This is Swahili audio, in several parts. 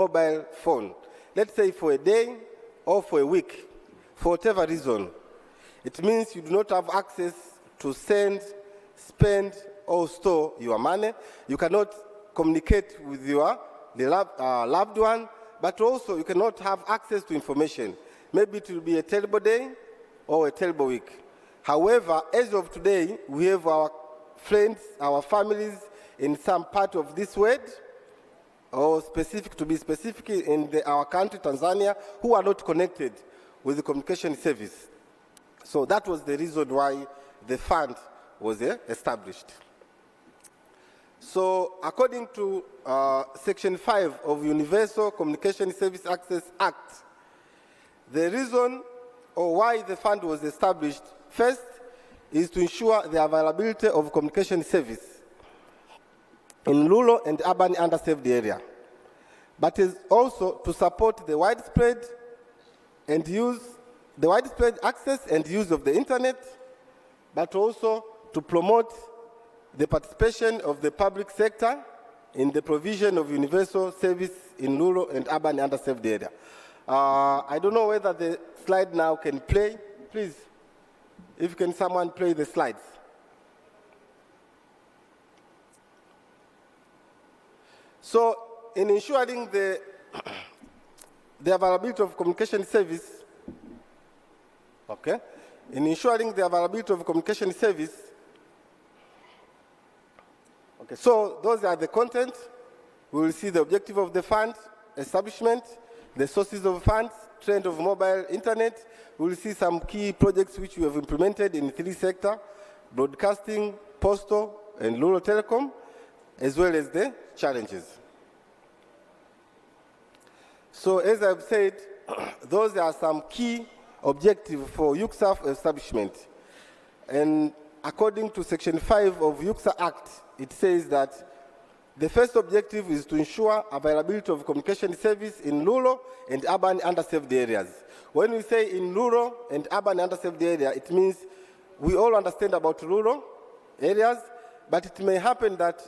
mobile phone, let's say for a day or for a week, for whatever reason, it means you do not have access to send, spend, or store your money. You cannot communicate with your loved one, but also you cannot have access to information. Maybe it will be a terrible day or a terrible week. However, as of today, we have our friends, our families in some part of this world, or to be specific in our country, Tanzania, who are not connected with the communication service. So that was the reason why the fund was established. So according to Section 5 of Universal Communication Service Access Act, the reason or why the fund was established first is to ensure the availability of communication service in rural and urban underserved area, but is also to support the widespread access and use of the internet, but also to promote the participation of the public sector in the provision of universal service in rural and urban underserved area. I don't know whether the slide now can play. Please, if can someone play the slides. So, in ensuring the availability of communication service, okay, in ensuring the availability of communication service, okay, so those are the content. We will see the objective of the fund, establishment, the sources of funds, trend of mobile internet. We will see some key projects which we have implemented in 3 sectors, broadcasting, postal, and rural telecom, as well as the challenges. So as I've said, those are some key objectives for UCSAF establishment. And according to Section 5 of UCSA Act, it says that the first objective is to ensure availability of communication service in rural and urban underserved areas. When we say in rural and urban underserved area, it means we all understand about rural areas, but it may happen that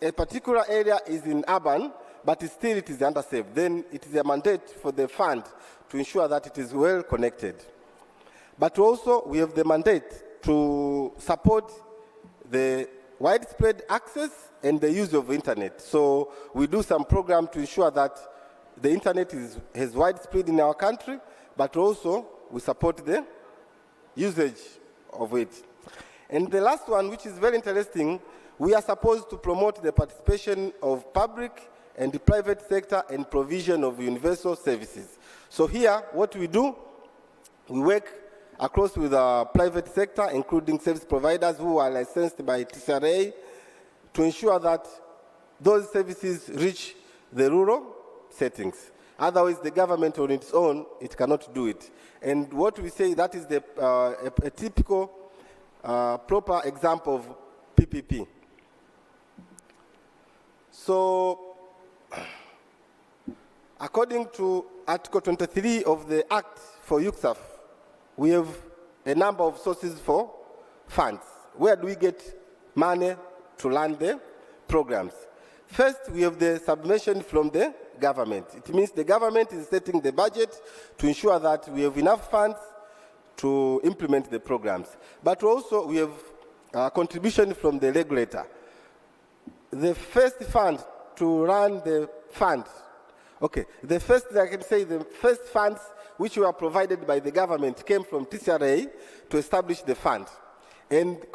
a particular area is in urban, but still it is underserved. Then it is a mandate for the fund to ensure that it is well connected. But also we have the mandate to support the widespread access and the use of internet. So we do some program to ensure that the internet has widespread in our country, but also we support the usage of it. And the last one, which is very interesting, we are supposed to promote the participation of public and the private sector and provision of universal services. So here, what we do, we work across with the private sector, including service providers who are licensed by TCRA, to ensure that those services reach the rural settings. Otherwise, the government on its own, it cannot do it. And what we say, that is a typical proper example of PPP. So, according to Article 23 of the Act for UCSAF, we have a number of sources for funds. Where do we get money to run the programs? First, we have the subvention from the government. It means the government is setting the budget to ensure that we have enough funds to implement the programs. But also, we have a contribution from the regulator. The first fund to run the fund, okay, the first funds which were provided by the government came from TCRA to establish the fund. And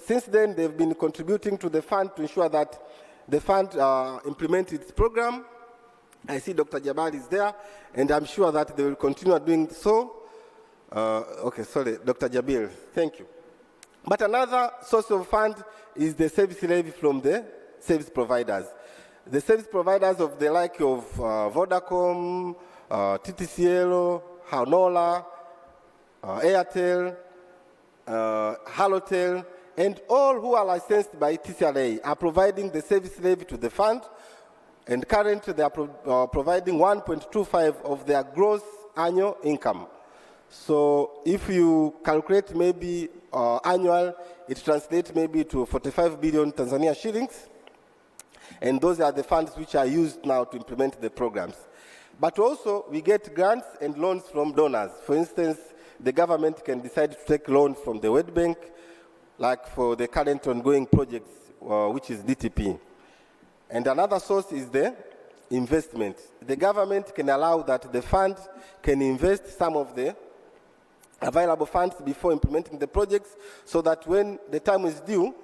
since then, they've been contributing to the fund to ensure that the fund implements its program. I see Dr. Jabal is there, and I'm sure that they will continue doing so. Okay, sorry, Dr. Jabil, thank you. But another source of fund is the service levy from the service providers. The service providers of the like of Vodacom, TTCL, Hanola, Airtel, Halotel, and all who are licensed by TCRA are providing the service levy to the fund, and currently they are providing 1.25 of their gross annual income. So if you calculate maybe annual, it translates maybe to 45 billion Tanzania shillings. And those are the funds which are used now to implement the programs. But also, we get grants and loans from donors. For instance, the government can decide to take loans from the World Bank, like for the current ongoing projects, which is DTP. And another source is the investment. The government can allow that the fund can invest some of the available funds before implementing the projects, so that when the time is due,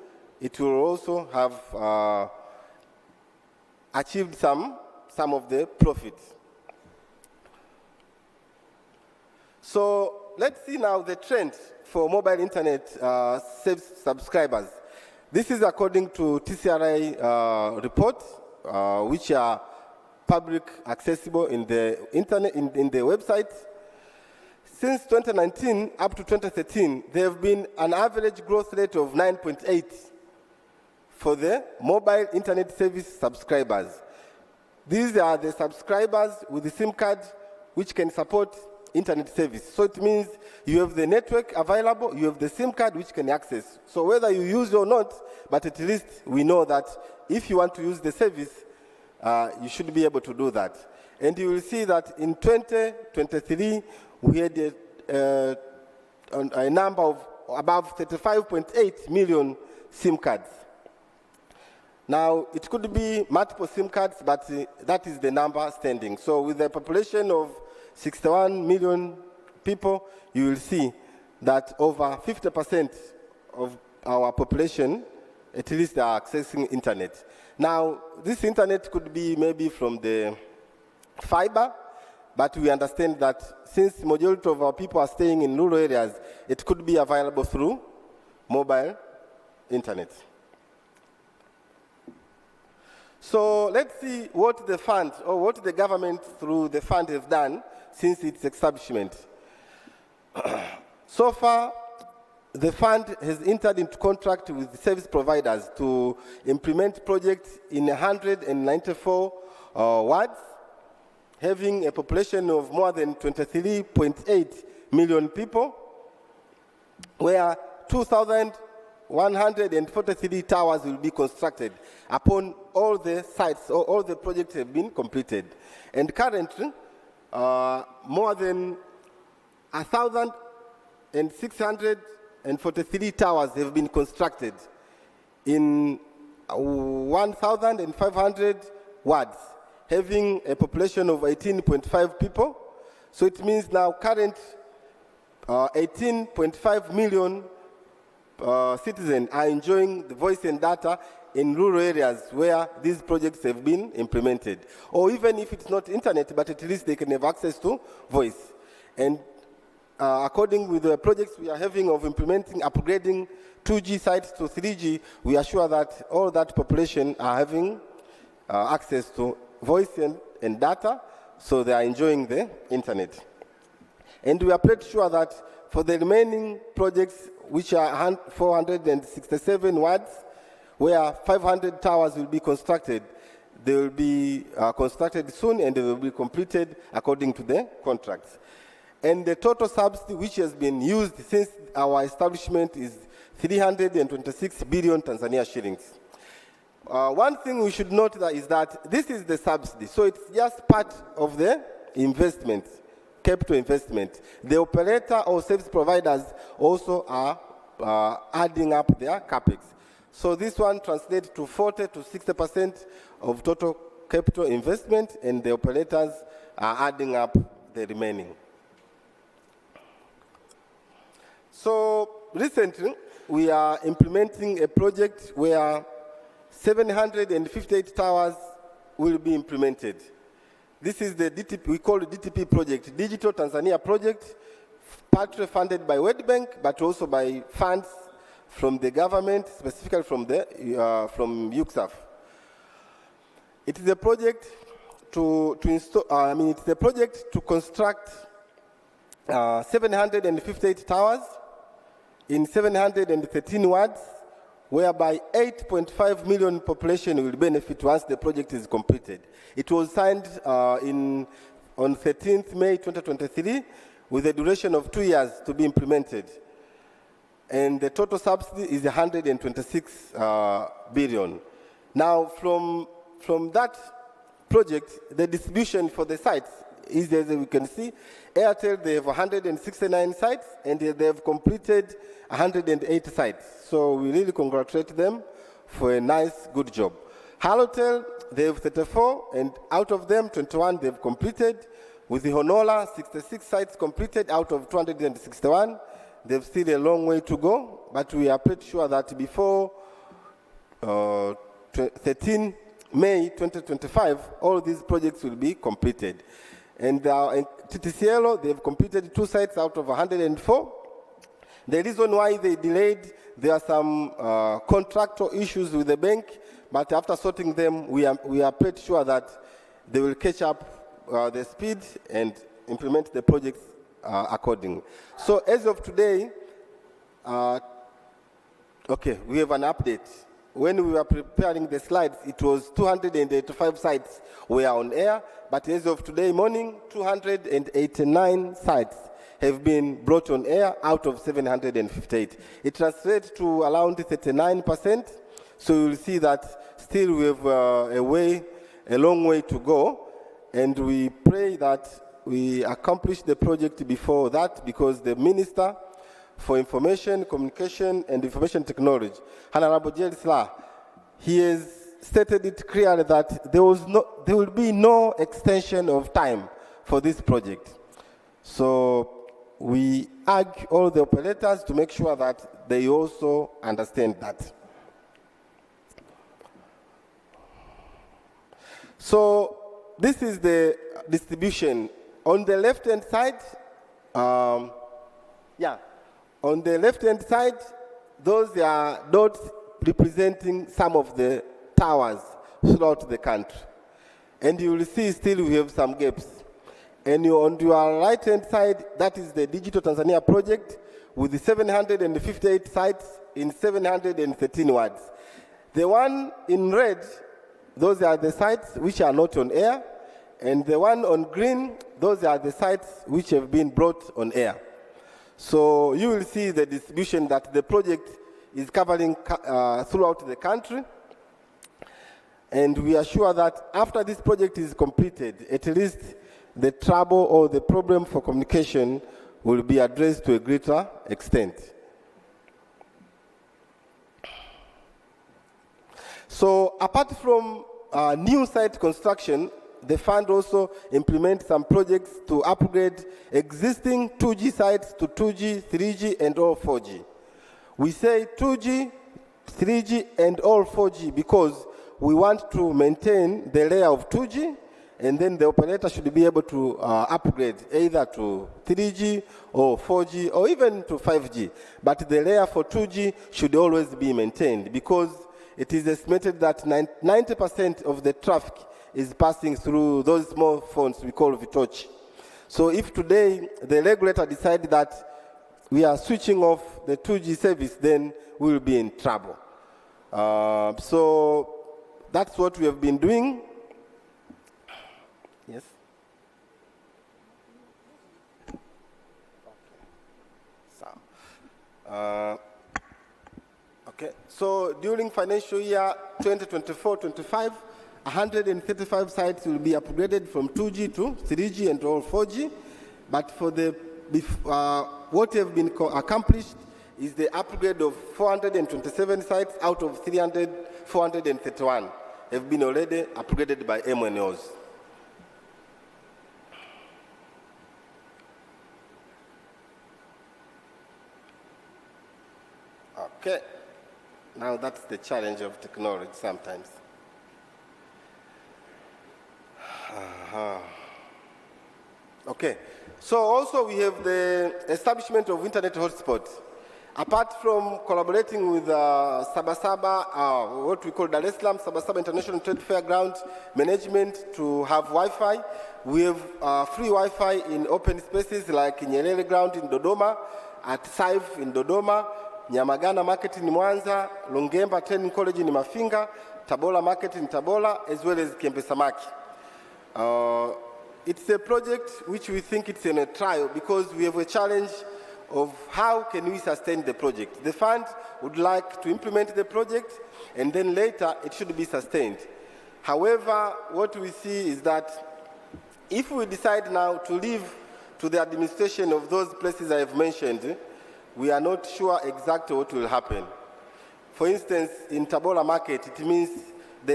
it will also have achieved some of the profits. So let's see now the trend for mobile internet service subscribers. This is according to TCRI reports, which are public accessible in the internet, in the website. Since 2019 up to 2013, there have been an average growth rate of 9.8 for the mobile internet service subscribers. These are the subscribers with the SIM card which can support internet service. So it means you have the network available, you have the SIM card which can access. So whether you use or not, but at least we know that if you want to use the service, you should be able to do that. And you will see that in 2023, we had a number of above 35.8 million SIM cards. Now, it could be multiple SIM cards, but that is the number standing. So with a population of 61 million people, you will see that over 50% of our population, at least, are accessing internet. Now, this internet could be maybe from the fiber, but we understand that since the majority of our people are staying in rural areas, it could be available through mobile internet. So let's see what the fund, or what the government through the fund have done since its establishment. So far, the fund has entered into contract with service providers to implement projects in 194 wards, having a population of more than 23.8 million people, where 2,143 towers will be constructed upon all the sites, or all the projects have been completed. And currently, more than 1,643 towers have been constructed in 1,500 wards, having a population of 18.5 people. So it means now current 18.5 million citizens are enjoying the voice and data in rural areas where these projects have been implemented. Or even if it's not internet, but at least they can have access to voice. And according with the projects we are having of implementing, upgrading 2G sites to 3G, we are sure that all that population are having access to voice and data, so they are enjoying the internet. And we are pretty sure that for the remaining projects, which are 467 wards, where 500 towers will be constructed, they will be constructed soon, and they will be completed according to the contracts. And the total subsidy which has been used since our establishment is 326 billion Tanzania shillings. One thing we should note is that this is the subsidy, so it's just part of the investment, capital investment. The operator or service providers also are adding up their capex. So this one translates to 40 to 60% of total capital investment, and the operators are adding up the remaining. So recently, we are implementing a project where 758 towers will be implemented. This is the DTP, we call it DTP project, Digital Tanzania project, partly funded by World Bank, but also by funds from the government, specifically from UCSAF. It is a project to install. It's a project to construct 758 towers in 713 wards, whereby 8.5 million population will benefit once the project is completed. It was signed on 13th May 2023 with a duration of 2 years to be implemented. And the total subsidy is 126 billion. Now, from from that project, the distribution for the sites is, as we can see, Airtel, they have 169 sites, and they have completed 108 sites. So we really congratulate them for a nice, good job. Halotel, they have 34, and out of them, 21 they've completed. With the Honora, 66 sites completed out of 261. They've still a long way to go, but we are pretty sure that before 13 May 2025, all these projects will be completed. And TTCL, they've completed 2 sites out of 104. The reason why they delayed, there are some contractual issues with the bank, but after sorting them, we are pretty sure that they will catch up the speed and implement the projects accordingly. So as of today, okay, we have an update. When we were preparing the slides, it was 285 sites were on air, but as of today morning, 289 sites have been brought on air out of 758. It translates to around 39%, so you will see that still we have a long way to go, and we pray that we accomplish the project before that, because the Minister for Information, Communication and Information Technology, Honorable Majaliwa, he has stated it clearly that there will be no extension of time for this project. So we urge all the operators to make sure that they also understand that. So this is the distribution. On the left-hand side, on the left-hand side, those are dots representing some of the towers throughout the country. And you will see still we have some gaps. And on your right-hand side, that is the Digital Tanzania project with the 758 sites in 713 wards. The one in red, those are the sites which are not on air. And the one on green, those are the sites which have been brought on air. So you will see the distribution that the project is covering throughout the country. And we are sure that after this project is completed, at least the trouble or the problem for communication will be addressed to a greater extent. So apart from new site construction, the fund also implements some projects to upgrade existing 2G sites to 2G, 3G, and all 4G. We say 2G, 3G, and all 4G because we want to maintain the layer of 2G, and then the operator should be able to upgrade either to 3G or 4G or even to 5G. But the layer for 2G should always be maintained because it is estimated that 90% of the traffic is passing through those small phones we call Vitochi. So if today the regulator decides that we are switching off the 2G service, then we will be in trouble. So that's what we have been doing. Yes? Okay, so during financial year 2024-25, 135 sites will be upgraded from 2G to 3G and all 4G. But for the what have been accomplished is the upgrade of 427 sites out of 431 have been already upgraded by MNOs. Okay, now that's the challenge of technology sometimes. Okay, so also we have the establishment of internet hotspots. Apart from collaborating with Sabasaba, what we call Dar es Salaam Sabasaba International Trade Fairground Management to have Wi-Fi, we have free Wi-Fi in open spaces like Nyerere Ground in Dodoma, at SAIF in Dodoma, Nyamagana Market in Mwanza, Longemba Training College in Mafinga, Tabora Market in Tabora, as well as Kembe Samaki. It's a project which we think it's in a trial because we have a challenge of how can we sustain the project. The fund would like to implement the project and then later it should be sustained. However, what we see is that if we decide now to leave to the administration of those places I have mentioned, we are not sure exactly what will happen. For instance, in Tabora Market, it means the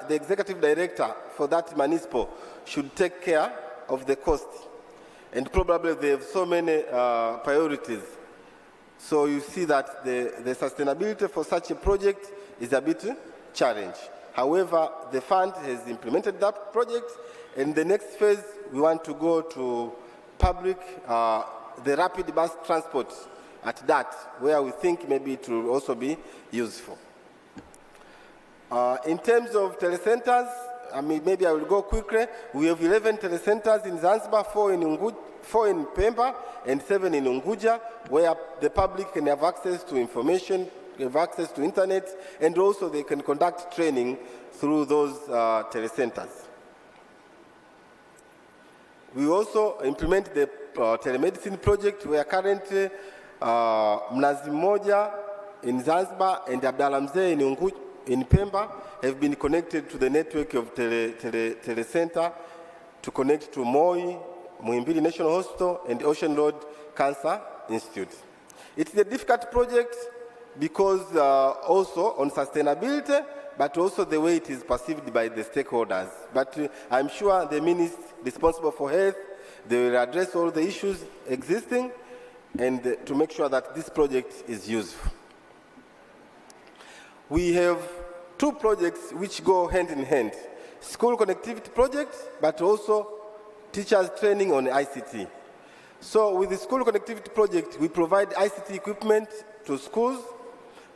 executive director for that municipal should take care of the cost. And probably they have so many priorities. So you see that the sustainability for such a project is a bit challenged. However, the fund has implemented that project, and the next phase, we want to go to public, the rapid bus transport at that, where we think maybe it will also be useful. In terms of telecenters, maybe I will go quickly. We have 11 telecenters in Zanzibar, 4 in Pemba, and 7 in Unguja, where the public can have access to information, have access to internet, and also they can conduct training through those telecenters. We also implement the telemedicine project, where currently Mnazi Mmoja in Zanzibar and Abdallah Mzee in Pemba have been connected to the network of telecenter to connect to Moi, Muhimbili National Hospital, and Ocean Road Cancer Institute. It's a difficult project because also on sustainability, but also the way it is perceived by the stakeholders. But I'm sure the minister responsible for health, they will address all the issues existing and to make sure that this project is useful. We have 2 projects which go hand in hand. School connectivity project, but also teachers training on ICT. So with the school connectivity project, we provide ICT equipment to schools,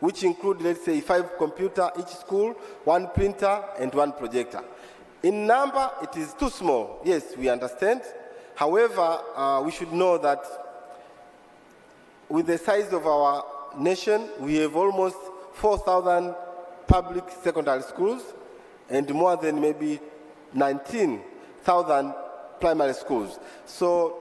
which include, let's say, 5 computers each school, 1 printer, and 1 projector. In number, it is too small. Yes, we understand. However, we should know that with the size of our nation, we have almost 4,000 public secondary schools and more than maybe 19,000 primary schools. So,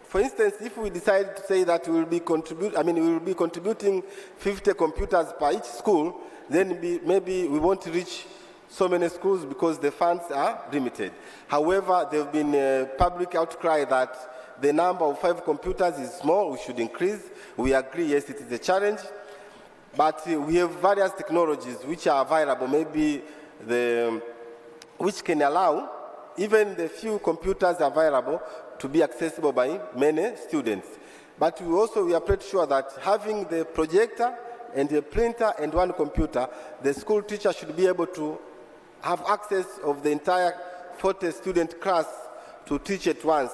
for instance, if we decide to say that we will be contributing 50 computers per each school, then maybe we won't reach so many schools because the funds are limited. However, there have been a public outcry that the number of 5 computers is small, we should increase. We agree, yes, it is a challenge. But we have various technologies which are available, maybe which can allow even the few computers available to be accessible by many students. But we are pretty sure that having the projector and a printer and 1 computer, the school teacher should be able to have access of the entire 40-student class to teach at once,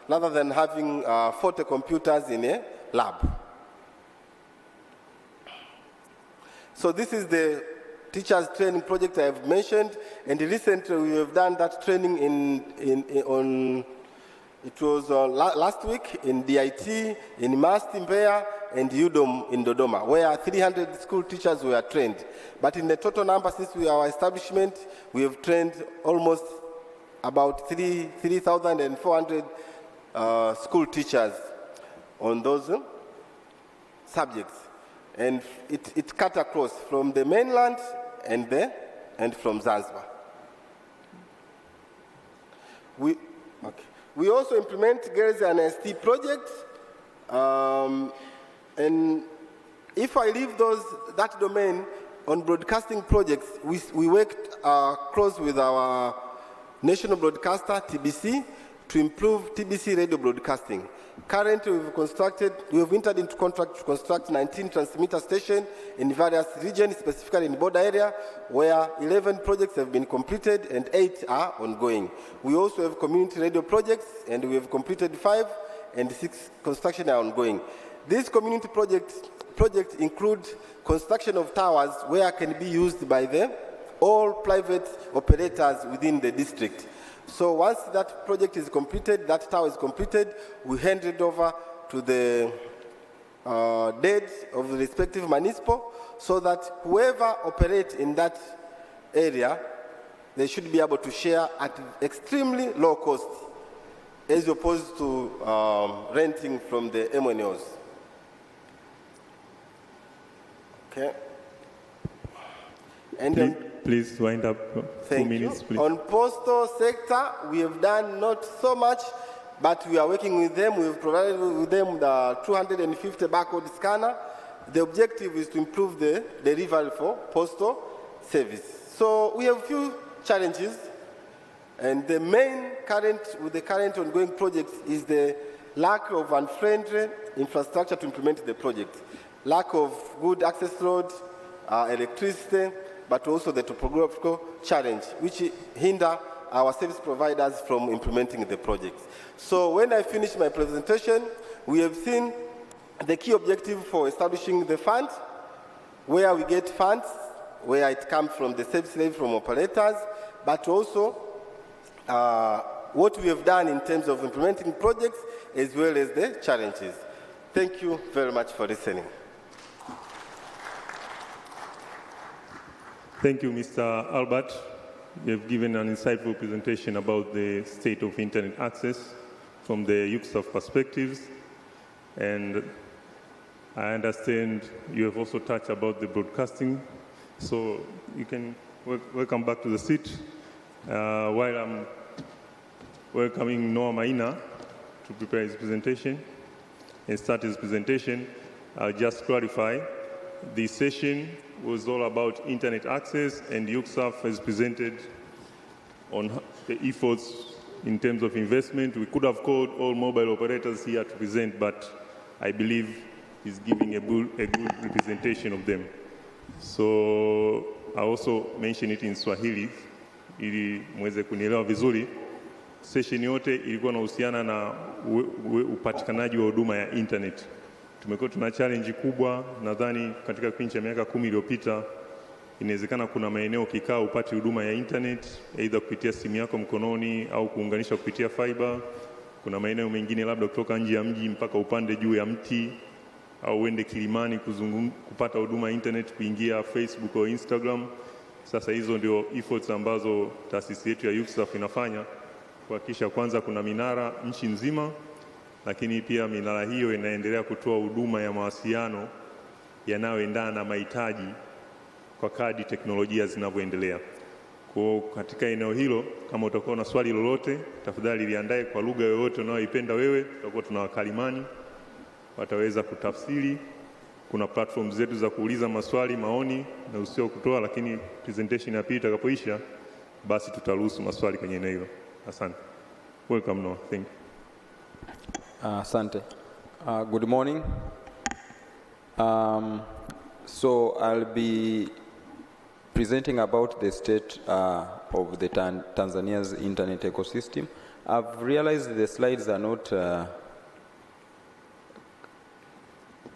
rather than having 40 computers in a lab. So this is the teachers training project I have mentioned, and recently we have done that training last week in DIT, in MAST in Mbeya, and UDOM in Dodoma, where 300 school teachers were trained. But in the total number since our establishment, we have trained almost about 3,400 school teachers on those subjects. And it cut across from the mainland and from Zanzibar. We also implement Girls and ST projects. And if I leave that domain on broadcasting projects, we worked close with our national broadcaster, TBC, to improve TBC radio broadcasting. Currently, we have entered into contract to construct 19 transmitter stations in various regions, specifically in border area, where 11 projects have been completed and 8 are ongoing. We also have community radio projects, and we have completed 5, and 6 construction are ongoing. These community projects include construction of towers where can be used by all private operators within the district. So once that project is completed, that tower is completed, we hand it over to the deeds of the respective municipal, so that whoever operates in that area, they should be able to share at extremely low cost, as opposed to renting from the MNOs. Okay. And Please wind up. Thank 2 minutes, you. please. On postal sector, we have done not so much, but we are working with them. We've provided with them the 250 barcode scanner. The objective is to improve the delivery for postal service. So we have a few challenges, and the main with the current ongoing projects is the lack of unfriendly infrastructure to implement the project, lack of good access road, electricity, but also the topographical challenge, which hinder our service providers from implementing the projects. So when I finish my presentation, we have seen the key objective for establishing the fund, where we get funds, where it comes from the service levy from operators, but also what we have done in terms of implementing projects, as well as the challenges. Thank you very much for listening. Thank you, Mr. Albert. You have given an insightful presentation about the state of internet access from the UCSAF perspectives. And I understand you have also touched about the broadcasting. So you can welcome back to the seat. While I'm welcoming Noah Maina to prepare his presentation and start his presentation, I'll just clarify. The session was all about internet access, and UCSAF has presented on the efforts in terms of investment. We could have called all mobile operators here to present, but I believe he's giving a good representation of them. So I also mention it in Swahili, ili mweze kunielewa vizuri. Session yote ilikuwa inahusiana na upatikanaji wa huduma ya internet. Tumekuwa tuna challenge kubwa, nadhani katika kipindi cha miaka 10 iliyopita, inawezekana kuna maeneo kikaa upate huduma ya internet, aidha kupitia simu yako mkononi au kuunganisha kupitia fiber. Kuna maeneo mengine labda kutoka nje ya mji mpaka upande juu ya mti, au uende kilimani kupata huduma ya internet, kuingia Facebook au Instagram. Sasa hizo ndio efforts ambazo taasisi yetu ya UCSAF inafanya kuhakikisha kwanza kuna minara nchi nzima, lakini pia minara hiyo inaendelea kutoa huduma ya mawasiliano yanayoendana na mahitaji kwa kadri teknolojia zinavyoendelea. Kwa katika eneo hilo, kama utakuwa na swali lolote, tafadhali liandae kwa lugha yoyote unayoipenda wewe. Tutakuwa tuna wakalimani wataweza kutafsiri. Kuna platform zetu za kuuliza maswali, maoni na usio kutoa, lakini presentation ya pili itakapoisha, basi tutaruhusu maswali kwenye eneo hilo. Asante. Welcome Noah. Thank you. Asante. Good morning. So I'll be presenting about the state of the Tanzania's internet ecosystem. I've realized the slides are not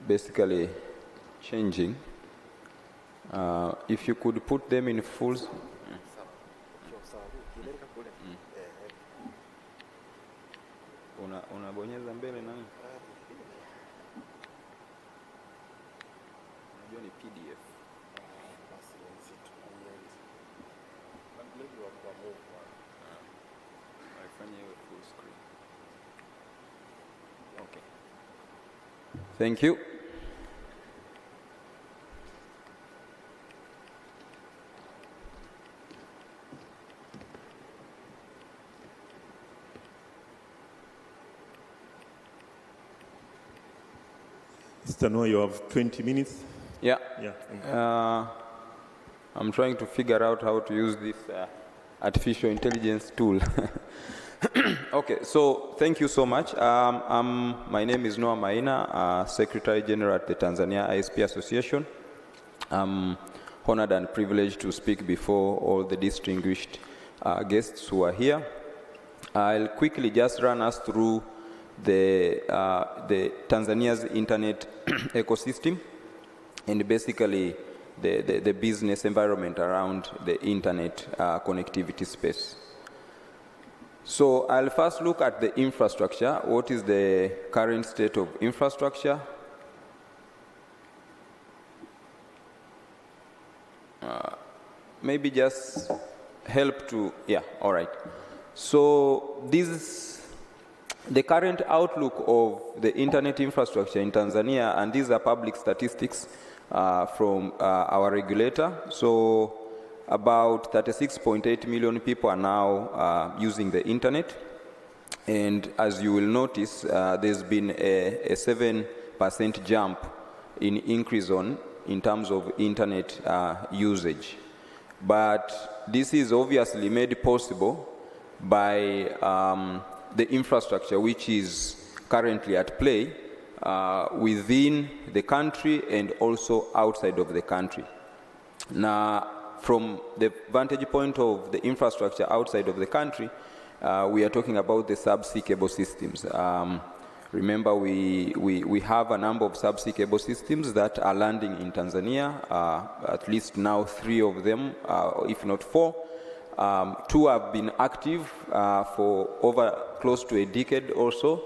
basically changing. If you could put them in full. Unabonyeza mbele nani? Unajua ni PDF. Haifanye iwe full screen. Okay. Thank you. Mr. Noah, you have 20 minutes. Yeah. Yeah. I'm trying to figure out how to use this artificial intelligence tool. Okay, so thank you so much. My name is Noah Maina, Secretary General at the Tanzania ISP Association. I'm honored and privileged to speak before all the distinguished guests who are here. I'll quickly just run us through the Tanzania's internet ecosystem and basically the business environment around the internet connectivity space. So I'll first look at the infrastructure. What is the current state of infrastructure? Maybe just help to, yeah, all right. So this is the current outlook of the internet infrastructure in Tanzania, and these are public statistics from our regulator. So about 36.8 million people are now using the internet. And as you will notice, there's been a 7% jump in increase in terms of internet usage. But this is obviously made possible by the infrastructure which is currently at play within the country and also outside of the country. Now, from the vantage point of the infrastructure outside of the country, we are talking about the subsea cable systems. Remember, we have a number of subsea cable systems that are landing in Tanzania, at least now 3 of them, if not 4. 2 have been active for over close to a decade or so.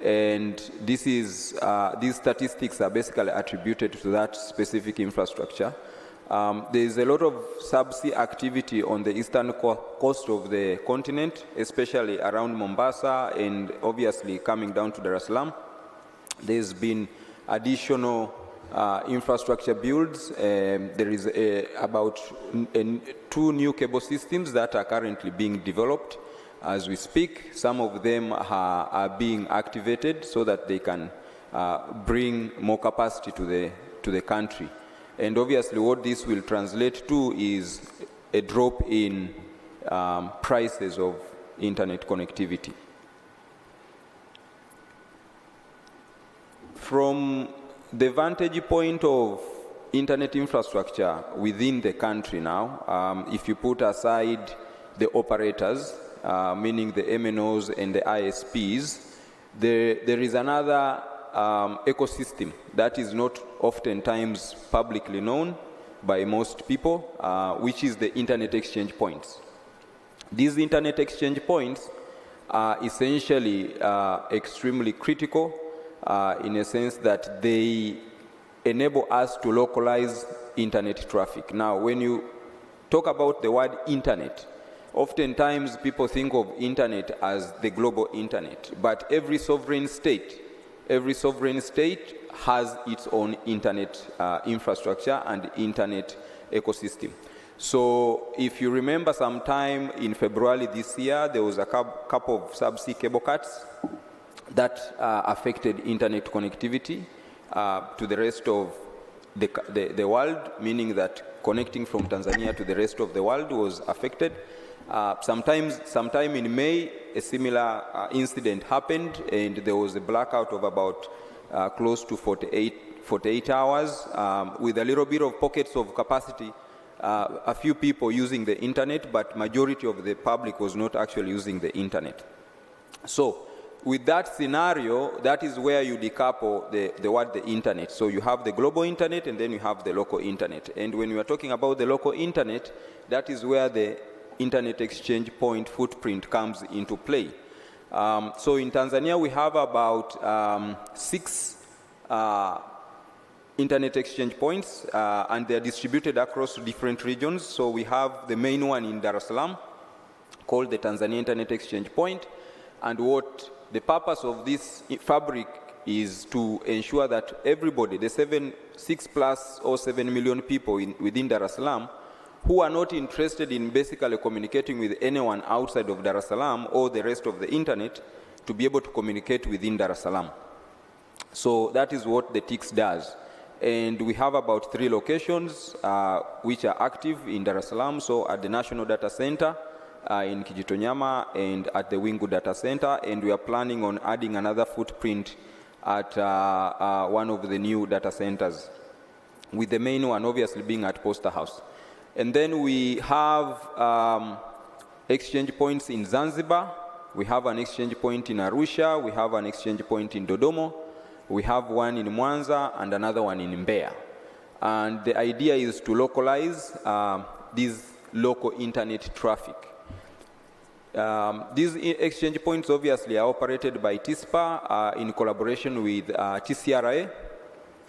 And this is, these statistics are basically attributed to that specific infrastructure. There is a lot of subsea activity on the eastern coast of the continent, especially around Mombasa and obviously coming down to Dar es Salaam. There's been additional infrastructure builds. There is about 2 new cable systems that are currently being developed as we speak. Some of them are being activated so that they can bring more capacity to the country. And obviously what this will translate to is a drop in prices of internet connectivity. From the vantage point of internet infrastructure within the country now, if you put aside the operators, meaning the MNOs and the ISPs, there is another ecosystem that is not oftentimes publicly known by most people, which is the internet exchange points. These internet exchange points are essentially extremely critical in a sense that they enable us to localize internet traffic. Now, when you talk about the word internet, oftentimes people think of internet as the global internet, but every sovereign state has its own internet infrastructure and internet ecosystem. So if you remember, sometime in February this year, there was a couple of subsea cable cuts that affected internet connectivity to the rest of the world, meaning that connecting from Tanzania to the rest of the world was affected. Sometime in May, a similar incident happened, and there was a blackout of about close to 48 hours, with a little bit of pockets of capacity, a few people using the internet, but majority of the public was not actually using the internet. So with that scenario, that is where you decouple the word the internet. So you have the global internet and then you have the local internet. And when we are talking about the local internet, that is where the internet exchange point footprint comes into play. So in Tanzania, we have about 6 internet exchange points, and they're distributed across different regions. So we have the main one in Dar es Salaam, called the Tanzania Internet Exchange Point. And what the purpose of this fabric is to ensure that everybody, the 6 plus or 7 million people within Dar es Salaam, who are not interested in basically communicating with anyone outside of Dar es Salaam or the rest of the internet, to be able to communicate within Dar es Salaam. So that is what the TAIC does. And we have about 3 locations which are active in Dar es Salaam. So at the National Data Center in Kijitonyama and at the Wingu Data Center. And we are planning on adding another footprint at one of the new data centers, with the main one obviously being at Posta House. And then we have exchange points in Zanzibar. We have an exchange point in Arusha. We have an exchange point in Dodoma. We have one in Mwanza and another one in Mbeya. And the idea is to localize these local internet traffic. These exchange points obviously are operated by TISPA in collaboration with TCRA.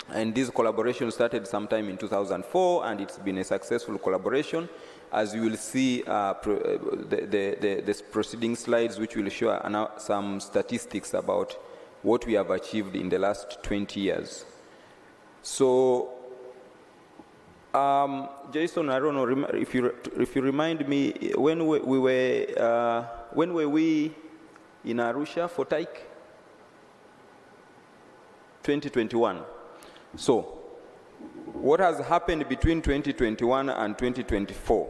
And this collaboration started sometime in 2004, and it's been a successful collaboration. As you will see, the proceeding slides, which will show some statistics about what we have achieved in the last 20 years. So Jason, I don't know if you remind me, when were we in Arusha for TAIC? 2021. So, what has happened between 2021 and 2024?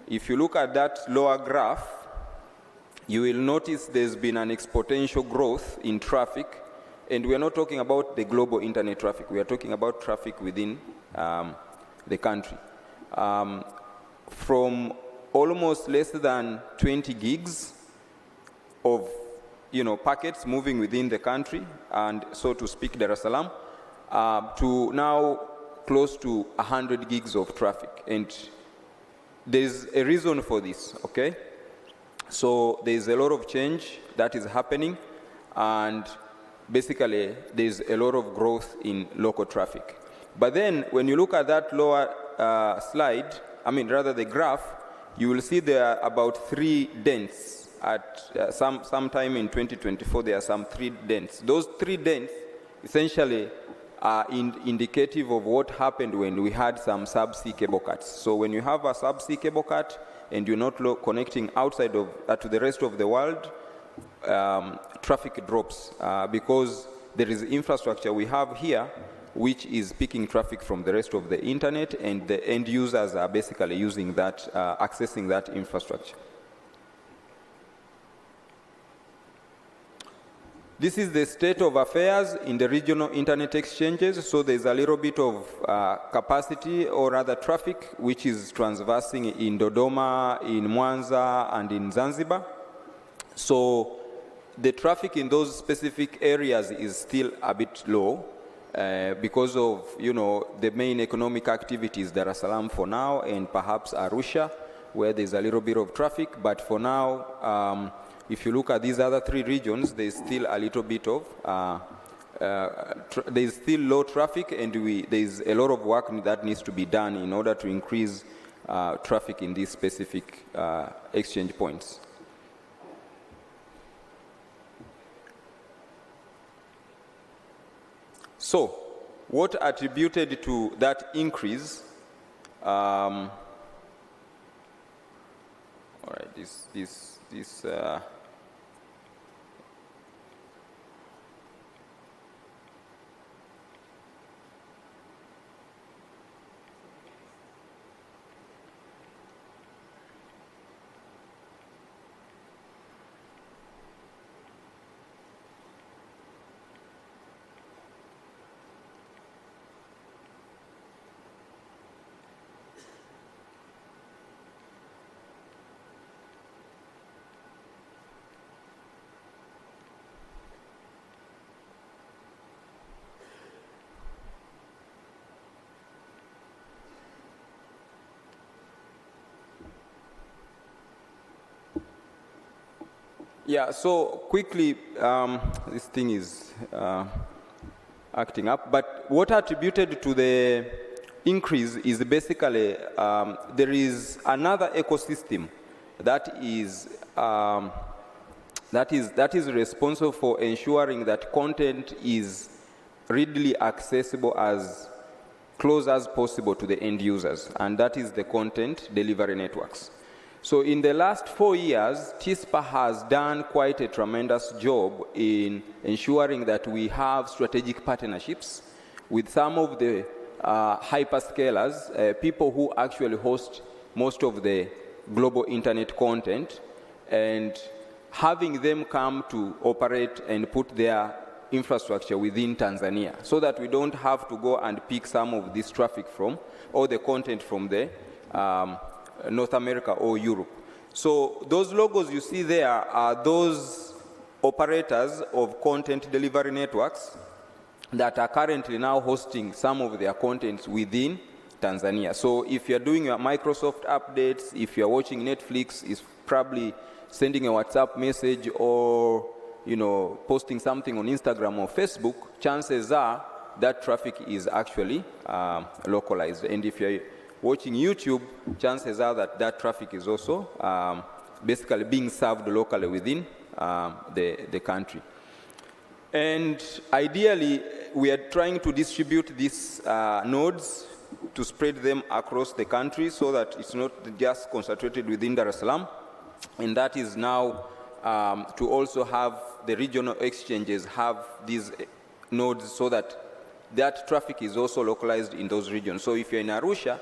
If you look at that lower graph, you will notice there's been an exponential growth in traffic, and we are not talking about the global internet traffic. We are talking about traffic within the country. From almost less than 20 gigs of packets moving within the country, and so to speak, Dar es Salaam, to now close to 100 gigs of traffic. And there's a reason for this, okay? So there's a lot of change that is happening, and basically there's a lot of growth in local traffic. But then when you look at that lower slide, rather the graph, you will see there are about 3 dents. At sometime in 2024, there are some 3 dents. Those 3 dents essentially are indicative of what happened when we had some subsea cable cuts. So when you have a subsea cable cut and you're not connecting outside of to the rest of the world, traffic drops because there is infrastructure we have here which is picking traffic from the rest of the internet, and the end users are basically using that, accessing that infrastructure. This is the state of affairs in the regional internet exchanges. So there's a little bit of capacity, or rather traffic, which is transversing in Dodoma, in Mwanza, and in Zanzibar. So the traffic in those specific areas is still a bit low because of, the main economic activities, Dar es Salaam for now, and perhaps Arusha, where there's a little bit of traffic. But for now, if you look at these other 3 regions, there's still a little bit of, there's still low traffic, and there's a lot of work that needs to be done in order to increase traffic in these specific exchange points. So, what attributed to that increase? All right, this. Yeah, so quickly, this thing is acting up, but what attributed to the increase is basically there is another ecosystem that is responsible for ensuring that content is readily accessible as close as possible to the end users, and that is the content delivery networks. So in the last 4 years, TISPA has done quite a tremendous job in ensuring that we have strategic partnerships with some of the hyperscalers, people who actually host most of the global internet content, and having them come to operate and put their infrastructure within Tanzania, so that we don't have to go and pick some of this traffic from, or the content from the North America or Europe. So those logos you see there are those operators of content delivery networks that are currently now hosting some of their contents within Tanzania. So if you're doing your Microsoft updates, if you're watching Netflix, it's probably sending a WhatsApp message or posting something on Instagram or Facebook, chances are that traffic is actually localized. And if you're watching YouTube, chances are that that traffic is also basically being served locally within the country. And ideally, we are trying to distribute these nodes to spread them across the country so that it's not just concentrated within Dar es Salaam. And that is now to also have the regional exchanges have these nodes so that that traffic is also localized in those regions. So if you're in Arusha,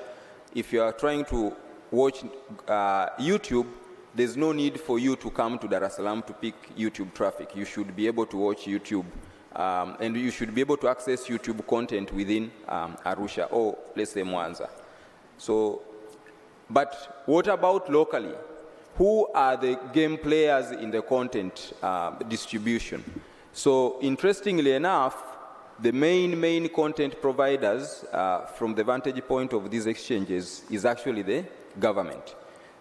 if you are trying to watch YouTube, there's no need for you to come to Dar es Salaam to pick YouTube traffic. You should be able to watch YouTube, and you should be able to access YouTube content within Arusha or, let's say, Mwanza. So, but what about locally? Who are the game players in the content distribution? So, interestingly enough, the main content providers from the vantage point of these exchanges is actually the government.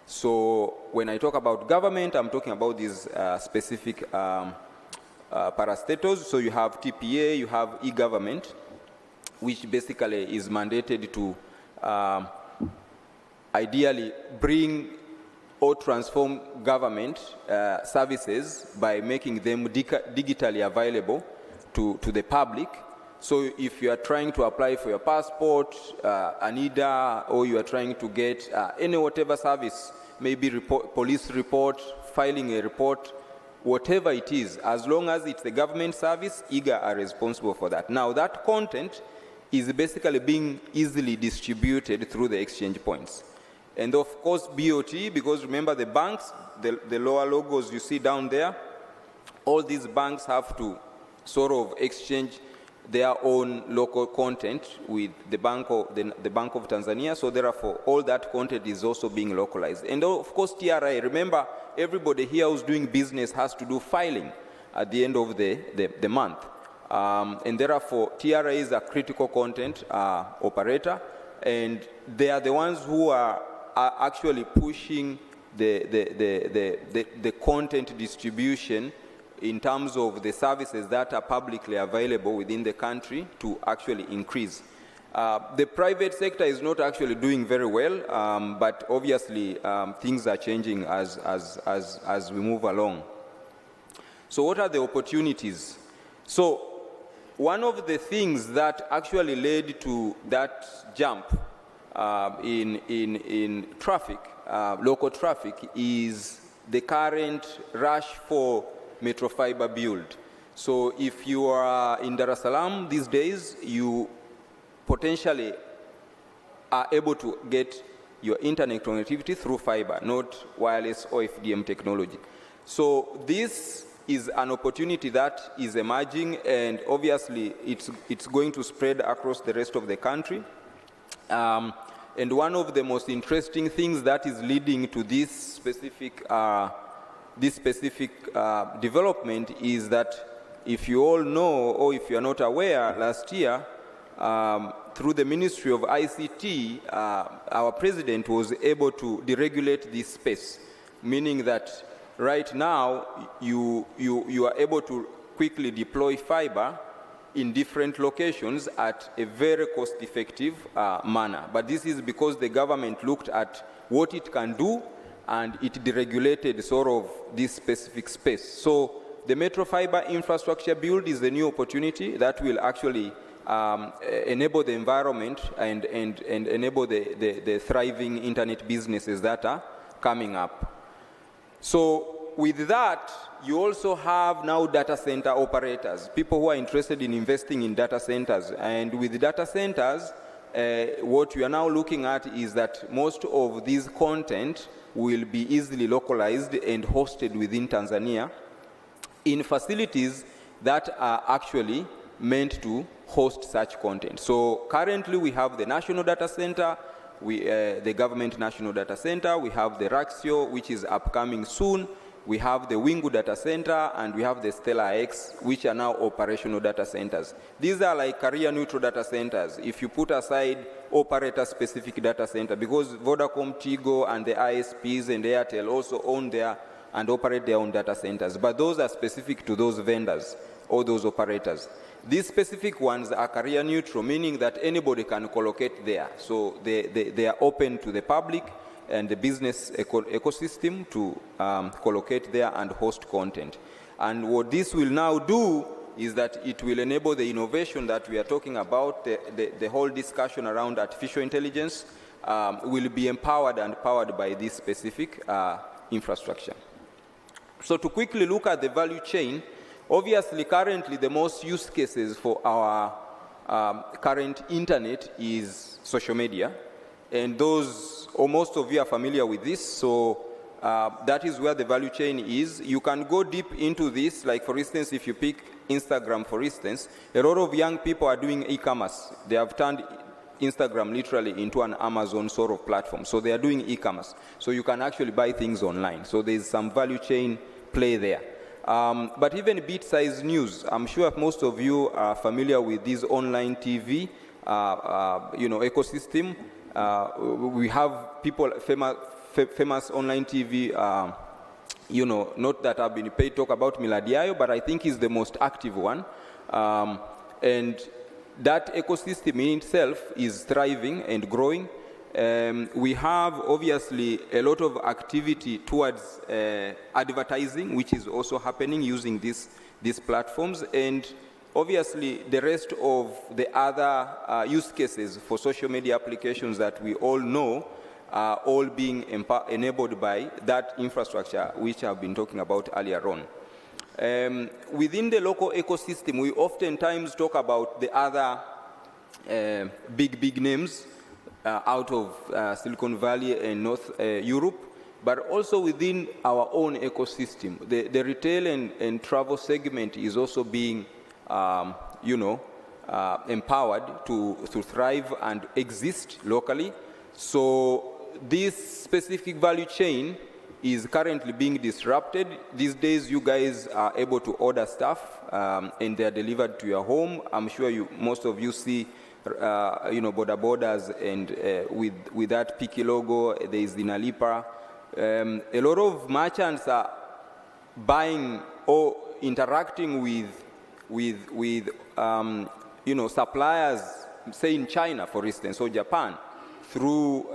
So when I talk about government, I'm talking about these specific parastatals. So you have TPA, you have e-government, which basically is mandated to ideally bring or transform government services by making them digitally available to the public. So if you are trying to apply for your passport, ANIDA, or you are trying to get any whatever service, maybe police report, filing a report, whatever it is, as long as it's a government service, IGA are responsible for that. Now that content is basically being easily distributed through the exchange points. And of course BOT, because remember the banks, the lower logos you see down there, all these banks have to sort of exchange their own local content with the Bank of Tanzania, so therefore all that content is also being localized. And of course TRA, remember everybody here who's doing business has to do filing at the end of the month. And therefore TRA is a critical content operator, and they are the ones who are actually pushing the content distribution in terms of the services that are publicly available within the country to actually increase. The private sector is not actually doing very well, but obviously things are changing as we move along. So what are the opportunities? So one of the things that actually led to that jump in traffic, local traffic, is the current rush for metro fiber build. So if you are in Dar es Salaam these days, you potentially are able to get your internet connectivity through fiber, not wireless or FDM technology. So this is an opportunity that is emerging, and obviously it's going to spread across the rest of the country. And one of the most interesting things that is leading to this specific development is that, if you all know, or if you are not aware, last year, through the Ministry of ICT, our president was able to deregulate this space, meaning that right now you are able to quickly deploy fiber in different locations at a very cost-effective manner. But this is because the government looked at what it can do, and it deregulated sort of this specific space. So the metro fiber infrastructure build is a new opportunity that will actually enable the environment and enable the thriving internet businesses that are coming up. So with that, you also have now data center operators, people who are interested in investing in data centers. And with data centers, what we are now looking at is that most of these content will be easily localized and hosted within Tanzania in facilities that are actually meant to host such content. So currently we have the National Data Center, the Government National Data Center, we have the Raxio, which is upcoming soon, we have the Wingu Data Center, and we have the Stella X, which are now operational data centers. These are like career-neutral data centers, if you put aside operator-specific data center, because Vodacom, Tigo, and the ISPs and Airtel also own their and operate their own data centers. But those are specific to those vendors or those operators. These specific ones are career-neutral, meaning that anybody can collocate there. So they are open to the public and the business ecosystem to collocate there and host content. And what this will now do is that it will enable the innovation that we are talking about. The whole discussion around artificial intelligence will be empowered and powered by this specific infrastructure. So to quickly look at the value chain, obviously currently the most use cases for our current internet is social media. And those, or most of you are familiar with this, so that is where the value chain is. You can go deep into this, like for instance, if you pick Instagram, for instance, a lot of young people are doing e-commerce. They have turned Instagram literally into an Amazon sort of platform. So they are doing e-commerce. So you can actually buy things online. So there's some value chain play there. But even bit-sized news, I'm sure most of you are familiar with this online TV, ecosystem. We have people, famous online TV, not that I've been paid to talk about Majaliwa, but I think he's the most active one. And that ecosystem in itself is thriving and growing. We have obviously a lot of activity towards advertising, which is also happening using these platforms. And obviously the rest of the other use cases for social media applications that we all know are all being enabled by that infrastructure, which I've been talking about earlier on. Within the local ecosystem, we oftentimes talk about the other big names out of Silicon Valley and North Europe, but also within our own ecosystem. The retail and travel segment is also being, empowered to thrive and exist locally. So this specific value chain is currently being disrupted. These days, you guys are able to order stuff, and they're delivered to your home. I'm sure most of you see, border borders, and with that Piki logo, there is the Nalipa. A lot of merchants are buying or interacting with suppliers, say in China, for instance, or Japan, through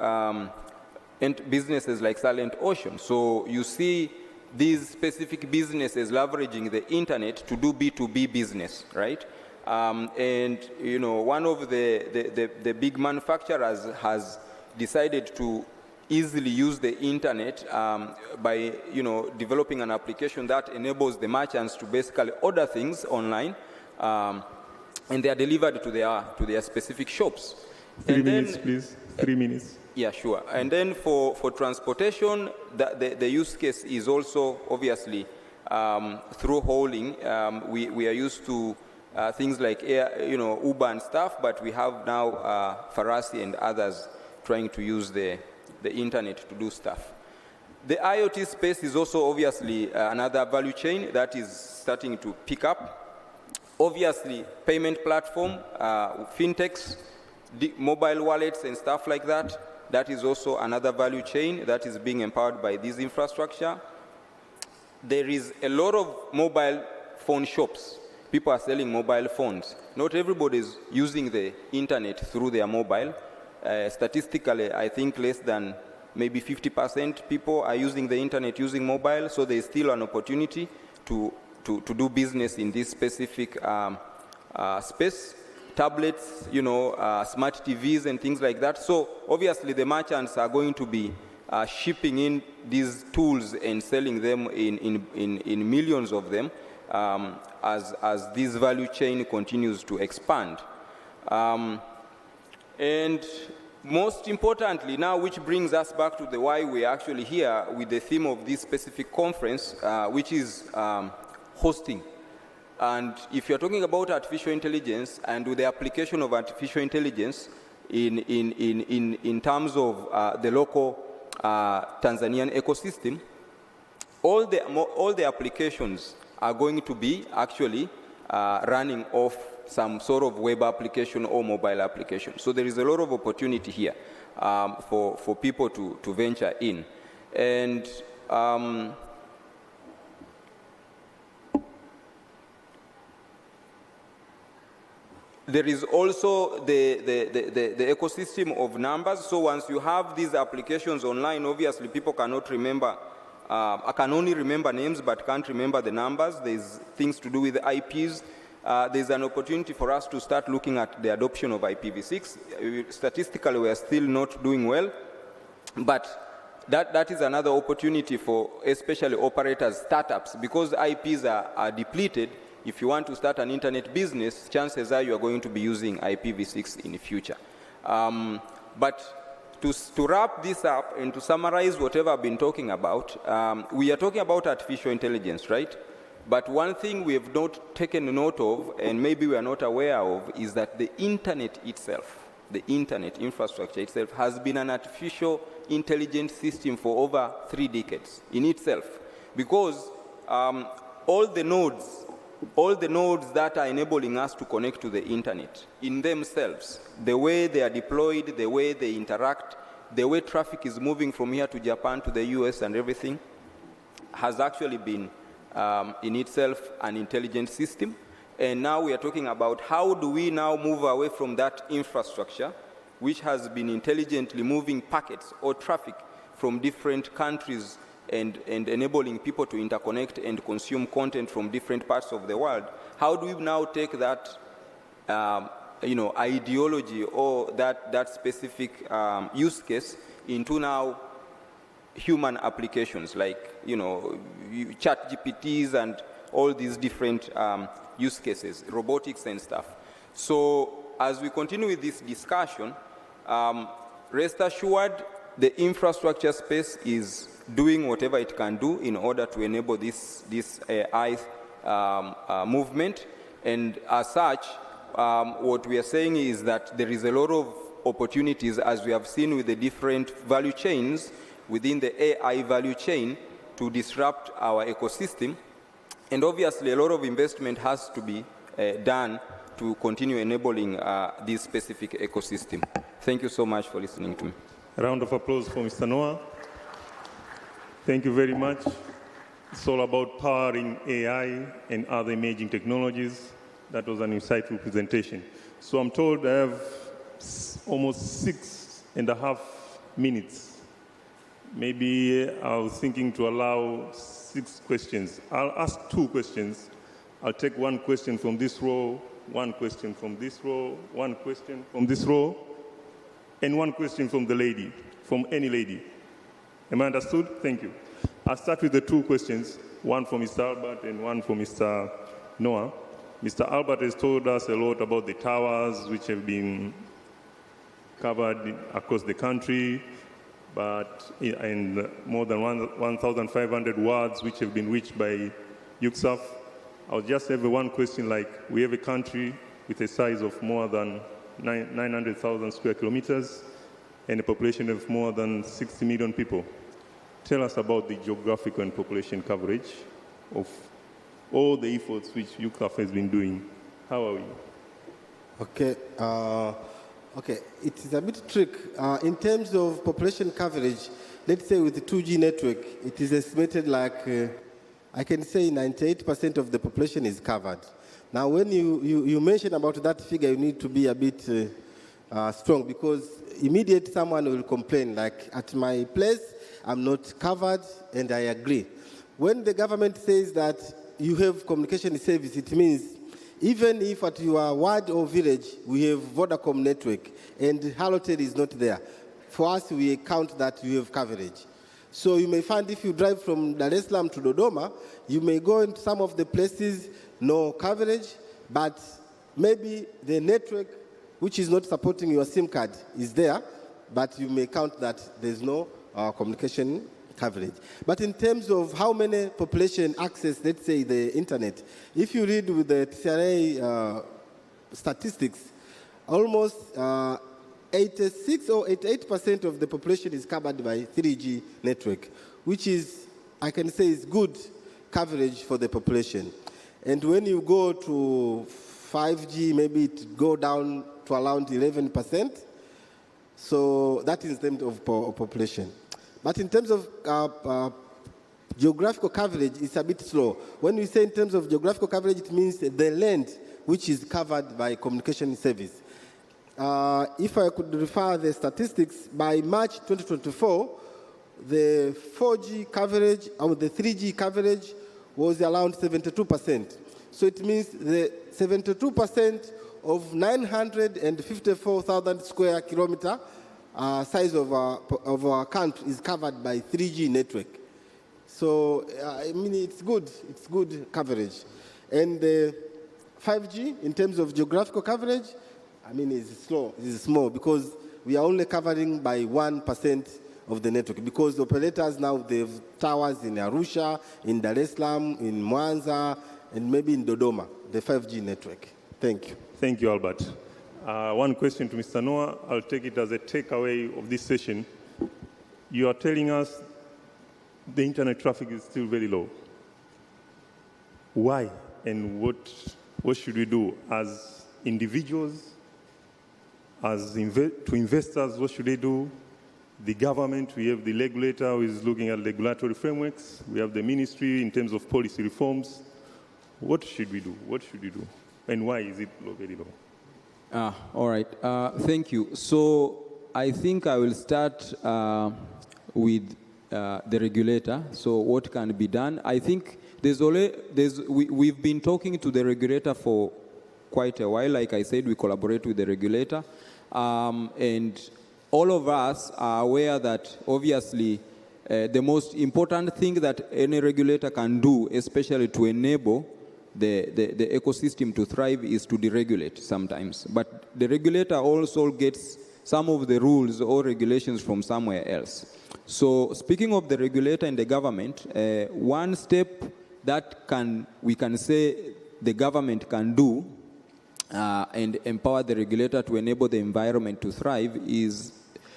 businesses like Silent Ocean. So you see these specific businesses leveraging the internet to do B2B business, right? And one of the big manufacturers has decided to easily use the internet by developing an application that enables the merchants to basically order things online, and they are delivered to their specific shops. 3 minutes, please. 3 minutes. Yeah, sure. And then for transportation, the use case is also obviously through hauling. We are used to things like Uber and stuff, but we have now Farasi and others trying to use the internet to do stuff. The IoT space is also obviously another value chain that is starting to pick up. Obviously, payment platform, fintechs, mobile wallets and stuff like that. That is also another value chain that is being empowered by this infrastructure. There is a lot of mobile phone shops. People are selling mobile phones. Not everybody is using the internet through their mobile. Statistically, I think less than maybe 50% people are using the internet using mobile, so there is still an opportunity to do business in this specific space. Tablets, smart TVs and things like that. So obviously the merchants are going to be shipping in these tools and selling them in millions of them as this value chain continues to expand. And most importantly now, which brings us back to the why we're actually here with the theme of this specific conference, which is hosting. And if you're talking about artificial intelligence and with the application of artificial intelligence in terms of the local Tanzanian ecosystem, all the applications are going to be actually running off some sort of web application or mobile application. So there is a lot of opportunity here for people to venture in. And there is also the ecosystem of numbers. So once you have these applications online, obviously people cannot remember, I can only remember names but can't remember the numbers. There's things to do with IPs. there's an opportunity for us to start looking at the adoption of IPv6. Statistically, we are still not doing well, but that is another opportunity for especially operators, startups, because IPs are depleted. If you want to start an internet business, chances are you are going to be using IPv6 in the future. But to wrap this up and to summarize whatever I've been talking about, we are talking about artificial intelligence, right? But one thing we have not taken note of, and maybe we are not aware of, is that the internet itself, the internet infrastructure itself, has been an artificial intelligence system for over 3 decades in itself. Because all the nodes that are enabling us to connect to the internet in themselves, the way they are deployed, the way they interact, the way traffic is moving from here to Japan to the US and everything, has actually been in itself an intelligent system. And now we are talking about how do we now move away from that infrastructure, which has been intelligently moving packets or traffic from different countries and enabling people to interconnect and consume content from different parts of the world. How do we now take that ideology or that specific use case into now human applications like, chat GPTs and all these different use cases, robotics and stuff. So as we continue with this discussion, rest assured the infrastructure space is doing whatever it can do in order to enable this AI movement. And as such, what we are saying is that there is a lot of opportunities, as we have seen with the different value chains within the AI value chain, to disrupt our ecosystem. And obviously, a lot of investment has to be done to continue enabling this specific ecosystem. Thank you so much for listening to me. A round of applause for Mr. Noah. Thank you very much. It's all about powering AI and other emerging technologies. That was an insightful presentation. So I'm told I have almost 6.5 minutes. Maybe I was thinking to allow 6 questions. I'll ask 2 questions. I'll take 1 question from this row, 1 question from this row, 1 question from this row, and 1 question from the lady, from any lady. Am I understood? Thank you. I'll start with the 2 questions, 1 for Mr. Albert and 1 for Mr. Noah. Mr. Albert has told us a lot about the towers which have been covered across the country, and more than 1,500 wards which have been reached by UCSAF. I'll just have 1 question, like, we have a country with a size of more than 900,000 square kilometers and a population of more than 60 million people. Tell us about the geographical and population coverage of all the efforts which UCSAF has been doing. How are we? Okay. Okay, it is a bit trick. In terms of population coverage, let's say with the 2G network, it is estimated like, I can say 98% of the population is covered. Now, when you mention about that figure, you need to be a bit strong, because immediately someone will complain, like, at my place, I'm not covered, and I agree. When the government says that you have communication service, it means even if at your ward or village we have Vodacom network and Halotel is not there, for us we count that you have coverage. So you may find if you drive from Dar es Salaam to Dodoma, you may go into some of the places, no coverage, but maybe the network which is not supporting your SIM card is there, but you may count that there's no communication coverage. But in terms of how many population access, let's say, the internet, if you read with the TCRA statistics, almost 86 or 88% of the population is covered by 3G network, which is, I can say, is good coverage for the population. And when you go to 5G, maybe it go down to around 11%. So that is in terms of population. But in terms of geographical coverage, it's a bit slow. When we say in terms of geographical coverage, it means the land which is covered by communication service. If I could refer the statistics, by March 2024, the 4G coverage or the 3G coverage was around 72%. So it means the 72% of 954,000 square kilometer size of our country is covered by 3G network. So, I mean, it's good coverage. And 5G, in terms of geographical coverage, I mean, it's small because we are only covering by 1% of the network, because the operators now, they have towers in Arusha, in Dar es Salaam, in Mwanza, and maybe in Dodoma, the 5G network. Thank you. Thank you, Albert. One question to Mr. Noah. I'll take it as a takeaway of this session. You are telling us the internet traffic is still very low. Why? And what should we do as individuals, as to investors? What should they do? The government, we have the regulator who is looking at regulatory frameworks. We have the ministry in terms of policy reforms. What should we do? What should we do? And why is it very low? All right. Thank you. So I think I will start with the regulator. So what can be done? I think we've been talking to the regulator for quite a while. Like I said, we collaborate with the regulator. And all of us are aware that obviously the most important thing that any regulator can do, especially to enable the ecosystem to thrive, is to deregulate sometimes. But the regulator also gets some of the rules or regulations from somewhere else. So speaking of the regulator and the government, one step that we can say the government can do and empower the regulator to enable the environment to thrive is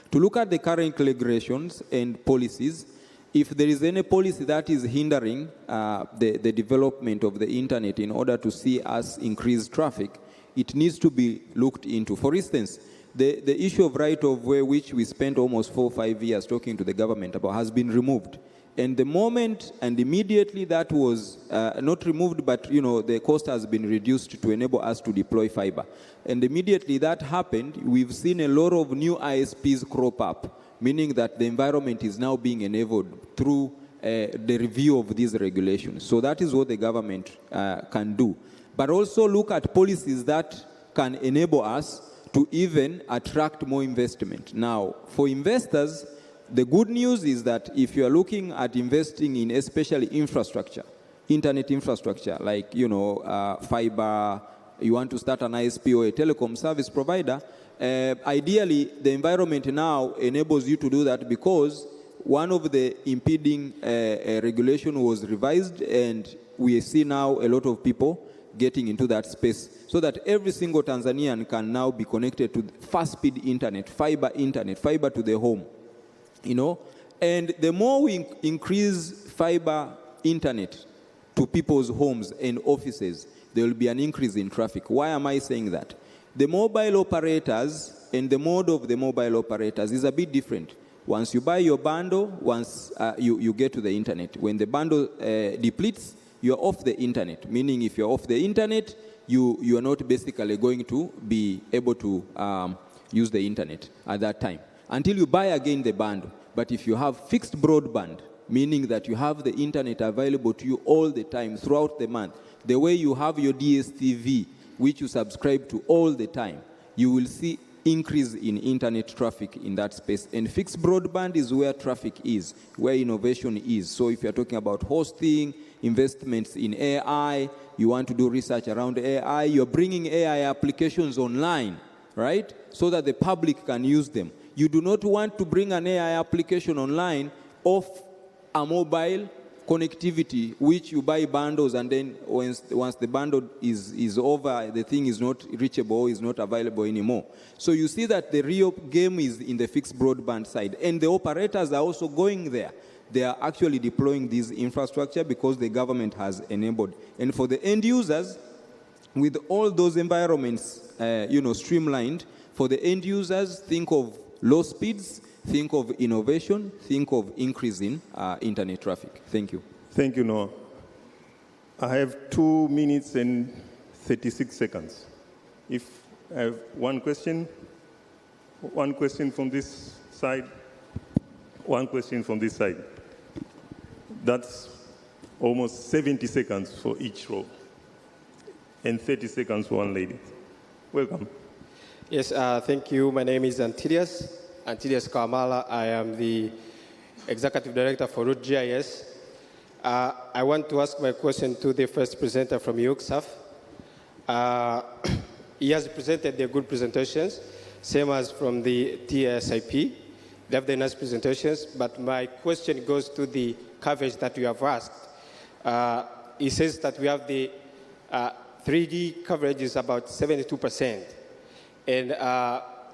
to look at the current regulations and policies. If there is any policy that is hindering the development of the internet in order to see us increase traffic, it needs to be looked into. For instance, the issue of right of way, which we spent almost 4 or 5 years talking to the government about, has been removed. And the moment and immediately that was not removed, but the cost has been reduced to enable us to deploy fiber. And immediately that happened, we've seen a lot of new ISPs crop up, meaning that the environment is now being enabled through the review of these regulations. So that is what the government can do. But also look at policies that can enable us to even attract more investment. Now, for investors, the good news is that if you are looking at investing in especially infrastructure, internet infrastructure, like fiber, you want to start an ISP or a telecom service provider, ideally, the environment now enables you to do that because one of the impeding regulation was revised, and we see now a lot of people getting into that space so that every single Tanzanian can now be connected to fast-speed internet, fiber to the home, And the more we increase fiber internet to people's homes and offices, there will be an increase in traffic. Why am I saying that? The mobile operators and the mode of the mobile operators is a bit different. Once you buy your bundle, you get to the internet. When the bundle depletes, you're off the internet. Meaning if you're off the internet, you are not basically going to be able to use the internet at that time until you buy again the bundle. But if you have fixed broadband, meaning that you have the internet available to you all the time throughout the month, the way you have your DSTV, which you subscribe to all the time, you will see increase in internet traffic in that space. And fixed broadband is where traffic is, where innovation is. So if you're talking about hosting, investments in AI, you want to do research around AI, you're bringing AI applications online, right? So that the public can use them. You do not want to bring an AI application online off a mobile connectivity, which you buy bundles, and then once the bundle is over, the thing is not reachable, is not available anymore. So you see that the real game is in the fixed broadband side. And the operators are also going there. They are actually deploying this infrastructure because the government has enabled. And for the end users, with all those environments streamlined, for the end users, think of low speeds, think of innovation, think of increasing internet traffic. Thank you. Thank you, Noah. I have 2 minutes and 36 seconds. If I have one question from this side, one question from this side. That's almost 70 seconds for each row. and 30 seconds for one lady. Welcome. Yes, thank you. My name is Antilius Kawamala. I am the Executive Director for RootGIS. I want to ask my question to the first presenter from UCSAF. He has presented the good presentations, same as from the TAIC. They have the nice presentations, but my question goes to the coverage that you have asked. He says that we have the 3D coverage is about 72%. And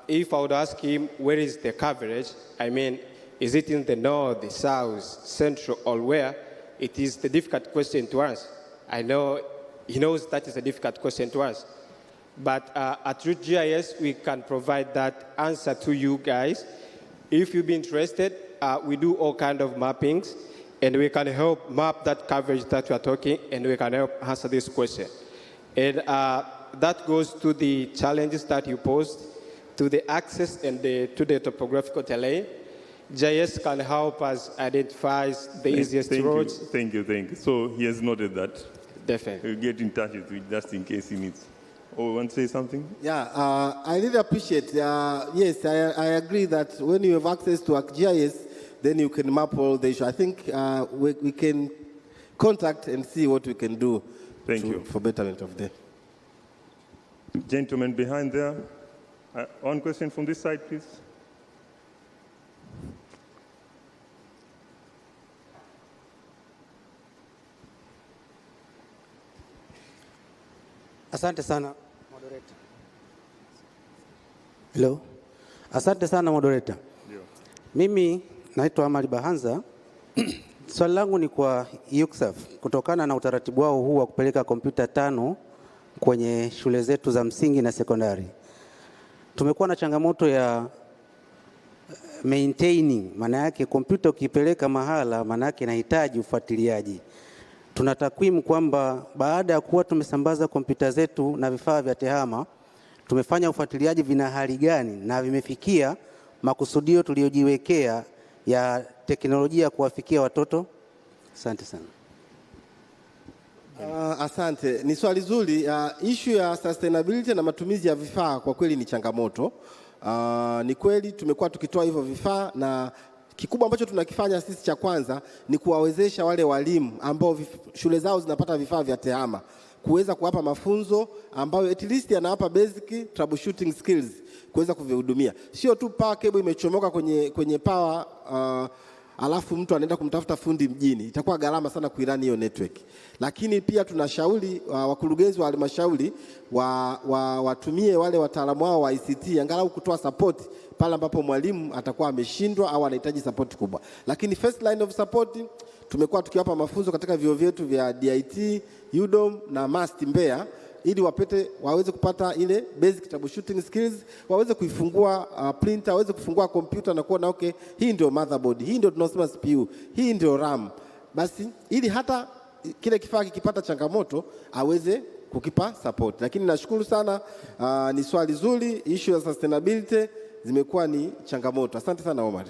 if I would ask him, where is the coverage? I mean, is it in the north, the south, central, or where? It is the difficult question to answer. I know he knows that is a difficult question to answer. But at RootGIS, we can provide that answer to you guys. If you'd be interested, we do all kinds of mappings, and we can help map that coverage that you are talking, and we can help answer this question. And that goes to the challenges that you posed, to the access and to the topographical terrain. GIS can help us identify the easiest roads. Thank you. So he has noted that. Definitely. We'll get in touch with you just in case he needs. Oh, want to say something? Yeah, I really appreciate. Yes, I agree that when you have access to ArcGIS, then you can map all the issues. I think we can contact and see what we can do. Thank you. For betterment of them. Gentleman behind there. One question from this side, please. Asante sana, moderator. Hello. Asante sana, moderator. Yeah. Mimi naitwa Amali Bahanza. Swali langu ni kwa UCSAF. Kutokana na utaratibu wao huu wa kupeleka kompyuta 5 kwenye shule zetu za msingi na sekondari, tumekuwa na changamoto ya maintaining. Maana yake kompyuta ukipeleka mahala, maana yake inahitaji ufuatiliaji. Tuna takwimu kwamba baada ya kuwa tumesambaza kompyuta zetu na vifaa vya tehama, tumefanya ufuatiliaji vina hali gani na vimefikia makusudio tuliyojiwekea ya teknolojia kuwafikia watoto. Asante sana. Asante, ni swali zuri. Issue ya sustainability na matumizi ya vifaa kwa kweli ni changamoto. Ni kweli tumekuwa tukitoa hivyo vifaa, na kikubwa ambacho tunakifanya sisi cha kwanza ni kuwawezesha wale walimu ambao shule zao zinapata vifaa vya tehama, kuweza kuwapa mafunzo ambayo at least yanawapa basic troubleshooting skills kuweza kuvihudumia. Sio tu power cable imechomoka kwenye power alafu mtu anaenda kumtafuta fundi mjini, itakuwa gharama sana kuirani hiyo network. Lakini pia tunashauri wakurugenzi wa halmashauri watumie wale wataalamu wao wa ICT angalau kutoa support pale ambapo mwalimu atakuwa ameshindwa au anahitaji support kubwa. Lakini first line of support tumekuwa tukiwapa mafunzo katika vyuo vyetu vya DIT, UDOM na MAST Mbeya, ili waweze kupata ile basic troubleshooting skills, waweze kuifungua printer, waweze kufungua kompyuta na kuona okay, hii ndio motherboard, hii ndio tunasema CPU, hii ndio RAM. Basi ili hata kile kifaa kikipata changamoto aweze kukipa support. Lakini nashukuru sana, ni swali zuri. Issue ya sustainability zimekuwa ni changamoto. Asante sana Omar.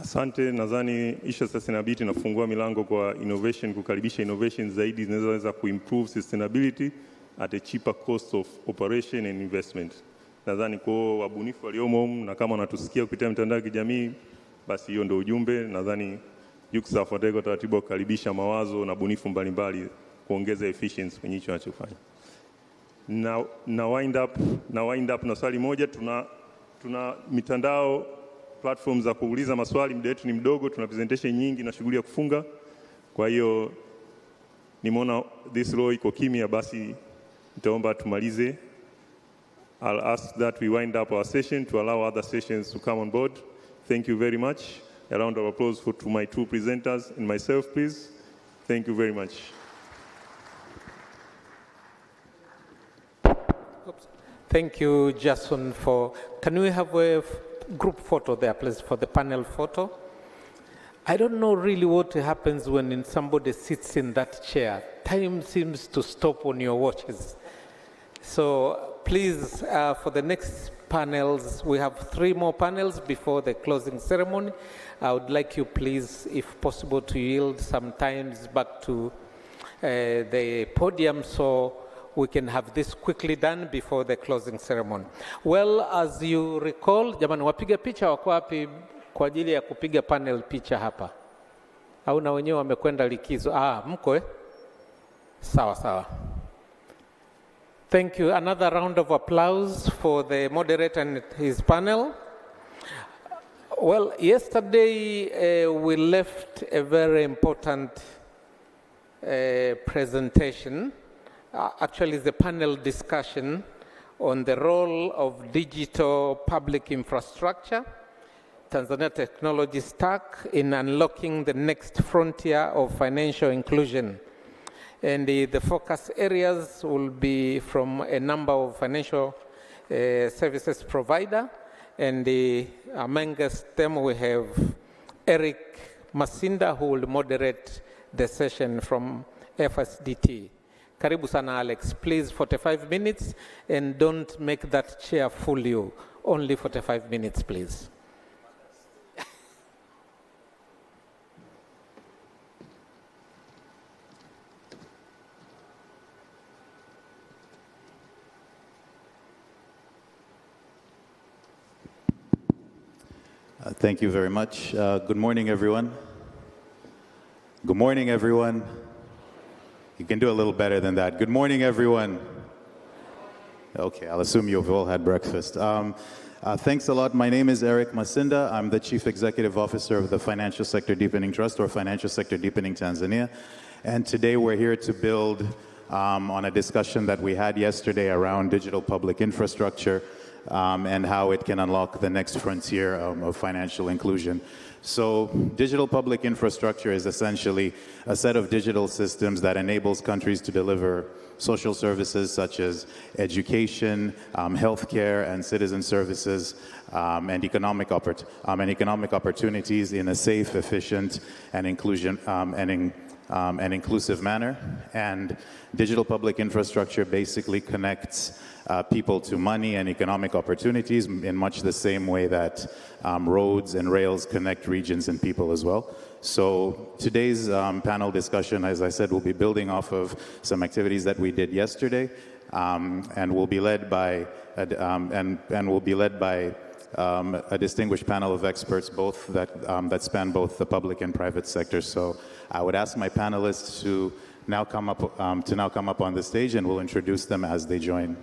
Asante, nadhani issue ya sustainability inafungua milango kwa innovation, kukaribisha innovation zaidi zinazoweza kuimprove sustainability at a cheaper cost of operation and investment. Nadhani kwa wabunifu waliomo na kama wanatusikia kupitia mitandao ya kijamii, basi hiyo ndio ujumbe. Nadhani UCSAF wataweka taratibu kukaribisha mawazo na bunifu mbalimbali kuongeza efficiency kwenye hicho wanachofanya. Na wind up na swali moja. Tuna mitandao, platform za kuuliza maswali, muda wetu ni mdogo, tuna presentation nyingi na shughuli ya kufunga. Kwa hiyo nimeona this row iko kimya, basi nitaomba tumalize. I'll ask that we wind up our session to allow other sessions to come on board. Thank you very much. A round of applause to my two presenters and myself, please. Thank you very much. Oops. Thank you, Jason, can we have a group photo there, please, for the panel photo? I don't know really what happens when somebody sits in that chair. Time seems to stop on your watches. So please, for the next panels, we have 3 more panels before the closing ceremony. I would like you, please, if possible, to yield some times back to the podium so we can have this quickly done before the closing ceremony. Well, as you recall, jamani, wapiga picha wako wapi kwa ajili ya kupiga panel picha hapa? Au na wenyewe wamekwenda likizo? Mko Sawa sawa. Thank you. Another round of applause for the moderator and his panel. Well, yesterday we left a very important presentation. Actually, the panel discussion on the role of digital public infrastructure, Tanzania technology stack in unlocking the next frontier of financial inclusion. And the focus areas will be from a number of financial services provider. And amongst them we have Eric Masinda, who will moderate the session from FSDT. Karibu sana, Alex. Please, 45 minutes, and don't make that chair fool you. Only 45 minutes, please. Thank you very much. Good morning, everyone. Good morning, everyone. You can do a little better than that. Good morning, everyone. Okay, I'll assume you've all had breakfast. Thanks a lot. My name is Eric Masinda. I'm the Chief Executive Officer of the Financial Sector Deepening Trust, or Financial Sector Deepening Tanzania. And today we're here to build on a discussion that we had yesterday around digital public infrastructure and how it can unlock the next frontier of financial inclusion. So digital public infrastructure is essentially a set of digital systems that enables countries to deliver social services such as education, healthcare, and citizen services, and economic opportunities in a safe, efficient, and inclusive manner. And digital public infrastructure basically connects people to money and economic opportunities in much the same way that roads and rails connect regions and people as well. So today's panel discussion, as I said, will be building off of some activities that we did yesterday, and will be led by a distinguished panel of experts, both that span both the public and private sectors. So I would ask my panelists to now come up on the stage, and we'll introduce them as they join.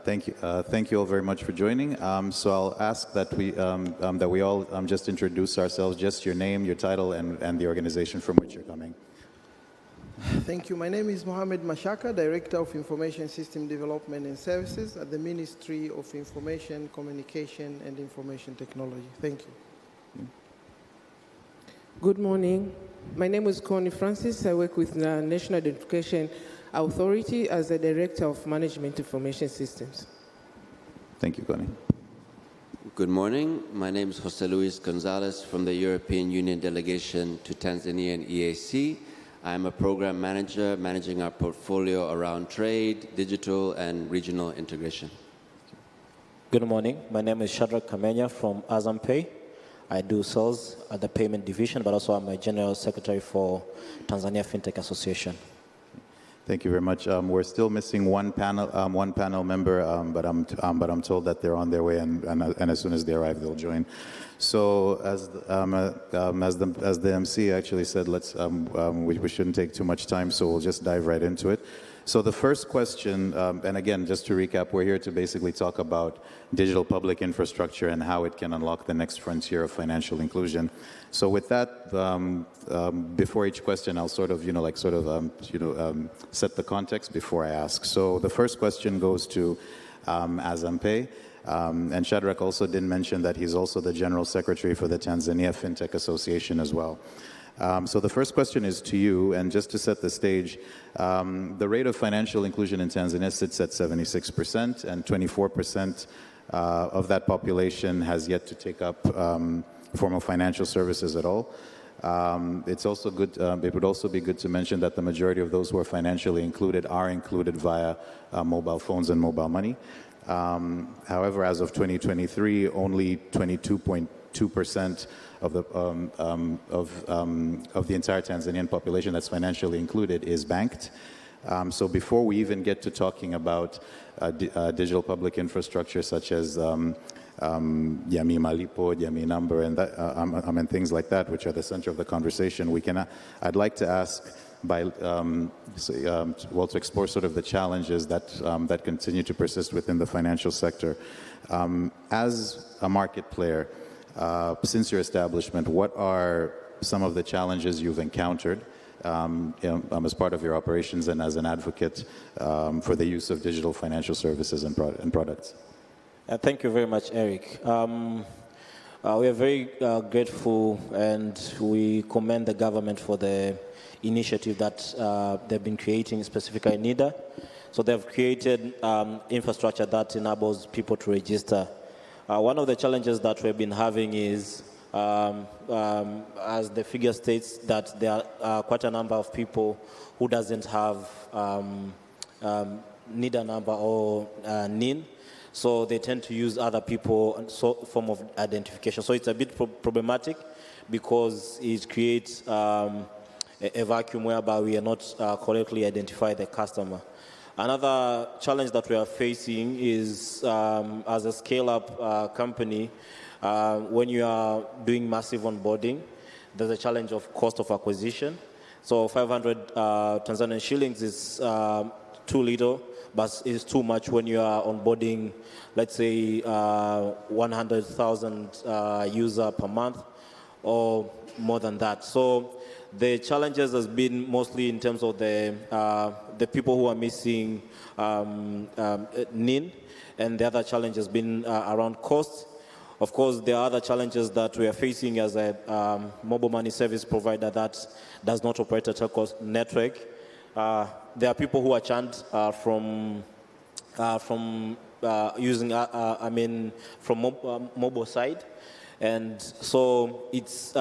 Thank you all very much for joining. So I'll ask that we all just introduce ourselves, just your name, your title, and the organization from which you're coming. Thank you. My name is Mohamed Mashaka, Director of Information System Development and Services at the Ministry of Information, Communication, and Information Technology. Thank you. Good morning. My name is Connie Francis. I work with the National Identification Authority as the Director of Management Information Systems. Thank you, Connie. Good morning. My name is Jose Luis Gonzalez from the European Union Delegation to Tanzania and EAC. I'm a program manager managing our portfolio around trade, digital, and regional integration. Good morning. My name is Shadrach Kamenya from Azam Pay. I do sales at the payment division, but also I'm a general secretary for Tanzania Fintech Association. Thank you very much. We're still missing one panel member, but I'm told that they're on their way, and as soon as they arrive, they'll join. So as the MC actually said, we shouldn't take too much time, so we'll just dive right into it. So the first question, and again, just to recap, we're here to basically talk about digital public infrastructure and how it can unlock the next frontier of financial inclusion. So with that, before each question, I'll set the context before I ask. So the first question goes to Azam. And Shadrach also did mention that he's also the General Secretary for the Tanzania Fintech Association as well. So the first question is to you, and just to set the stage, the rate of financial inclusion in Tanzania sits at 76%, and 24% of that population has yet to take up formal financial services at all. It's also good, it would also be good to mention that the majority of those who are financially included are included via mobile phones and mobile money. However, as of 2023, only 22.2% of the entire Tanzanian population that's financially included is banked. So before we even get to talking about digital public infrastructure such as Jamii Malipo, Jamii Number, and that, and things like that, which are the center of the conversation, I'd like to ask to explore sort of the challenges that continue to persist within the financial sector. As a market player, since your establishment, what are some of the challenges you've encountered as part of your operations and as an advocate for the use of digital financial services and products? Thank you very much, Eric. We are very grateful, and we commend the government for the initiative that they've been creating, specifically in NIDA. So they've created infrastructure that enables people to register. One of the challenges that we've been having is, as the figure states, that there are quite a number of people who doesn't have NIDA number or NIN, so they tend to use other people's form of identification. So it's a bit problematic because it creates a vacuum whereby we are not correctly identify the customer. Another challenge that we are facing is, as a scale-up company, when you are doing massive onboarding, there's a challenge of cost of acquisition. So 500 Tanzanian shillings is too little, but it's too much when you are onboarding, let's say, 100,000 user per month or more than that. So the challenges has been mostly in terms of the people who are missing NIN, and the other challenge has been around cost. Of course, there are other challenges that we are facing as a mobile money service provider that does not operate a telco network. There are people who are churned from using, from mobile side. And so it's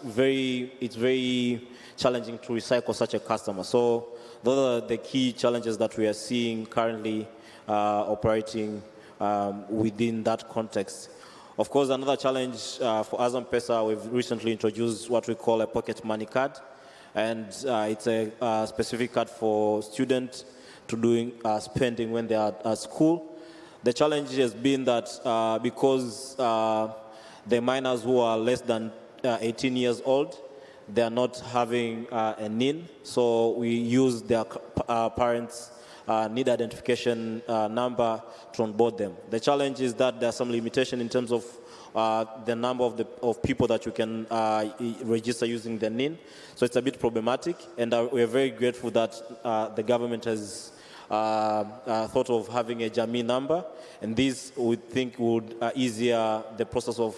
very challenging to recycle such a customer. So those are the key challenges that we are seeing currently operating within that context. Of course, another challenge for Azam Pesa, we've recently introduced what we call a pocket money card, and it's a specific card for students to doing spending when they are at school. The challenge has been that because the minors who are less than 18 years old, they are not having a NIN, so we use their parents' need identification number to onboard them. The challenge is that there are some limitation in terms of the number of people that you can register using the NIN, so it's a bit problematic, and we are very grateful that the government has thought of having a Jamii number, and this we think would easier the process of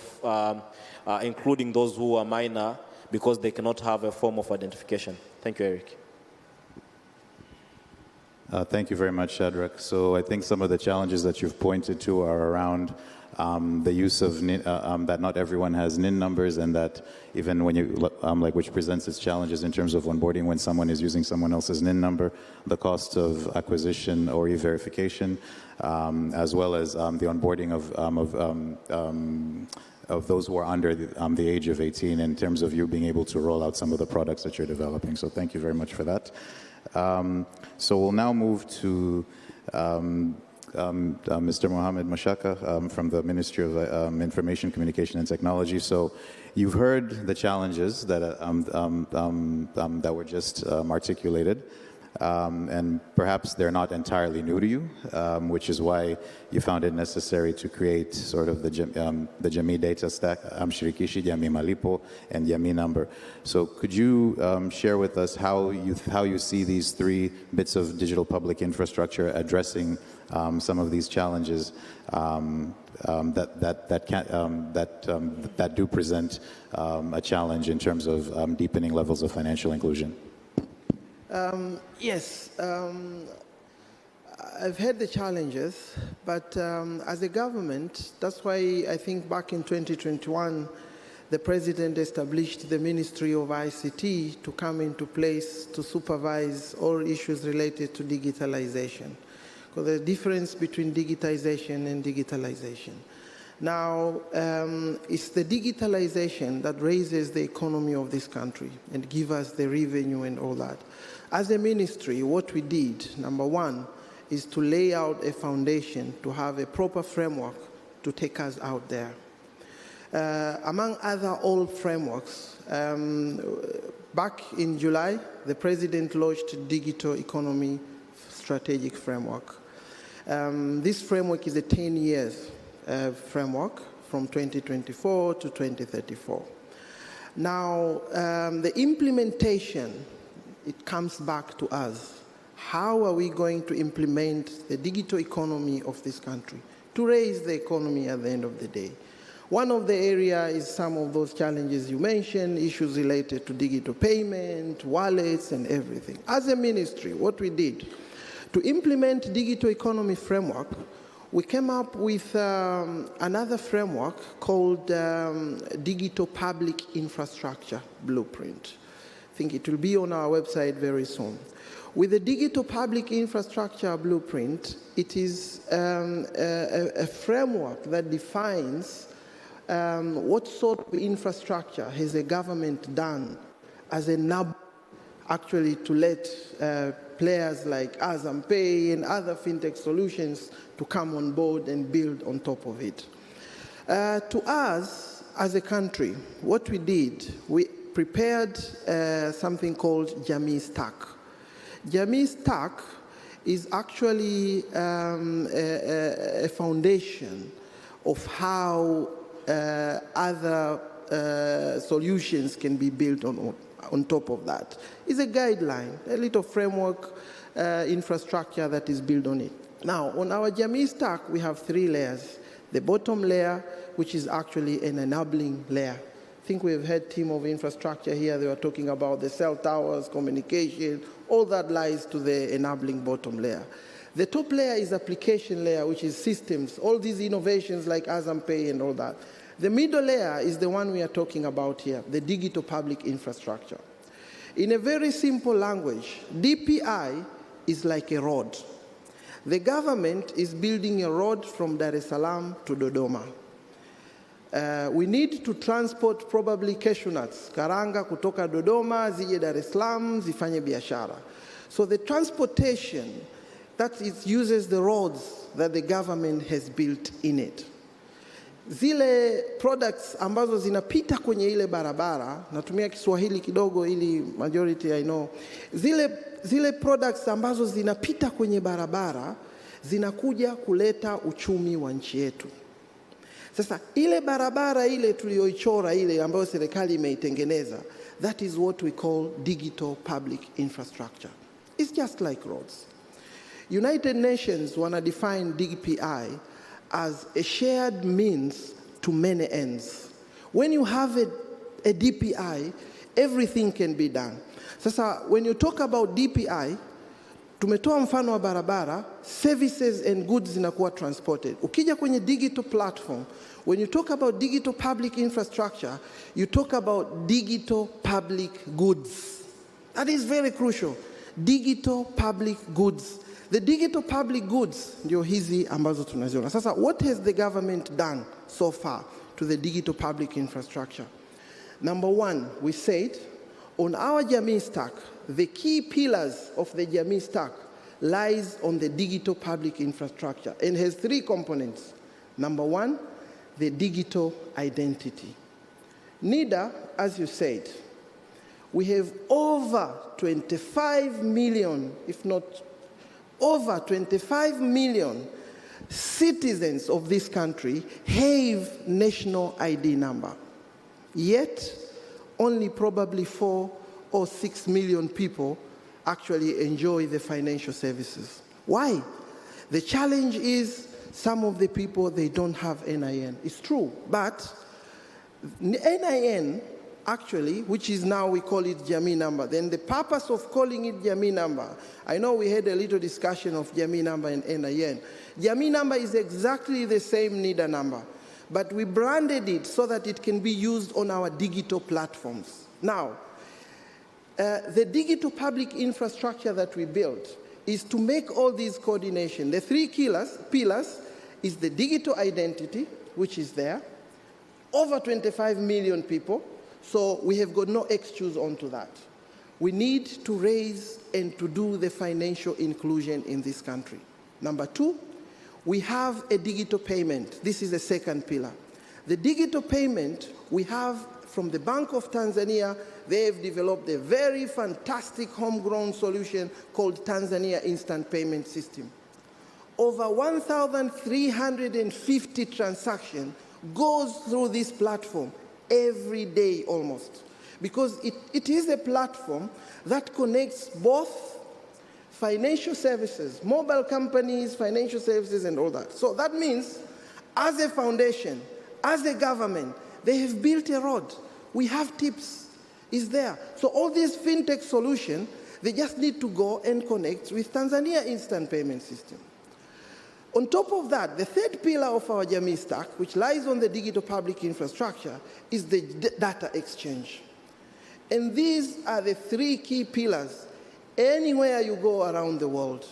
including those who are minor because they cannot have a form of identification. Thank you, Eric. Thank you very much, Shadrach. So I think some of the challenges that you've pointed to are around the use of NIN, that not everyone has NIN numbers, and that even when you, which presents its challenges in terms of onboarding when someone is using someone else's NIN number, the cost of acquisition or e-verification, as well as the onboarding of those who are under the age of 18 in terms of you being able to roll out some of the products that you're developing. So thank you very much for that. So we'll now move to Mr. Mohammed Mashaka from the Ministry of Information, Communication and Technology. So you've heard the challenges that, that were just articulated. and perhaps they're not entirely new to you, which is why you found it necessary to create sort of the Jamii data stack, Mshirikishi, Jamii Malipo, and Jamii number. So could you share with us how you see these three bits of digital public infrastructure addressing some of these challenges that do present a challenge in terms of deepening levels of financial inclusion? Yes, I've had the challenges, but as a government, that's why I think back in 2021, the President established the Ministry of ICT to come into place to supervise all issues related to digitalization. Because there's a difference between digitization and digitalization. Now, it's the digitalization that raises the economy of this country and gives us the revenue and all that. As a ministry, what we did, number one, is to lay out a foundation to have a proper framework to take us out there. Among other old frameworks, back in July, the President launched Digital Economy Strategic Framework. This framework is a 10 years framework from 2024 to 2034. Now, the implementation, it comes back to us. How are we going to implement the digital economy of this country to raise the economy at the end of the day? One of the areas is some of those challenges you mentioned, issues related to digital payment, wallets, and everything. As a ministry, what we did, to implement digital economy framework, we came up with another framework called Digital Public Infrastructure Blueprint. I think it will be on our website very soon. With the Digital Public Infrastructure Blueprint, it is a framework that defines what sort of infrastructure has the government done as a nub, actually to let players like Azam Pay and other fintech solutions to come on board and build on top of it. To us, as a country, what we did, we prepared something called Jamii Stack. Jamii Stack is actually a foundation of how other solutions can be built on top of that. It's a guideline, a little framework infrastructure that is built on it. Now, on our Jamii Stack, we have three layers. The bottom layer, which is actually an enabling layer. I think we've had team of infrastructure here. They were talking about the cell towers, communication, all that lies to the enabling bottom layer. The top layer is application layer, which is systems, all these innovations like Azam Pay and all that. The middle layer is the one we are talking about here, the digital public infrastructure. In a very simple language, DPI is like a road. The government is building a road from Dar es Salaam to Dodoma. We need to transport probably cashew nuts, karanga kutoka Dodoma, zije Dar es Salaam, zifanye biashara. So the transportation, that it uses the roads that the government has built in it. Zile products ambazo zinapita kwenye ile barabara, natumia Kiswahili kidogo ili majority I know, zile products ambazo zinapita kwenye barabara, zinakuja kuleta uchumi wa nchi yetu. Sasa ile barabara ile tulioichora ile ambayo serikali imeitengeneza, that is what we call digital public infrastructure. It's just like roads. United Nations wanna define DPI as a shared means to many ends. When you have a DPI, everything can be done. Sasa, when you talk about DPI, tumetoa mfano wa barabara, services and goods zinakuwa transported. Ukija kwenye digital platform, when you talk about digital public infrastructure, you talk about digital public goods. That is very crucial. Digital public goods. The digital public goods ndio hizi ambazo tunaziona. Sasa, what has the government done so far to the digital public infrastructure? Number one, we said, on our Jamii Stack, the key pillars of the Jamii Stack lies on the digital public infrastructure and has three components. Number one, the digital identity. NIDA, as you said, we have over 25 million, if not over 25 million citizens of this country have national ID number. Yet, only probably 4 or 6 million people actually enjoy the financial services. Why? The challenge is some of the people, they don't have NIN. It's true, but NIN, actually, which is now we call it Jamii number. Then the purpose of calling it Jamii number, I know we had a little discussion of Jamii number and NIN. Jamii number is exactly the same NIDA number, but we branded it so that it can be used on our digital platforms. Now, the digital public infrastructure that we built is to make all these coordination. The 3 pillars is the digital identity, which is there, over 25 million people, so we have got no excuse onto that. We need to raise and to do the financial inclusion in this country. Number 2, we have a digital payment. This is the second pillar. The digital payment we have from the Bank of Tanzania. They've developed a very fantastic homegrown solution called Tanzania Instant Payment System. Over 1,350 transactions goes through this platform every day almost, because it is a platform that connects both financial services, mobile companies, financial services, and all that. So that means, as a foundation, as a government, they have built a road. We have tips, is there. So all these fintech solutions, they just need to go and connect with Tanzania Instant Payment System. On top of that, the third pillar of our Jamii stack, which lies on the digital public infrastructure, is the data exchange. And these are the 3 key pillars anywhere you go around the world.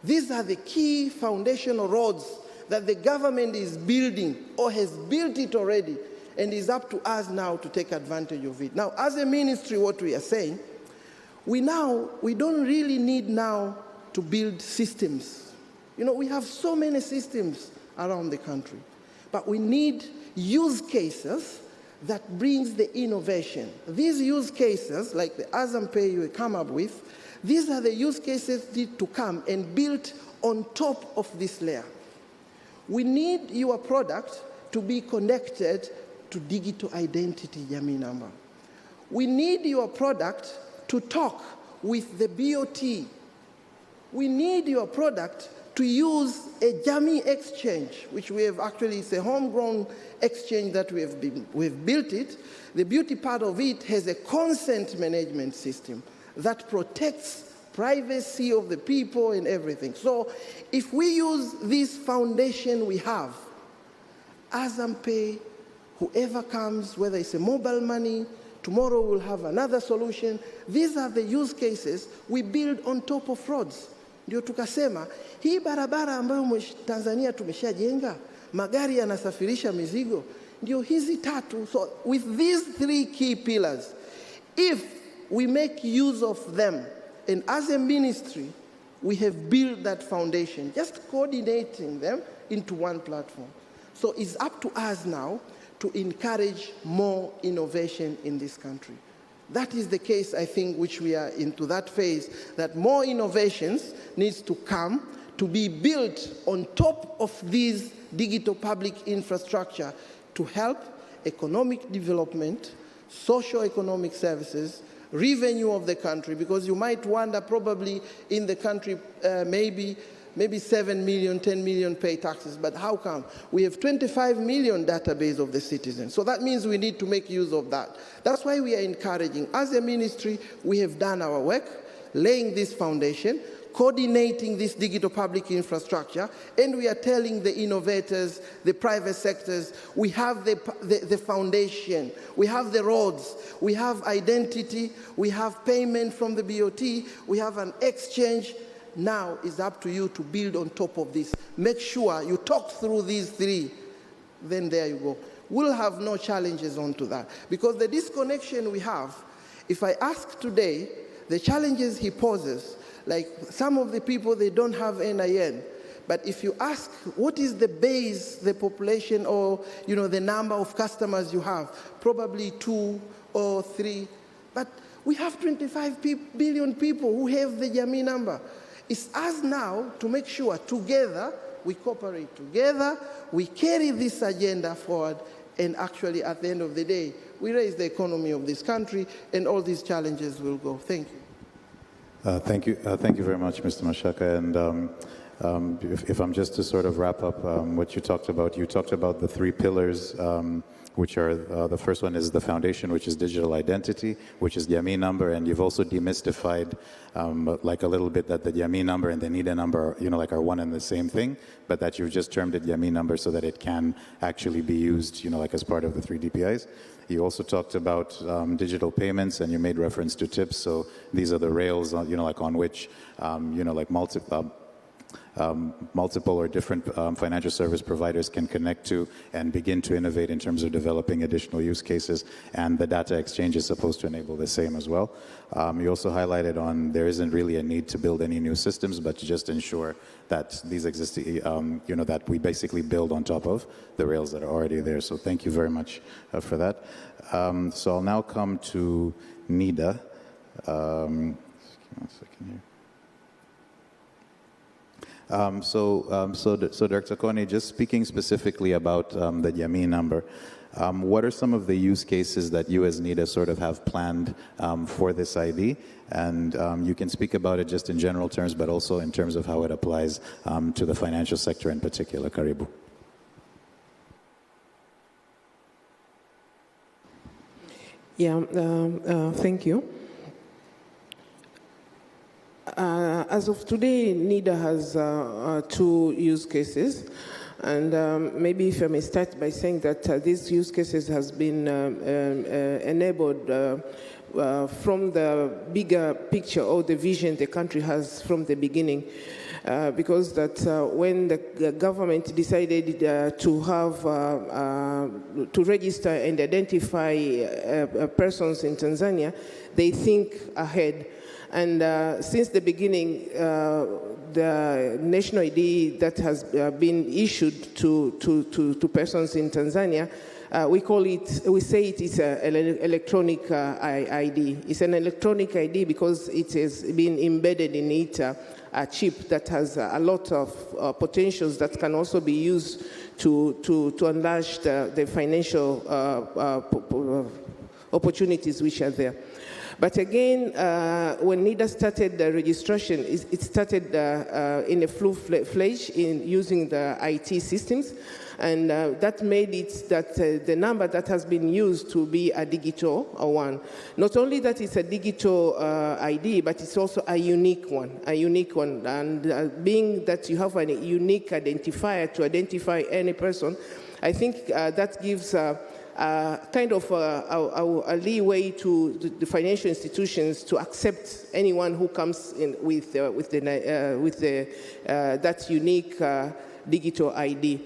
These are the key foundational roads that the government is building or has built it already, and is up to us now to take advantage of it. Now, as a ministry, what we are saying, we don't really need now to build systems. You know, we have so many systems around the country, but we need use cases that brings the innovation. These use cases, like the Azam Pay you come up with, these are the use cases that need to come and build on top of this layer. We need your product to be connected to digital identity Jamii number. We need your product to talk with the BOT. We need your product to use a Jamii exchange, which we have actually, it's a homegrown exchange that we've built it. The beauty part of it has a consent management system that protects privacy of the people and everything. So if we use this foundation we have, Azam Pay, whoever comes, whether it's a mobile money, tomorrow we'll have another solution. These are the use cases we build on top of roads. Ndio tukasema, hii barabara ambayo Tanzania tumeshajenga, magari yanasafirisha mizigo, ndio hizi 3. So with these 3 key pillars, if we make use of them, and as a ministry, we have built that foundation, just coordinating them into one platform. So it's up to us now to encourage more innovation in this country. That is the case, I think, which we are into that phase, that more innovations needs to come to be built on top of these digital public infrastructure to help economic development, socio-economic services, revenue of the country, because you might wonder probably in the country maybe 7 million, 10 million pay taxes, but how come? We have 25 million database of the citizens. So that means we need to make use of that. That's why we are encouraging. As a ministry, we have done our work, laying this foundation, coordinating this digital public infrastructure, and we are telling the innovators, the private sectors, we have the foundation, we have the roads, we have identity, we have payment from the BOT, we have an exchange. Now it's up to you to build on top of this. Make sure you talk through these 3, then there you go. We'll have no challenges onto that. Because the disconnection we have, if I ask today, the challenges he poses, like some of the people, they don't have NIN. But if you ask, what is the base, the population, or the number of customers you have? Probably 2 or 3. But We have 25 billion people who have the Jamii number. It's us now to make sure together, we cooperate together, we carry this agenda forward, and actually at the end of the day, we raise the economy of this country, and all these challenges will go. Thank you. Thank you very much, Mr. Mashaka. And if I'm just to sort of wrap up what you talked about the 3 pillars, which are, the first one is the foundation, which is digital identity, which is the Jamii number, and you've also demystified like a little bit that the Jamii number and the NIDA number, like are one and the same thing, but that you've just termed it Jamii number so that it can actually be used, like as part of the 3 DPIs. You also talked about digital payments, and you made reference to tips. So these are the rails, like on which, like multiple or different financial service providers can connect to and begin to innovate in terms of developing additional use cases, and the data exchange is supposed to enable the same as well. You also highlighted on there isn't really a need to build any new systems, but to just ensure that these existing, that we basically build on top of the rails that are already there. So thank you very much for that. So I'll now come to NIDA. One second here. So Dr. Kone, just speaking specifically about the Jamii number, what are some of the use cases that you as NIDA sort of have planned for this ID? And you can speak about it just in general terms, but also in terms of how it applies to the financial sector in particular. Karibu. Yeah, thank you. As of today, NIDA has 2 use cases, and maybe if I may start by saying that these use cases has been enabled from the bigger picture or the vision the country has from the beginning, because that when the government decided to have to register and identify persons in Tanzania, they think ahead. And since the beginning, the national ID that has been issued to persons in Tanzania, we say it is an electronic ID. It's an electronic ID because it has been embedded in it a chip that has a lot of potentials that can also be used to enlarge the financial opportunities which are there. But again, when NIDA started the registration, it started in a full-fledged in using the IT systems, and that made it that the number that has been used to be a digital one. Not only that it's a digital ID, but it's also a unique one, and being that you have a unique identifier to identify any person, I think that gives kind of a leeway to the financial institutions to accept anyone who comes in with that unique digital ID.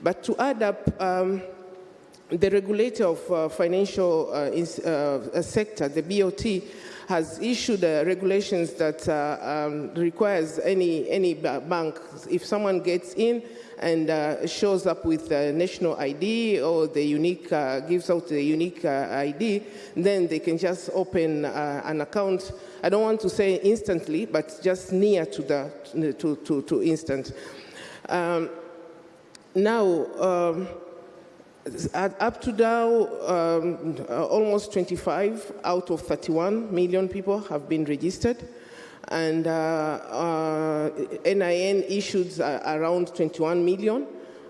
But to add up, the regulator of financial sector, the BOT, has issued regulations that requires any bank, if someone gets in and shows up with a national ID or the unique, gives out the unique ID, then they can just open an account. I don't want to say instantly, but just near to the to instant. Now, up to now, almost 25 out of 31 million people have been registered, and NIN issued around 21 million,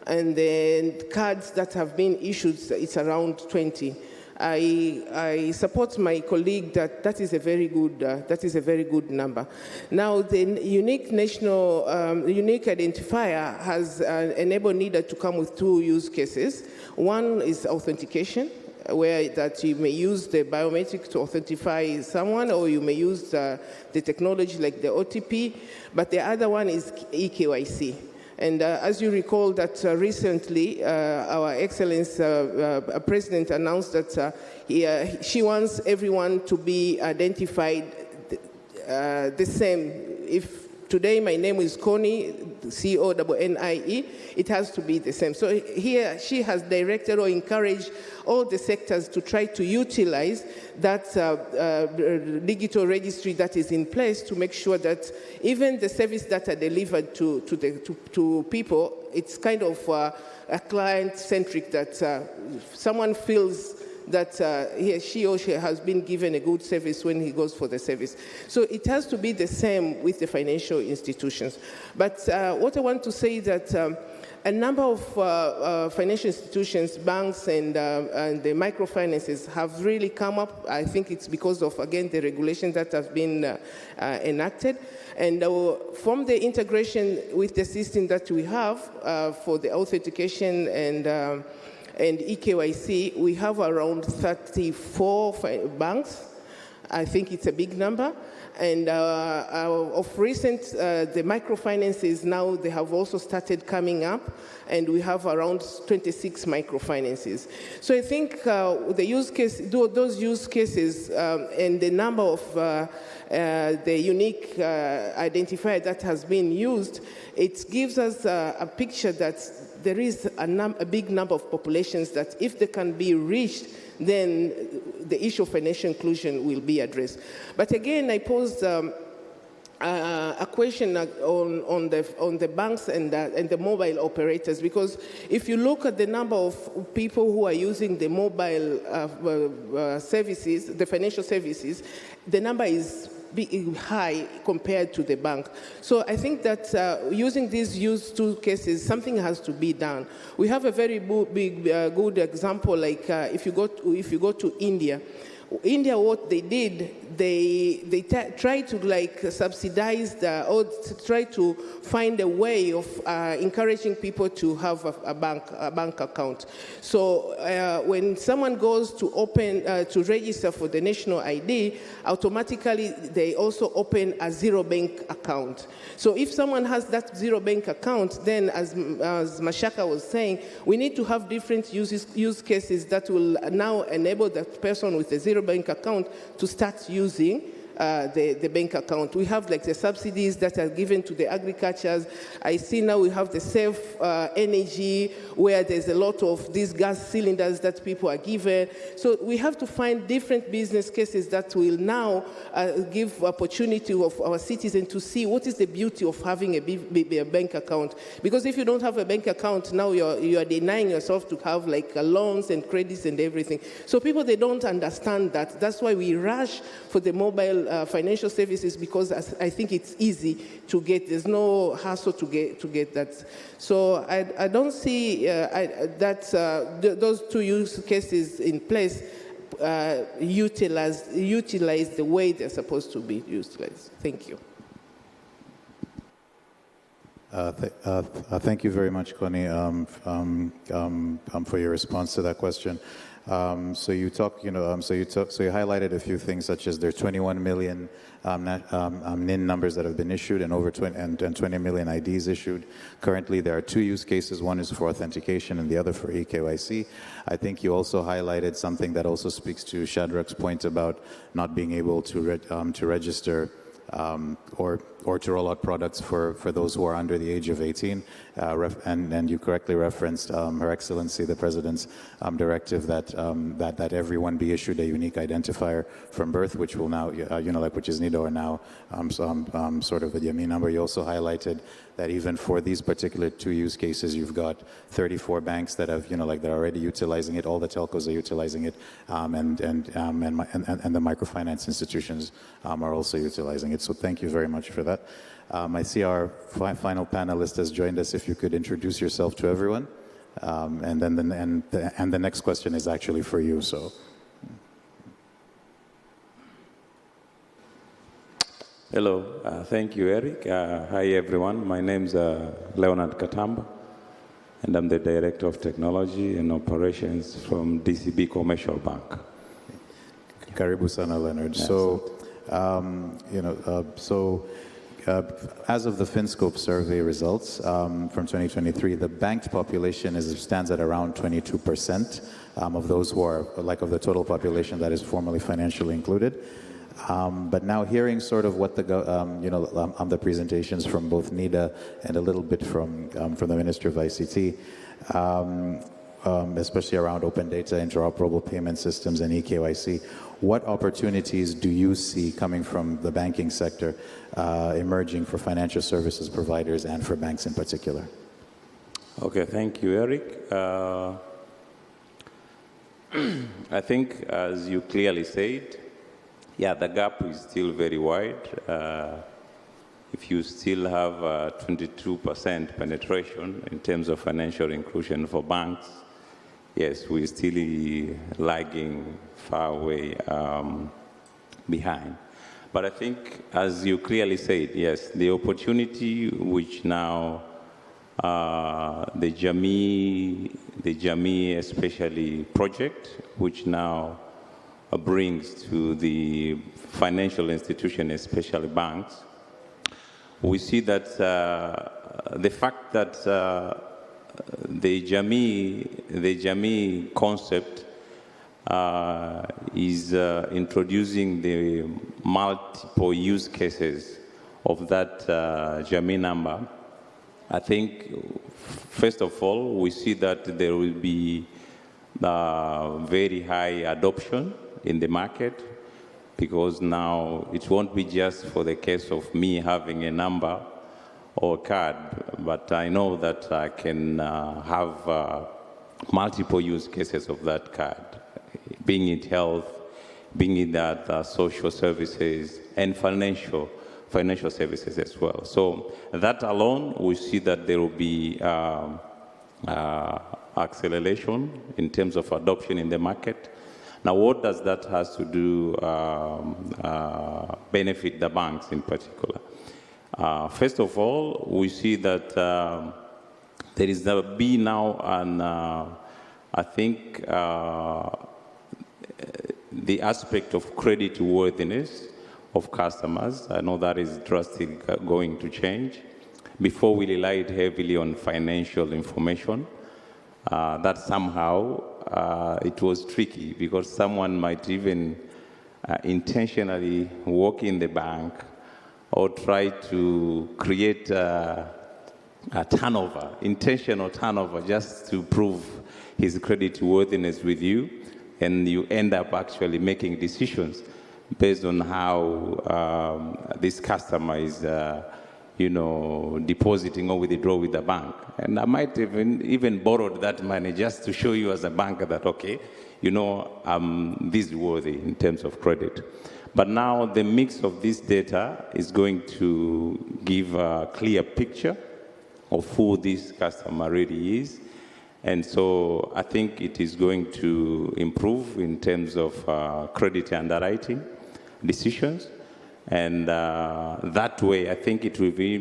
and the cards that have been issued, it's around 20. I support my colleague that is a very good number. Now, the unique national unique identifier has enabled NIDA to come with 2 use cases. One is authentication, where that you may use the biometric to authentify someone, or you may use the technology like the OTP. But the other one is eKYC. And as you recall that recently, our Excellence President announced that she wants everyone to be identified the same. If today my name is Connie, C-O-N-N-I-E, it has to be the same. So here she has directed or encouraged all the sectors to try to utilize that digital registry that is in place to make sure that even the service that are delivered to people, it's kind of a client-centric, that someone feels that she or she has been given a good service when he goes for the service. So it has to be the same with the financial institutions. But what I want to say is that a number of financial institutions, banks, and the microfinances have really come up. I think it's because of, again, the regulations that have been enacted. And from the integration with the system that we have for the authentication and eKYC, we have around 34 banks. I think it's a big number. And of recent, the microfinances now, they have also started coming up, and we have around 26 microfinances. So I think the use case, those use cases and the number of the unique identifier that has been used, it gives us a picture that there is a big number of populations that if they can be reached, then the issue of financial inclusion will be addressed. But again, I posed a question on the banks and the mobile operators, because if you look at the number of people who are using the mobile services, the financial services, the number is high compared to the bank. So I think that using these use cases, something has to be done. We have a very big, good example, like if you go to India. India, what they did, they tried to like subsidize or try to find a way of encouraging people to have a bank account. So when someone goes to to register for the national ID, automatically they also open a zero bank account. So if someone has that zero bank account, then as Mashaka was saying, we need to have different use cases that will now enable that person with a zero bank account to start using the bank account. We have like the subsidies that are given to the agricultures. I see now we have the safe energy, where there's a lot of these gas cylinders that people are given. So we have to find different business cases that will now give opportunity of our citizens to see what is the beauty of having a bank account. Because if you don't have a bank account, now you are denying yourself to have like loans and credits and everything. So people, they don't understand that. That's why we rush for the mobile financial services, because I think it's easy to get. There's no hassle to get that. So I don't see that those two use cases in place utilize the way they're supposed to be utilized. Thank you. Thank you very much, Connie, for your response to that question. So you highlighted a few things, such as there are 21 million NIN numbers that have been issued and over 20 million IDs issued. Currently, there are two use cases. One is for authentication and the other for eKYC. I think you also highlighted something that also speaks to Shadrach's point about not being able to register or to roll out products for those who are under the age of 18. And you correctly referenced Her Excellency, the President's directive that everyone be issued a unique identifier from birth, which will now, which is NIDO, or now sort of a YAMI number. You also highlighted that even for these particular two use cases, you've got 34 banks that have, they're already utilizing it. All the telcos are utilizing it, and the microfinance institutions are also utilizing it. So thank you very much for that. I see our final panelist has joined us. If you could introduce yourself to everyone, and then the next question is actually for you. So. Hello, thank you, Eric. Hi, everyone. My name is Leonard Katamba, and I'm the Director of Technology and Operations from DCB Commercial Bank. Karibu sana, Leonard. Yes. So, as of the FinScope survey results from 2023, the banked population stands at around 22% of those who are, of the total population that is formally financially included. But now hearing sort of what the the presentations from both NIDA and a little bit from the Minister of ICT, especially around open data, interoperable payment systems, and eKYC, what opportunities do you see coming from the banking sector emerging for financial services providers and for banks in particular? Okay, thank you, Eric. I think, as you clearly said, yeah, the gap is still very wide. If you still have 22% penetration in terms of financial inclusion for banks, yes, we're still lagging far away behind. But I think, as you clearly said, yes, the opportunity which now the Jamii especially project, which now brings to the financial institution, especially banks, we see that the fact that the Jamii concept is introducing the multiple use cases of that Jamii number. I think, first of all, we see that there will be very high adoption in the market, because now it won't be just for the case of me having a number or a card, but I know that I can have multiple use cases of that card, being it health, being it that social services and financial services as well. So that alone, we see that there will be acceleration in terms of adoption in the market. Now, what does that has to do benefit the banks in particular? First of all, we see that there is be now an, I think, the aspect of credit worthiness of customers. I know that is drastically going to change. Before, we relied heavily on financial information. That somehow it was tricky, because someone might even intentionally walk in the bank or try to create a turnover, intentional turnover, just to prove his credit worthiness with you, and you end up actually making decisions based on how this customer is depositing or withdraw with the bank. And I might even borrowed that money just to show you as a banker that, okay, I'm this worthy in terms of credit. But now the mix of this data is going to give a clear picture of who this customer really is. And so I think it is going to improve in terms of credit underwriting decisions. And that way, I think it will be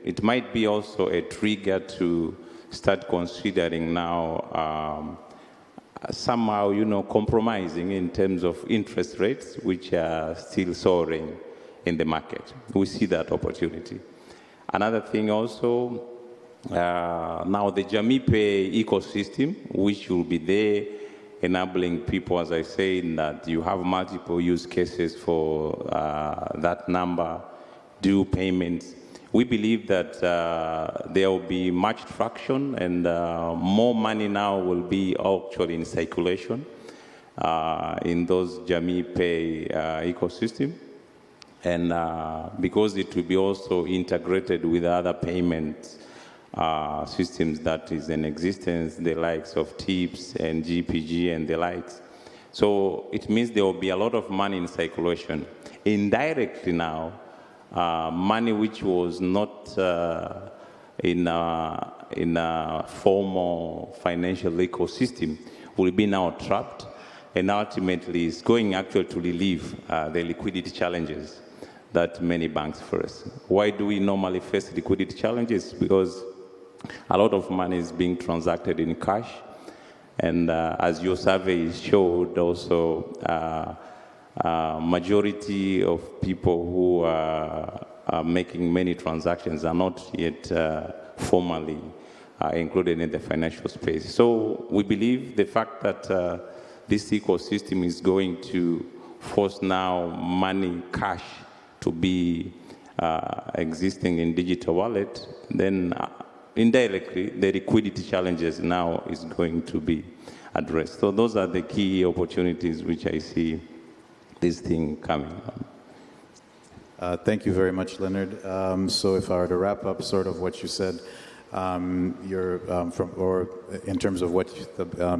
it might be also a trigger to start considering now somehow, compromising in terms of interest rates, which are still soaring in the market. We see that opportunity. Another thing also, now the Jamii Pay ecosystem, which will be there, enabling people, as I say, that you have multiple use cases for that number, due payments. We believe that there will be much traction, and more money now will be actually in circulation in those Jamii Pay ecosystem. And because it will be also integrated with other payments systems that is in existence, the likes of TIPS and GPG and the likes. So it means there will be a lot of money in circulation. Indirectly now, money which was not in a formal financial ecosystem will be now trapped, and ultimately is going actually to relieve the liquidity challenges that many banks face. Why do we normally face liquidity challenges? Because a lot of money is being transacted in cash, and as your survey showed also, majority of people who are making many transactions are not yet formally included in the financial space. So we believe the fact that this ecosystem is going to force now money, cash, to be existing in digital wallet, then indirectly the liquidity challenges now is going to be addressed. So those are the key opportunities which I see this thing coming. Thank you very much, Leonard. So if I were to wrap up sort of what you said, in terms of what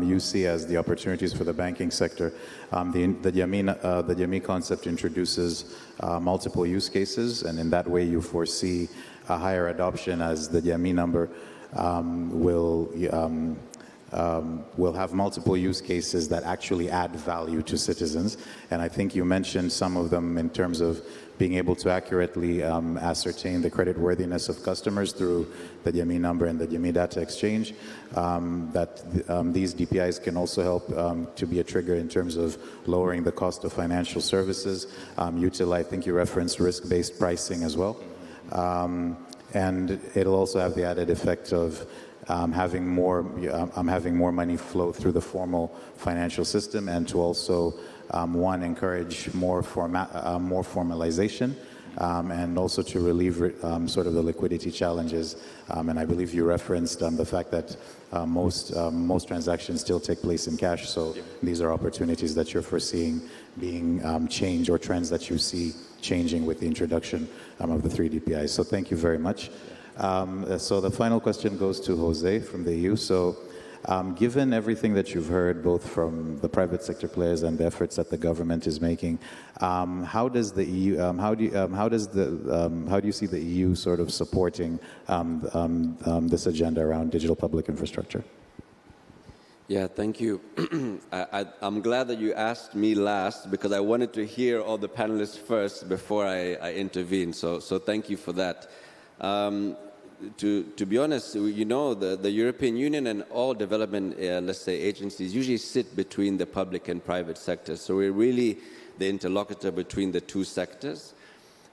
you see as the opportunities for the banking sector, the Jamii concept introduces multiple use cases, and in that way you foresee a higher adoption as the Jamii number will have multiple use cases that actually add value to citizens. And I think you mentioned some of them in terms of being able to accurately ascertain the creditworthiness of customers through the Jamii number and the Jamii data exchange. These DPIs can also help to be a trigger in terms of lowering the cost of financial services. I think you referenced risk-based pricing as well. And it'll also have the added effect of having more money flow through the formal financial system, and to also encourage more formalization, and also to relieve sort of the liquidity challenges. And I believe you referenced the fact that most transactions still take place in cash. So these are opportunities that you're foreseeing being changed, or trends that you see changing with the introduction of the 3 DPIs. So thank you very much. So the final question goes to Jose from the EU. So given everything that you've heard, both from the private sector players and the efforts that the government is making, how does the EU, how do you see the EU sort of supporting this agenda around digital public infrastructure? Yeah, thank you. I'm glad that you asked me last, because I wanted to hear all the panelists first before I intervene. So thank you for that. To be honest, you know, the European Union and all development, let's say, agencies usually sit between the public and private sectors. So we're really the interlocutor between the two sectors.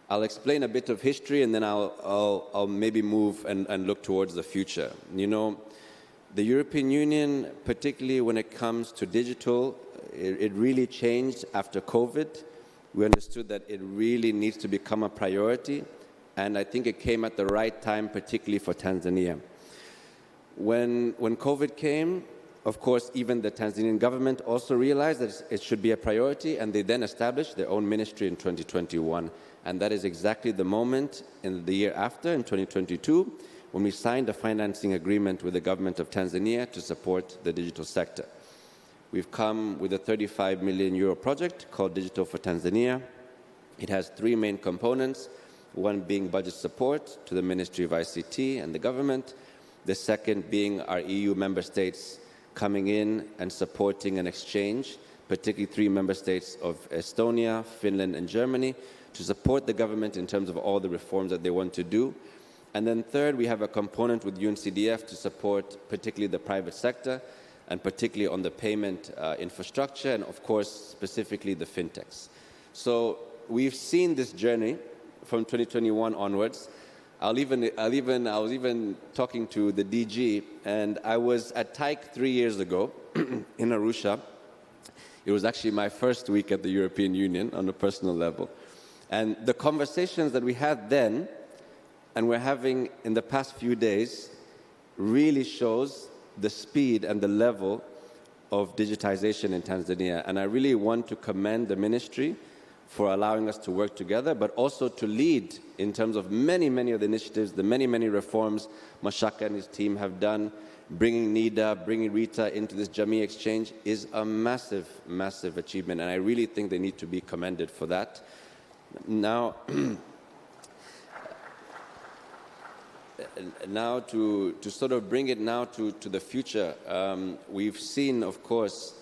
I'll explain a bit of history, and then I'll maybe move and look towards the future. You know, the European Union, particularly when it comes to digital, it really changed after COVID. We understood that it really needs to become a priority. And I think it came at the right time, particularly for Tanzania. When COVID came, of course, even the Tanzanian government also realized that it should be a priority, and they then established their own ministry in 2021. And that is exactly the moment in the year after, in 2022, when we signed a financing agreement with the government of Tanzania to support the digital sector. We've come with a 35 million euro project called Digital for Tanzania. It has 3 main components. One being budget support to the Ministry of ICT and the government. The second being our EU member states coming in and supporting an exchange, particularly 3 member states of Estonia, Finland, and Germany, to support the government in terms of all the reforms that they want to do. And then third, we have a component with UNCDF to support particularly the private sector, and particularly on the payment infrastructure, and of course, specifically the fintechs. So we've seen this journey from 2021 onwards. I was even talking to the DG, and I was at TAIC 3 years ago in Arusha. It was actually my first week at the European Union on a personal level. And the conversations that we had then, and we're having in the past few days, really shows the speed and the level of digitization in Tanzania. And I really want to commend the ministry for allowing us to work together, but also to lead in terms of many, many of the initiatives, the many, many reforms Mashaka and his team have done. Bringing NIDA, bringing Rita into this Jamii exchange is a massive, massive achievement, and I really think they need to be commended for that. Now, to sort of bring it now to the future, we've seen, of course,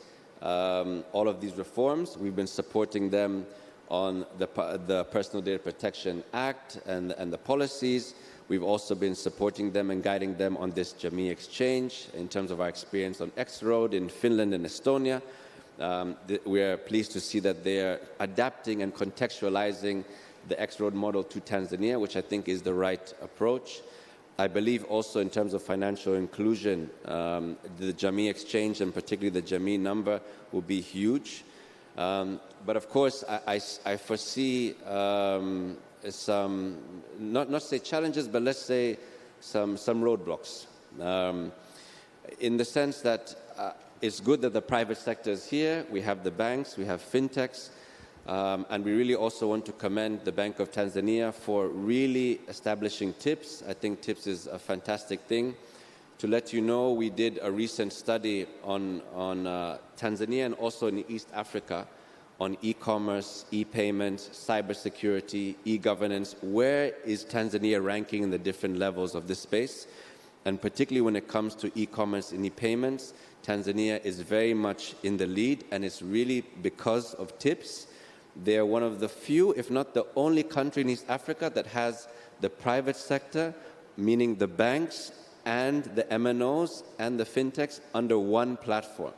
all of these reforms. We've been supporting them on the Personal Data Protection Act and the policies. We've also been supporting them and guiding them on this Jamii exchange in terms of our experience on X-Road in Finland and Estonia. We are pleased to see that they're adapting and contextualizing the X-Road model to Tanzania, which I think is the right approach. I believe also in terms of financial inclusion, the Jamii exchange and particularly the Jamii number will be huge. But of course, I foresee some, not say challenges, but let's say some roadblocks. In the sense that it's good that the private sector is here. We have the banks, we have fintechs, and we really also want to commend the Bank of Tanzania for really establishing TIPS. I think TIPS is a fantastic thing. To let you know, we did a recent study on Tanzania and also in East Africa on e-commerce, e-payments, cybersecurity, e-governance. Where is Tanzania ranking in the different levels of this space? And particularly when it comes to e-commerce and e-payments, Tanzania is very much in the lead, and it's really because of TIPS. They're one of the few, if not the only country in East Africa that has the private sector, meaning the banks and the MNOs and the fintechs under one platform.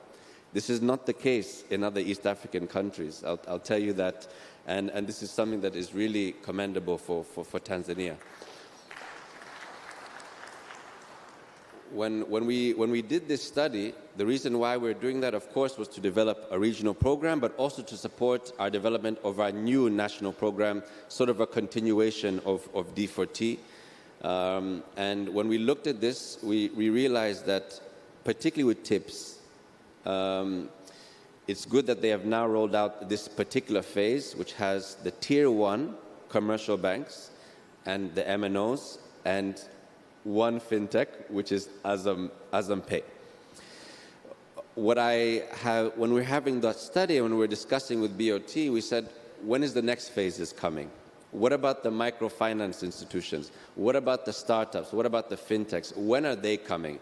This is not the case in other East African countries, I'll tell you that, and this is something that is really commendable for Tanzania. When we did this study, the reason why we're doing that, of course, was to develop a regional program, but also to support our development of our new national program, sort of a continuation of D4T. And when we looked at this, we realized that, particularly with TIPS, it's good that they have now rolled out this particular phase, which has the Tier 1 commercial banks and the MNOs and one fintech, which is Azam Pay. When we're having that study, when we're discussing with BOT, we said, when is the next phase coming? What about the microfinance institutions? What about the startups? What about the fintechs? When are they coming?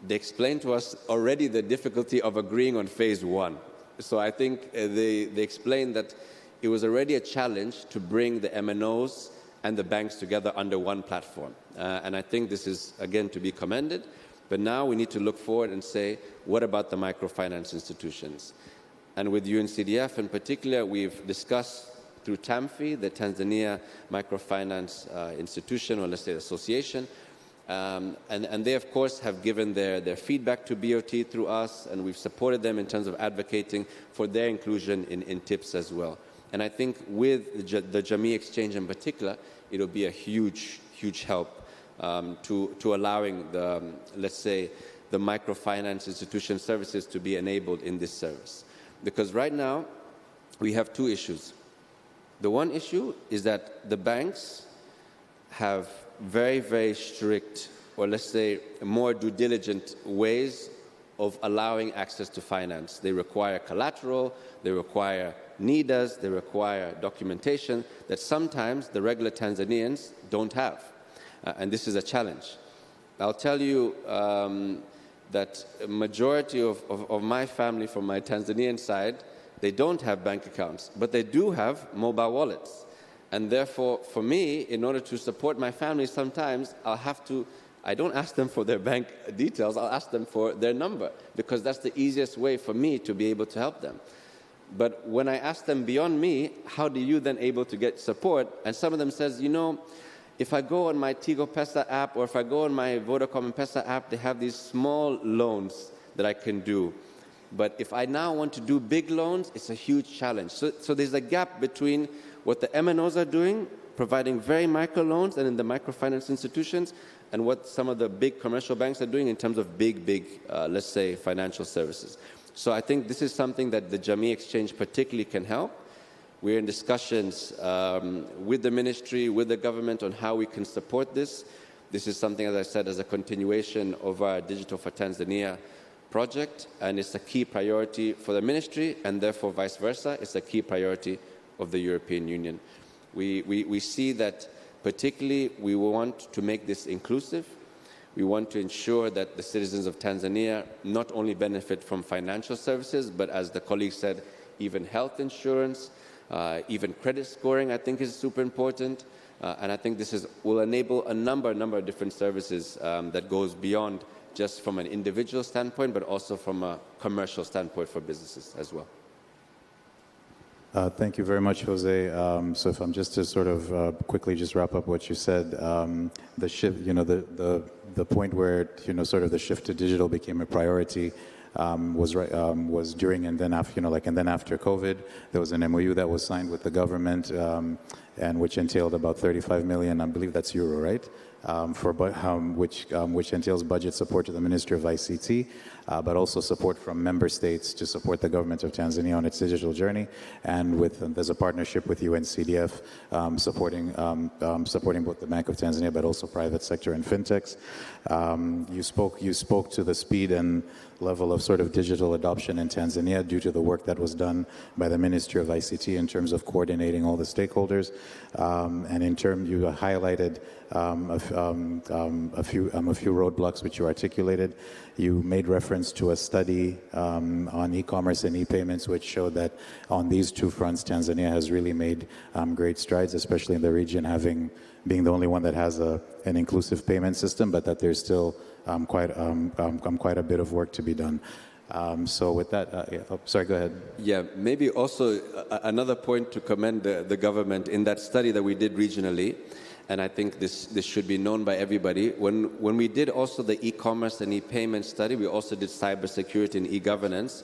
They explained to us already the difficulty of agreeing on phase 1. So I think they explained that it was already a challenge to bring the MNOs and the banks together under one platform. And I think this is, again, to be commended. But now we need to look forward and say, what about the microfinance institutions? And with UNCDF in particular, we've discussed through TAMFI, the Tanzania Microfinance Institution, or let's say association, and they, of course, have given their feedback to BOT through us, and we've supported them in terms of advocating for their inclusion in TIPS as well. And I think with the Jamii exchange in particular, it'll be a huge, huge help to allowing let's say, the microfinance institution services to be enabled in this service. Because right now, we have two issues. The one issue is that the banks have very, very strict, or let's say more due diligent ways of allowing access to finance. They require collateral, they require NIDAs, they require documentation that sometimes the regular Tanzanians don't have. And this is a challenge. I'll tell you that a majority of my family from my Tanzanian side, they don't have bank accounts, but they do have mobile wallets. And therefore, for me, in order to support my family, sometimes I don't ask them for their bank details, I'll ask them for their number, because that's the easiest way for me to be able to help them. But when I ask them beyond me, how do you then able to get support? And some of them says, you know, if I go on my Tigo Pesa app, or if I go on my Vodacom Pesa app, they have these small loans that I can do. But if I now want to do big loans, it's a huge challenge. So there's a gap between what the MNOs are doing, providing very micro loans and in the microfinance institutions, and what some of the big commercial banks are doing in terms of big, let's say, financial services. So I think this is something that the Jamii exchange particularly can help. We're in discussions with the ministry, with the government on how we can support this. This is something, as I said, as a continuation of our Digital for Tanzania project, and it's a key priority for the ministry, and therefore vice versa, it's a key priority of the European Union. We see that particularly we want to make this inclusive. We want to ensure that the citizens of Tanzania not only benefit from financial services, but as the colleague said, even health insurance, even credit scoring, I think is super important. And I think this will enable a number of different services that goes beyond just from an individual standpoint, but also from a commercial standpoint for businesses as well. Thank you very much, Jose. So if I'm just to sort of quickly just wrap up what you said, the shift, the point where, sort of the shift to digital became a priority. was during and then after, and then after COVID, there was an MOU that was signed with the government, and which entailed about 35 million, I believe that's euro, right? Which entails budget support to the Ministry of ICT, but also support from member states to support the government of Tanzania on its digital journey, and there's a partnership with UNCDF supporting both the Bank of Tanzania, but also private sector and fintechs. You spoke to the speed and level of sort of digital adoption in Tanzania due to the work that was done by the Ministry of ICT in terms of coordinating all the stakeholders, and you highlighted a few roadblocks which you articulated. You made reference to a study on e-commerce and e-payments, which showed that on these two fronts, Tanzania has really made great strides, especially in the region, being the only one that has an inclusive payment system, but that there's still quite a bit of work to be done. So with that, sorry, go ahead. Yeah, maybe also another point to commend the government in that study that we did regionally, and I think this should be known by everybody. When we did also the e-commerce and e-payment study, we also did cybersecurity and e-governance.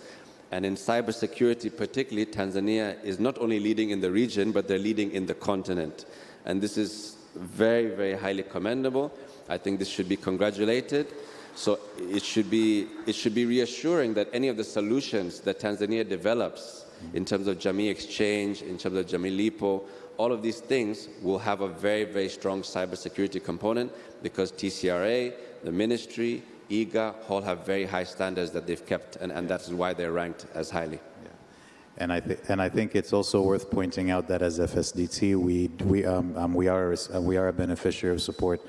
And in cybersecurity particularly, Tanzania is not only leading in the region, but they're leading in the continent. And this is very, very highly commendable. I think this should be congratulated. So it should be reassuring that any of the solutions that Tanzania develops in terms of Jamii Exchange, in terms of Jamii Lipo, all of these things will have a very, very strong cybersecurity component because TCRA, the ministry, IGA, all have very high standards that they've kept, and that's why they're ranked as highly. And I think it's also worth pointing out that as FSDT, we are a beneficiary of support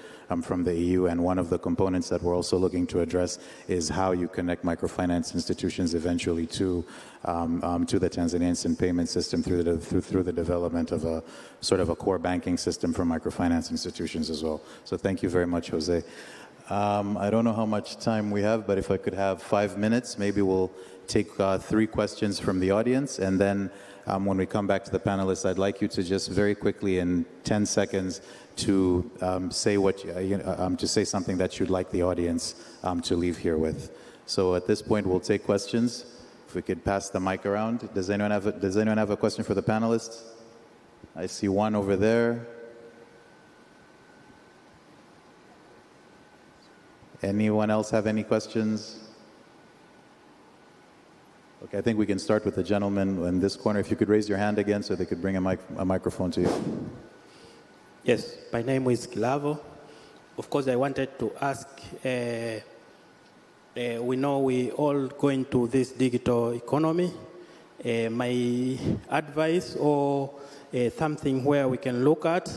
from the EU, and one of the components that we're also looking to address is how you connect microfinance institutions eventually to the Tanzanian instant payment system through the development of a sort of a core banking system for microfinance institutions as well. So thank you very much, Jose. I don't know how much time we have, but if I could have 5 minutes, maybe we'll take 3 questions from the audience, and then when we come back to the panelists, I'd like you to just very quickly in 10 seconds to say something that you'd like the audience to leave here with. So at this point, we'll take questions. If we could pass the mic around. Does anyone have a question for the panelists? I see one over there. Anyone else have any questions? Okay, I think we can start with the gentleman in this corner. If you could raise your hand again so they could bring a microphone to you. Yes, my name is Kilavo. Of course, I wanted to ask, we know we all going to this digital economy. My advice or something where we can look at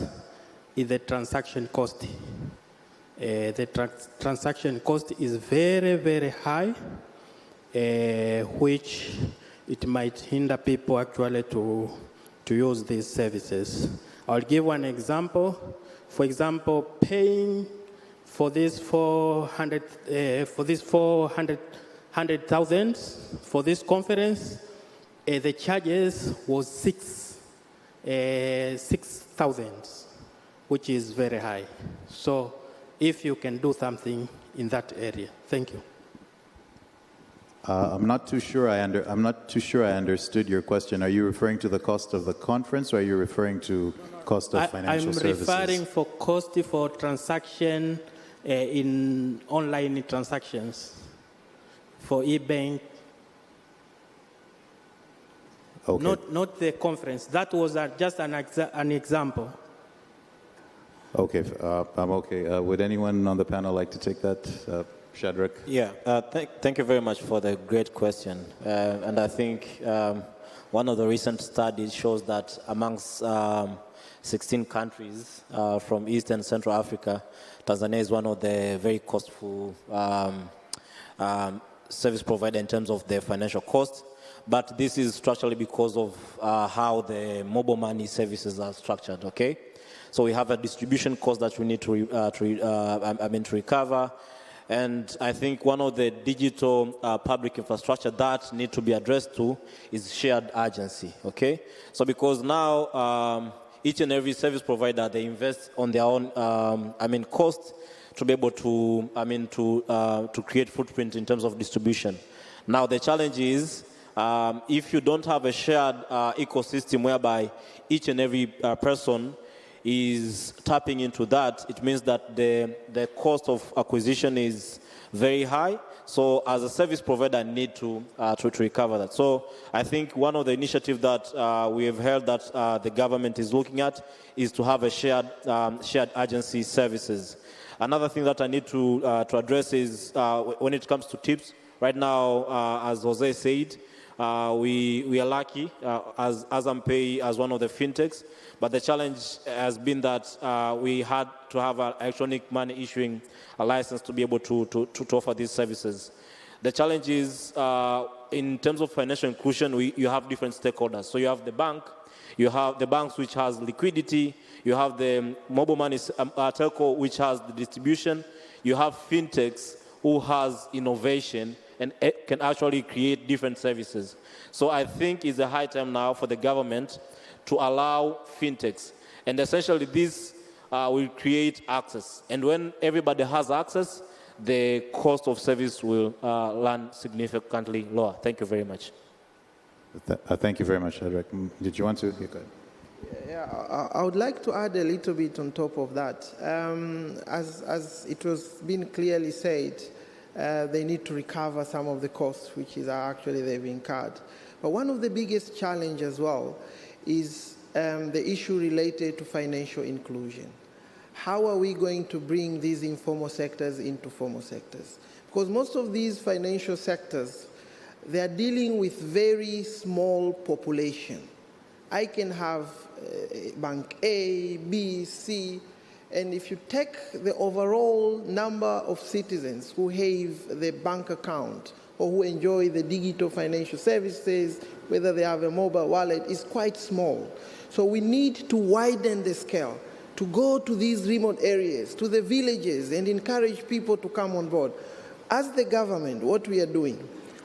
is the transaction cost. The transaction cost is very, very high, which it might hinder people actually to use these services. I'll give one example. For example, paying for this 400,000 for this conference, the charges was 6,000, which is very high. So if you can do something in that area. Thank you. I'm not too sure I understood your question. Are you referring to the cost of the conference, or are you referring to cost of financial services? I'm referring for cost for transaction in online transactions for e-bank. Okay. Not the conference. That was just an example. Okay, I'm okay. Would anyone on the panel like to take that? Shadrach? Yeah, thank you very much for the great question. And I think one of the recent studies shows that amongst 16 countries from East and Central Africa, Tanzania is one of the very costful service provider in terms of their financial cost. But this is structurally because of how the mobile money services are structured, okay? So we have a distribution cost that we need to recover. And I think one of the digital public infrastructure that need to be addressed to is shared urgency, okay? So because now each and every service provider, they invest on their own, cost to be able to, to create footprint in terms of distribution. Now, the challenge is if you don't have a shared ecosystem whereby each and every person is tapping into that, it means that the cost of acquisition is very high. So as a service provider, I need to recover that. So I think one of the initiatives that we have heard that the government is looking at is to have a shared agency services. Another thing that I need to address is when it comes to tips. Right now, as Jose said, we are lucky as Ampay as one of the fintechs, but the challenge has been that we had to have an electronic money issuing a license to be able to offer these services. The challenge is in terms of financial inclusion, you have different stakeholders. So you have the bank, you have the banks which has liquidity, you have the mobile money telco which has the distribution, you have fintechs who has innovation and can actually create different services. So I think it's a high time now for the government to allow fintechs. And essentially this will create access. And when everybody has access, the cost of service will land significantly lower. Thank you very much. Thank you very much, Edric. Did you want to? Yeah, go ahead. Yeah, I would like to add a little bit on top of that. As it was been clearly said, they need to recover some of the costs which is actually they've incurred. But one of the biggest challenges as well is the issue related to financial inclusion. How are we going to bring these informal sectors into formal sectors? Because most of these financial sectors, they are dealing with very small population. I can have bank A, B, C, and if you take the overall number of citizens who have the bank account or who enjoy the digital financial services, whether they have a mobile wallet, is quite small. So we need to widen the scale, to go to these remote areas, to the villages, and encourage people to come on board. As the government, what we are doing,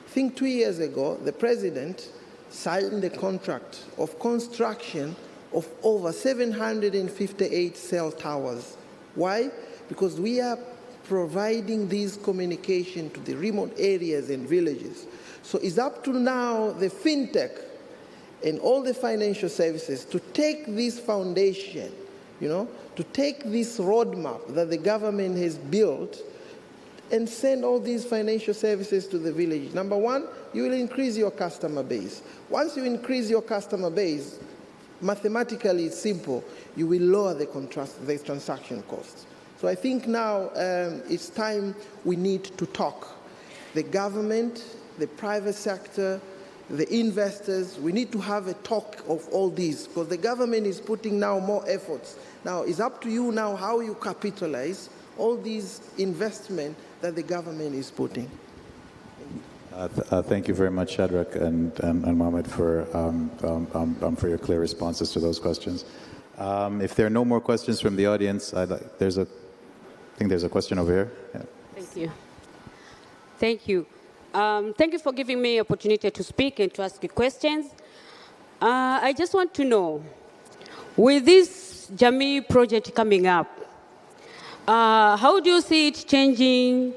I think 2 years ago, the president signed a contract of construction of over 758 cell towers. Why? Because we are providing these communication to the remote areas and villages. So it's up to now the fintech and all the financial services to take this foundation, to take this roadmap that the government has built and send all these financial services to the village. Number one, you will increase your customer base. Once you increase your customer base, mathematically it's simple, you will lower the transaction costs. So I think now it's time we need to talk. The government, the private sector, the investors, we need to have a talk of all these because the government is putting now more efforts. Now it's up to you now how you capitalize all these investment that the government is putting. Thank you very much, Shadrach and Mohammed, for your clear responses to those questions. If there are no more questions from the audience, I think there's a question over here. Yeah. Thank you. Thank you. Thank you for giving me opportunity to speak and to ask you questions. I just want to know, with this Jamii project coming up, how do you see it changing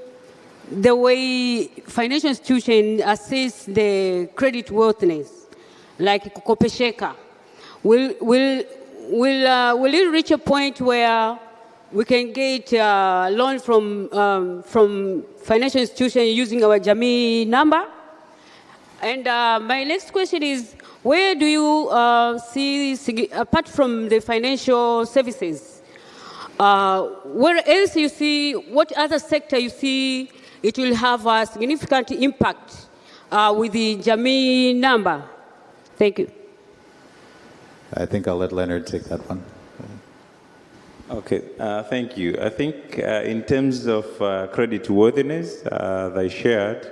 the way financial institutions assess the credit worthiness, like kukopesheka? Will it reach a point where we can get loan from financial institutions using our Jamii number? And my next question is, where do you see, apart from the financial services, where else you see, what other sector you see it will have a significant impact with the Jamii number? Thank you. I think I'll let Leonard take that one. Okay, thank you. I think in terms of credit worthiness, they shared,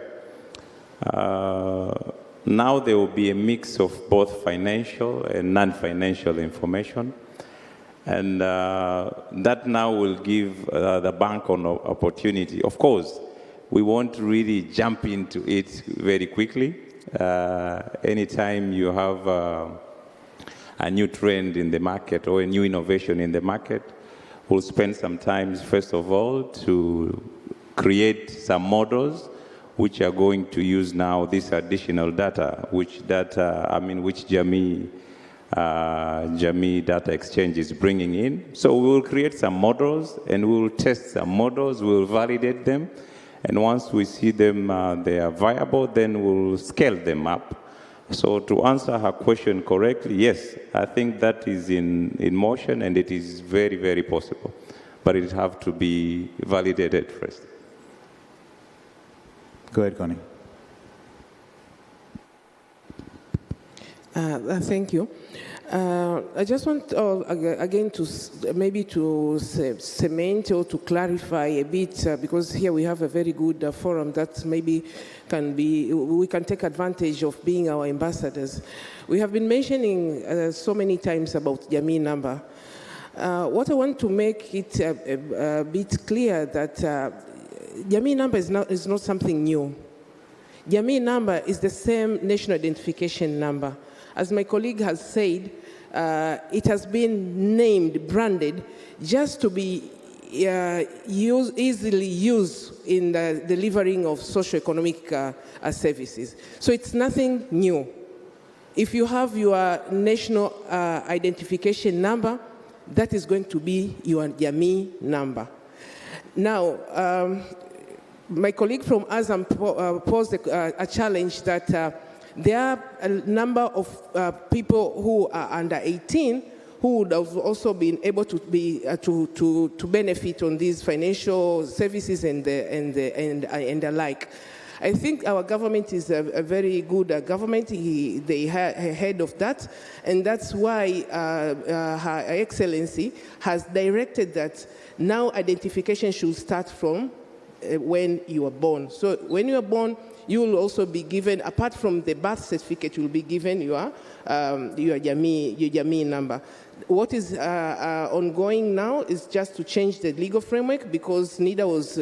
now there will be a mix of both financial and non-financial information. And that now will give the bank an opportunity. Of course, we won't really jump into it very quickly. Anytime you have a new trend in the market or a new innovation in the market, we'll spend some time, first of all, to create some models which are going to use now this additional data, which Jamii Data Exchange is bringing in. So we will create some models and we will test some models, we will validate them, and once we see them, they are viable, then we'll scale them up. So to answer her question correctly, yes, I think that is in motion and it is very, very possible. But it have to be validated first. Go ahead, Connie. Thank you. I just want, again, to cement or to clarify a bit, because here we have a very good forum that maybe we can take advantage of being our ambassadors. We have been mentioning so many times about Jamii number. What I want to make it a bit clear that Jamii number is not something new. Jamii number is the same national identification number. As my colleague has said, it has been named, branded, just to be easily used in the delivering of socio-economic services. So it's nothing new. If you have your national identification number, that is going to be your Jamii number. Now, my colleague from Azam posed a challenge that there are a number of people who are under 18 who would have also been able to be to benefit on these financial services and the like. I think our government is a very good government. They are ahead of that, and that's why Her Excellency has directed that now identification should start from when you are born. So when you are born, you will also be given, apart from the birth certificate, you will be given your Jamii number. What is ongoing now is just to change the legal framework, because NIDA was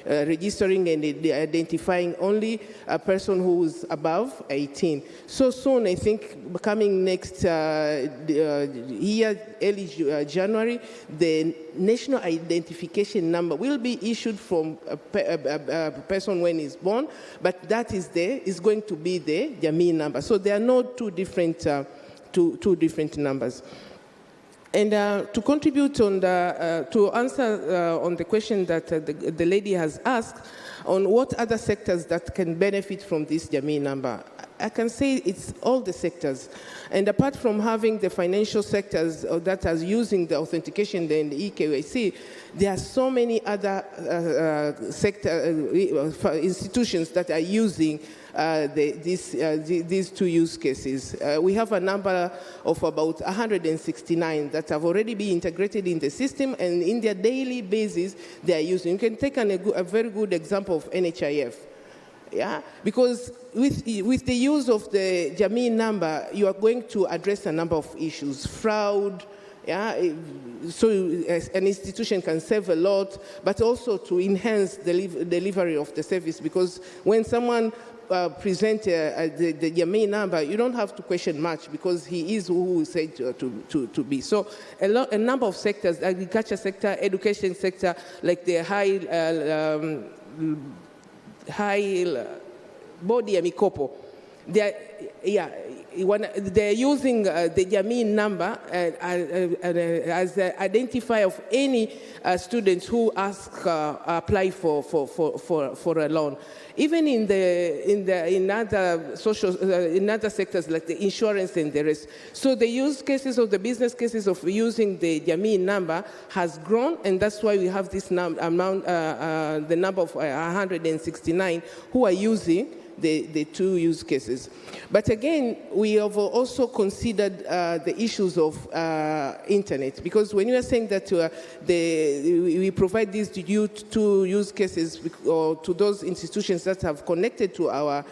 registering and identifying only a person who is above 18. So soon, I think, coming next year, early January, the national identification number will be issued from a person when he's born, but that is going to be the Jamii number. So there are no two different numbers. And to contribute on to answer on the question that the lady has asked on what other sectors that can benefit from this Jamii number, I can say it's all the sectors. And apart from having the financial sectors that are using the authentication and the eKYC, there are so many other institutions that are using these two use cases. We have a number of about 169 that have already been integrated in the system, and in their daily basis they are using. You can take a very good example of NHIF. Yeah, because with the use of the Jamii number, you are going to address a number of issues, fraud. Yeah, so an institution can save a lot, but also to enhance the delivery of the service. Because when someone presents the Jamii number, you don't have to question much, because he is who is said to be. So a number of sectors, agriculture sector, education sector, like the high body mikopo, they're using the Jamii number as an identifier of any students who apply for a loan. Even in other sectors like the insurance and the rest. So the use cases of the business cases of using the Jamii number has grown, and that's why we have this the number of 169 who are using the two use cases. But again, we have also considered the issues of internet, because when you are saying that we provide these two use cases or to those institutions that have connected to our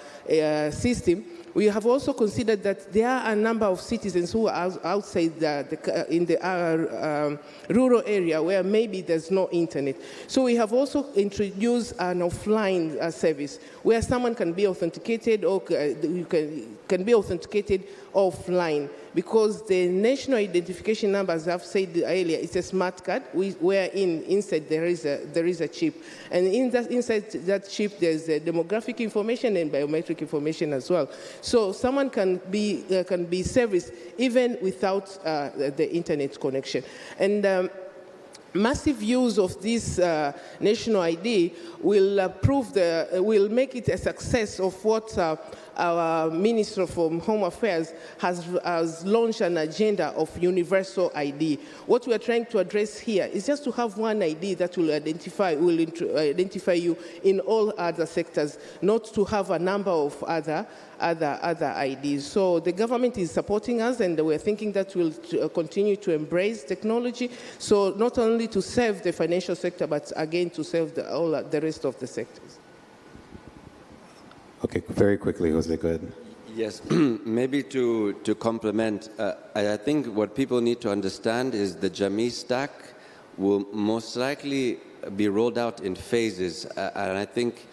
system, we have also considered that there are a number of citizens who are outside in the rural area where maybe there's no internet. So we have also introduced an offline service where someone can be authenticated or can be authenticated offline. because the national identification number, as I've said earlier, is a smart card wherein inside there is a chip. And inside that chip, there's demographic information and biometric information as well. So someone can be serviced even without the internet connection. And massive use of this national ID will make it a success of what our Minister for Home Affairs has launched an agenda of universal ID. What we are trying to address here is just to have one ID that will identify you in all other sectors, not to have a number of other IDs. So the government is supporting us, and we're thinking that we'll continue to embrace technology, so not only to serve the financial sector, but again to serve the rest of the sectors. Okay, very quickly, Jose, go ahead. Yes, maybe to complement, I think what people need to understand is the Jamii stack will most likely be rolled out in phases, and I think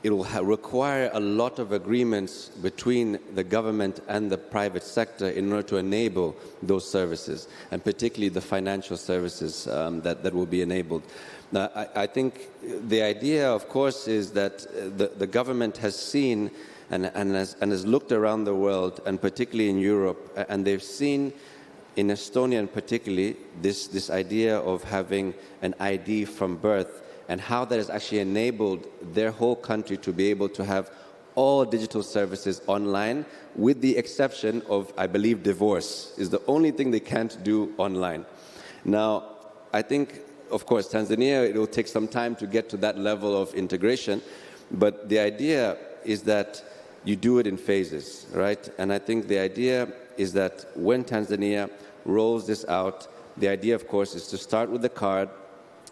it will require a lot of agreements between the government and the private sector in order to enable those services, and particularly the financial services that will be enabled. Now, I think the idea, of course, is that the government has seen and has looked around the world, and particularly in Europe, and they've seen in Estonia in particularly this idea of having an ID from birth, and how that has actually enabled their whole country to be able to have all digital services online, with the exception of, I believe, divorce is the only thing they can't do online. Now, I think, of course, Tanzania, it will take some time to get to that level of integration, but the idea is that you do it in phases, right? And I think the idea is that when Tanzania rolls this out, the idea, of course, is to start with the card,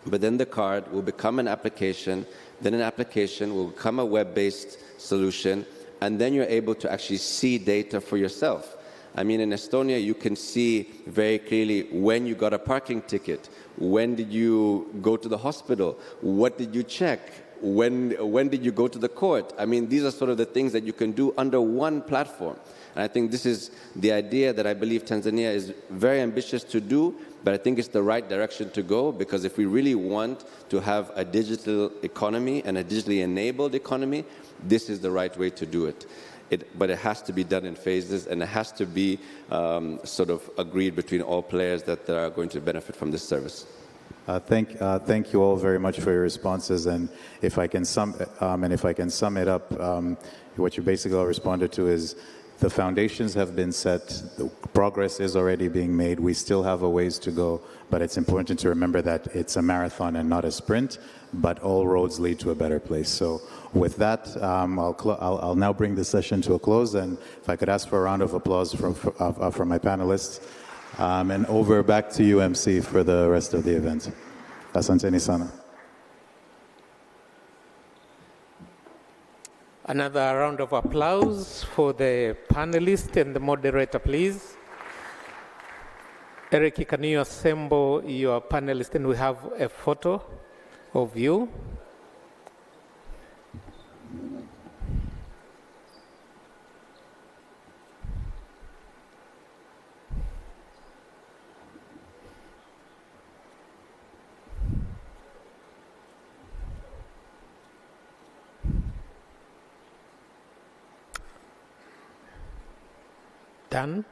but then the card will become an application, then an application will become a web-based solution, and then you're able to actually see data for yourself. I mean, in Estonia, you can see very clearly when you got a parking ticket, when did you go to the hospital, what did you check, when did you go to the court. I mean, these are sort of the things that you can do under one platform. And I think this is the idea that I believe Tanzania is very ambitious to do, but I think it's the right direction to go, because if we really want to have a digital economy and a digitally enabled economy, this is the right way to do it. But it has to be done in phases, and it has to be sort of agreed between all players that are going to benefit from this service. Thank you all very much for your responses. And if I can sum it up, what you basically all responded to is the foundations have been set, the progress is already being made. We still have a ways to go, but it's important to remember that it's a marathon and not a sprint, but all roads lead to a better place. So with that, I'll now bring the session to a close, and if I could ask for a round of applause from my panelists, and over back to you, MC, for the rest of the event. Asanteni sana. Another round of applause for the panelists and the moderator, please. Eric, can you assemble your panelists, and we have a photo of you. Done.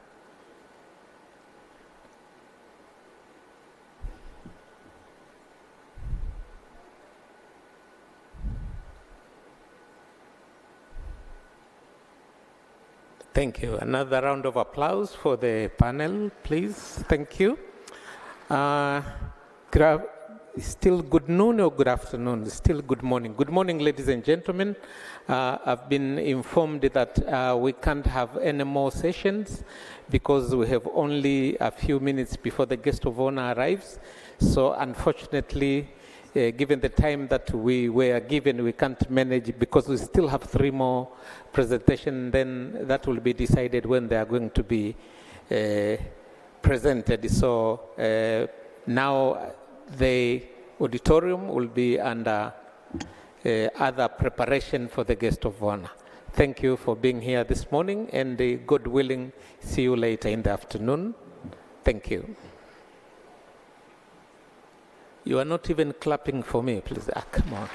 Thank you. Another round of applause for the panel, please. Thank you. Still good noon or good afternoon? Still good morning. Good morning, ladies and gentlemen. I've been informed that we can't have any more sessions because we have only a few minutes before the guest of honor arrives. So unfortunately, given the time that we were given, we can't manage because we still have 3 more presentations. Then that will be decided when they are going to be presented. So now the auditorium will be under other preparation for the guest of honor. Thank you for being here this morning, and God willing, see you later in the afternoon. Thank you. You are not even clapping for me, please. Ah, come on.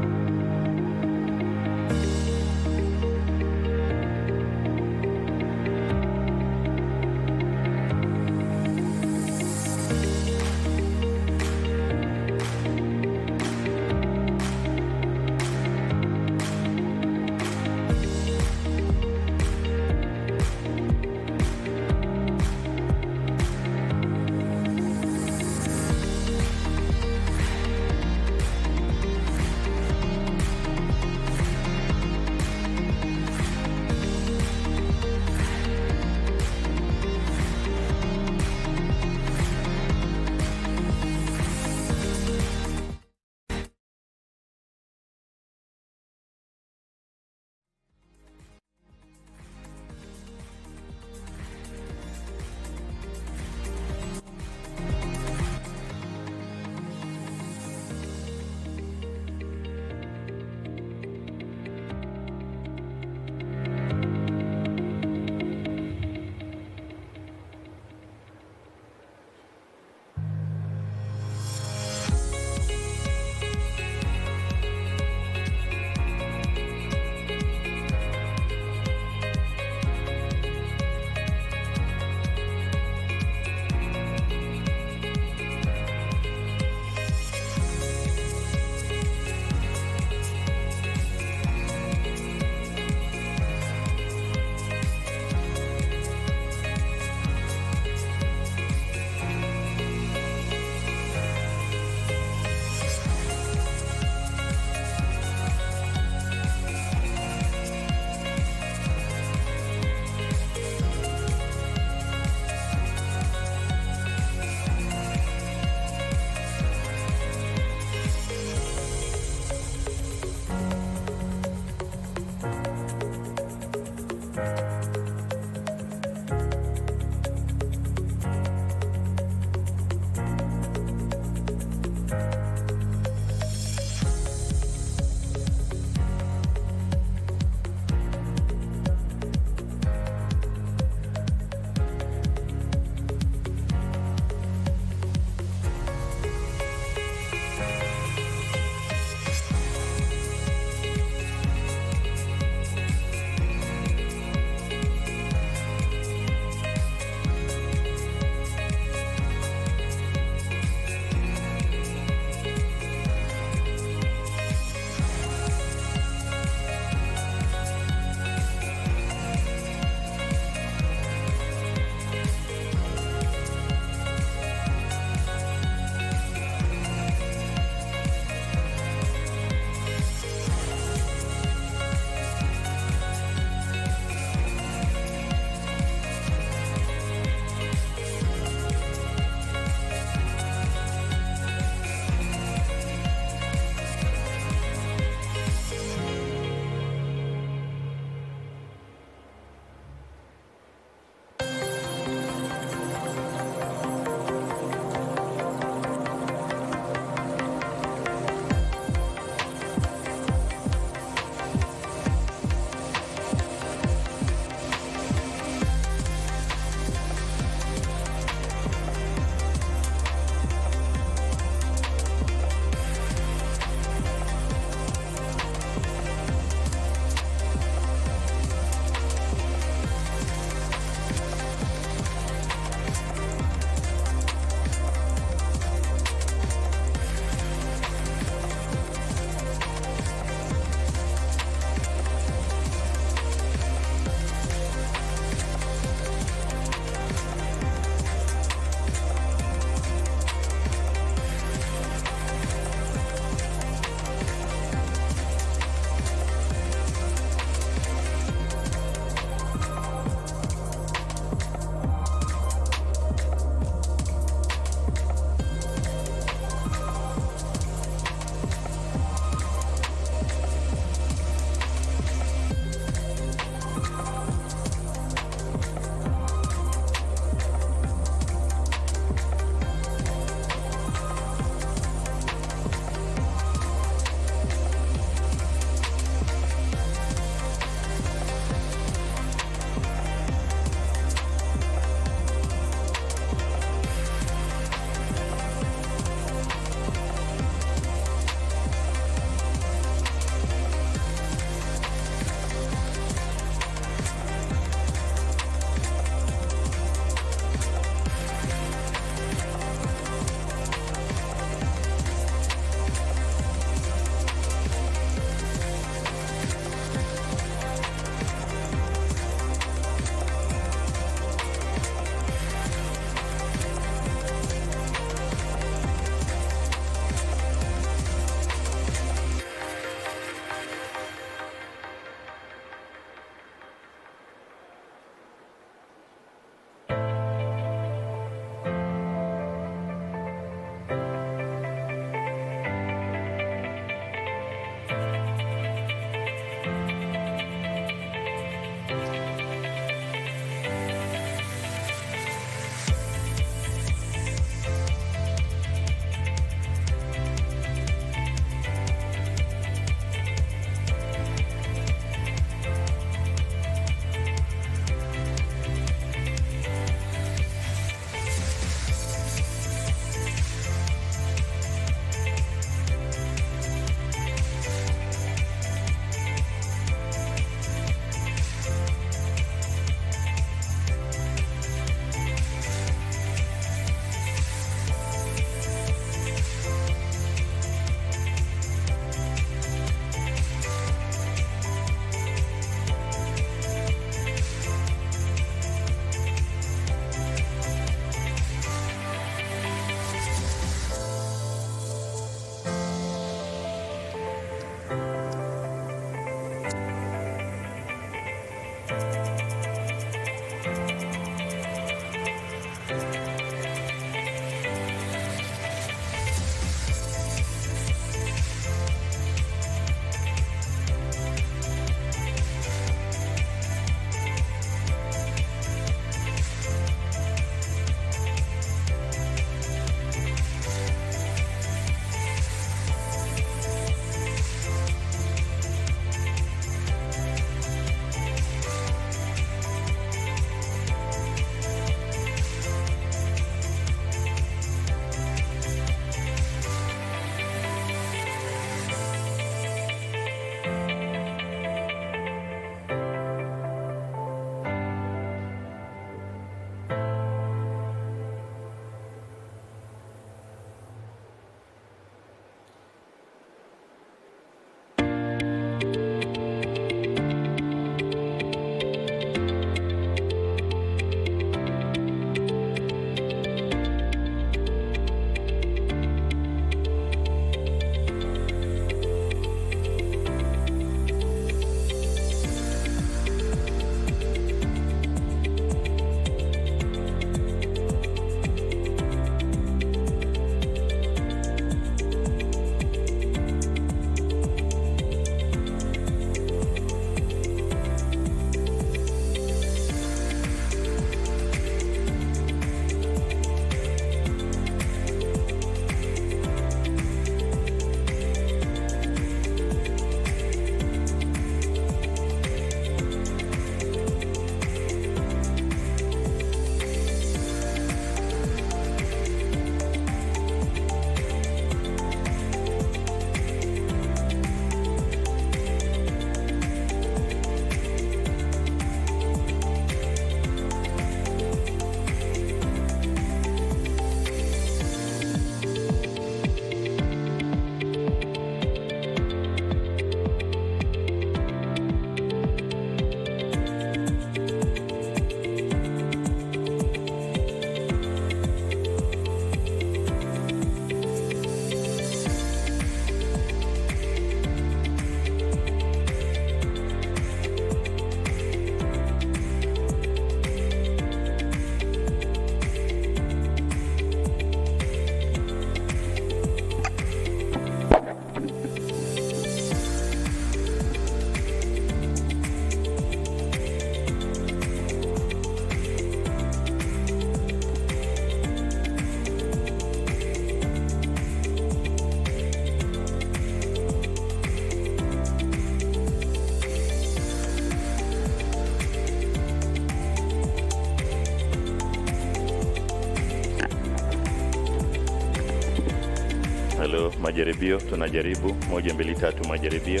Hello, majaribio, tunajaribu 1 2 3 majaribio.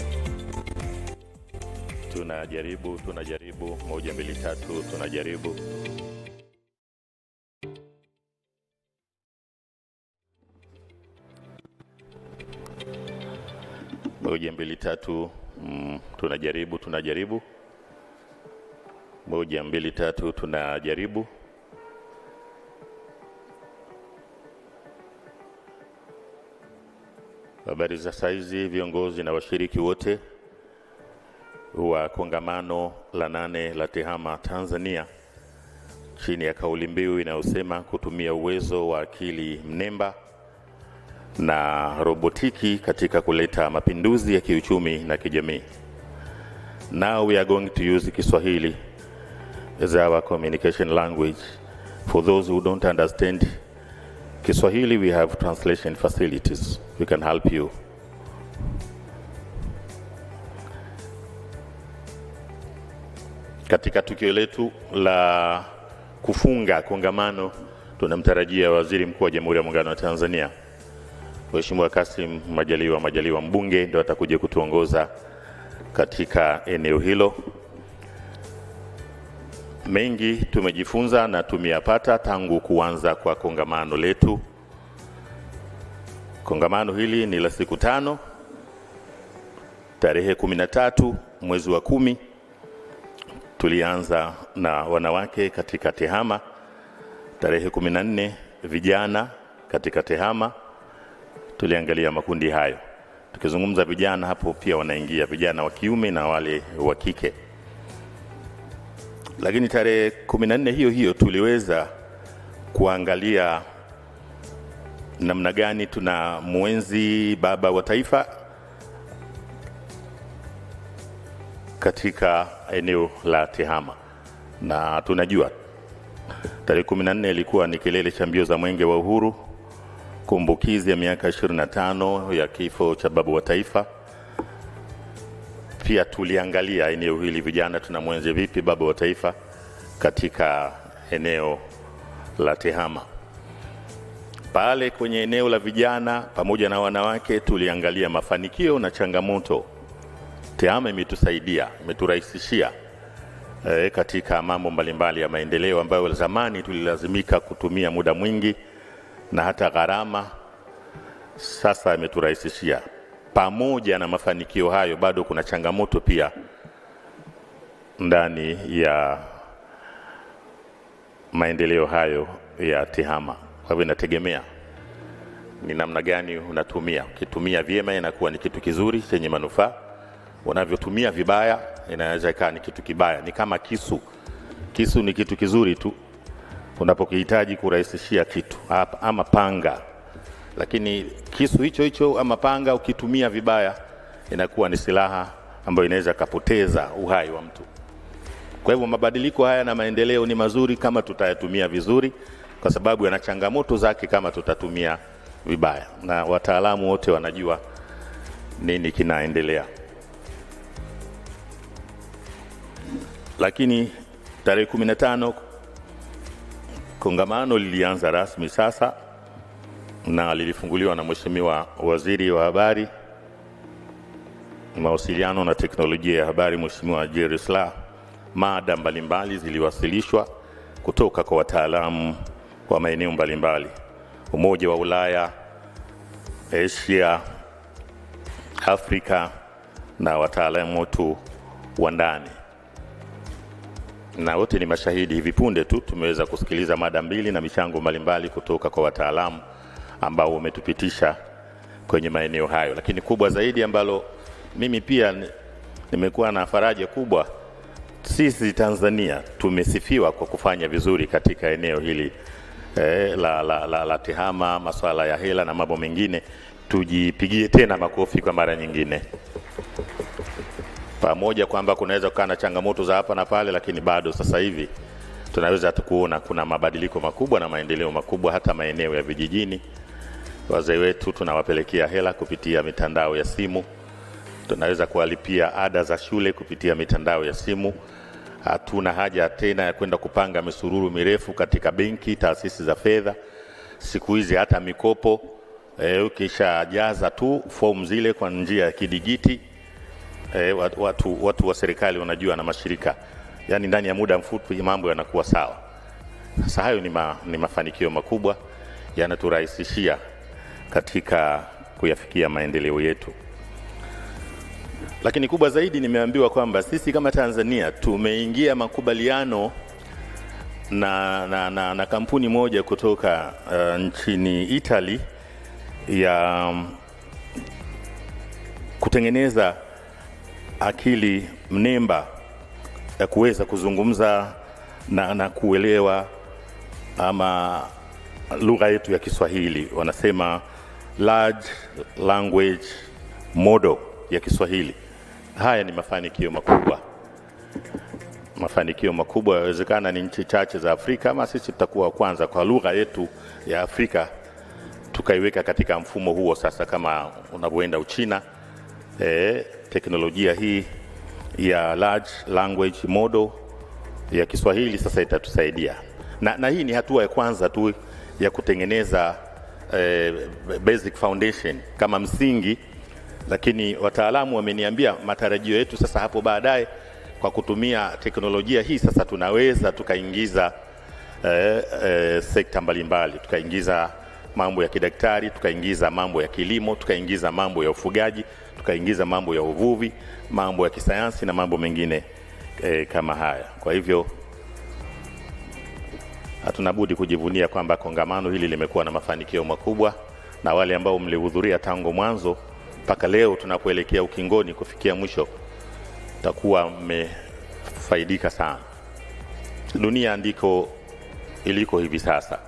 Tunajaribu 1 2 3 tunajaribu. Moja mbili tatu tunajaribu 1 2 3 tunajaribu. Habari za saizi viongozi na washiriki wote wa kongamano la 8 la TEHAMA Tanzania chini ya kauli mbiu inayosema kutumia uwezo wa akili mnemba na robotiki katika kuleta mapinduzi ya kiuchumi na kijamii. Now we are going to use Kiswahili as our communication language. For those who don't understand Kiswahili, we have translation facilities. We can help you. Katika tukio letu la kufunga kongamano, tunamtarajia Waziri Mkuu wa Jamhuri ya Muungano wa Tanzania, Mheshimiwa Kassim Majaliwa mbunge, ndio atakuja kutuongoza katika eneo hilo. Mengi tumejifunza na tumeyapata tangu kuanza kwa kongamano letu. Kongamano hili ni la siku 5. Tarehe 13 mwezi wa 10 tulianza na wanawake katika TEHAMA. Tarehe 14 vijana katika TEHAMA. Tuliangalia makundi hayo. Tukizungumza vijana hapo pia wanaingia vijana wa kiume na wale wa kike. Lakini tarehe 14 hiyo tuliweza kuangalia namna gani tuna mwenzi baba wa taifa katika eneo la TEHAMA. Na tunajua tarehe 14 ilikuwa ni kilele cha mbio za mwenge wa uhuru, kumbukizi ya miaka 25 ya kifo cha baba wa taifa. Pia tuliangalia eneo hili, vijana tunamwenzi vipi baba wa taifa katika eneo la TEHAMA. Pale kwenye eneo la vijana pamoja na wanawake tuliangalia mafanikio na changamoto. TEHAMA imetusaidia, imeturahisishia katika mambo mbalimbali ya maendeleo ambayo zamani tulilazimika kutumia muda mwingi na hata gharama. Sasa imeturahisishia. Pamoja na mafanikio hayo, bado kuna changamoto pia ndani ya maendeleo hayo ya TEHAMA. Kwa hivyo inategemea ni namna gani unatumia. Ukitumia vyema inakuwa ni kitu kizuri chenye manufaa. Unavyotumia vibaya inaweza ikawa ni kitu kibaya. Ni kama kisu. Kisu ni kitu kizuri tu unapokihitaji kurahisishia kitu, ama panga. Lakini kisu hicho ama panga ukitumia vibaya inakuwa ni silaha ambayo inaweza kapoteza uhai wa mtu. Kwa hivyo mabadiliko haya na maendeleo ni mazuri kama tutayatumia vizuri, kwa sababu yana changamoto zake kama tutatumia vibaya, na wataalamu wote wanajua nini kinaendelea. Lakini tarehe 15 kongamano lilianza rasmi sasa, na lilifunguliwa na Mheshimiwa Waziri wa Habari, Mawasiliano na Teknolojia ya Habari, Mheshimiwa Jerry Silaa. Mada mbalimbali ziliwasilishwa kutoka kwa wataalamu wa maeneo mbalimbali, Umoja wa Ulaya, Asia, Afrika na wataalamu wetu wa ndani. Na wote ni mashahidi. Hivi punde tu tumeweza kusikiliza mada mbili na michango mbalimbali kutoka kwa wataalamu ambao wametupitisha kwenye maeneo hayo. Lakini kubwa zaidi ambalo mimi pia nimekuwa na faraja kubwa, Tanzania tumesifiwa kwa kufanya vizuri katika eneo hili la TEHAMA, masuala ya hela na mambo mengine. Tujipigie tena makofi kwa mara nyingine. Pamoja kwamba kunaweza kuwa na changamoto za hapa na pale, lakini bado sasa hivi tunaweza kuona kuna mabadiliko makubwa na maendeleo makubwa hata maeneo ya vijijini. Wazee wetu tunawapelekea hela kupitia mitandao ya simu. Tunaweza kuwalipia ada za shule kupitia mitandao ya simu. Hatuna haja tena ya kwenda kupanga misururu mirefu katika benki, taasisi za fedha. Siku hizi hata mikopo ukishajaza tu fomu zile kwa njia ya kidigiti, watu wa serikali wanajua na mashirika, yani ndani ya muda mfupi mambo yanakuwa sawa. Sasa hayo ni mafanikio makubwa, yanaturahisishia katika kuyafikia maendeleo yetu. Lakini kubwa zaidi, nimeambiwa kwamba sisi kama Tanzania tumeingia makubaliano na kampuni moja kutoka nchini Italy ya kutengeneza akili mnemba ya kuweza kuzungumza na kuelewa ama lugha yetu ya Kiswahili. Wanasema large language model ya Kiswahili. Haya ni mafanikio makubwa. Mafanikio makubwa. Yawezekana ni nchi chache za Afrika, ama sisi tutakuwa kwanza kwa lugha yetu ya Afrika tukaiweka katika mfumo huo. Sasa kama unavyoenda Uchina, teknolojia hii ya large language model ya Kiswahili sasa itatusaidia. Na hii ni hatua ya kwanza tu ya kutengeneza basic foundation kama msingi, lakini wataalamu wameniambia matarajio yetu sasa hapo baadaye, kwa kutumia teknolojia hii sasa tunaweza tukaingiza sekta mbalimbali, tukaingiza mambo ya kidaktari, tukaingiza mambo ya kilimo, tukaingiza mambo ya ufugaji, tukaingiza mambo ya uvuvi, mambo ya kisayansi na mambo mengine kama haya. Kwa hivyo hatuna budi kujivunia kwamba kongamano hili limekuwa na mafanikio makubwa, na wale ambao mlihudhuria tangu mwanzo mpaka leo tunapoelekea ukingoni kufikia mwisho takuwa mmefaidika sana. dunia ndiko iliko hivi sasa.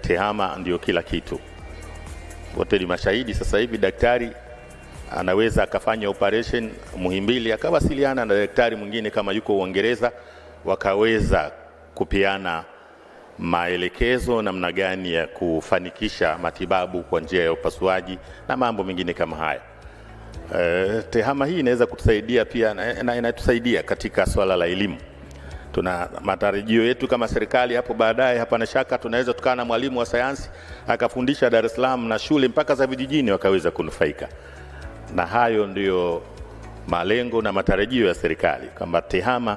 TEHAMA ndio kila kitu. Wote ni mashahidi. Sasa hivi daktari anaweza akafanya operation Muhimbili akawasiliana na daktari mwingine kama yuko Uingereza, wakaweza kupeana maelekezo namna gani ya kufanikisha matibabu kwa njia ya upasuaji na mambo mengine kama haya. TEHAMA hii inaweza kutusaidia pia na inatusaidia katika swala la elimu. Tuna matarajio yetu kama serikali hapo baadaye, hapana shaka tunaweza tukana na mwalimu wa sayansi akafundisha Dar es Salaam na shule mpaka za vijijini wakaweza kunufaika. Na hayo ndio malengo na matarajio ya serikali, kwamba TEHAMA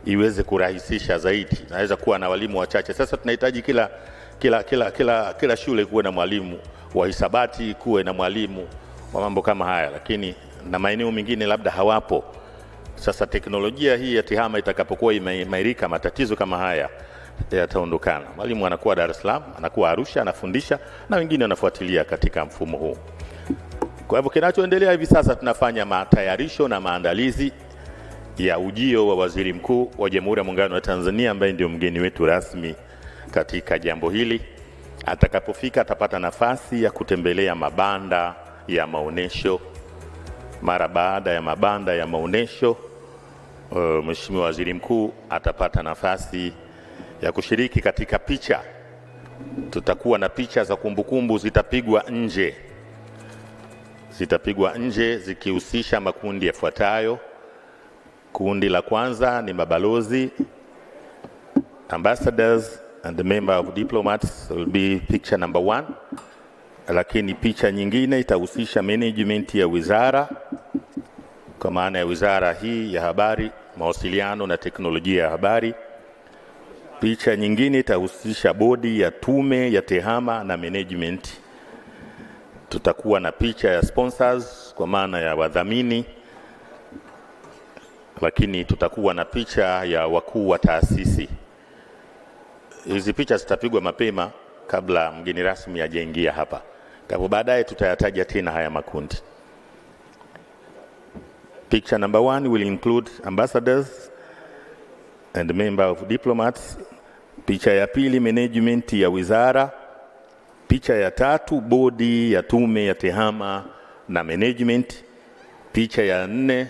iweze kurahisisha zaidi. Naweza kuwa na walimu wachache. Sasa tunahitaji kila shule kuwe na mwalimu wa hisabati, kuwe na mwalimu wa mambo kama haya, lakini na maeneo mengine labda hawapo. Sasa teknolojia hii ya TEHAMA itakapokuwa imeimarika, matatizo kama haya yataondokana. Mwalimu anakuwa Dar es Salaam, anakuwa Arusha, anafundisha na wengine wanafuatilia katika mfumo huu. Kwa hivyo kinachoendelea hivi sasa, tunafanya matayarisho na maandalizi ya ujio wa Waziri Mkuu wa Jamhuri ya Muungano wa Tanzania ambaye ndio mgeni wetu rasmi katika jambo hili. Atakapofika atapata nafasi ya kutembelea mabanda ya maonesho. Mara baada ya mabanda ya maonesho, Mheshimiwa Waziri Mkuu atapata nafasi ya kushiriki katika picha. Tutakuwa na picha za kumbukumbu zitapigwa nje. Zitapigwa nje zikihusisha makundi yafuatayo. Kundi la kwanza ni mabalozi, ambassadors and the member of diplomats will be picture number 1. Lakini picha nyingine itahusisha management ya wizara, kwa maana ya wizara hii ya habari, mawasiliano na teknolojia ya habari. Picha nyingine itahusisha bodi ya tume ya TEHAMA na management. Tutakuwa na picha ya sponsors kwa maana ya wadhamini, lakini tutakuwa na picha ya wakuu wa taasisi. Hizi picha zitapigwa mapema kabla mgeni rasmi hajaingia hapa. Kwa hivyo baadaye tutayataja tena haya makundi. Picture number 1 will include ambassadors and member of diplomats. Picha ya pili management ya wizara. Picha ya tatu bodi ya tume ya TEHAMA na management. Picha ya 4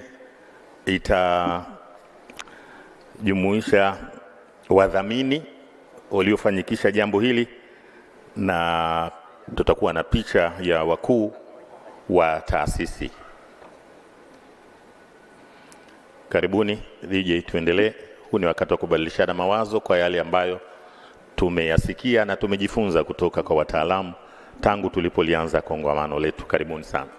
itajumuisha wadhamini waliofanikisha jambo hili, na tutakuwa na picha ya wakuu wa taasisi. Karibuni DJ, tuendelee. Huu ni wakati wa kubadilishana mawazo kwa yale ambayo tumeyasikia na tumejifunza kutoka kwa wataalamu tangu tulipolianza kongamano letu. Karibuni sana.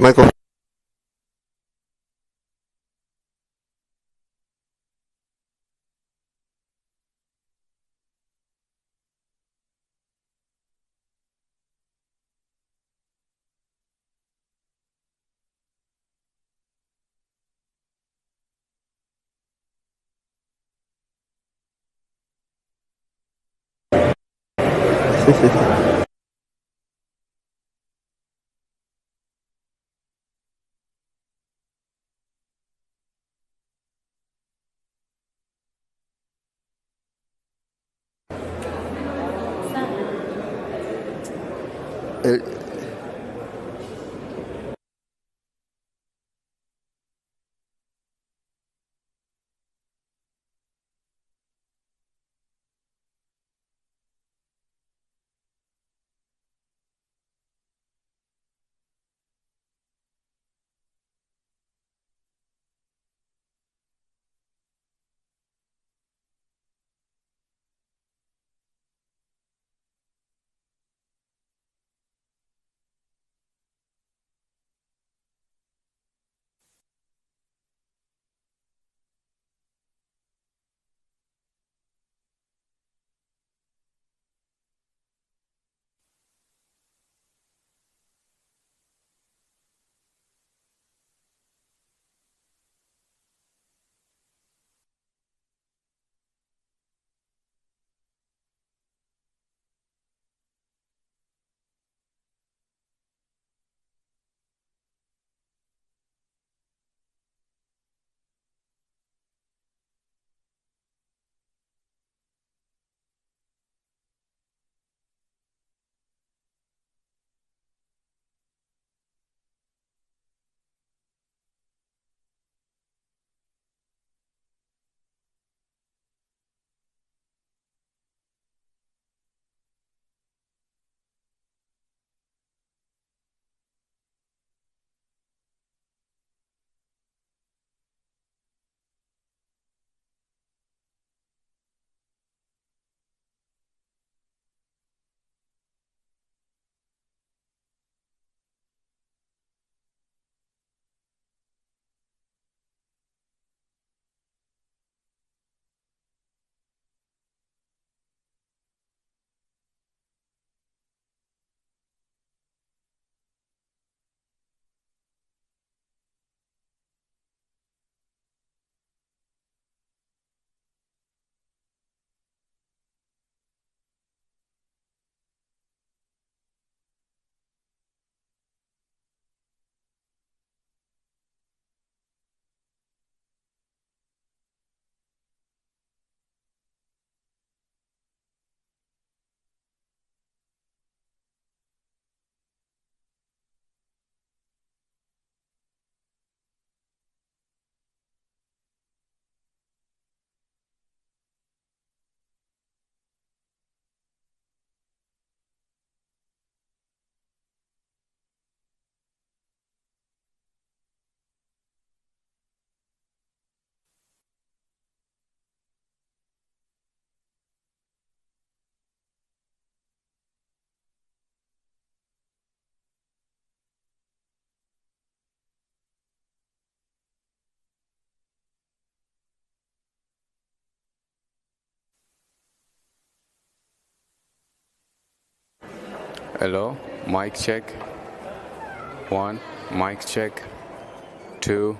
Michael. Hello, mic check. 1, mic check. 2.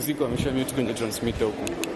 music wamesha mute kwenye transmitter huko.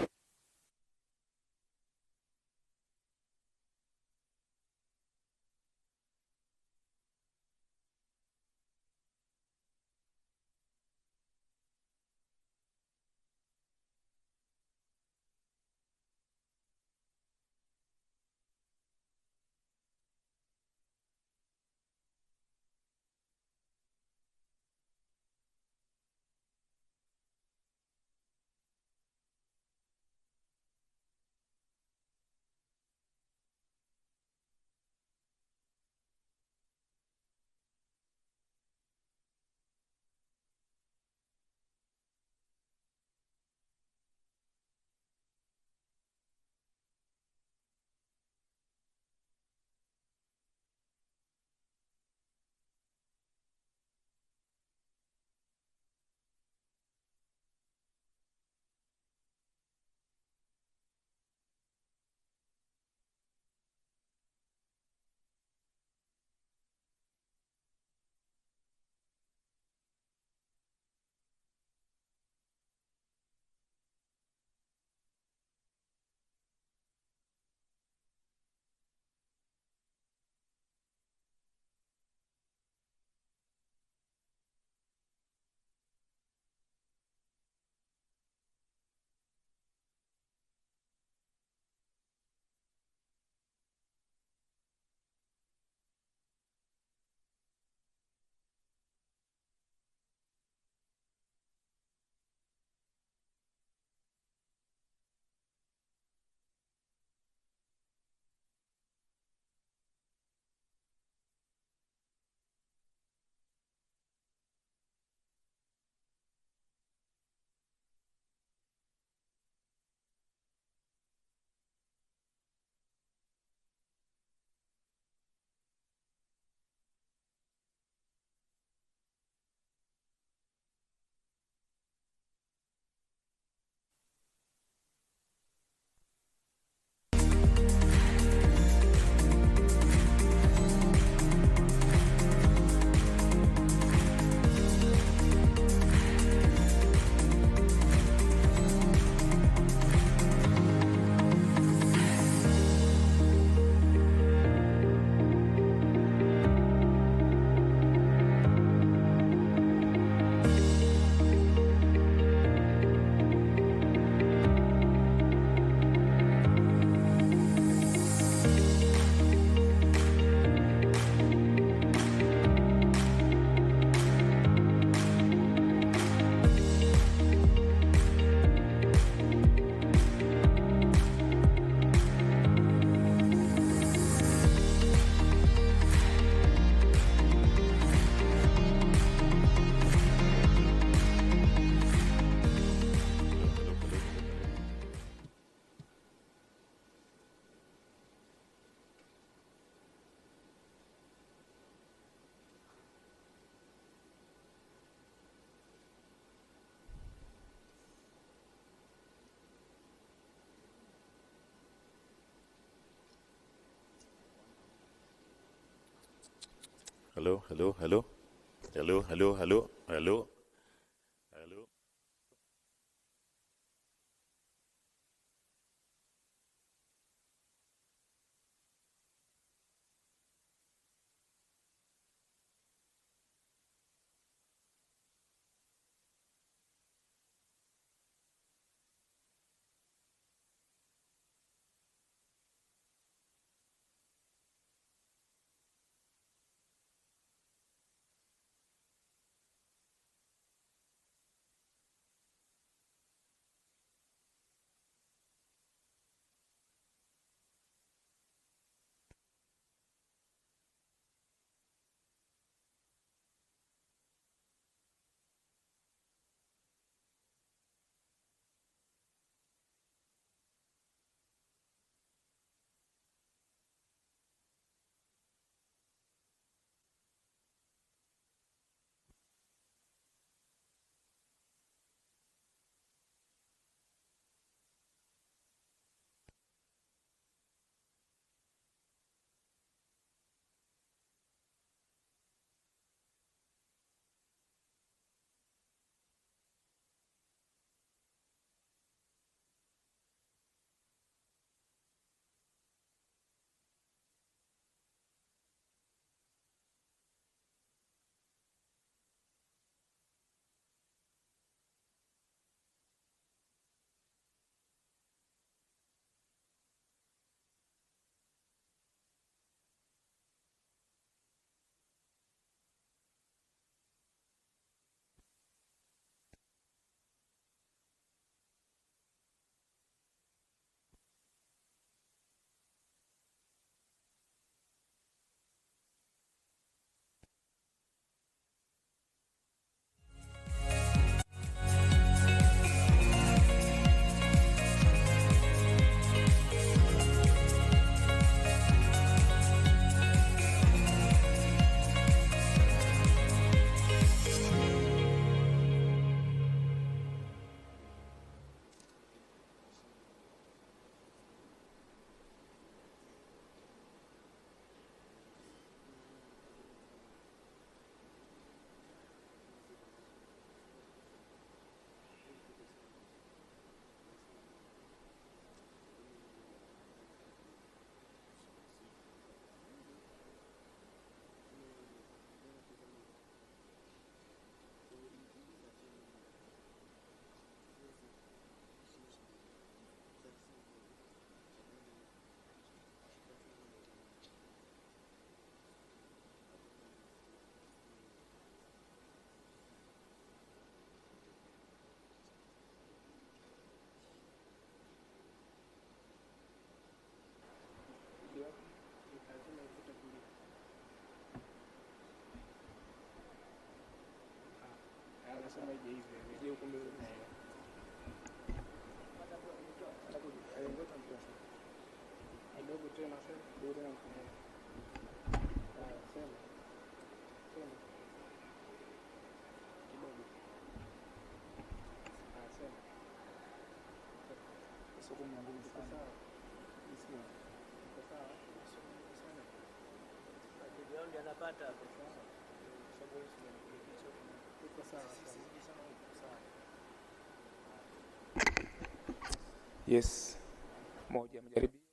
Hello, hello, hello. Hello, hello, hello, hello. Hello. Yes. Moja mjaribu.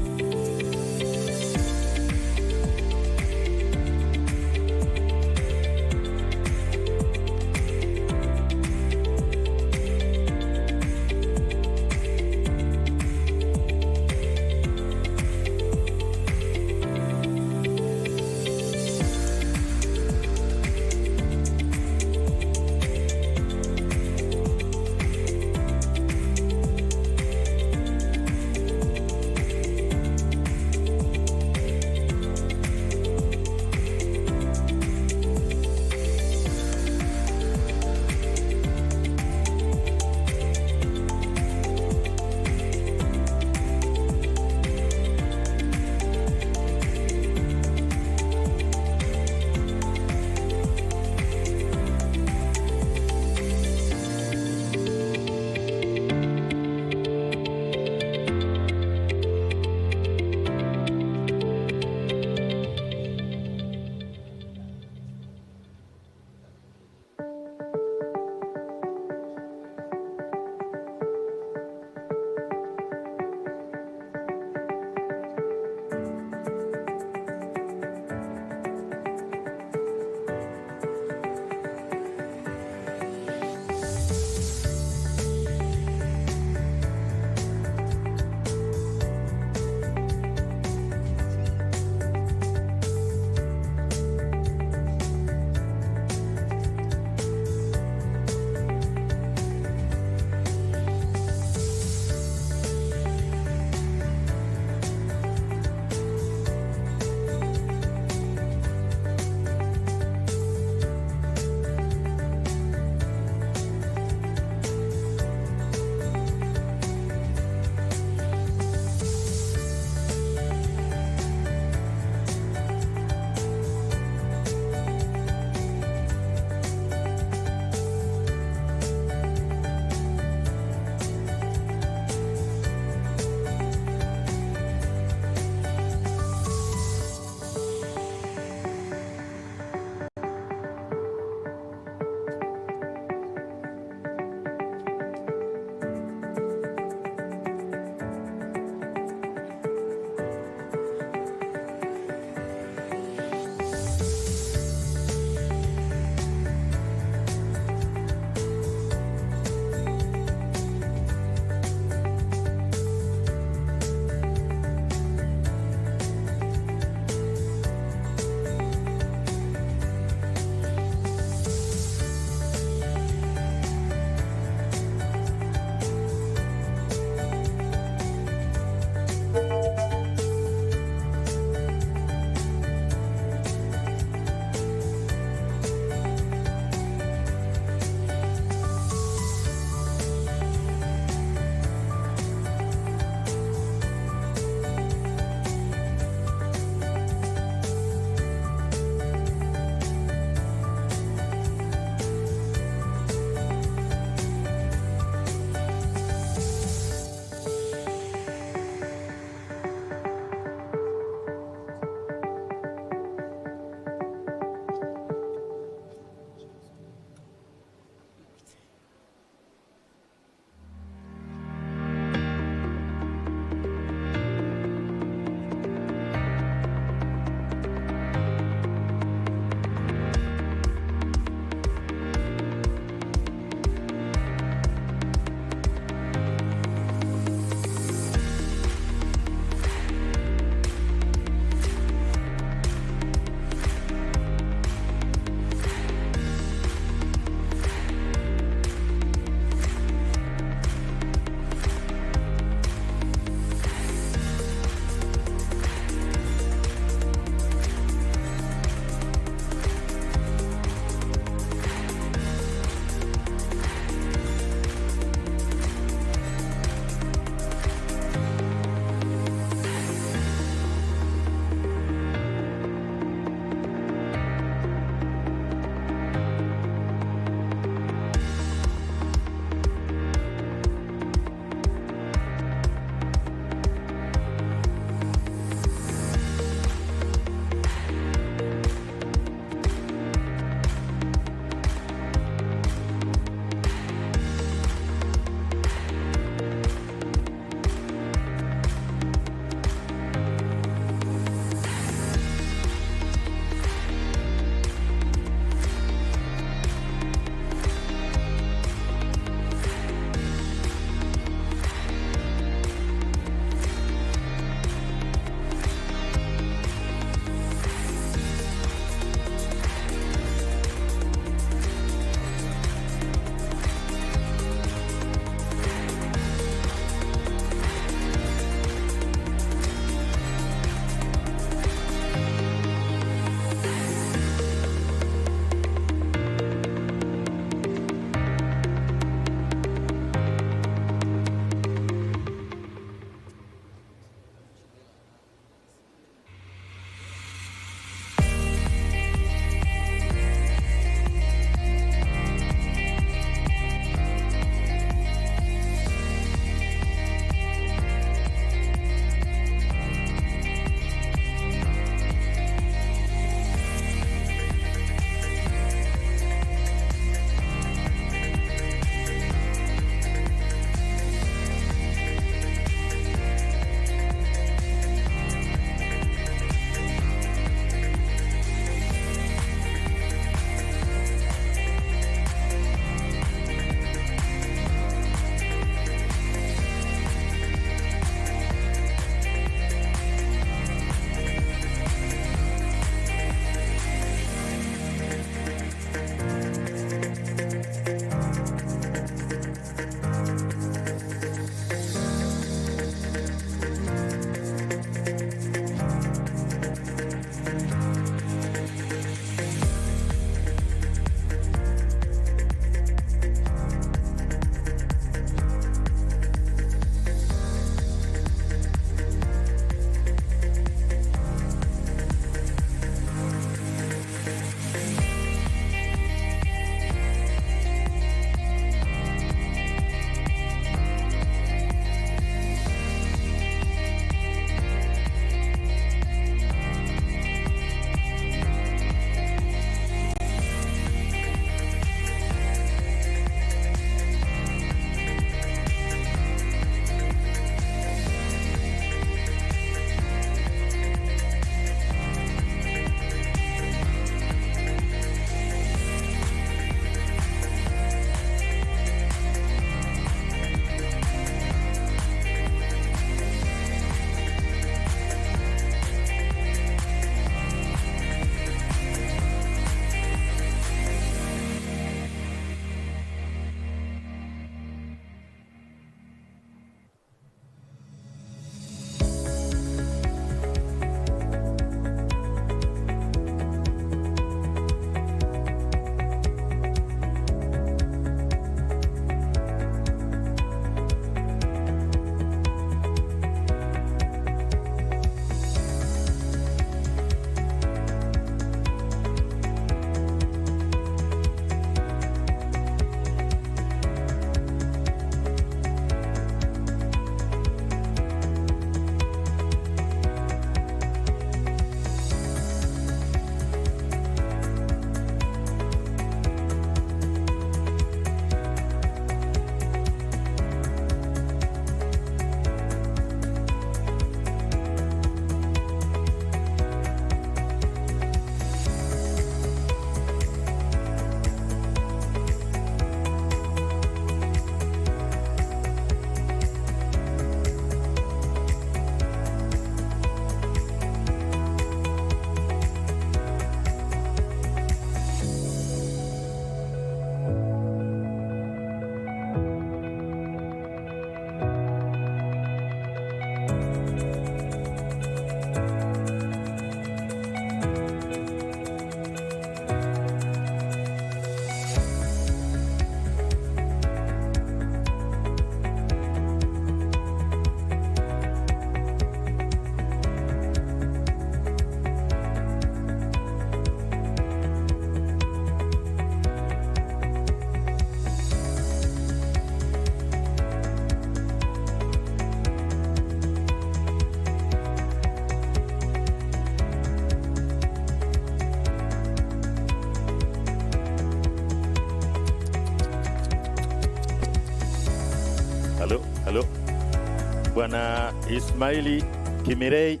Bwana Ismaili Kimirei,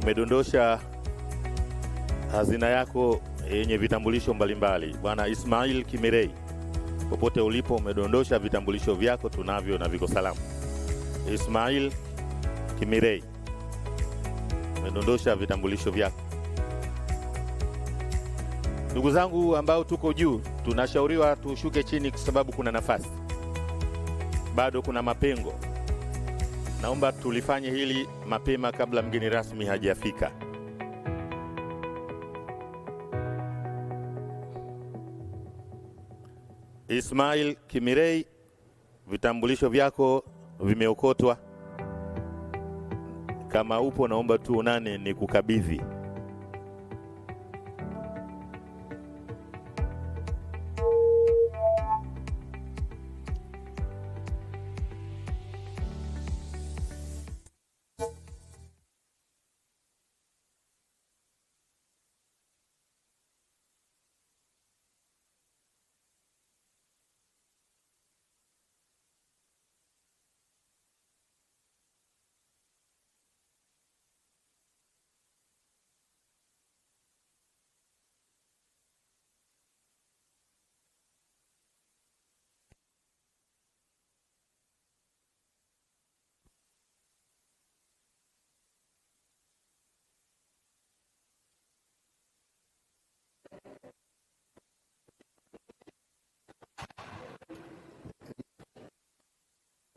umedondosha hazina yako yenye vitambulisho mbalimbali. Bwana Ismail Kimirei, popote ulipo umedondosha vitambulisho vyako, tunavyo na viko salama. Ismail Kimirei, umedondosha vitambulisho vyako. Ndugu zangu ambao tuko juu, tunashauriwa tushuke chini kwa sababu kuna nafasi. Bado kuna mapengo. Naomba tulifanye hili mapema kabla mgeni rasmi hajafika. Ismail Kimirei, vitambulisho vyako vimeokotwa. Kama upo naomba tuonane ni kukabidhi.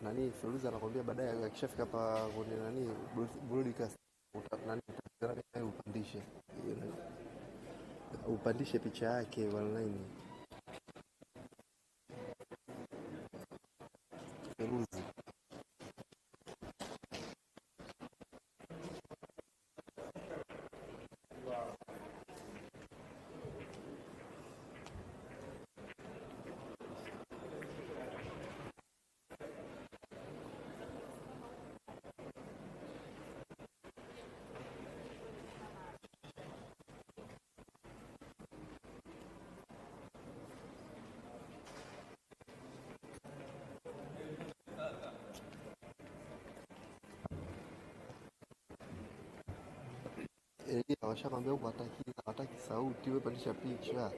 Nani Feruzi anakuambia baadaye akishafika hapa kwenye nani broadcast upandishe picha yake online. Feruzi washakwambia huko hataki sauti, wewe pandisha picha.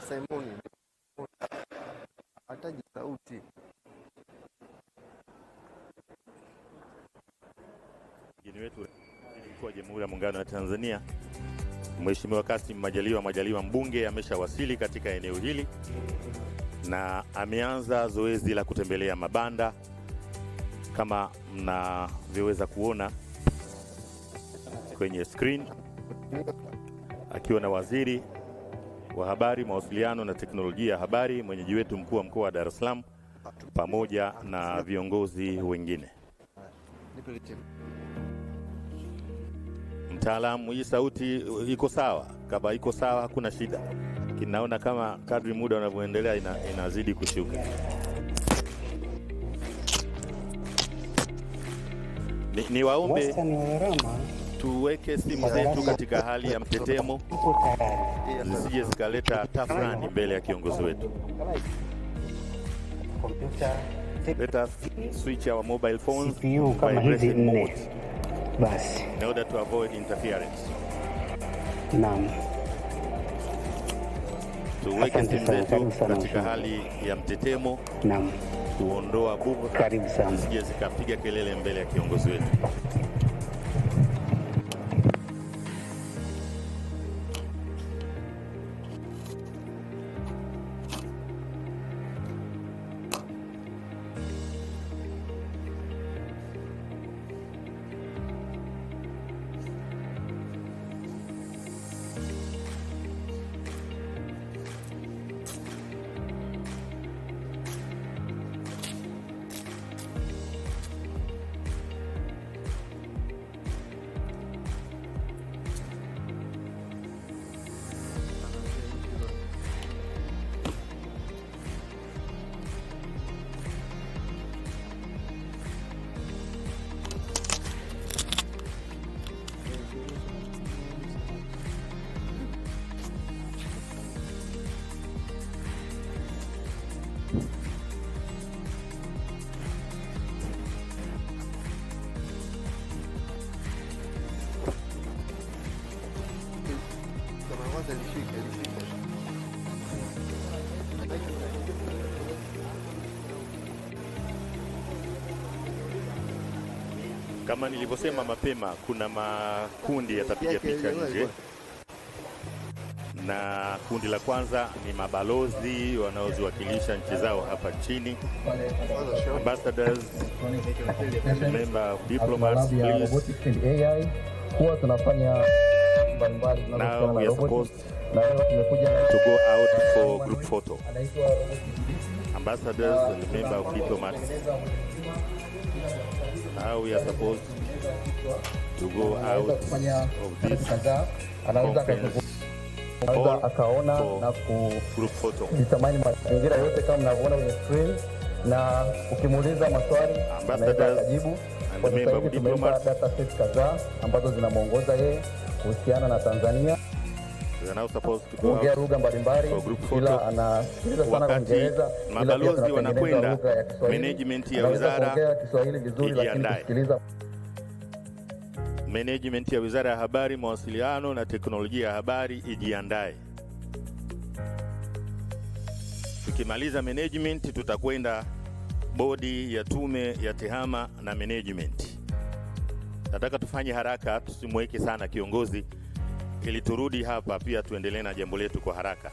Simon hataki sauti. Mgeni wetu wa Jamhuri ya Muungano wa Tanzania, Mheshimiwa Kassim Majaliwa mbunge, ameshawasili katika eneo hili na ameanza zoezi la kutembelea mabanda kama mnavyoweza kuona kwenye screen, akiwa na waziri wa habari, mawasiliano na teknolojia ya habari, mwenyeji wetu mkuu wa mkoa wa Dar es Salaam, pamoja na viongozi wengine. Mtaalamu, hii sauti iko sawa? Kama iko sawa hakuna shida. Naona kama kadri muda unavyoendelea inazidi kushuka. Ni waombe tuweke simu zetu katika hali ya mtetemo, zisije zikaleta tafrani mbele ya kiongozi wetu. Let us switch our mobile phones to vibration mode in order to avoid interference. Naam. Tuweke simu zetu katika hali ya mtetemo. Naam. Kuondoa bubu. Karibu sana. Sije zikapiga kelele mbele ya kiongozi wetu. Kama nilivyosema mapema, kuna makundi yatapiga picha nje, na kundi la kwanza ni mabalozi wanaoziwakilisha nchi zao hapa nchini, ambassadors, member of diplomats, please. Huwa tunafanya mbalimbali. Now we are supposed to go out for group photo. Ambassadors and member of diplomats. Now we are supposed to go out of this conference akaona na kutamani mazingira yote kama mnavyoona kwenye screen, na ukimuuliza maswali anaweza kujibu. Kwa sasa hivi tumeweka data set kadhaa ambazo zinamuongoza yeye kuhusiana na Tanzania. Kuongea lugha mbalimbali, ila anasikiliza sana Kiingereza. Mabalozi wanakwenda, management ya wizara Kiswahili vizuri, lakini kusikiliza management ya Wizara ya Habari, Mawasiliano na Teknolojia ya Habari ijiandae. Tukimaliza management, tutakwenda bodi ya tume ya tehama na management. Nataka tufanye haraka, tusimweke sana kiongozi, ili turudi hapa pia tuendelee na jambo letu kwa haraka.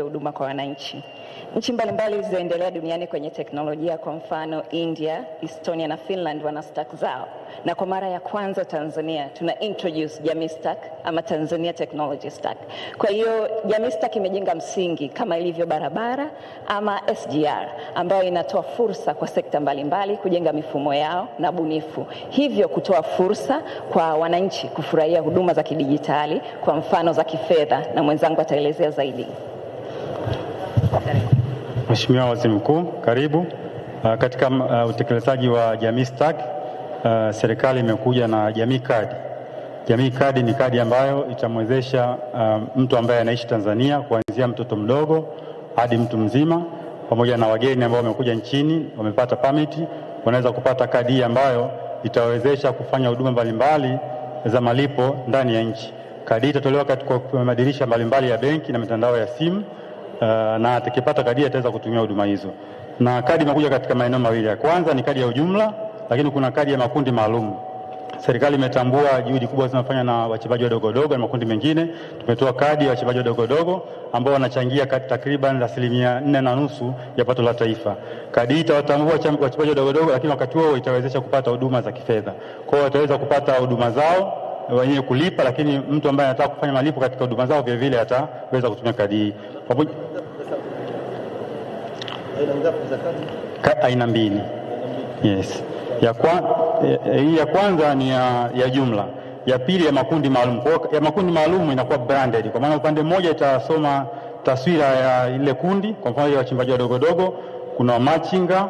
huduma kwa wananchi. Nchi mbalimbali zilizoendelea duniani kwenye teknolojia, kwa mfano India, Estonia na Finland, wana stack zao, na kwa mara ya kwanza Tanzania tuna introduce Jamii Stack ama Tanzania Technology Stack. Kwa hiyo Jamii Stack imejenga msingi kama ilivyo barabara ama SGR, ambayo inatoa fursa kwa sekta mbalimbali kujenga mifumo yao na bunifu, hivyo kutoa fursa kwa wananchi kufurahia huduma za kidijitali, kwa mfano za kifedha, na mwenzangu ataelezea zaidi. Mheshimiwa Waziri Mkuu, karibu. Katika utekelezaji wa Jamii Stack, serikali imekuja na Jamii Card. Jamii Card ni kadi ambayo itamwezesha mtu ambaye anaishi Tanzania, kuanzia mtoto mdogo hadi mtu mzima, pamoja na wageni ambao wamekuja nchini, wamepata permit, wanaweza kupata kadi ambayo itawezesha kufanya huduma mbalimbali za malipo ndani ya nchi. Kadi itatolewa katika madirisha mbalimbali ya benki na mitandao ya simu, na atakipata kadi ataweza kutumia huduma hizo. Na kadi imekuja katika maeneo mawili. Ya kwanza ni kadi ya ujumla, lakini kuna kadi ya makundi maalum. Serikali imetambua juhudi kubwa zinafanya na wachimbaji wadogo wadogo na makundi mengine. Tumetoa kadi ya wachimbaji wadogo wadogo ambao wanachangia takriban 4.5% ya pato la taifa. Kadi hii itawatambua wachimbaji wadogo wadogo, lakini wakati huo itawezesha kupata huduma za kifedha. Kwa hiyo wataweza kupata huduma zao wenyewe kulipa, lakini mtu ambaye anataka kufanya malipo katika huduma zao vile vile ataweza kutumia kadi hii. Aina ngapi za kadi? Aina mbili. Yes. Hii ya kwanza ni ya jumla. Ya pili ya makundi maalum. Kwa ya makundi maalum inakuwa branded. Kwa maana upande mmoja itasoma taswira ya ile kundi, kwa mfano ya wachimbaji wadogo wadogo, kuna wamachinga,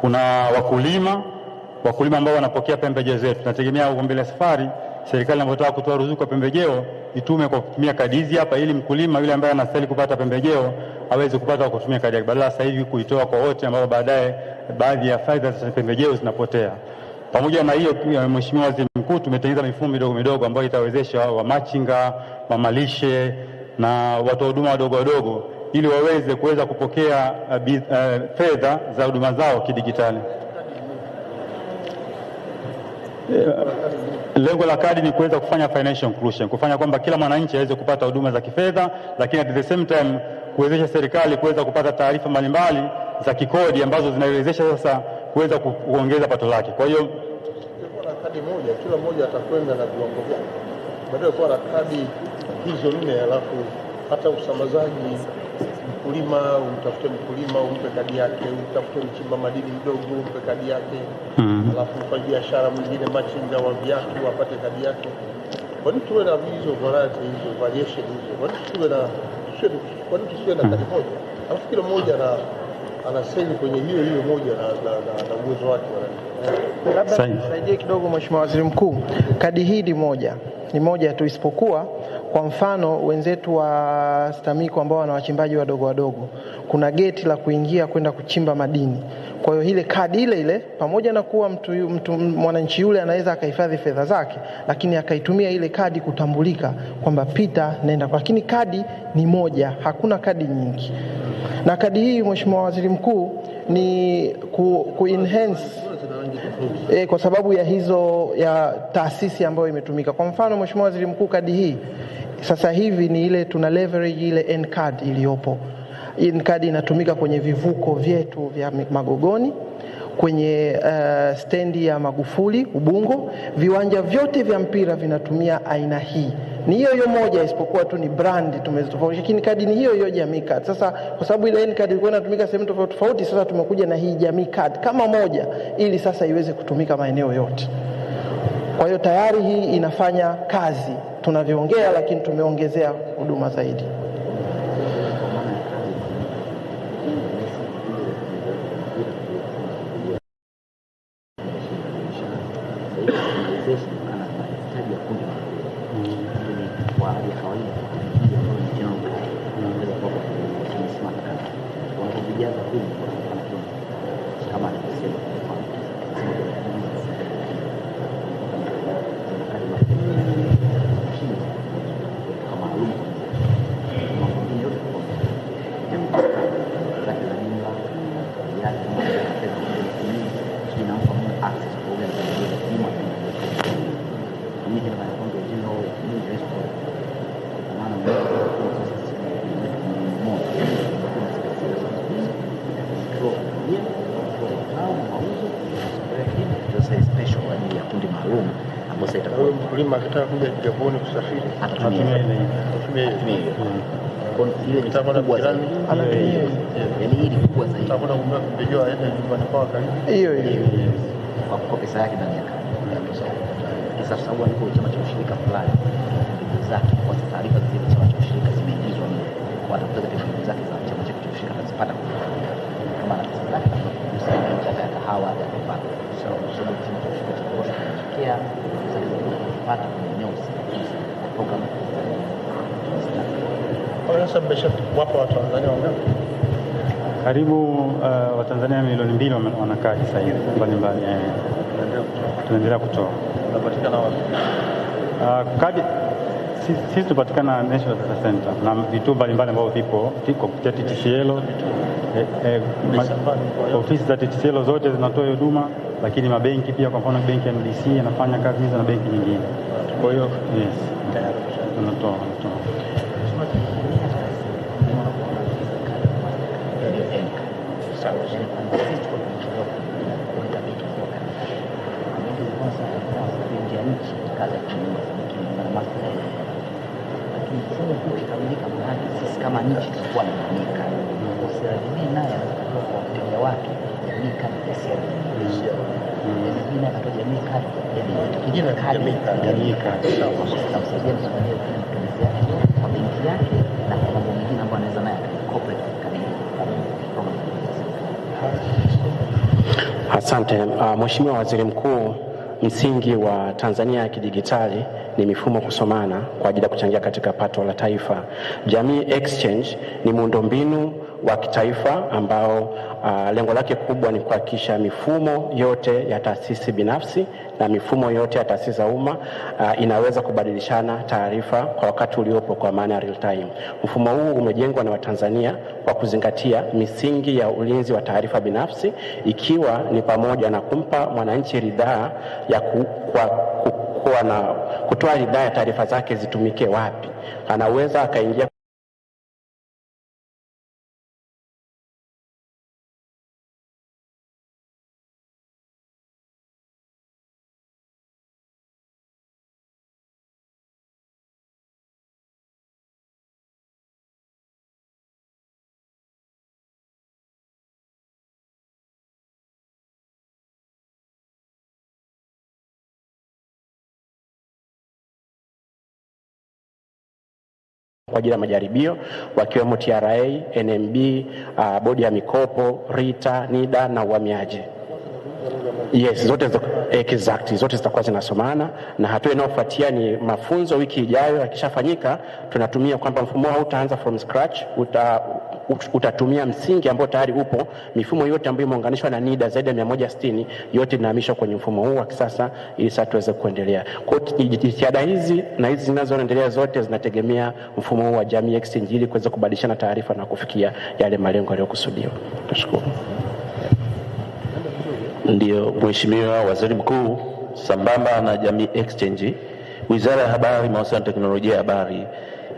kuna wakulima ambao wanapokea pembejeo zetu. Tunategemea huko mbele safari serikali inapotaka kutoa ruzuku kwa pembejeo itume kwa kutumia kadi hizi hapa, ili mkulima yule ambaye anastahili kupata pembejeo aweze kupata kwa kutumia kadi yake, badala sasa hivi kuitoa kwa wote ambao baadaye baadhi ya faida za pembejeo zinapotea. Pamoja na hiyo, Mheshimiwa Waziri Mkuu, tumetengeneza mifumo midogo midogo ambayo itawezesha wamachinga, mamalishe na watoa huduma wadogo wadogo ili kuweza kupokea fedha za huduma zao kidigitali. Lengo la kadi ni kuweza kufanya financial inclusion, kufanya kwamba kila mwananchi aweze kupata huduma za kifedha, lakini at the same time kuwezesha serikali kuweza kupata taarifa mbalimbali za kikodi ambazo zinawezesha sasa kuweza kuongeza pato lake. Kwa hiyo kuna kadi moja, kila mmoja atakwenda na viwango vyake. Badala kwa kadi hizo nne, alafu hata usambazaji, mkulima umtafute mkulima umpe kadi yake, umtafute mchimba madini mdogo umpe kadi yake, alafu mfanya biashara mwingine machinga wa viatu apate kadi yake. Kwa nini tuwe na hizo variety, hizo variation hizo? Kwa nini tusiwe na kadi moja? Alafu kila mmoja ana seli kwenye hiyo moja na uwezo wake. Labda nisaidie kidogo Mheshimiwa Waziri Mkuu. Kadi hii ni moja tu, isipokuwa kwa mfano wenzetu wa STAMICO ambao wana wachimbaji wadogo wadogo, kuna geti la kuingia kwenda kuchimba madini. Kwa hiyo ile kadi ile pamoja na kuwa mtu mwananchi yule anaweza akahifadhi fedha zake, lakini akaitumia ile kadi kutambulika kwamba pita nenda, lakini kadi ni moja, hakuna kadi nyingi. Na kadi hii Mheshimiwa Waziri Mkuu ni ku-enhance kwa sababu ya taasisi ambayo imetumika. Kwa mfano Mheshimiwa Waziri Mkuu, kadi hii sasa hivi ni ile tuna leverage ile N-card iliyopo. N-card inatumika kwenye vivuko vyetu vya Magogoni, kwenye stendi ya Magufuli Ubungo, viwanja vyote vya mpira vinatumia aina hii. Ni hiyo moja, isipokuwa tu ni brand tumezitofautisha, lakini kadi ni hiyo Jamii Card. Sasa kwa sababu ile N-card ilikuwa inatumika sehemu tofauti tofauti, sasa tumekuja na hii Jamii Card kama moja ili sasa iweze kutumika maeneo yote. Kwa hiyo tayari hii inafanya kazi tunavyoongea, lakini tumeongezea huduma zaidi. maalum ambayo sasa itakuwa mkulima akitaka kuja Kigamboni kusafiri atatumia hiyo. Kwa hiyo ni kubwa zaidi. Yaani hii ni kubwa zaidi. Utakwenda kununua pembejeo aende nyumbani kwao karibu. Hiyo kwa pesa yake ndani ya kadi. Kisa sababu alipo chama cha ushirika fulani pembejeo zake kwa taarifa zile chama cha ushirika zimeingizwa mle. Kwa atapata pembejeo zake za chama cha ushirika atazipata kama anataka kusaidia mchakato ya kahawa atapata. Sababu chama cha ushirika cha postal kinatokea sasa kupata kwenye eneo program. Sasa mmeshawapa Watanzania wangapi? Karibu Watanzania milioni 2 wanakaa sasa hivi mbalimbali. Tunaendelea kutoa. Unapatikana wapi? Kadi sisi tupatikana National Data Center na vituo mbalimbali ambavyo viko kupitia TTCL. Ofisi za TTCL zote zinatoa huduma, lakini mabenki pia, kwa mfano benki ya NBC inafanya kazi hizo na benki nyingine. Kwa hiyo yes, tunatoa. Kama nchi tutakuwa na mamlaka. Serikali nayo inatakiwa kwa wateja wake jamii kama pesa. Jamii nayo inatakiwa jamii kama kijana jamii kama tunamsaidia Mtanzania kutumia kwa benki yake na kwa mambo mengine ambayo anaweza naye corporate kabisa. Asante Mheshimiwa Waziri Mkuu, msingi wa Tanzania ya kidigitali ni mifumo kusomana kwa ajili ya kuchangia katika pato la taifa. Jamii Exchange ni muundombinu wa kitaifa ambao lengo lake kubwa ni kuhakikisha mifumo yote ya taasisi binafsi na mifumo yote ya taasisi za umma inaweza kubadilishana taarifa kwa wakati uliopo, kwa maana ya real time. Mfumo huu umejengwa na Watanzania kwa kuzingatia misingi ya ulinzi wa taarifa binafsi, ikiwa ni pamoja na kumpa mwananchi ridhaa ya kutoa ridhaa ya taarifa zake zitumike wapi. Anaweza akaingia kwa ajili ya majaribio, wakiwemo TRA, NMB, bodi ya mikopo, RITA, NIDA na uhamiaji. Yes, zote zitakuwa zinasomana, na hatua inayofuatia ni mafunzo wiki ijayo. Yakishafanyika tunatumia kwamba mfumo huu utaanza from scratch, utatumia msingi ambao tayari upo. Mifumo yote ambayo imeunganishwa na NIDA zaidi ya 160 yote inahamishwa kwenye mfumo huu wa kisasa ili sasa tuweze kuendelea. Kwa hiyo jitihada hizi na hizi zinazoendelea zote zinategemea mfumo huu wa Jamii Exchange ili kuweza kubadilishana taarifa na kufikia yale malengo yaliyokusudiwa. Nashukuru. Ndio Mheshimiwa Waziri Mkuu, sambamba na Jamii Exchange, Wizara ya Habari, Mawasiliano na Teknolojia ya Habari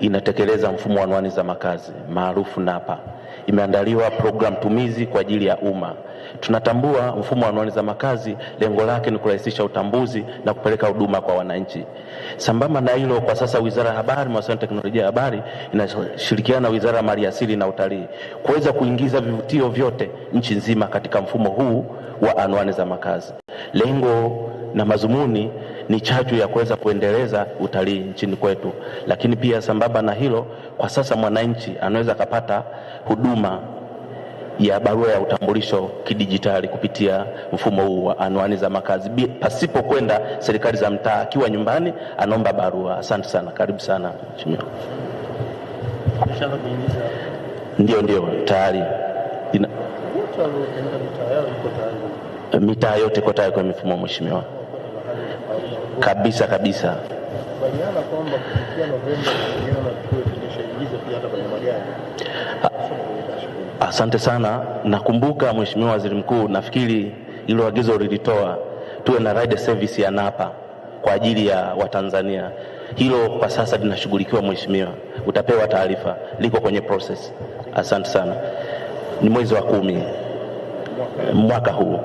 inatekeleza mfumo wa anwani za makazi maarufu NAPA. Imeandaliwa program tumizi kwa ajili ya umma. Tunatambua mfumo wa anwani za makazi lengo lake ni kurahisisha utambuzi na kupeleka huduma kwa wananchi. Sambamba na hilo, kwa sasa Wizara ya Habari, Mawasiliano na Teknolojia ya Habari inashirikiana na Wizara ya Maliasili na Utalii kuweza kuingiza vivutio vyote nchi nzima katika mfumo huu wa anwani za makazi. Lengo na mazumuni ni chachu ya kuweza kuendeleza utalii nchini kwetu. Lakini pia sambamba na hilo, kwa sasa mwananchi anaweza kupata huduma ya barua ya utambulisho kidijitali kupitia mfumo huu wa anwani za makazi pasipo kwenda serikali za mtaa, akiwa nyumbani anaomba barua. Asante sana, karibu sana Mheshimiwa. Ndio tayari mitaa yote iko tayari kwa mifumo Mheshimiwa. Kabisa. Baliana kwamba kufikia Novemba tunaona tuwe tumeshaingiza pia hata kwenye magari. Asante sana. Nakumbuka Mheshimiwa Waziri Mkuu, nafikiri hilo agizo ulilitoa tuwe na ride service ya NAPA kwa ajili ya Watanzania. Hilo kwa sasa linashughulikiwa Mheshimiwa. Utapewa taarifa, liko kwenye process. Asante sana. Ni mwezi wa 10 mwaka huu.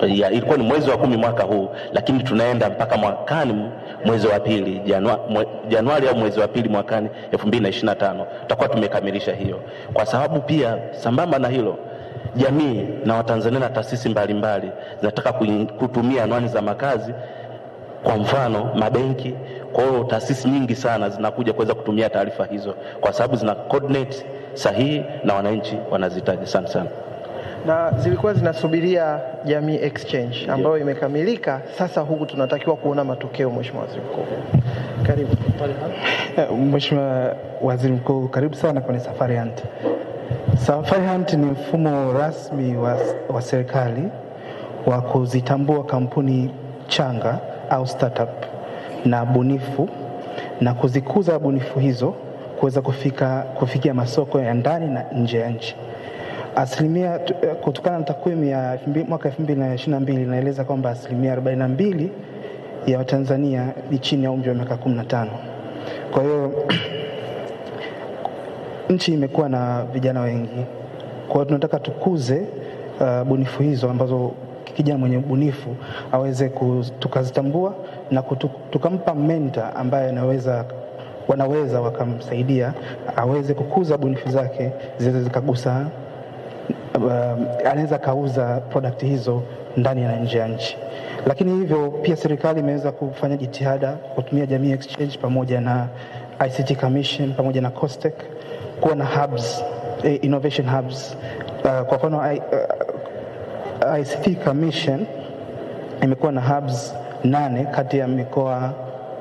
ilikuwa ni mwezi wa 10 mwaka huu, lakini tunaenda mpaka mwakani mwezi wa pili, Januari au mwezi wa pili mwakani 2025 tutakuwa tumekamilisha hiyo. Kwa sababu pia sambamba na hilo, jamii na Watanzania na taasisi mbalimbali zinataka kutumia anwani za makazi, kwa mfano mabenki. Kwa hiyo taasisi nyingi sana zinakuja kuweza kutumia taarifa hizo kwa sababu zina coordinate sahihi na wananchi wanazihitaji sana sana. Na zilikuwa zinasubiria jamii exchange ambayo imekamilika. Sasa huku tunatakiwa kuona matokeo. Mheshimiwa Waziri Mkuu, karibu. Mheshimiwa Waziri Mkuu, karibu sana kwenye Safari Hunt. Safari Hunt ni mfumo rasmi wa serikali wa kuzitambua kampuni changa au startup na bunifu na kuzikuza bunifu hizo kuweza kufikia masoko ya ndani na nje ya nchi. Asilimia kutokana na takwimu ya mwaka 2022 inaeleza kwamba asilimia 42 ya Watanzania ni chini ya umri wa miaka 15. Kwa hiyo nchi imekuwa na vijana wengi. Kwa hiyo tunataka tukuze bunifu hizo ambazo kijana mwenye ubunifu aweze tukazitambua na tukampa mentor ambaye wanaweza wakamsaidia aweze kukuza bunifu zake ziweze zikagusa, anaweza kauza product hizo ndani na nje ya nchi. Lakini hivyo pia serikali imeweza kufanya jitihada kutumia jamii exchange pamoja na ICT Commission pamoja na Costech kuwa na hubs, innovation hubs. Kwa mfano ICT Commission imekuwa na hubs 8 kati ya mikoa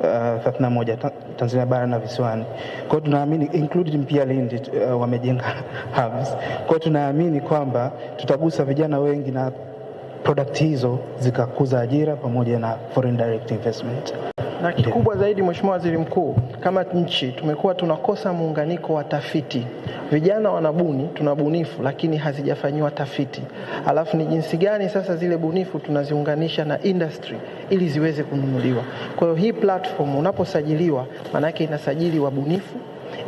31 Tanzania bara na visiwani. Kwa hiyo tunaamini including pia Lindi wamejenga hubs. Kwa hiyo tunaamini kwamba tutagusa vijana wengi na product hizo zikakuza ajira pamoja na foreign direct investment. Na kikubwa zaidi, Mheshimiwa Waziri Mkuu, kama nchi tumekuwa tunakosa muunganiko wa tafiti. Vijana wanabuni, tunabunifu lakini hazijafanywa tafiti. Alafu ni jinsi gani sasa zile bunifu tunaziunganisha na industry ili ziweze kununuliwa. Kwa hiyo hii platform unaposajiliwa, maana yake inasajili wabunifu,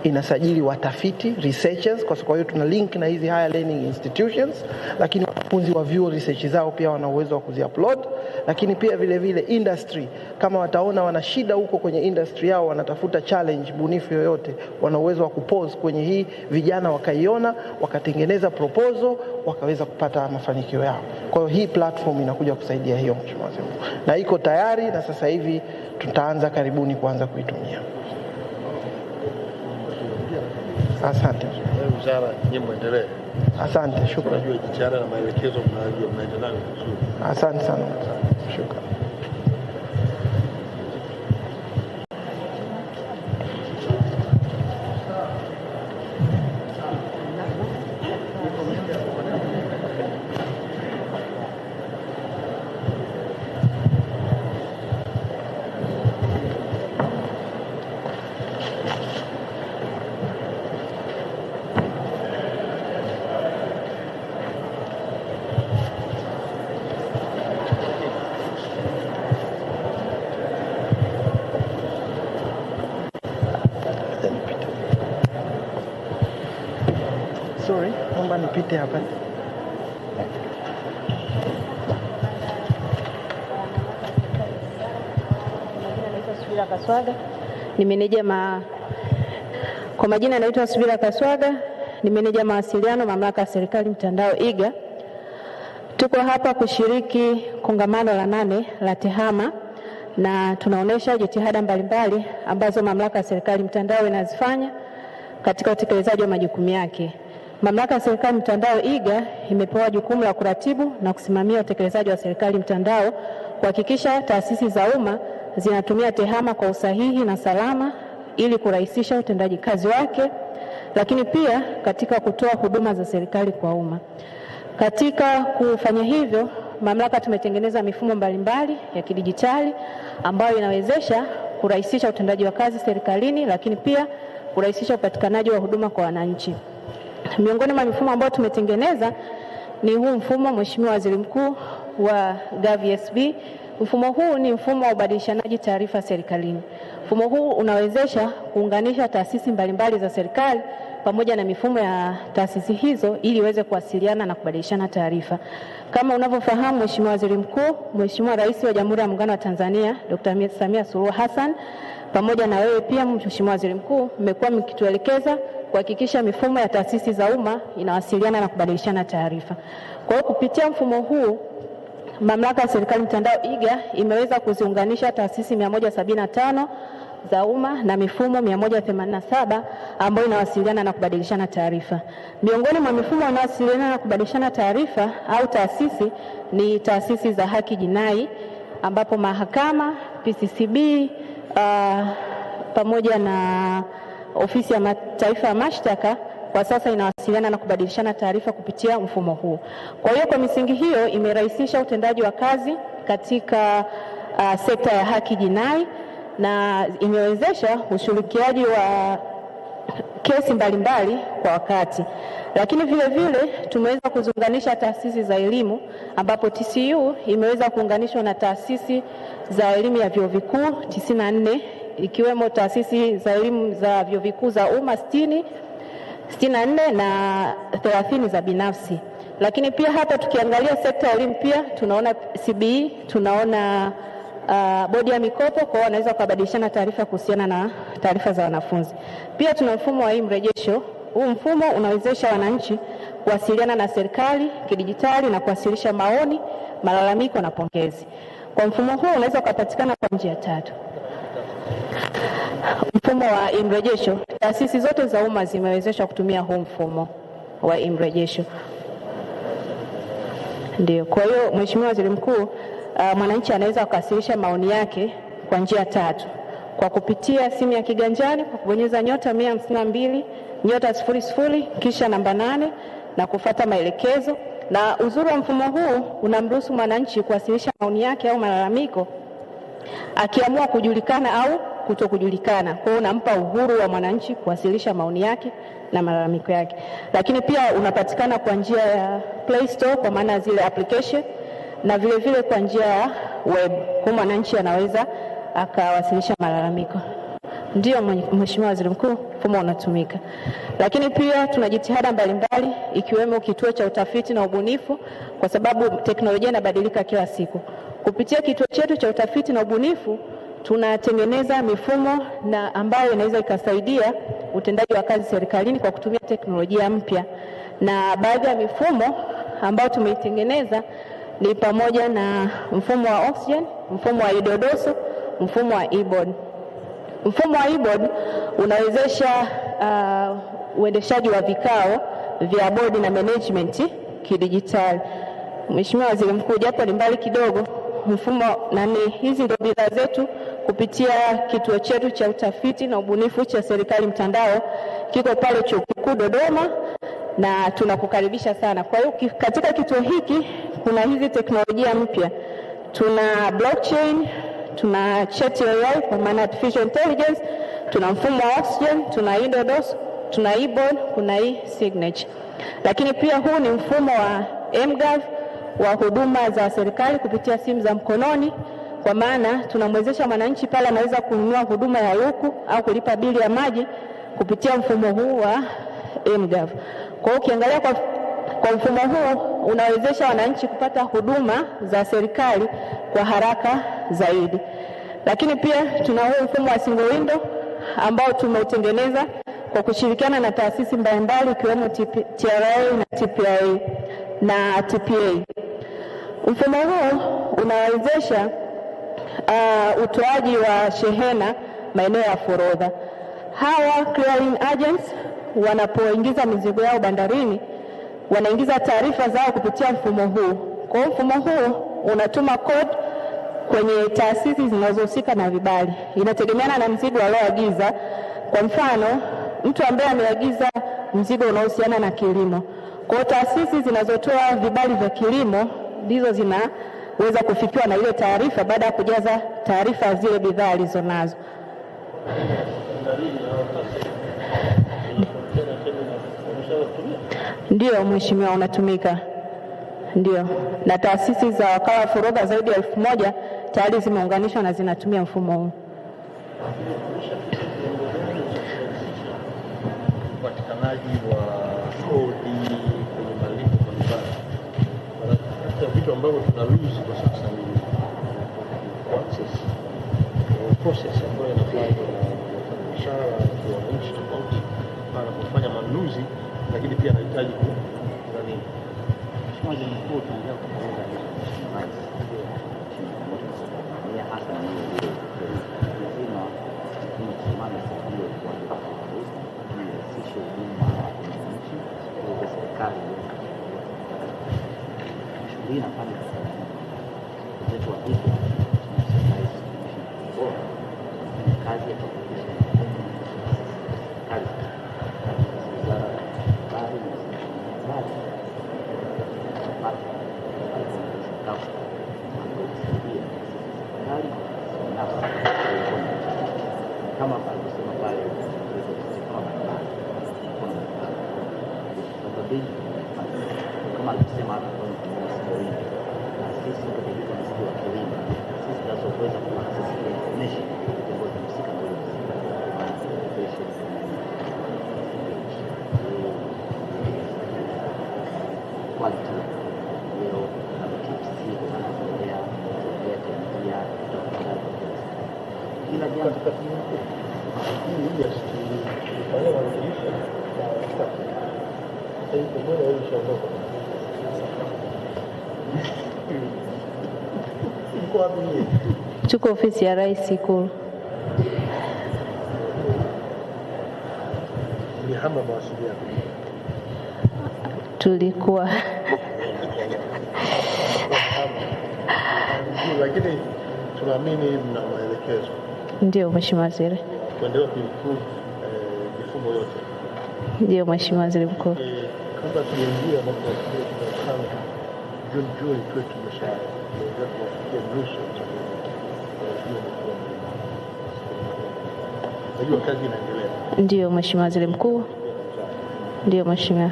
inasajili watafiti, researchers, kwa hiyo tuna link na hizi higher learning institutions, lakini wanafunzi wa vyuo research zao pia wana uwezo wa kuziupload. Lakini pia vile vile industry, kama wataona wana shida huko kwenye industry yao, wanatafuta challenge bunifu yoyote, wana uwezo wa kupose kwenye hii, vijana wakaiona, wakatengeneza proposal, wakaweza kupata mafanikio yao. Kwa hiyo hii platform inakuja kusaidia hiyo, Mheshimiwa Waziri Mkuu, na iko tayari na sasa hivi tutaanza karibuni kuanza kuitumia. Asante. Wizara nyinyi muendelee. Asante, shukrani. Tunajua jitihada na maelekezo mnaendelea vizuri. Asante sana. Shukrani. Sorry, naomba nipite hapa. Kaswaga ni meneja kwa majina naitwa Subira Kaswaga, ni meneja mawasiliano mamlaka ya serikali mtandao IGA. Tuko hapa kushiriki kongamano la 8 la TEHAMA na tunaonesha jitihada mbalimbali ambazo mamlaka ya serikali mtandao inazifanya katika utekelezaji wa majukumu yake. Mamlaka ya serikali mtandao IGA imepewa jukumu la kuratibu na kusimamia utekelezaji wa serikali mtandao, kuhakikisha taasisi za umma zinatumia TEHAMA kwa usahihi na salama ili kurahisisha utendaji kazi wake, lakini pia katika kutoa huduma za serikali kwa umma. Katika kufanya hivyo, mamlaka tumetengeneza mifumo mbalimbali ya kidijitali ambayo inawezesha kurahisisha utendaji wa kazi serikalini, lakini pia kurahisisha upatikanaji wa huduma kwa wananchi. Miongoni mwa mifumo ambayo tumetengeneza ni huu mfumo, Mheshimiwa Waziri Mkuu, wa GovSB. Mfumo huu ni mfumo wa ubadilishanaji taarifa serikalini. Mfumo huu unawezesha kuunganisha taasisi mbalimbali za serikali pamoja na mifumo ya taasisi hizo ili iweze kuwasiliana na kubadilishana taarifa. Kama unavyofahamu, Mheshimiwa Waziri Mkuu, Mheshimiwa Rais wa Jamhuri ya Muungano wa Tanzania Dr. Samia Suluhu Hassan pamoja na wewe pia Mheshimiwa Waziri Mkuu, mmekuwa mkituelekeza kuhakikisha mifumo ya taasisi za umma inawasiliana na kubadilishana taarifa. Kwa hiyo kupitia mfumo huu, Mamlaka ya Serikali Mtandao IGA imeweza kuziunganisha taasisi 175 za umma na mifumo 187 ambayo inawasiliana na kubadilishana taarifa. Miongoni mwa mifumo inayowasiliana na kubadilishana taarifa au taasisi ni taasisi za haki jinai, ambapo mahakama, PCCB pamoja na Ofisi ya Taifa ya Mashtaka kwa sasa inawasiliana na kubadilishana taarifa kupitia mfumo huu. Kwa hiyo kwa misingi hiyo imerahisisha utendaji wa kazi katika sekta ya haki jinai na imewezesha ushirikiaji wa kesi mbalimbali kwa wakati. Lakini vile vile tumeweza kuziunganisha taasisi za elimu, ambapo TCU imeweza kuunganishwa na taasisi za elimu ya vyuo vikuu 94, ikiwemo taasisi za elimu za vyuo vikuu za umma 64 na 30 za binafsi. Lakini pia hapa tukiangalia sekta ya elimu pia tunaona CBE, tunaona bodi ya mikopo, kwa wanaweza kubadilishana taarifa kuhusiana na taarifa za wanafunzi. Pia tuna mfumo wa mrejesho. Huu mfumo unawezesha wananchi kuwasiliana na serikali kidijitali na kuwasilisha maoni, malalamiko na pongezi. Kwa mfumo huu unaweza kupatikana kwa njia tatu. Mfumo wa mrejesho, taasisi zote za umma zimewezeshwa kutumia huu mfumo wa mrejesho. Ndio. Kwa hiyo Mheshimiwa Waziri Mkuu, mwananchi anaweza kuwasilisha maoni yake kwa njia tatu: kwa kupitia simu ya kiganjani kwa kubonyeza *152 *00 kisha namba 8 na kufuata maelekezo. Na uzuri wa mfumo huu unamruhusu mwananchi kuwasilisha maoni yake au malalamiko akiamua kujulikana au kutokujulikana. Kwa hiyo unampa uhuru wa mwananchi kuwasilisha maoni yake na malalamiko yake. Lakini pia unapatikana kwa njia ya Play Store kwa maana zile application, na vile vile kwa njia ya web. Kwa mwananchi anaweza akawasilisha malalamiko. Ndio Mheshimiwa Waziri Mkuu, mfumo unatumika. Lakini pia tuna jitihada mbalimbali ikiwemo kituo cha utafiti na ubunifu, kwa sababu teknolojia inabadilika kila siku. Kupitia kituo chetu cha utafiti na ubunifu tunatengeneza mifumo na ambayo inaweza ikasaidia utendaji wa kazi serikalini kwa kutumia teknolojia mpya. Na baadhi ya mifumo ambayo tumeitengeneza ni pamoja na mfumo wa oxygen, mfumo wa idodoso, mfumo wa e-board. Mfumo wa e-board unawezesha uendeshaji wa vikao vya bodi na management kidijitali. Mheshimiwa Waziri Mkuu, japo ni mbali kidogo, mfumo hizi ndio bidhaa zetu kupitia kituo chetu cha utafiti na ubunifu cha serikali mtandao, kiko pale Chuo Kikuu Dodoma na tunakukaribisha sana. Kwa hiyo katika kituo hiki kuna hizi teknolojia mpya. Tuna blockchain, tuna chat AI kwa maana artificial intelligence, tuna mfumo wa oxygen, tuna idodos, tuna e-board, kuna e-signature. Lakini pia huu ni mfumo wa mGov wa huduma za serikali kupitia simu za mkononi, kwa maana tunamwezesha mwananchi pale anaweza kununua huduma ya luku au kulipa bili ya maji kupitia mfumo huu wa mGov. Kwa hiyo ukiangalia kwa mfumo huu unawezesha wananchi kupata huduma za serikali kwa haraka zaidi. Lakini pia tuna huu mfumo wa single window ambao tumeutengeneza kwa kushirikiana na taasisi mbalimbali ikiwemo TRA na TPA na TPA. Mfumo huu unawezesha utoaji wa shehena maeneo ya forodha. Hawa clearing agents wanapoingiza mizigo yao bandarini, wanaingiza taarifa zao kupitia mfumo huu. Kwa hiyo mfumo huu unatuma code kwenye taasisi zinazohusika na vibali. Inategemeana na mzigo alioagiza. Kwa mfano, mtu ambaye ameagiza mzigo unaohusiana na kilimo, kwa hiyo taasisi zinazotoa vibali vya kilimo ndizo zinaweza kufikiwa na ile taarifa baada ya kujaza taarifa zile bidhaa alizonazo. Ndio Mheshimiwa, unatumika. Ndio. Na taasisi za wakala wa forodha zaidi ya 1000 tayari zimeunganishwa na zinatumia mfumo huu. upatikanaji wa kodi kwenye malipo mbalimbali. Kati ya vitu ambavyo tuna lose kwa sasa ni process ambayo inafanywa na wafanyabiashara wa nchi tofauti para kufanya manunuzi, lakini pia anahitaji nani. Mheshimiwa Waziri Mkuu, tunaendelea kutekeleza rais ya hasa na hiyo lazima tusimame sasa kwa kurahisisha huduma kwa wananchi kwa serikali. Shughuli inafanya zetu wa hivyo kazi ya kuhakikisha kazi wizara habari na habari kama alivyosema pale kama alivyosema hata kwa mshauri na sisi katika msingi wa kilimo sisi tunaweza kuaccess information ambayo tunahusika na quality hiyo na TAIC wanaendelea kuendelea kila jambo tuko ofisi ya Rais Ikulu. Mlihama mawasiliano. Tulikuwa lakini tunaamini mna maelekezo. Ndio Mheshimiwa Waziri. Kuendelea kuimprove mifumo yote. Ndio Mheshimiwa Waziri Mkuu. Kabla tuingie mambo ya Juni kwetu tumeshaanza kufikia nusu hiyo kazi inaendelea. Ndio Mheshimiwa Waziri Mkuu. Ndio Mheshimiwa.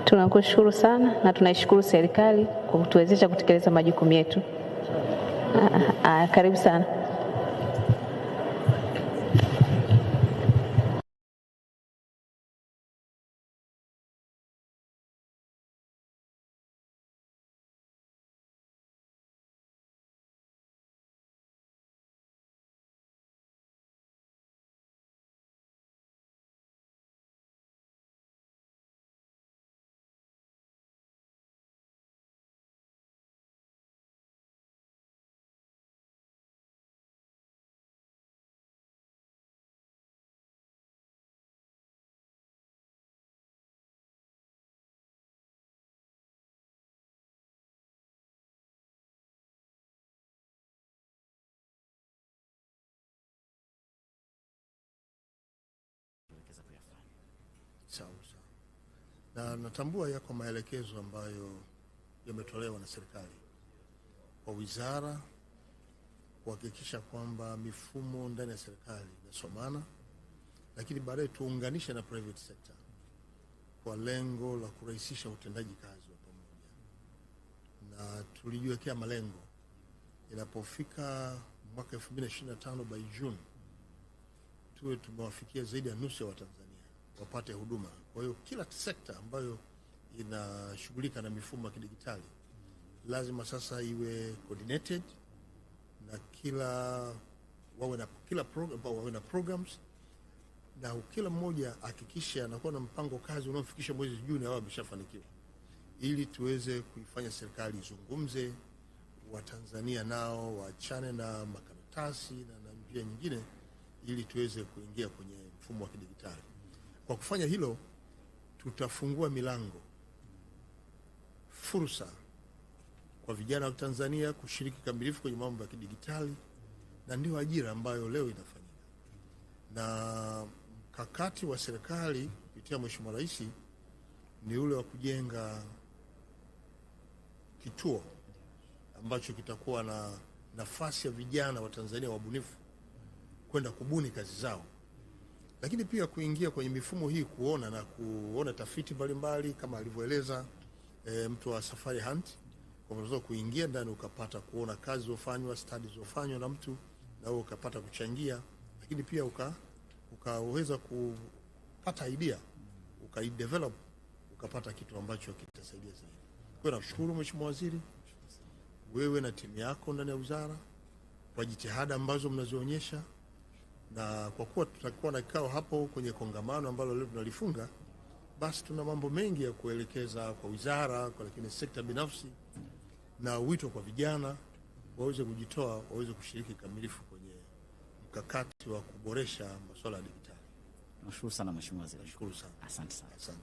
Tunakushukuru sana na tunaishukuru serikali kwa kutuwezesha kutekeleza majukumu yetu. Karibu sana. Sawa. Na natambua yako maelekezo ambayo yametolewa na serikali kwa wizara kuhakikisha kwamba mifumo ndani ya serikali inasomana, lakini baadaye tuunganishe na private sector kwa lengo la kurahisisha utendaji kazi wa pamoja. Na tulijiwekea malengo inapofika mwaka 2025 by June tuwe tumewafikia zaidi ya nusu ya Watanzania wapate huduma. Kwa hiyo kila sekta ambayo inashughulika na mifumo ya kidijitali lazima sasa iwe coordinated na wawe na programs, na kila mmoja hakikisha anakuwa na mpango kazi unaofikisha mwezi Juni au ameshafanikiwa, ili tuweze kuifanya serikali izungumze, Watanzania nao waachane na makaratasi na njia nyingine, ili tuweze kuingia kwenye mfumo wa kidijitali. Kwa kufanya hilo, tutafungua milango, fursa kwa vijana wa Tanzania kushiriki kamilifu kwenye mambo ya kidijitali, na ndio ajira ambayo leo inafanyika. Na mkakati wa serikali kupitia Mheshimiwa Rais ni ule wa kujenga kituo ambacho kitakuwa na nafasi ya vijana wa Tanzania wabunifu kwenda kubuni kazi zao, lakini pia kuingia kwenye mifumo hii kuona tafiti mbalimbali kama alivyoeleza mtu wa Safari Hunt, kwa unaweza kuingia ndani ukapata kuona kazi zilizofanywa, studies zilizofanywa na mtu, na wewe ukapata kuchangia, lakini pia ukaweza kupata idea, ukaidevelop, ukapata kitu ambacho kitasaidia zaidi. Kwa hiyo nashukuru Mheshimiwa Waziri, wewe na timu yako ndani ya wizara kwa jitihada ambazo mnazionyesha, na kwa kuwa tutakuwa na kikao hapo kwenye kongamano ambalo leo tunalifunga, basi tuna mambo mengi ya kuelekeza kwa wizara, lakini sekta binafsi, na wito kwa vijana waweze kujitoa, waweze kushiriki kamilifu kwenye mkakati wa kuboresha masuala ya dijitali. Nashukuru sana Mheshimiwa Waziri. Nashukuru sana. Asante sana. Asante.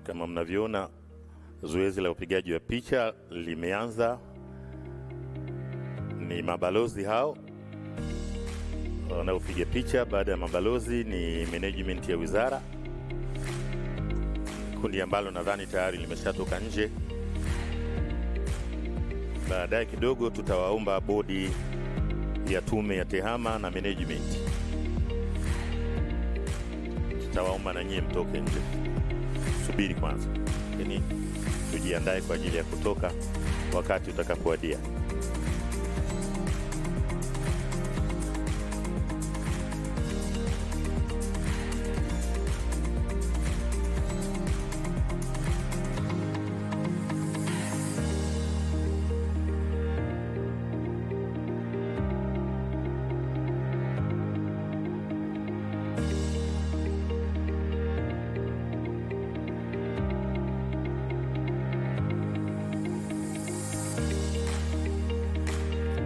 Kama mnavyoona, zoezi la upigaji wa picha limeanza. Ni mabalozi hao wanaopiga picha. Baada ya mabalozi ni management ya wizara, kundi ambalo nadhani tayari limeshatoka nje. Baadaye kidogo tutawaomba bodi ya tume ya tehama na management, tutawaomba na nyie mtoke nje. Subiri kwanza, yani tujiandae kwa ajili ya kutoka wakati utakapowadia.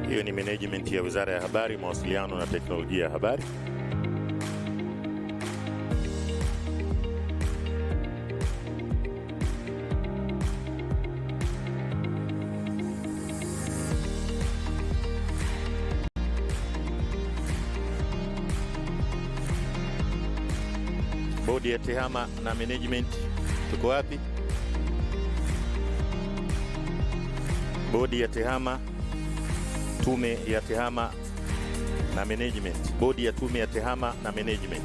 Hiyo ni management ya Wizara ya Habari, Mawasiliano na Teknolojia ya Habari. Bodi ya tehama na management, tuko wapi? Bodi ya tehama, tume ya tehama na management. Bodi ya tume ya tehama na management.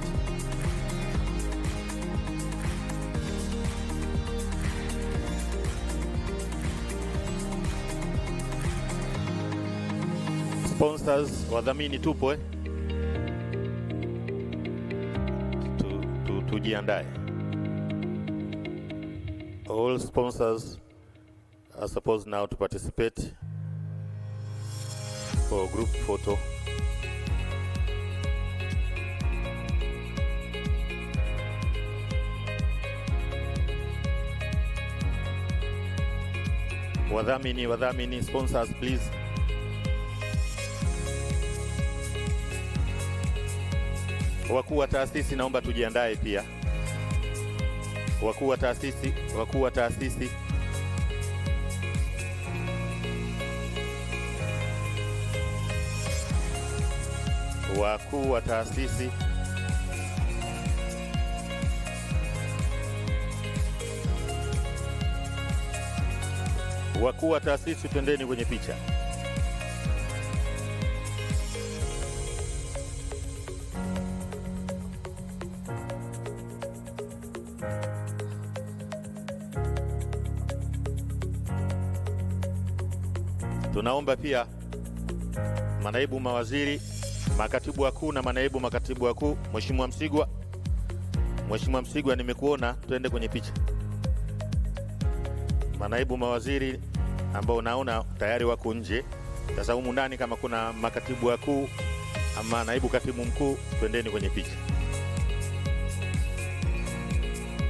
Sponsors, wadhamini tupo tujiandae. All sponsors are supposed now to participate for group photo. Wadhamini, sponsors please. Wakuu wa taasisi naomba tujiandae pia. Wakuu wa taasisi wakuu wa taasisi, twendeni kwenye picha. Tunaomba pia manaibu mawaziri, makatibu wakuu na manaibu makatibu wakuu. Mheshimiwa Msigwa, nimekuona, twende kwenye picha. Manaibu mawaziri ambao naona tayari wako nje. Sasa humu ndani kama kuna makatibu wakuu ama naibu katibu mkuu, twendeni kwenye picha.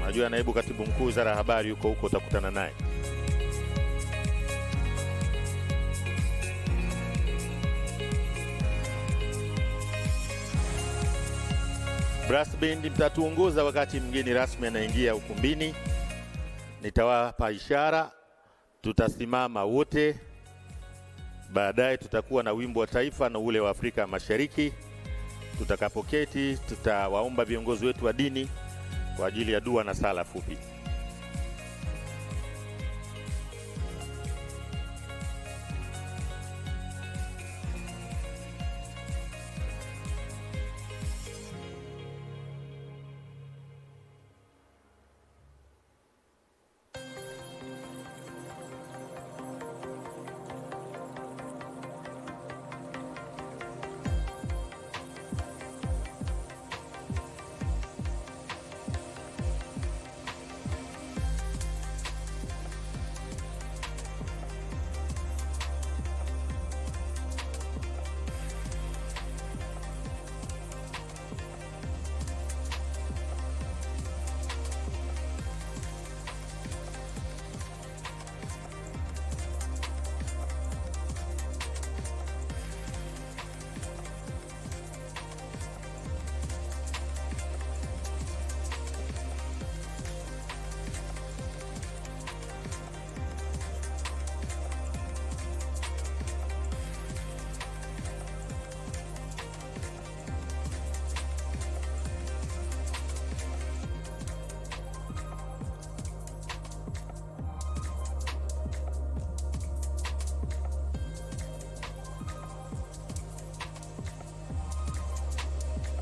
Najua naibu katibu mkuu Wizara ya Habari yuko huko, utakutana naye. Brass band mtatuongoza wakati mgeni rasmi anaingia ukumbini. Nitawapa ishara, tutasimama wote. Baadaye tutakuwa na wimbo wa taifa na ule wa Afrika Mashariki. Tutakapoketi tutawaomba viongozi wetu wa dini kwa ajili ya dua na sala fupi.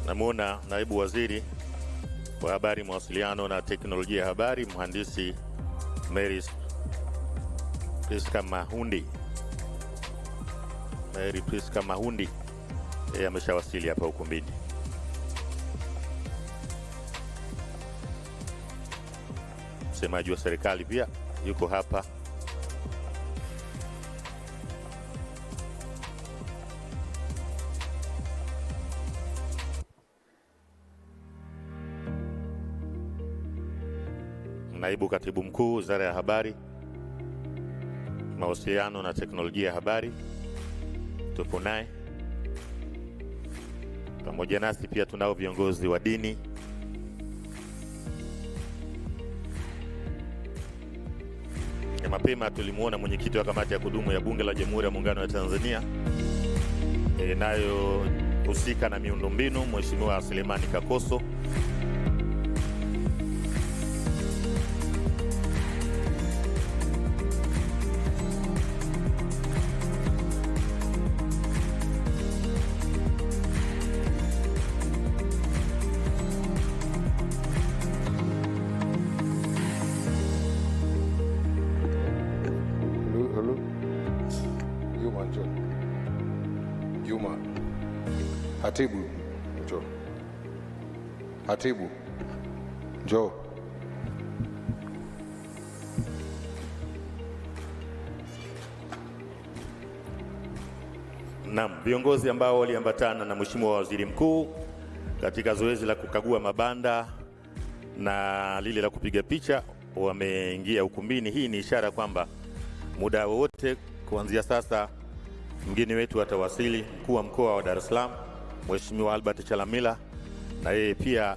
Namuona naibu waziri wa habari, mawasiliano na teknolojia ya habari, mhandisi Mary Priska Mahundi. Mary Priska Mahundi ameshawasili hapa ukumbini. Msemaji wa serikali pia yuko hapa. Naibu katibu mkuu Wizara ya Habari, Mawasiliano na Teknolojia ya Habari tupo naye. Pamoja nasi pia tunao viongozi wa dini. Mapema tulimuona mwenyekiti wa kamati ya kudumu ya Bunge la Jamhuri ya Muungano wa Tanzania inayohusika na miundombinu, Mheshimiwa Selemani Kakoso. Hatibu, njoo. Hatibu, njoo. Naam, viongozi ambao waliambatana na Mheshimiwa Waziri Mkuu katika zoezi la kukagua mabanda na lile la kupiga picha wameingia ukumbini. Hii ni ishara kwamba muda wote kuanzia sasa mgeni wetu atawasili. Mkuu wa mkoa wa Dar es Salaam Mheshimiwa Albert Chalamila, na yeye pia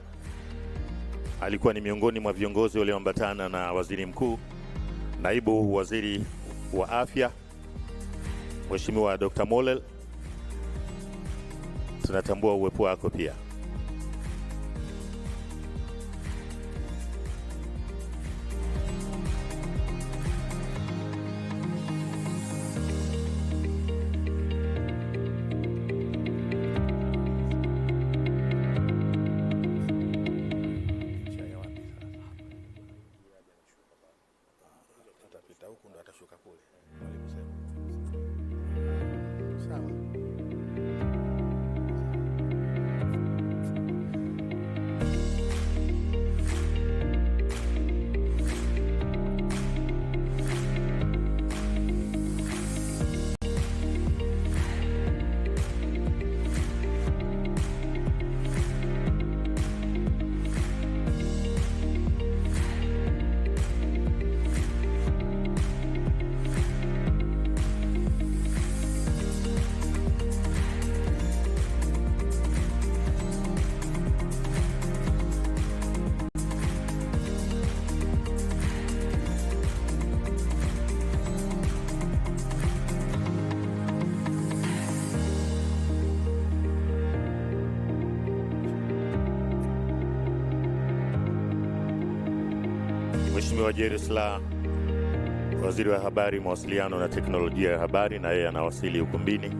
alikuwa ni miongoni mwa viongozi walioambatana na Waziri Mkuu. Naibu Waziri wa Afya Mheshimiwa Dr. Molel, tunatambua uwepo wako pia. Mheshimiwa Jerisla, Waziri wa Habari, Mawasiliano na Teknolojia ya Habari, na yeye anawasili ukumbini.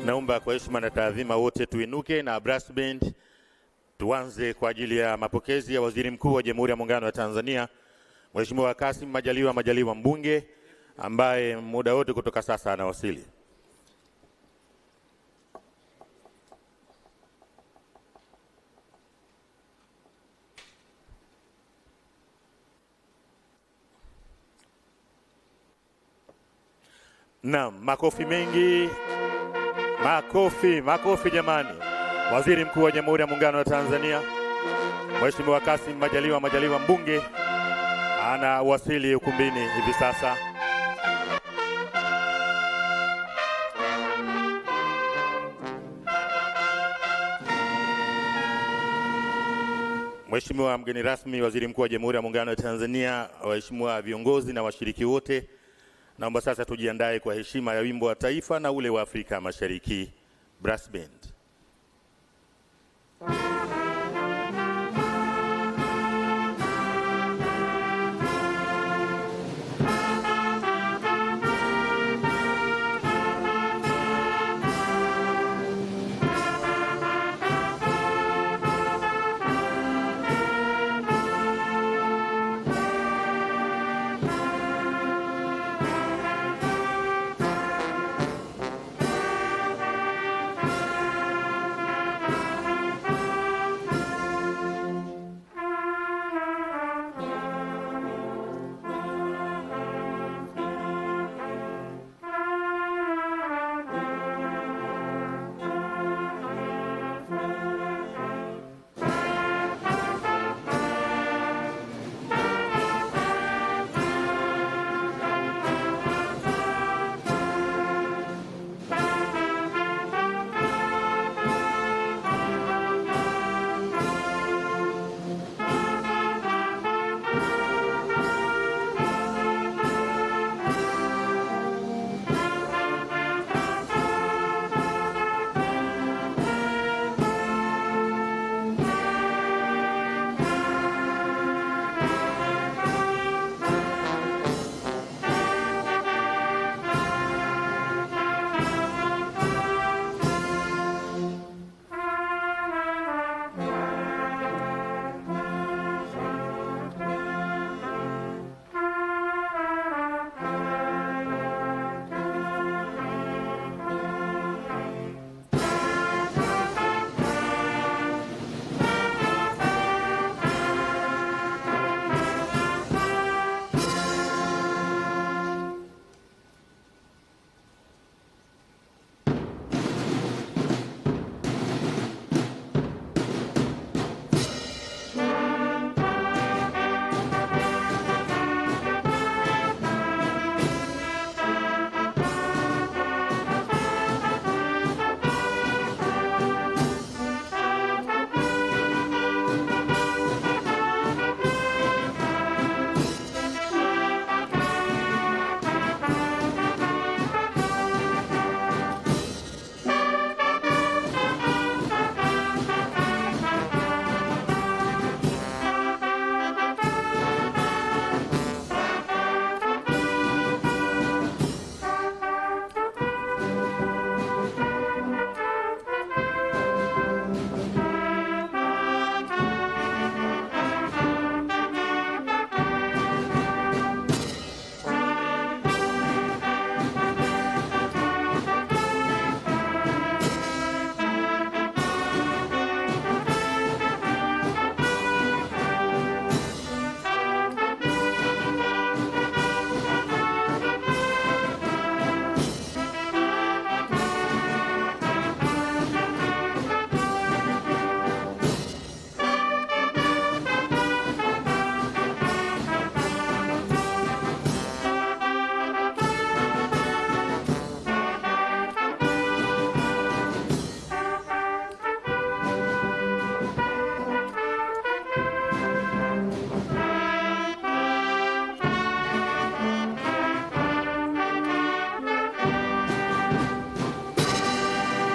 Naomba kwa heshima na taadhima wote tuinuke na brass band tuanze kwa ajili ya mapokezi ya Waziri Mkuu wa Jamhuri ya Muungano wa Tanzania, Mheshimiwa Kassim Majaliwa mbunge, ambaye muda wote kutoka sasa anawasili. Naam, makofi mengi. Makofi jamani. Waziri Mkuu wa Jamhuri ya Muungano wa Tanzania, Mheshimiwa Kassim Majaliwa mbunge anawasili ukumbini hivi sasa. Mheshimiwa mgeni rasmi, Waziri Mkuu wa Jamhuri ya Muungano wa Tanzania, waheshimiwa viongozi na washiriki wote, naomba sasa tujiandae kwa heshima ya wimbo wa taifa na ule wa Afrika Mashariki. Brass Band.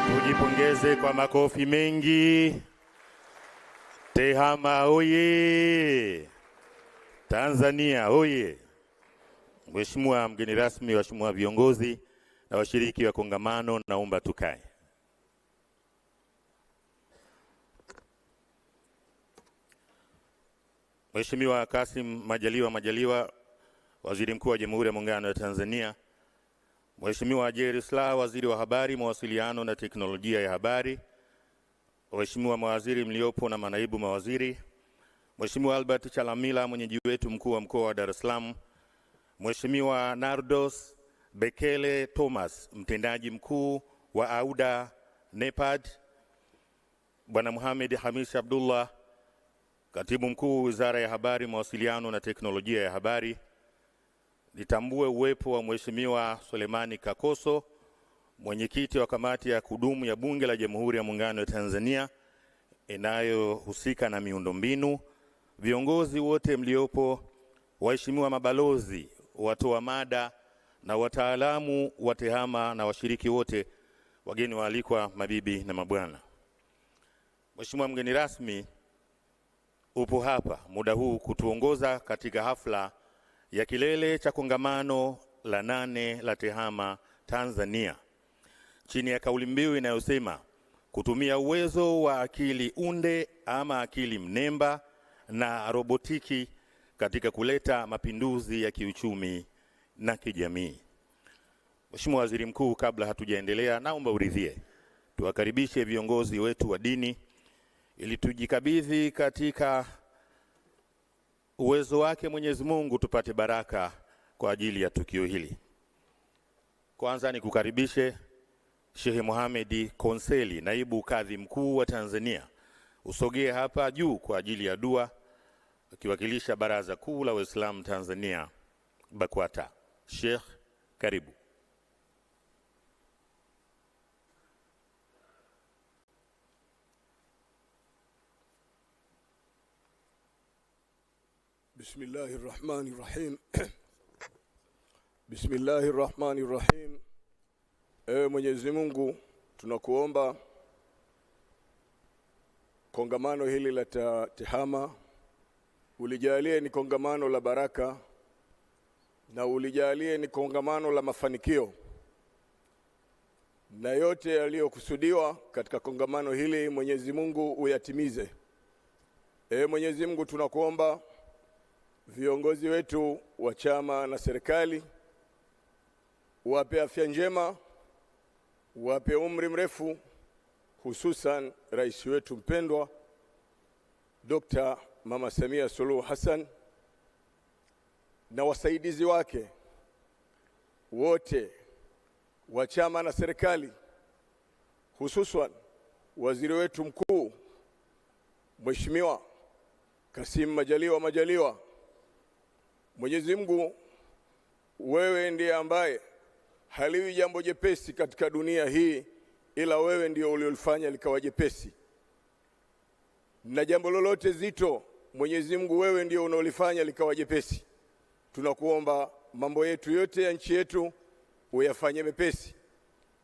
Tujipongeze kwa makofi mengi. TEHAMA oye! Tanzania oye! Mheshimiwa mgeni rasmi, waheshimiwa viongozi na washiriki wa kongamano, naomba tukae. Mheshimiwa Kassim Majaliwa, Waziri Mkuu wa Jamhuri ya Muungano wa Tanzania, Mheshimiwa Jerry Silaa, Waziri wa Habari, Mawasiliano na Teknolojia ya Habari, Waheshimiwa mawaziri mliopo na manaibu mawaziri, Mheshimiwa Albert Chalamila, mwenyeji wetu mkuu wa mkoa wa Dar es Salaam, Mheshimiwa Nardos Bekele Thomas, mtendaji mkuu wa AUDA NEPAD, Bwana Mohamed Hamis Abdullah, katibu mkuu Wizara ya Habari, Mawasiliano na Teknolojia ya Habari. Nitambue uwepo wa Mheshimiwa Sulemani Kakoso, mwenyekiti wa kamati ya kudumu ya Bunge la Jamhuri ya Muungano wa Tanzania inayohusika na miundombinu, viongozi wote mliopo, waheshimiwa mabalozi, watoa mada na wataalamu wa TEHAMA na washiriki wote, wageni waalikwa, mabibi na mabwana. Mheshimiwa mgeni rasmi, upo hapa muda huu kutuongoza katika hafla ya kilele cha kongamano la 8 la TEHAMA Tanzania chini ya kauli mbiu inayosema kutumia uwezo wa akili unde ama akili mnemba na robotiki katika kuleta mapinduzi ya kiuchumi na kijamii. Mheshimiwa Waziri Mkuu, kabla hatujaendelea, naomba uridhie tuwakaribishe viongozi wetu wa dini ili tujikabidhi katika uwezo wake Mwenyezi Mungu tupate baraka kwa ajili ya tukio hili. Kwanza ni kukaribishe Sheikh Mohamed Konseli, naibu kadhi mkuu wa Tanzania, usogee hapa juu kwa ajili ya dua, akiwakilisha Baraza Kuu la Waislamu Tanzania BAKWATA. Sheikh, karibu. Bismillahirrahmanirrahim. Bismillahirrahmanirrahim. Ewe Mwenyezi Mungu, tunakuomba kongamano hili la TEHAMA ulijalie ni kongamano la baraka na ulijalie ni kongamano la mafanikio, na yote yaliyokusudiwa katika kongamano hili Mwenyezi Mungu uyatimize. Ewe Mwenyezi Mungu, tunakuomba viongozi wetu wa chama na serikali wape afya njema, wape umri mrefu, hususan rais wetu mpendwa Dr. Mama Samia Suluhu Hassan na wasaidizi wake wote wa chama na serikali, hususan waziri wetu mkuu Mheshimiwa Kassim Majaliwa. Mwenyezi Mungu, wewe ndiye ambaye haliwi jambo jepesi katika dunia hii, ila wewe ndio uliolifanya likawa jepesi. Na jambo lolote zito, Mwenyezi Mungu, wewe ndio unaolifanya likawa jepesi. Tunakuomba mambo yetu yote ya nchi yetu uyafanye mepesi.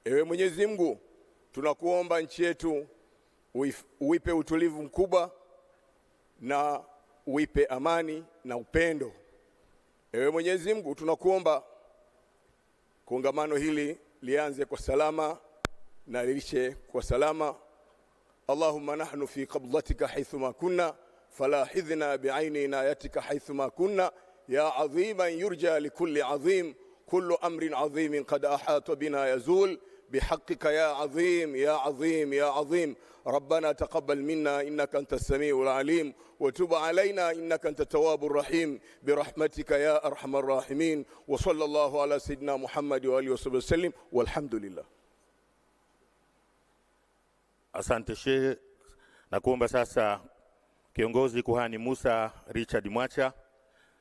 Ewe Mwenyezi Mungu, tunakuomba nchi yetu uipe utulivu mkubwa na uipe amani na upendo. Ewe Mwenyezi Mungu, tunakuomba kongamano hili lianze kwa salama na liishe kwa salama. Allahumma nahnu fi qabdatika haythuma kunna falahidhna bi'aini inayatika haythuma kunna ya aziman yurja likulli azim kullu amrin azimin qad ahata bina yazul بحقك يا عظيم يا عظيم يا عظيم. ربنا تقبل منا إنك أنت السميع العليم وتب علينا إنك أنت التواب الرحيم برحمتك يا أرحم الراحمين. وصلى الله على سيدنا محمد وآله وصحبه وسلم والحمد لله. Asante Sheikh. Nakuomba sasa kiongozi Kuhani Musa Richard Mwacha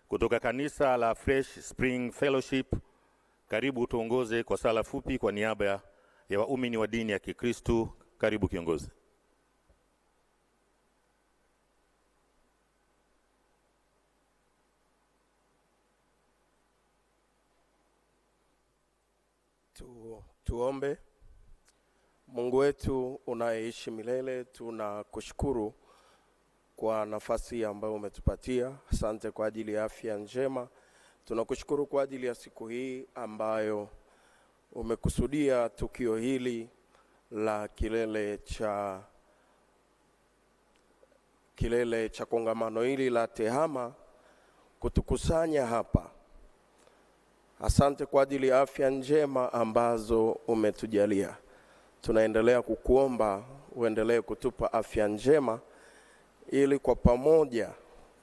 kutoka kanisa la Fresh Spring Fellowship, karibu tuongoze kwa sala fupi kwa niaba ya waumini wa dini ya Kikristo. Karibu kiongozi. Tuombe. Mungu wetu unayeishi milele, tunakushukuru kwa nafasi ambayo umetupatia. Asante kwa ajili ya afya njema. Tunakushukuru kwa ajili ya siku hii ambayo umekusudia tukio hili la kilele cha kongamano hili la TEHAMA kutukusanya hapa. Asante kwa ajili ya afya njema ambazo umetujalia. Tunaendelea kukuomba uendelee kutupa afya njema ili kwa pamoja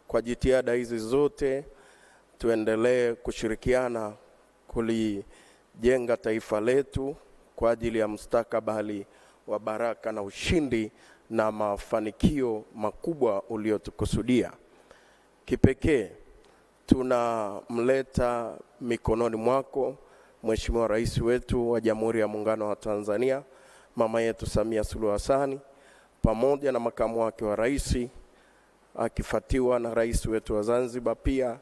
kwa jitihada hizi zote tuendelee kushirikiana jenga taifa letu kwa ajili ya mustakabali wa baraka na ushindi na mafanikio makubwa uliotukusudia. Kipekee tunamleta mikononi mwako Mheshimiwa Rais wetu wa Jamhuri ya Muungano wa Tanzania, mama yetu Samia Suluhu Hassan, pamoja na makamu wake wa rais, akifuatiwa na rais wetu wa Zanzibar, pia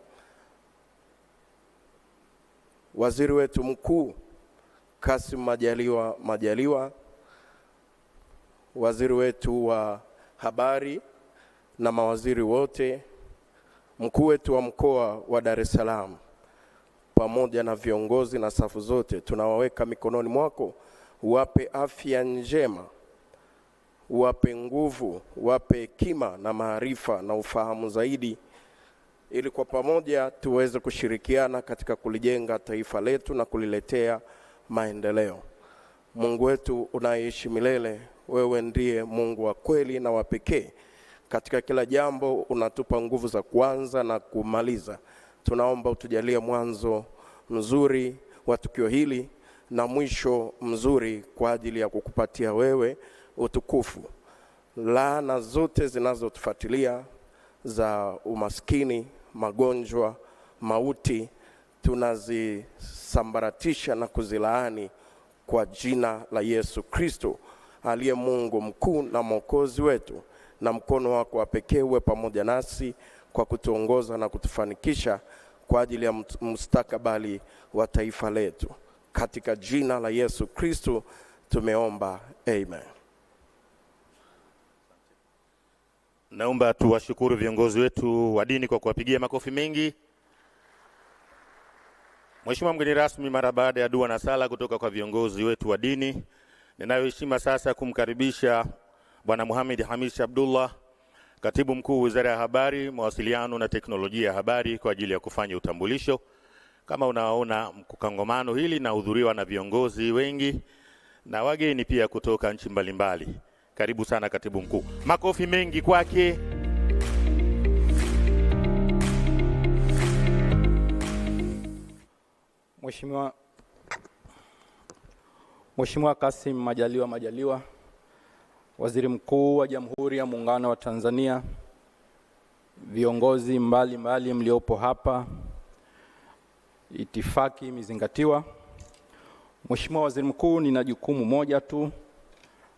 waziri wetu mkuu Kassim Majaliwa, waziri wetu wa habari na mawaziri wote, mkuu wetu wa mkoa wa Dar es Salaam, pamoja na viongozi na safu zote, tunawaweka mikononi mwako. Uwape afya njema, uwape nguvu, uwape hekima na maarifa na ufahamu zaidi, ili kwa pamoja tuweze kushirikiana katika kulijenga taifa letu na kuliletea maendeleo. Mungu wetu unaishi milele, wewe ndiye Mungu wa kweli na wa pekee. Katika kila jambo unatupa nguvu za kuanza na kumaliza. Tunaomba utujalie mwanzo mzuri wa tukio hili na mwisho mzuri kwa ajili ya kukupatia wewe utukufu. Laana zote zinazotufuatilia za umaskini, magonjwa, mauti, tunazisambaratisha na kuzilaani kwa jina la Yesu Kristo, aliye Mungu mkuu na Mwokozi wetu, na mkono wako wa pekee uwe pamoja nasi kwa kutuongoza na kutufanikisha kwa ajili ya mustakabali wa taifa letu. Katika jina la Yesu Kristo tumeomba, amen. Naomba tuwashukuru viongozi wetu wa dini kwa kuwapigia makofi mengi. Mheshimiwa mgeni rasmi, mara baada ya dua na sala kutoka kwa viongozi wetu wa dini, ninayo heshima sasa kumkaribisha Bwana Mohamed Hamis Abdullah, Katibu Mkuu Wizara ya Habari, Mawasiliano na Teknolojia ya Habari, kwa ajili ya kufanya utambulisho. Kama unaona, kongamano hili linahudhuriwa na viongozi wengi na wageni pia kutoka nchi mbalimbali. Karibu sana Katibu Mkuu. Makofi mengi kwake. Mheshimiwa Kassim Majaliwa, Waziri Mkuu wa Jamhuri ya Muungano wa Tanzania, viongozi mbalimbali mliopo hapa, itifaki mizingatiwa. Mheshimiwa Waziri Mkuu, nina jukumu moja tu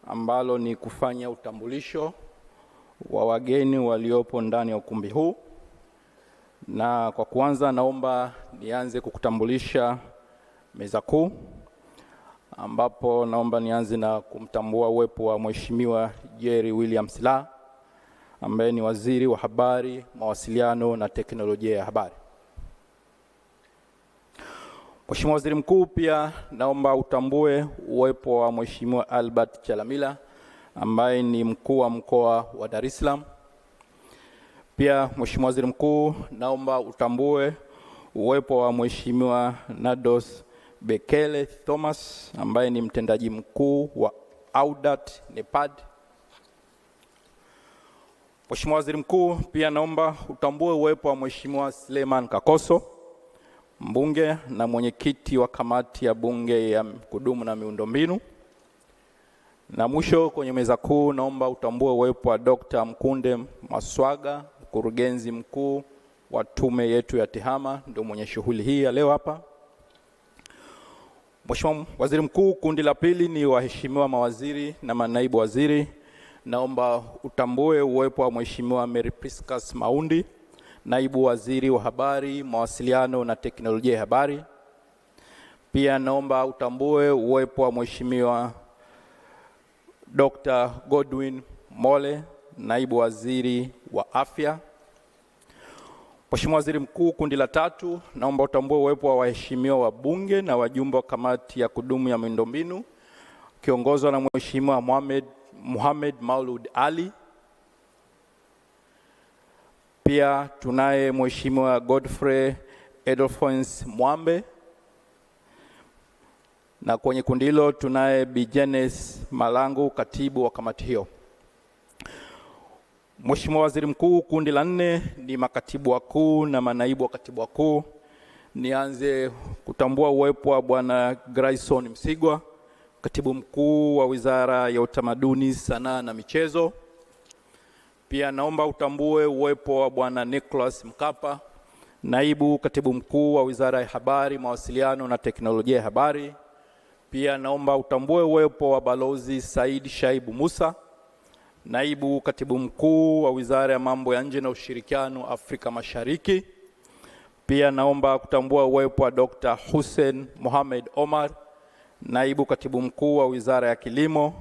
ambalo ni kufanya utambulisho wa wageni waliopo ndani ya ukumbi huu. Na kwa kuanza, naomba nianze kukutambulisha meza kuu, ambapo naomba nianze na kumtambua uwepo wa Mheshimiwa Jerry William Silaa, ambaye ni Waziri wa Habari, Mawasiliano na Teknolojia ya Habari. Mheshimiwa Waziri Mkuu, pia naomba utambue uwepo wa Mheshimiwa Albert Chalamila, ambaye ni Mkuu wa Mkoa wa Dar es Salaam. Pia Mheshimiwa Waziri Mkuu, naomba utambue uwepo wa Mheshimiwa Nados Bekele Thomas, ambaye ni mtendaji mkuu wa Audat Nepad. Mheshimiwa Waziri Mkuu, pia naomba utambue uwepo wa Mheshimiwa Suleiman Kakoso, mbunge na mwenyekiti wa kamati ya bunge ya kudumu na miundombinu. Na mwisho kwenye meza kuu, naomba utambue uwepo wa Dr. Mkunde Maswaga, mkurugenzi mkuu wa tume yetu ya TEHAMA, ndio mwenye shughuli hii ya leo hapa. Mheshimiwa Waziri Mkuu, kundi la pili ni waheshimiwa mawaziri na manaibu waziri. Naomba utambue uwepo wa Mheshimiwa Mary Priscus Maundi, naibu waziri wa Habari, Mawasiliano na Teknolojia ya Habari. Pia naomba utambue uwepo wa Mheshimiwa Dr. Godwin Mole, naibu waziri wa Afya. Mheshimiwa Waziri Mkuu, kundi la tatu, naomba utambue uwepo wa waheshimiwa wa bunge na wajumbe wa kamati ya kudumu ya miundombinu, kiongozwa na Mheshimiwa Mohamed Maulud Ali. Pia tunaye Mheshimiwa Godfrey Adolphus Mwambe, na kwenye kundi hilo tunaye Bijenes Malangu, katibu wa kamati hiyo. Mheshimiwa Waziri Mkuu, kundi la nne ni makatibu wakuu na manaibu wa katibu wakuu. nianze kutambua uwepo wa Bwana Grayson Msigwa, Katibu Mkuu wa Wizara ya Utamaduni, Sanaa na Michezo. Pia naomba utambue uwepo wa Bwana Nicholas Mkapa, Naibu Katibu Mkuu wa Wizara ya Habari, Mawasiliano na Teknolojia ya Habari. Pia naomba utambue uwepo wa Balozi Said Shaibu Musa, Naibu Katibu Mkuu wa Wizara ya Mambo ya Nje na Ushirikiano Afrika Mashariki. Pia naomba kutambua uwepo wa Dr. Hussein Mohamed Omar, Naibu Katibu Mkuu wa Wizara ya Kilimo.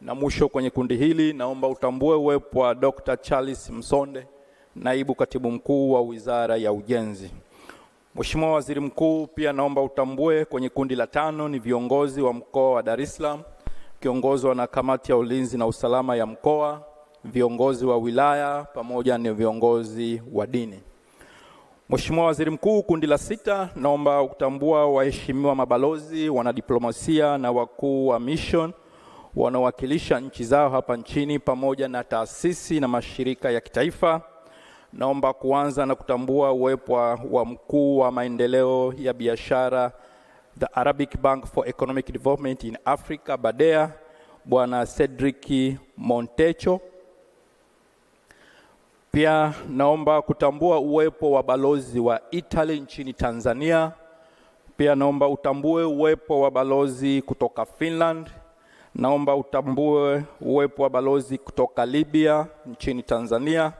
Na mwisho kwenye kundi hili naomba utambue uwepo wa Dr. Charles Msonde, Naibu Katibu Mkuu wa Wizara ya Ujenzi. Mheshimiwa Waziri Mkuu, pia naomba utambue kwenye kundi la 5 ni viongozi wa mkoa wa Dar es Salaam, kiongozwa na Kamati ya Ulinzi na Usalama ya mkoa, viongozi wa wilaya pamoja na viongozi wa dini. Mheshimiwa Waziri Mkuu, kundi la 6 naomba utambua waheshimiwa mabalozi, wanadiplomasia na wakuu wa mission wanaowakilisha nchi zao hapa nchini pamoja na taasisi na mashirika ya kitaifa. Naomba kuanza na kutambua uwepo wa mkuu wa maendeleo ya biashara the Arabic Bank for Economic Development in Africa, BADEA, Bwana Cedric Montecho. Pia naomba kutambua uwepo wa balozi wa Italy nchini Tanzania. Pia naomba utambue uwepo wa balozi kutoka Finland. Naomba utambue uwepo wa balozi kutoka Libya nchini Tanzania.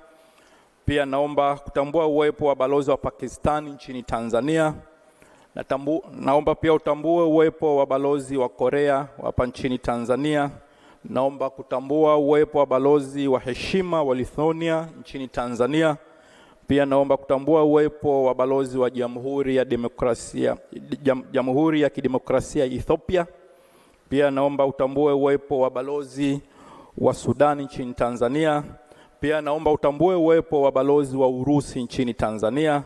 Pia naomba kutambua uwepo wa balozi wa Pakistan nchini Tanzania. Naomba pia utambue uwepo wa balozi wa Korea hapa nchini Tanzania. Naomba kutambua uwepo wa balozi wa heshima wa Lithuania nchini Tanzania. Pia naomba kutambua uwepo wa balozi wa Jamhuri ya Kidemokrasia ya Ethiopia. Pia naomba utambue uwepo wa balozi wa Sudan nchini Tanzania. Pia naomba utambue uwepo wa balozi wa Urusi nchini Tanzania.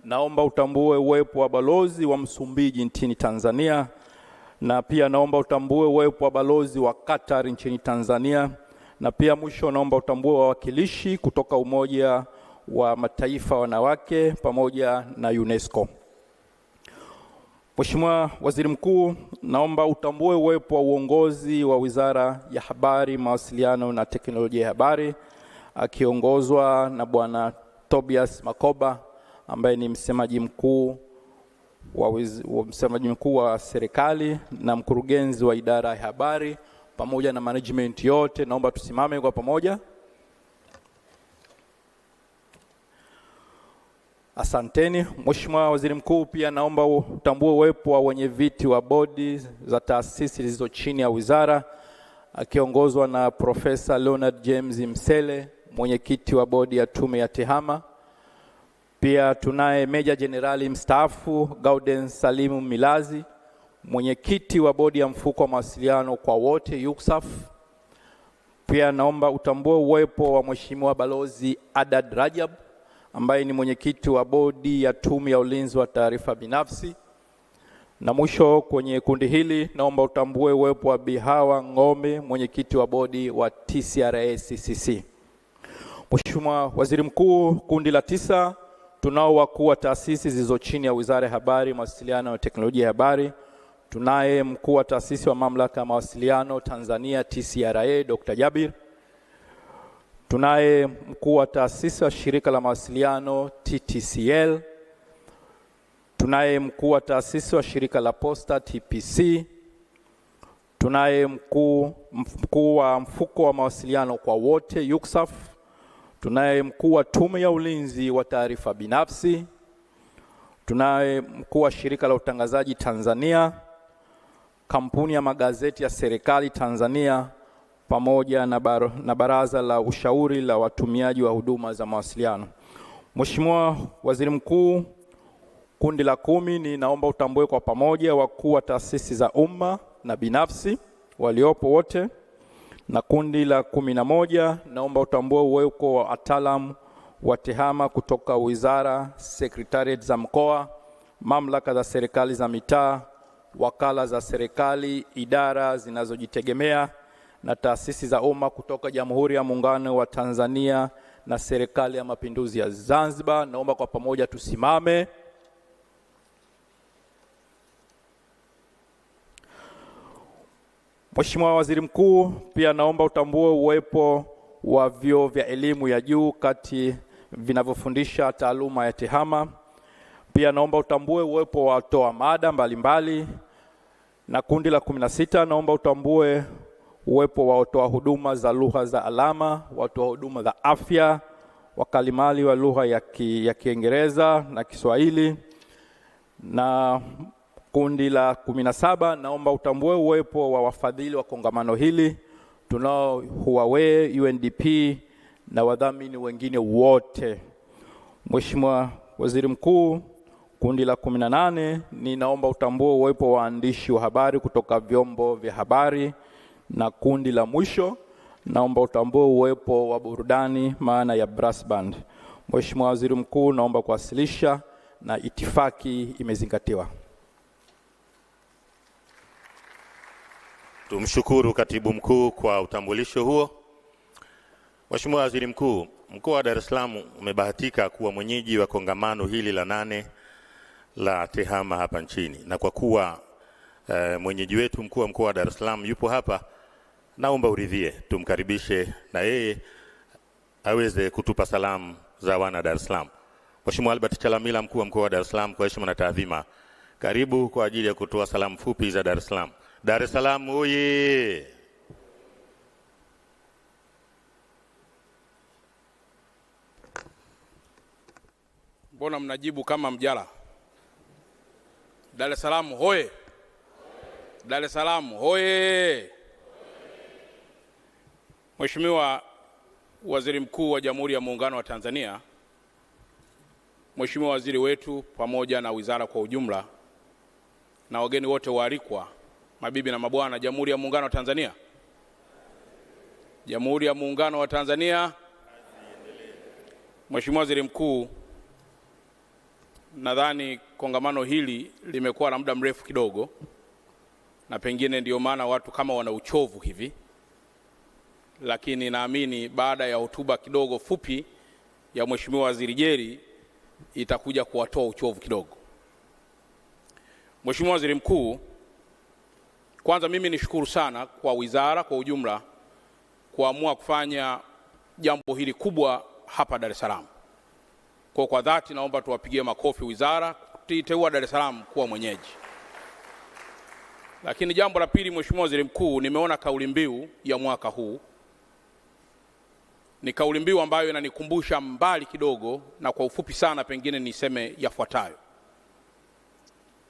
Naomba utambue uwepo wa balozi wa Msumbiji nchini Tanzania. Na pia naomba utambue uwepo wa balozi wa Qatar nchini Tanzania. Na pia mwisho naomba utambue wawakilishi kutoka Umoja wa Mataifa wanawake pamoja na UNESCO. Mheshimiwa Waziri Mkuu, naomba utambue uwepo wa uongozi wa Wizara ya Habari, Mawasiliano na Teknolojia ya Habari akiongozwa na Bwana Tobias Makoba ambaye ni msemaji mkuu wa serikali na mkurugenzi wa idara ya habari pamoja na management yote. Naomba tusimame kwa pamoja. Asanteni. Mheshimiwa Waziri Mkuu, pia naomba utambue uwepo wa wenye viti wa bodi za taasisi zilizo chini ya wizara akiongozwa na Profesa Leonard James Msele, mwenyekiti wa bodi ya tume ya TEHAMA. Pia tunaye Meja Jenerali mstaafu Gauden Salimu Milazi, mwenyekiti wa bodi ya mfuko wa mawasiliano kwa wote UCSAF. Pia naomba utambue uwepo wa Mheshimiwa Balozi Adad Rajab ambaye ni mwenyekiti wa bodi ya tume ya ulinzi wa taarifa binafsi. Na mwisho kwenye kundi hili naomba utambue uwepo wa Bihawa Ngome, mwenyekiti wa bodi wa TCRA CCC. Mheshimiwa Waziri Mkuu, kundi la 9 tunao wakuu wa taasisi zilizo chini ya Wizara ya Habari, Mawasiliano na Teknolojia ya Habari. Tunaye mkuu wa taasisi wa Mamlaka ya Mawasiliano Tanzania TCRA Dr. Jabir. Tunaye mkuu wa taasisi wa Shirika la Mawasiliano TTCL. Tunaye mkuu wa taasisi wa Shirika la Posta TPC. Tunaye mkuu wa mfuko wa mawasiliano kwa wote UCSAF. Tunaye mkuu wa tume ya ulinzi wa taarifa binafsi. Tunaye mkuu wa Shirika la Utangazaji Tanzania, kampuni ya magazeti ya serikali Tanzania pamoja na baraza la ushauri la watumiaji wa huduma za mawasiliano. Mheshimiwa Waziri Mkuu, kundi la 10 ni naomba utambue kwa pamoja wakuu wa taasisi za umma na binafsi waliopo wote. Na kundi la 11 naomba utambue uwepo wa wataalamu wa TEHAMA kutoka wizara, secretariat za mkoa, mamlaka za serikali za mitaa, wakala za serikali, idara zinazojitegemea na taasisi za umma kutoka Jamhuri ya Muungano wa Tanzania na Serikali ya Mapinduzi ya Zanzibar. Naomba kwa pamoja tusimame. Mheshimiwa Waziri Mkuu, pia naomba utambue uwepo wa vyuo vya elimu ya juu kati vinavyofundisha taaluma ya TEHAMA. Pia naomba utambue uwepo wa watoa mada mbalimbali. Na kundi la 16, naomba utambue uwepo wa watoa huduma za lugha za alama, watoa huduma za afya, wakalimali wa lugha ya Kiingereza na Kiswahili. Na kundi la 17, naomba utambue uwepo wa wafadhili wa kongamano hili, tunao Huawei, UNDP na wadhamini wengine wote. Mheshimiwa Waziri Mkuu, kundi la 18, ninaomba utambue uwepo wa waandishi wa habari kutoka vyombo vya habari. Na kundi la mwisho, naomba utambue uwepo wa burudani maana ya brass band. Mheshimiwa Waziri Mkuu, naomba kuwasilisha na itifaki imezingatiwa. Tumshukuru Katibu Mkuu kwa utambulisho huo. Mheshimiwa Waziri Mkuu, mkoa wa Dar es Salaam umebahatika kuwa mwenyeji wa kongamano hili la 8 la TEHAMA hapa nchini. Na kwa kuwa mwenyeji wetu mkuu wa mkoa wa Dar es Salaam yupo hapa, naomba uridhie tumkaribishe na yeye aweze kutupa salamu za wana Dar es Salaam. Mheshimiwa Albert Chalamila, mkuu wa mkoa wa Dar es Salaam, kwa heshima na taadhima, karibu kwa ajili ya kutoa salamu fupi za Dar es Salaam. Dar es Salaam oye! Mbona mnajibu kama mjala? Dar es Salaam hoye! Dar es Salaam hoye! Mheshimiwa Waziri Mkuu wa Jamhuri ya Muungano wa Tanzania, Mheshimiwa Waziri wetu pamoja na wizara kwa ujumla, na wageni wote waalikwa, mabibi na mabwana, Jamhuri ya Muungano wa Tanzania. Jamhuri ya Muungano wa Tanzania. Mheshimiwa Waziri Mkuu, nadhani kongamano hili limekuwa na muda mrefu kidogo, na pengine ndio maana watu kama wana uchovu hivi. Lakini naamini baada ya hotuba kidogo fupi ya Mheshimiwa Waziri Jerry itakuja kuwatoa uchovu kidogo. Mheshimiwa Waziri Mkuu, kwanza mimi nishukuru sana kwa wizara kwa ujumla kuamua kufanya jambo hili kubwa hapa Dar es Salaam. Kwa dhati naomba tuwapigie makofi wizara kuteua Dar es Salaam kuwa mwenyeji. Lakini jambo la pili, Mheshimiwa Waziri Mkuu, nimeona kauli mbiu ya mwaka huu ni kauli mbiu ambayo inanikumbusha mbali kidogo, na kwa ufupi sana pengine niseme yafuatayo.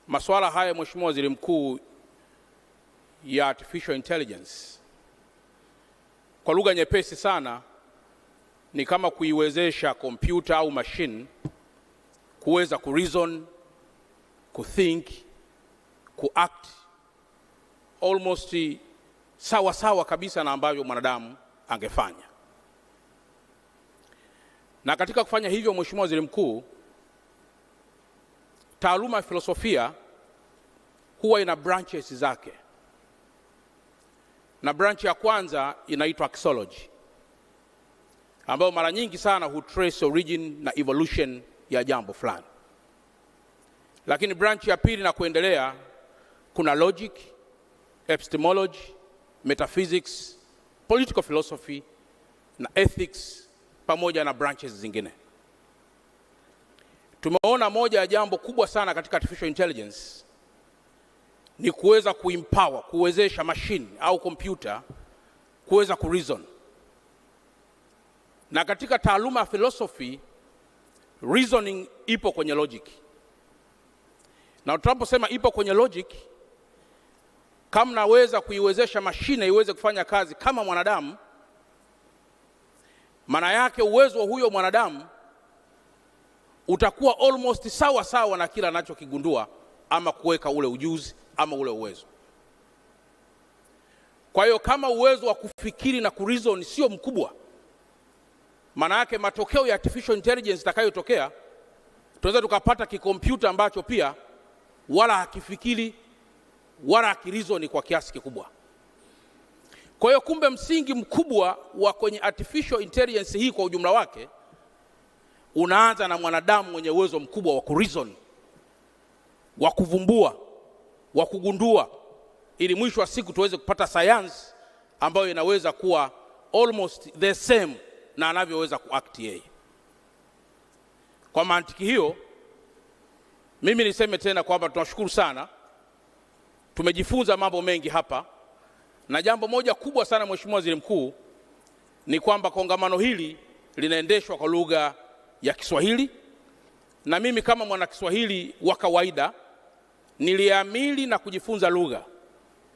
Masuala haya, Mheshimiwa Waziri Mkuu, ya artificial intelligence, kwa lugha nyepesi sana, ni kama kuiwezesha kompyuta au machine kuweza kureason, kuthink, kuact almost sawa sawa kabisa na ambavyo mwanadamu angefanya. Na katika kufanya hivyo, Mheshimiwa Waziri Mkuu, taaluma ya filosofia huwa ina branches zake. Na branch ya kwanza inaitwa axiology, ambayo mara nyingi sana hutrace origin na evolution ya jambo fulani. Lakini branch ya pili na kuendelea, kuna logic, epistemology, metaphysics, political philosophy na ethics, pamoja na branches zingine. Tumeona moja ya jambo kubwa sana katika artificial intelligence ni kuweza kuempower, kuwezesha machine au computer kuweza kureason. Na katika taaluma ya philosophy, reasoning ipo kwenye logic. Na tunaposema ipo kwenye logic, kama naweza kuiwezesha mashine iweze kufanya kazi kama mwanadamu, maana yake uwezo wa huyo mwanadamu utakuwa almost sawa sawa na kila anachokigundua ama kuweka ule ujuzi ama ule uwezo. Kwa hiyo kama uwezo wa kufikiri na kureason sio mkubwa, maana yake matokeo ya artificial intelligence itakayotokea, tunaweza tukapata kikompyuta ambacho pia wala hakifikiri wala hakireason kwa kiasi kikubwa. Kwa hiyo kumbe msingi mkubwa wa kwenye artificial intelligence hii kwa ujumla wake unaanza na mwanadamu mwenye uwezo mkubwa wa kureason, wa kuvumbua, wa kugundua, ili mwisho wa siku tuweze kupata sayansi ambayo inaweza kuwa almost the same na anavyoweza kuact yeye. Kwa mantiki hiyo, mimi niseme tena kwamba tunashukuru sana, tumejifunza mambo mengi hapa, na jambo moja kubwa sana Mheshimiwa Waziri Mkuu ni kwamba kongamano hili linaendeshwa kwa lugha ya Kiswahili, na mimi kama mwana Kiswahili wa kawaida niliamili na kujifunza lugha,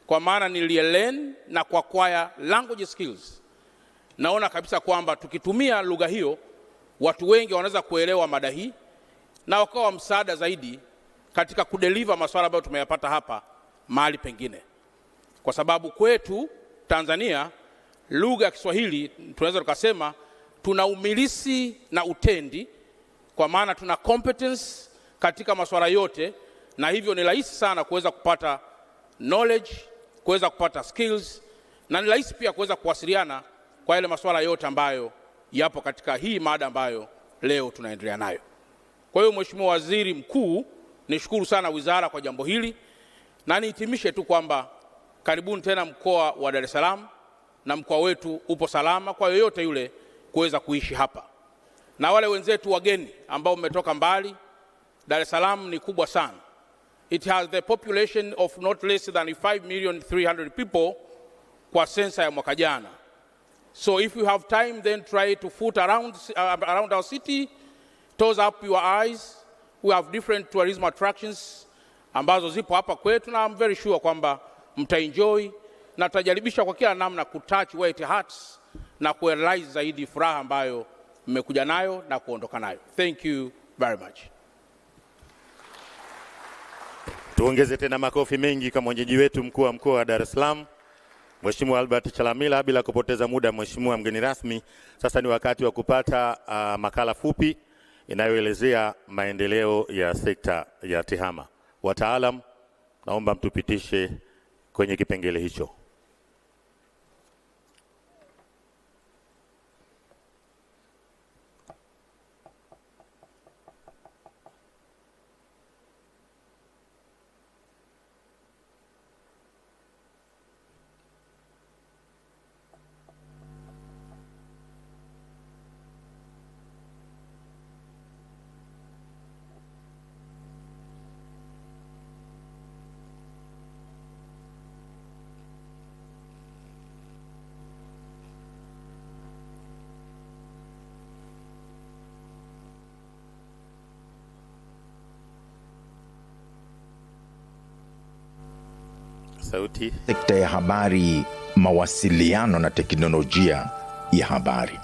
kwa maana nilielearn na kuacquire language skills. Naona kabisa kwamba tukitumia lugha hiyo watu wengi wanaweza kuelewa mada hii na wakawa msaada zaidi katika kudeliver masuala ambayo tumeyapata hapa mahali pengine. Kwa sababu kwetu Tanzania lugha ya Kiswahili tunaweza tukasema tuna umilisi na utendi, kwa maana tuna competence katika masuala yote, na hivyo ni rahisi sana kuweza kupata knowledge, kuweza kupata skills, na ni rahisi pia kuweza kuwasiliana kwa yale masuala yote ambayo yapo katika hii mada ambayo leo tunaendelea nayo. Kwa hiyo Mheshimiwa Waziri Mkuu, nishukuru sana wizara kwa jambo hili, na nihitimishe tu kwamba karibuni tena mkoa wa Dar es Salaam, na mkoa wetu upo salama kwa yoyote yule kuweza kuishi hapa. Na wale wenzetu wageni ambao mmetoka mbali, Dar es Salaam ni kubwa sana. It has the population of not less than 5,300,000 people kwa sensa ya mwaka jana. So if you have time, then try to foot around our city, toes up your eyes. We have different tourism attractions ambazo zipo hapa kwetu, na I'm very sure kwamba mtaenjoy, na tutajaribisha kwa kila namna kutouch white hearts na kurealize zaidi furaha ambayo mmekuja nayo na kuondoka nayo. Thank you very much. Tuongeze tena makofi mengi kwa mwenyeji wetu mkuu wa mkoa wa Dar es Salaam, Mheshimiwa Albert Chalamila. Bila kupoteza muda, Mheshimiwa mgeni rasmi, sasa ni wakati wa kupata makala fupi inayoelezea maendeleo ya sekta ya TEHAMA. Wataalam, naomba mtupitishe kwenye kipengele hicho. Sauti. Sekta ya habari, mawasiliano na teknolojia ya habari.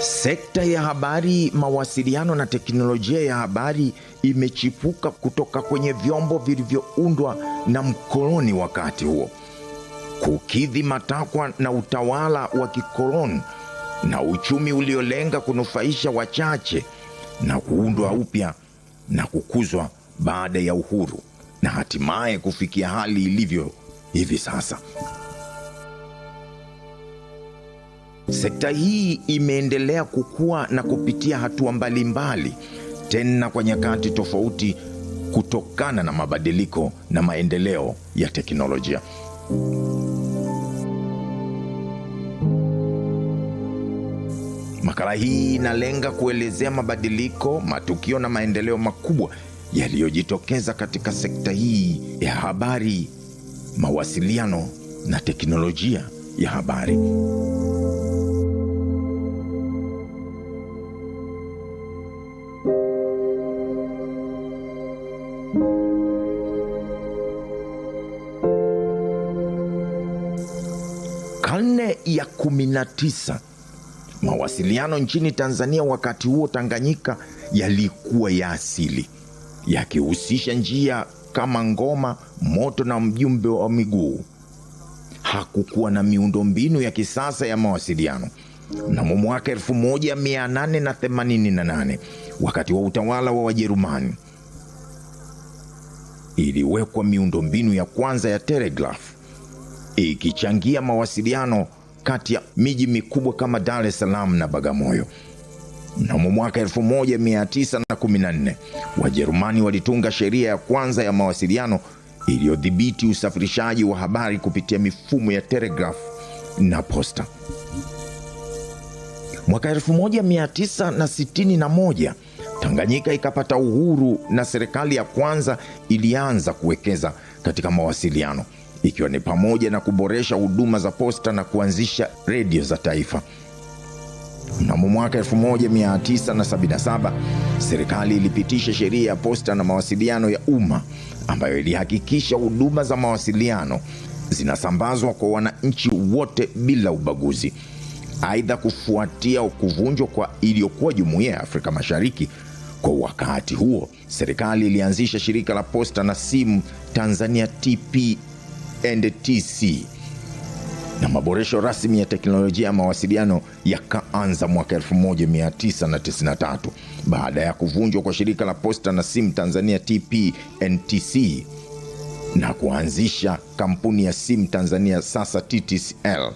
Sekta ya habari, mawasiliano na teknolojia ya habari imechipuka kutoka kwenye vyombo vilivyoundwa na mkoloni wakati huo, kukidhi matakwa na utawala wa kikoloni na uchumi uliolenga kunufaisha wachache, na kuundwa upya na kukuzwa baada ya uhuru, na hatimaye kufikia hali ilivyo hivi sasa. Sekta hii imeendelea kukua na kupitia hatua mbalimbali, tena kwa nyakati tofauti, kutokana na mabadiliko na maendeleo ya teknolojia. Makala hii inalenga kuelezea mabadiliko, matukio na maendeleo makubwa yaliyojitokeza katika sekta hii ya habari, mawasiliano na teknolojia ya habari. Karne ya 19, mawasiliano nchini Tanzania wakati huo Tanganyika yalikuwa ya asili, yakihusisha njia kama ngoma, moto na mjumbe wa miguu. Hakukuwa na miundombinu ya kisasa ya mawasiliano. Mnamo mwaka 1888, wakati wa utawala wa Wajerumani, iliwekwa miundombinu ya kwanza ya telegraph, ikichangia mawasiliano kati ya miji mikubwa kama Dar es Salaam na Bagamoyo. Mnamo mwaka 1914 Wajerumani walitunga sheria ya kwanza ya mawasiliano iliyodhibiti usafirishaji wa habari kupitia mifumo ya telegraph na posta. Mwaka 1961 Tanganyika ikapata uhuru na serikali ya kwanza ilianza kuwekeza katika mawasiliano, ikiwa ni pamoja na kuboresha huduma za posta na kuanzisha redio za taifa. Mnamo mwaka 1977 serikali ilipitisha sheria ya posta na mawasiliano ya umma ambayo ilihakikisha huduma za mawasiliano zinasambazwa kwa wananchi wote bila ubaguzi. Aidha, kufuatia kuvunjwa kwa iliyokuwa Jumuiya ya Afrika Mashariki kwa wakati huo, serikali ilianzisha shirika la posta na simu Tanzania TP&TC, na maboresho rasmi ya teknolojia ya mawasiliano yakaanza mwaka 1993 baada ya kuvunjwa kwa shirika la posta na simu Tanzania TP&TC na kuanzisha kampuni ya simu Tanzania sasa TTCL.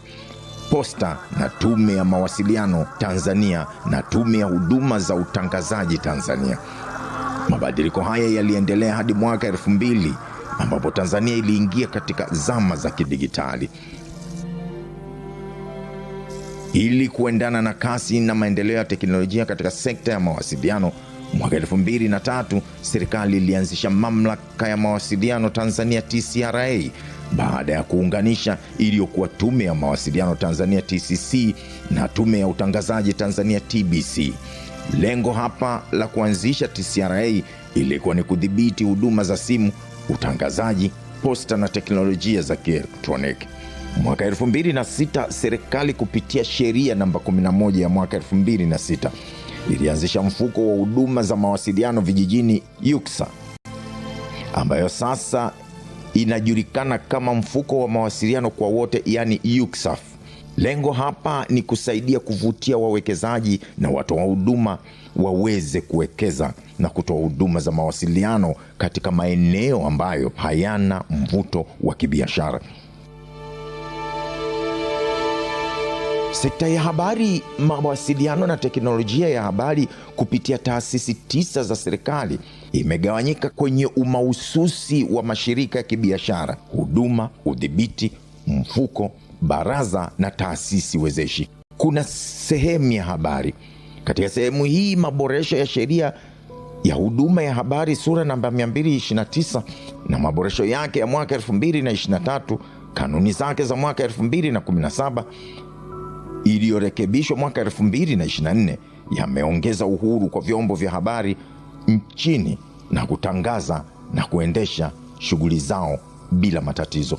Posta na Tume ya Mawasiliano Tanzania na Tume ya Huduma za Utangazaji Tanzania. Mabadiliko haya yaliendelea hadi mwaka 2000 ambapo Tanzania iliingia katika zama za kidigitali. Ili kuendana na kasi na maendeleo ya teknolojia katika sekta ya mawasiliano, mwaka 2003 serikali ilianzisha Mamlaka ya Mawasiliano Tanzania TCRA baada ya kuunganisha iliyokuwa Tume ya Mawasiliano Tanzania TCC na Tume ya Utangazaji Tanzania TBC. Lengo hapa la kuanzisha TCRA ilikuwa ni kudhibiti huduma za simu, utangazaji, posta na teknolojia za kielektroniki. Mwaka 2006 serikali kupitia sheria namba 11 ya mwaka 2006 ilianzisha mfuko wa huduma za mawasiliano vijijini UCSA, ambayo sasa inajulikana kama mfuko wa mawasiliano kwa wote, yani UCSAF. Lengo hapa ni kusaidia kuvutia wawekezaji na watoa huduma waweze kuwekeza na kutoa huduma za mawasiliano katika maeneo ambayo hayana mvuto wa kibiashara. Sekta ya habari, mawasiliano na teknolojia ya habari kupitia taasisi 9 za serikali imegawanyika kwenye umahususi wa mashirika ya kibiashara, huduma, udhibiti, mfuko, baraza na taasisi wezeshi. Kuna sehemu ya habari. Katika sehemu hii, maboresho ya sheria ya huduma ya habari sura namba 229 na maboresho yake ya mwaka 2023, kanuni zake za mwaka 2017 iliyorekebishwa mwaka 2024 yameongeza uhuru kwa vyombo vya habari nchini na kutangaza na kuendesha shughuli zao bila matatizo.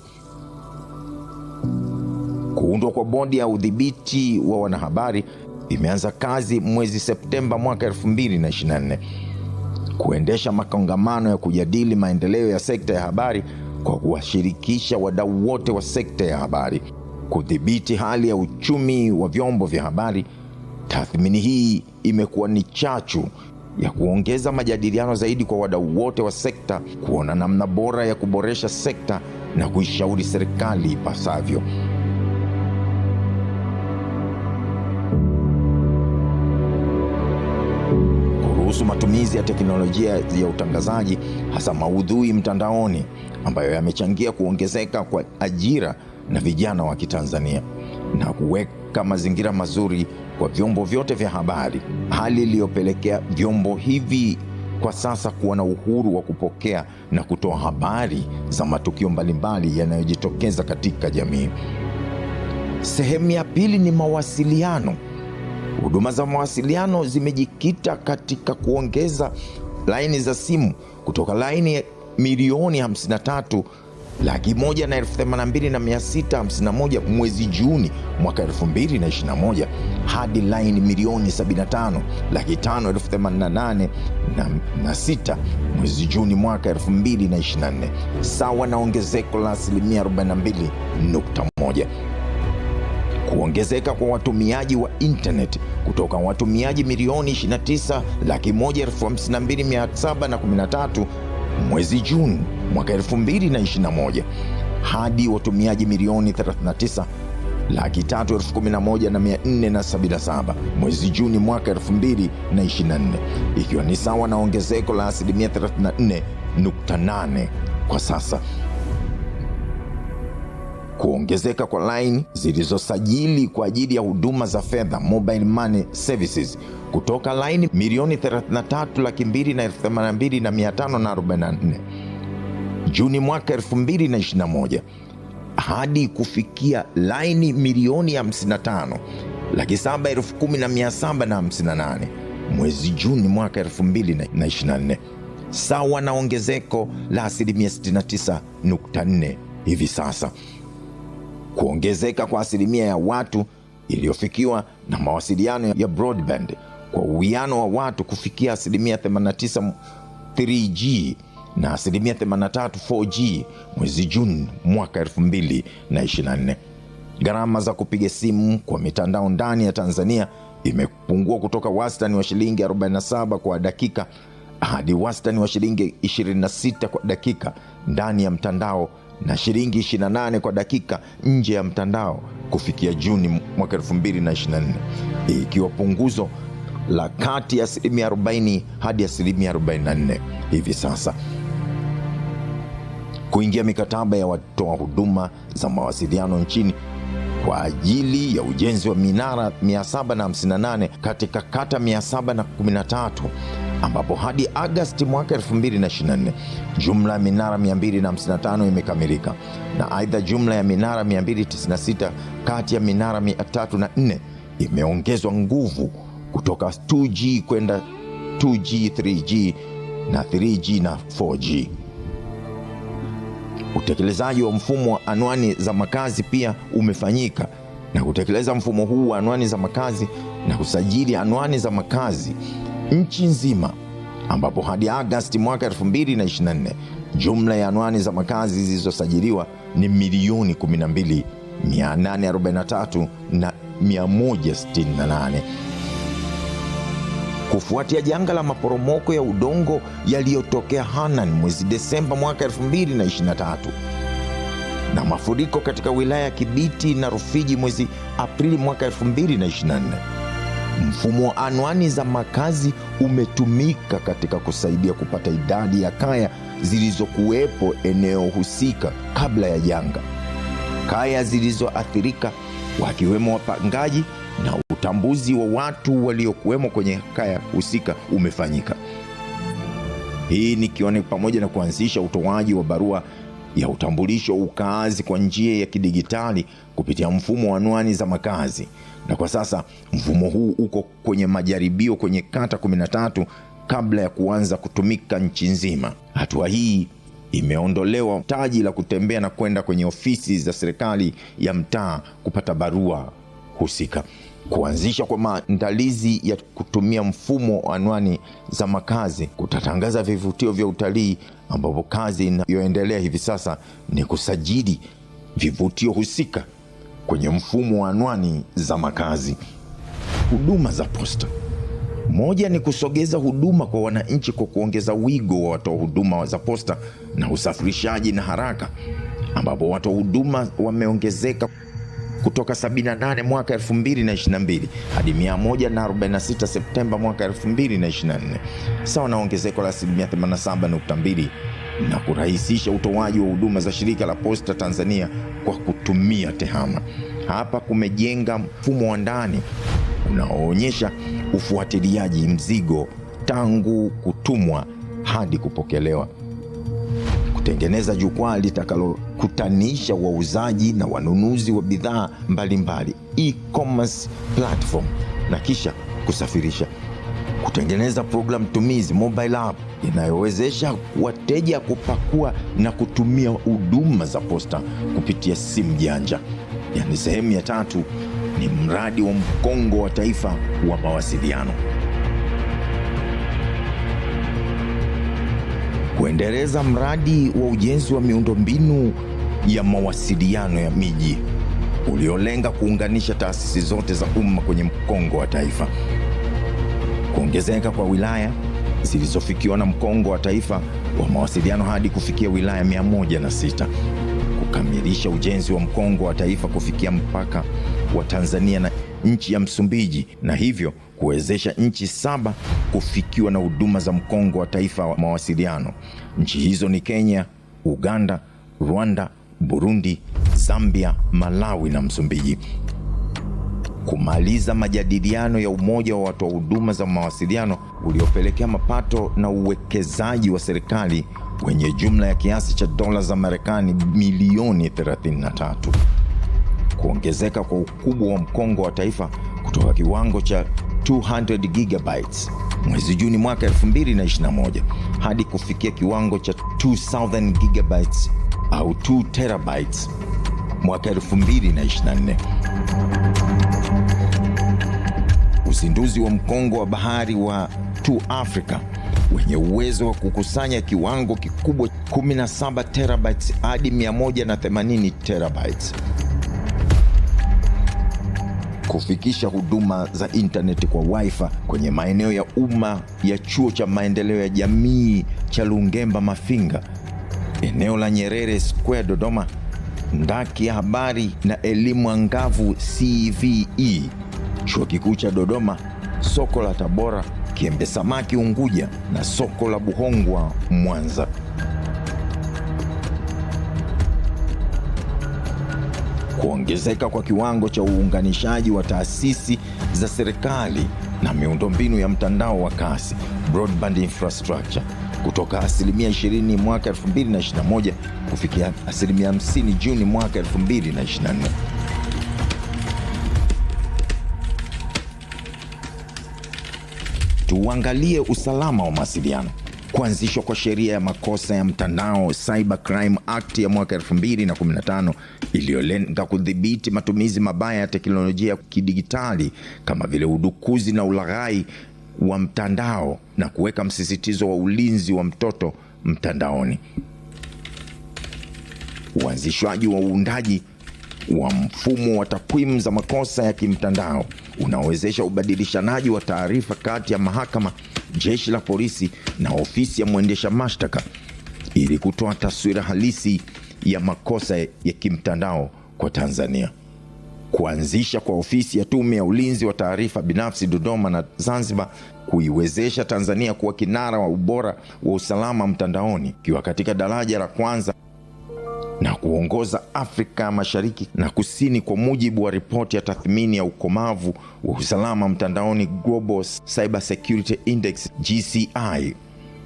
Kuundwa kwa bodi ya udhibiti wa wanahabari imeanza kazi mwezi Septemba mwaka 2024, kuendesha makongamano ya kujadili maendeleo ya sekta ya habari kwa kuwashirikisha wadau wote wa sekta ya habari, kudhibiti hali ya uchumi wa vyombo vya habari. Tathmini hii imekuwa ni chachu ya kuongeza majadiliano zaidi kwa wadau wote wa sekta, kuona namna bora ya kuboresha sekta na kuishauri serikali ipasavyo. Kuhusu matumizi ya teknolojia ya utangazaji, hasa maudhui mtandaoni, ambayo yamechangia kuongezeka kwa ajira na vijana wa Kitanzania na kuweka mazingira mazuri kwa vyombo vyote vya habari, hali iliyopelekea vyombo hivi kwa sasa kuwa na uhuru wa kupokea na kutoa habari za matukio mbalimbali yanayojitokeza katika jamii. Sehemu ya pili ni mawasiliano. Huduma za mawasiliano zimejikita katika kuongeza laini za simu kutoka laini milioni 53,182,651 mwezi Juni mwaka 2021 hadi laini milioni 75,588,600 mwezi Juni mwaka 2024, sawa na ongezeko la 42.1%. Kuongezeka kwa watumiaji wa internet kutoka watumiaji milioni 29,152,713 mwezi Juni mwaka 2021 hadi watumiaji milioni 311,477 mwezi Juni mwaka 2024, ikiwa ni sawa na ongezeko la asilimia 34.8 kwa sasa. Kuongezeka kwa line zilizosajili kwa ajili ya huduma za fedha mobile money services kutoka line milioni 33,282,544 Juni mwaka 2021 hadi kufikia line milioni 55,710,758 mwezi Juni mwaka 2024, sawa na ongezeko la asilimia 69.4 hivi sasa. Kuongezeka kwa asilimia ya watu iliyofikiwa na mawasiliano ya broadband kwa uwiano wa watu kufikia asilimia 89 3G na asilimia 83 4G mwezi Juni mwaka 2024. Gharama za kupiga simu kwa mitandao ndani ya Tanzania imepungua kutoka wastani wa shilingi 47 kwa dakika hadi wastani wa shilingi 26 kwa dakika ndani ya mtandao na shilingi 28 kwa dakika nje ya mtandao kufikia Juni mwaka 2024, ikiwa punguzo la kati ya asilimia 40 hadi asilimia 44 hivi sasa. Kuingia mikataba ya watoa huduma za mawasiliano nchini kwa ajili ya ujenzi wa minara 758 katika kata 713, ambapo hadi Agosti mwaka 2024 jumla ya minara 255 imekamilika, na aidha jumla ya minara 296 kati ya minara 304 imeongezwa nguvu kutoka 2G kwenda 2G, 3G na 3G na 4G. Utekelezaji wa mfumo wa anwani za makazi pia umefanyika, na kutekeleza mfumo huu wa anwani za makazi na kusajili anwani za makazi nchi nzima, ambapo hadi Agosti mwaka 2024 jumla ya anwani za makazi zilizosajiliwa ni milioni 12,843,168. Kufuatia janga la maporomoko ya udongo yaliyotokea Hanang mwezi Desemba mwaka 2023 na mafuriko katika wilaya ya Kibiti na Rufiji mwezi Aprili mwaka 2024, mfumo wa anwani za makazi umetumika katika kusaidia kupata idadi ya kaya zilizokuwepo eneo husika kabla ya janga. Kaya zilizoathirika wakiwemo wapangaji na utambuzi wa watu waliokuwemo kwenye kaya husika umefanyika. Hii ni kioni pamoja na kuanzisha utoaji wa barua ya utambulisho ukaazi kwa njia ya kidigitali kupitia mfumo wa anwani za makazi, na kwa sasa mfumo huu uko kwenye majaribio kwenye kata 13 kabla ya kuanza kutumika nchi nzima. Hatua hii imeondolewa taji la kutembea na kwenda kwenye ofisi za serikali ya mtaa kupata barua husika. Kuanzisha kwa maandalizi ya kutumia mfumo wa anwani za makazi kutatangaza vivutio vya utalii, ambapo kazi inayoendelea hivi sasa ni kusajili vivutio husika kwenye mfumo wa anwani za makazi. Huduma za posta. Moja ni kusogeza huduma kwa wananchi kwa kuongeza wigo wa watoa huduma za posta na usafirishaji na haraka, ambapo watoa huduma wameongezeka kutoka 78 mwaka 2022 hadi 146 Septemba mwaka 2024, sawa na ongezeko la 87.2, na kurahisisha utoaji wa huduma za shirika la Posta Tanzania kwa kutumia TEHAMA. Hapa kumejenga mfumo wa ndani unaoonyesha ufuatiliaji mzigo tangu kutumwa hadi kupokelewa, kutengeneza jukwaa litakalokutanisha wauzaji na wanunuzi wa bidhaa mbalimbali, e-commerce platform, na kisha kusafirisha, kutengeneza program tumizi mobile app inayowezesha wateja kupakua na kutumia huduma za posta kupitia simu janja. Yani sehemu ya tatu ni mradi wa mkongo wa taifa wa mawasiliano. Kuendeleza mradi wa ujenzi wa miundombinu ya mawasiliano ya miji uliolenga kuunganisha taasisi zote za umma kwenye mkongo wa taifa. Kuongezeka kwa wilaya zilizofikiwa na mkongo wa taifa wa mawasiliano hadi kufikia wilaya 106. kukamilisha ujenzi wa mkongo wa taifa kufikia mpaka wa Tanzania na nchi ya Msumbiji, na hivyo kuwezesha nchi 7 kufikiwa na huduma za mkongo wa taifa wa mawasiliano. Nchi hizo ni Kenya, Uganda, Rwanda, Burundi, Zambia, Malawi na Msumbiji. Kumaliza majadiliano ya umoja wa watoa huduma za mawasiliano uliopelekea mapato na uwekezaji wa serikali wenye jumla ya kiasi cha dola za Marekani milioni 33. Kuongezeka kwa ukubwa wa mkongo wa taifa kutoka kiwango cha 200 gigabytes mwezi Juni mwaka 2021 hadi kufikia kiwango cha 2000 gigabytes au 2 terabytes mwaka 2024. Uzinduzi wa mkongo wa bahari wa 2 Africa wenye uwezo wa kukusanya kiwango kikubwa 17 terabytes hadi 180 terabytes. Kufikisha huduma za intaneti kwa wifi kwenye maeneo ya umma ya chuo cha maendeleo ya jamii cha Lungemba Mafinga, eneo la Nyerere Square Dodoma, ndaki ya habari na elimu angavu CVE, chuo kikuu cha Dodoma, soko la Tabora, Kiembe Samaki Unguja na soko la Buhongwa Mwanza. Kuongezeka kwa kiwango cha uunganishaji wa taasisi za serikali na miundombinu ya mtandao wa kasi broadband infrastructure kutoka 20% mwaka 2021 kufikia 50% Juni mwaka 2024. Tuangalie usalama wa mawasiliano. Kuanzishwa kwa sheria ya makosa ya mtandao Cyber Crime Act ya mwaka 2015 iliyolenga kudhibiti matumizi mabaya ya teknolojia ya kidigitali kama vile udukuzi na ulaghai wa mtandao na kuweka msisitizo wa ulinzi wa mtoto mtandaoni. Uanzishwaji wa uundaji wa mfumo wa takwimu za makosa ya kimtandao unaowezesha ubadilishanaji wa taarifa kati ya mahakama, jeshi la polisi na ofisi ya mwendesha mashtaka ili kutoa taswira halisi ya makosa ya kimtandao kwa Tanzania. Kuanzisha kwa ofisi ya tume ya ulinzi wa taarifa binafsi Dodoma na Zanzibar kuiwezesha Tanzania kuwa kinara wa ubora wa usalama mtandaoni ikiwa katika daraja la kwanza na kuongoza Afrika Mashariki na Kusini kwa mujibu wa ripoti ya tathmini ya ukomavu wa usalama mtandaoni Global Cyber Security Index GCI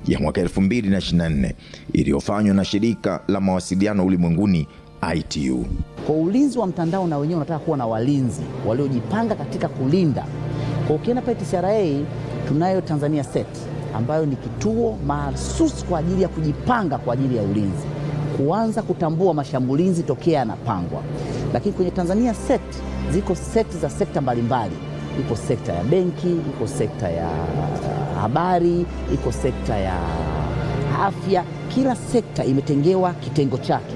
ya mwaka 2024 iliyofanywa na shirika la mawasiliano ulimwenguni ITU. Kwa ulinzi wa mtandao na wenyewe unataka kuwa na walinzi waliojipanga katika kulinda. Kwa ukienda pale TCRA tunayo Tanzania Set ambayo ni kituo mahsusi kwa ajili ya kujipanga kwa ajili ya ulinzi, kuanza kutambua mashambulizi tokea yanapangwa. Lakini kwenye Tanzania Set ziko set za sekta mbalimbali. Iko sekta ya benki, iko sekta ya habari, iko sekta ya afya. Kila sekta imetengewa kitengo chake.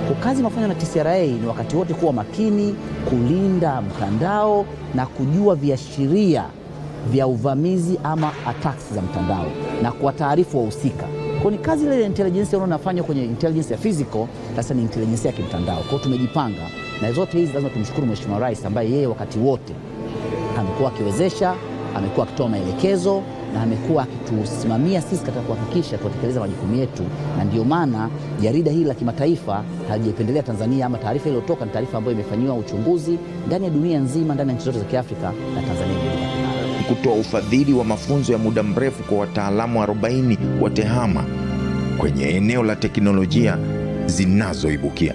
Kwa kazi inayofanywa na TCRA ni wakati wote kuwa makini, kulinda mtandao na kujua viashiria vya uvamizi ama attacks za mtandao na kuwataarifu wahusika. Kwa ni kazi ile intelligence unayofanya kwenye intelligence ya physical, sasa ni intelligence ya kimtandao. Kwa tumejipanga na zote hizi lazima tumshukuru Mheshimiwa Rais ambaye yeye wakati wote amekuwa akiwezesha, amekuwa akitoa maelekezo na amekuwa akitusimamia sisi katika kuhakikisha tunatekeleza majukumu yetu, na ndio maana jarida hili la kimataifa halijapendelea Tanzania, ama taarifa iliyotoka ni taarifa ambayo imefanywa uchunguzi ndani ya dunia nzima, ndani ya nchi zote za Kiafrika, na Tanzania imejipata kutoa ufadhili wa mafunzo ya muda mrefu kwa wataalamu 40 wa TEHAMA kwenye eneo la teknolojia zinazoibukia.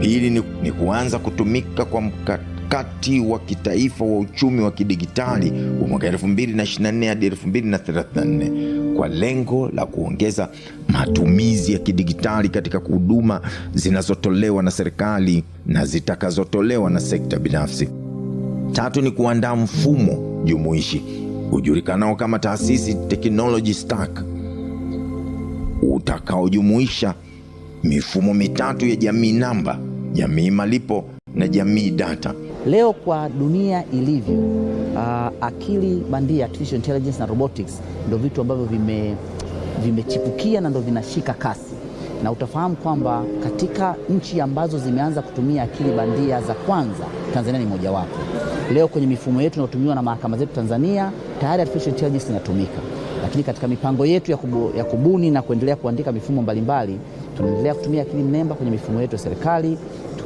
Hili ni kuanza kutumika kwa mkakati wa kitaifa wa uchumi wa kidigitali wa mwaka 2024 hadi 2034 kwa lengo la kuongeza matumizi ya kidigitali katika huduma zinazotolewa na serikali na zitakazotolewa na sekta binafsi. 3 ni kuandaa mfumo jumuishi ujulikanao kama taasisi technology stack utakaojumuisha mifumo 3 ya jamii namba, jamii malipo na jamii data. Leo kwa dunia ilivyo, akili bandia, artificial intelligence na robotics ndio vitu ambavyo vimechipukia na ndio vinashika kasi. na utafahamu kwamba katika nchi ambazo zimeanza kutumia akili bandia za kwanza, Tanzania ni mojawapo. Leo kwenye mifumo yetu inayotumiwa na mahakama zetu Tanzania, tayari artificial intelligence inatumika. Lakini katika mipango yetu ya kubuni na kuendelea kuandika mifumo mbalimbali, tunaendelea kutumia akili mnemba kwenye mifumo yetu ya serikali.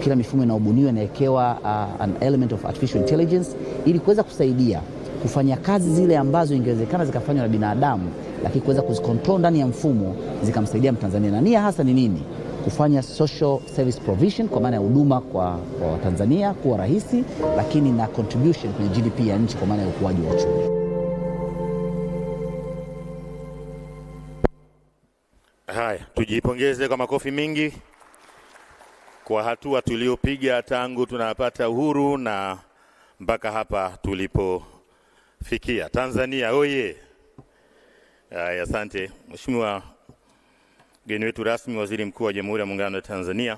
Kila mifumo inaobuniwa inawekewa an element of artificial intelligence ili kuweza kusaidia kufanya kazi zile ambazo ingewezekana zikafanywa na binadamu, lakini kuweza kuzicontrol ndani ya mfumo zikamsaidia Mtanzania. Na nia hasa ni nini? Kufanya social service provision, kwa maana ya huduma kwa Watanzania kuwa rahisi, lakini na contribution kwenye GDP ya nchi kwa maana ya ukuaji wa uchumi. Haya, tujipongeze kwa makofi mengi kwa hatua tuliopiga tangu tunapata uhuru na mpaka hapa tulipofikia. Tanzania oye! Haya, asante. Mheshimiwa mgeni wetu rasmi, Waziri Mkuu wa Jamhuri ya Muungano wa Tanzania,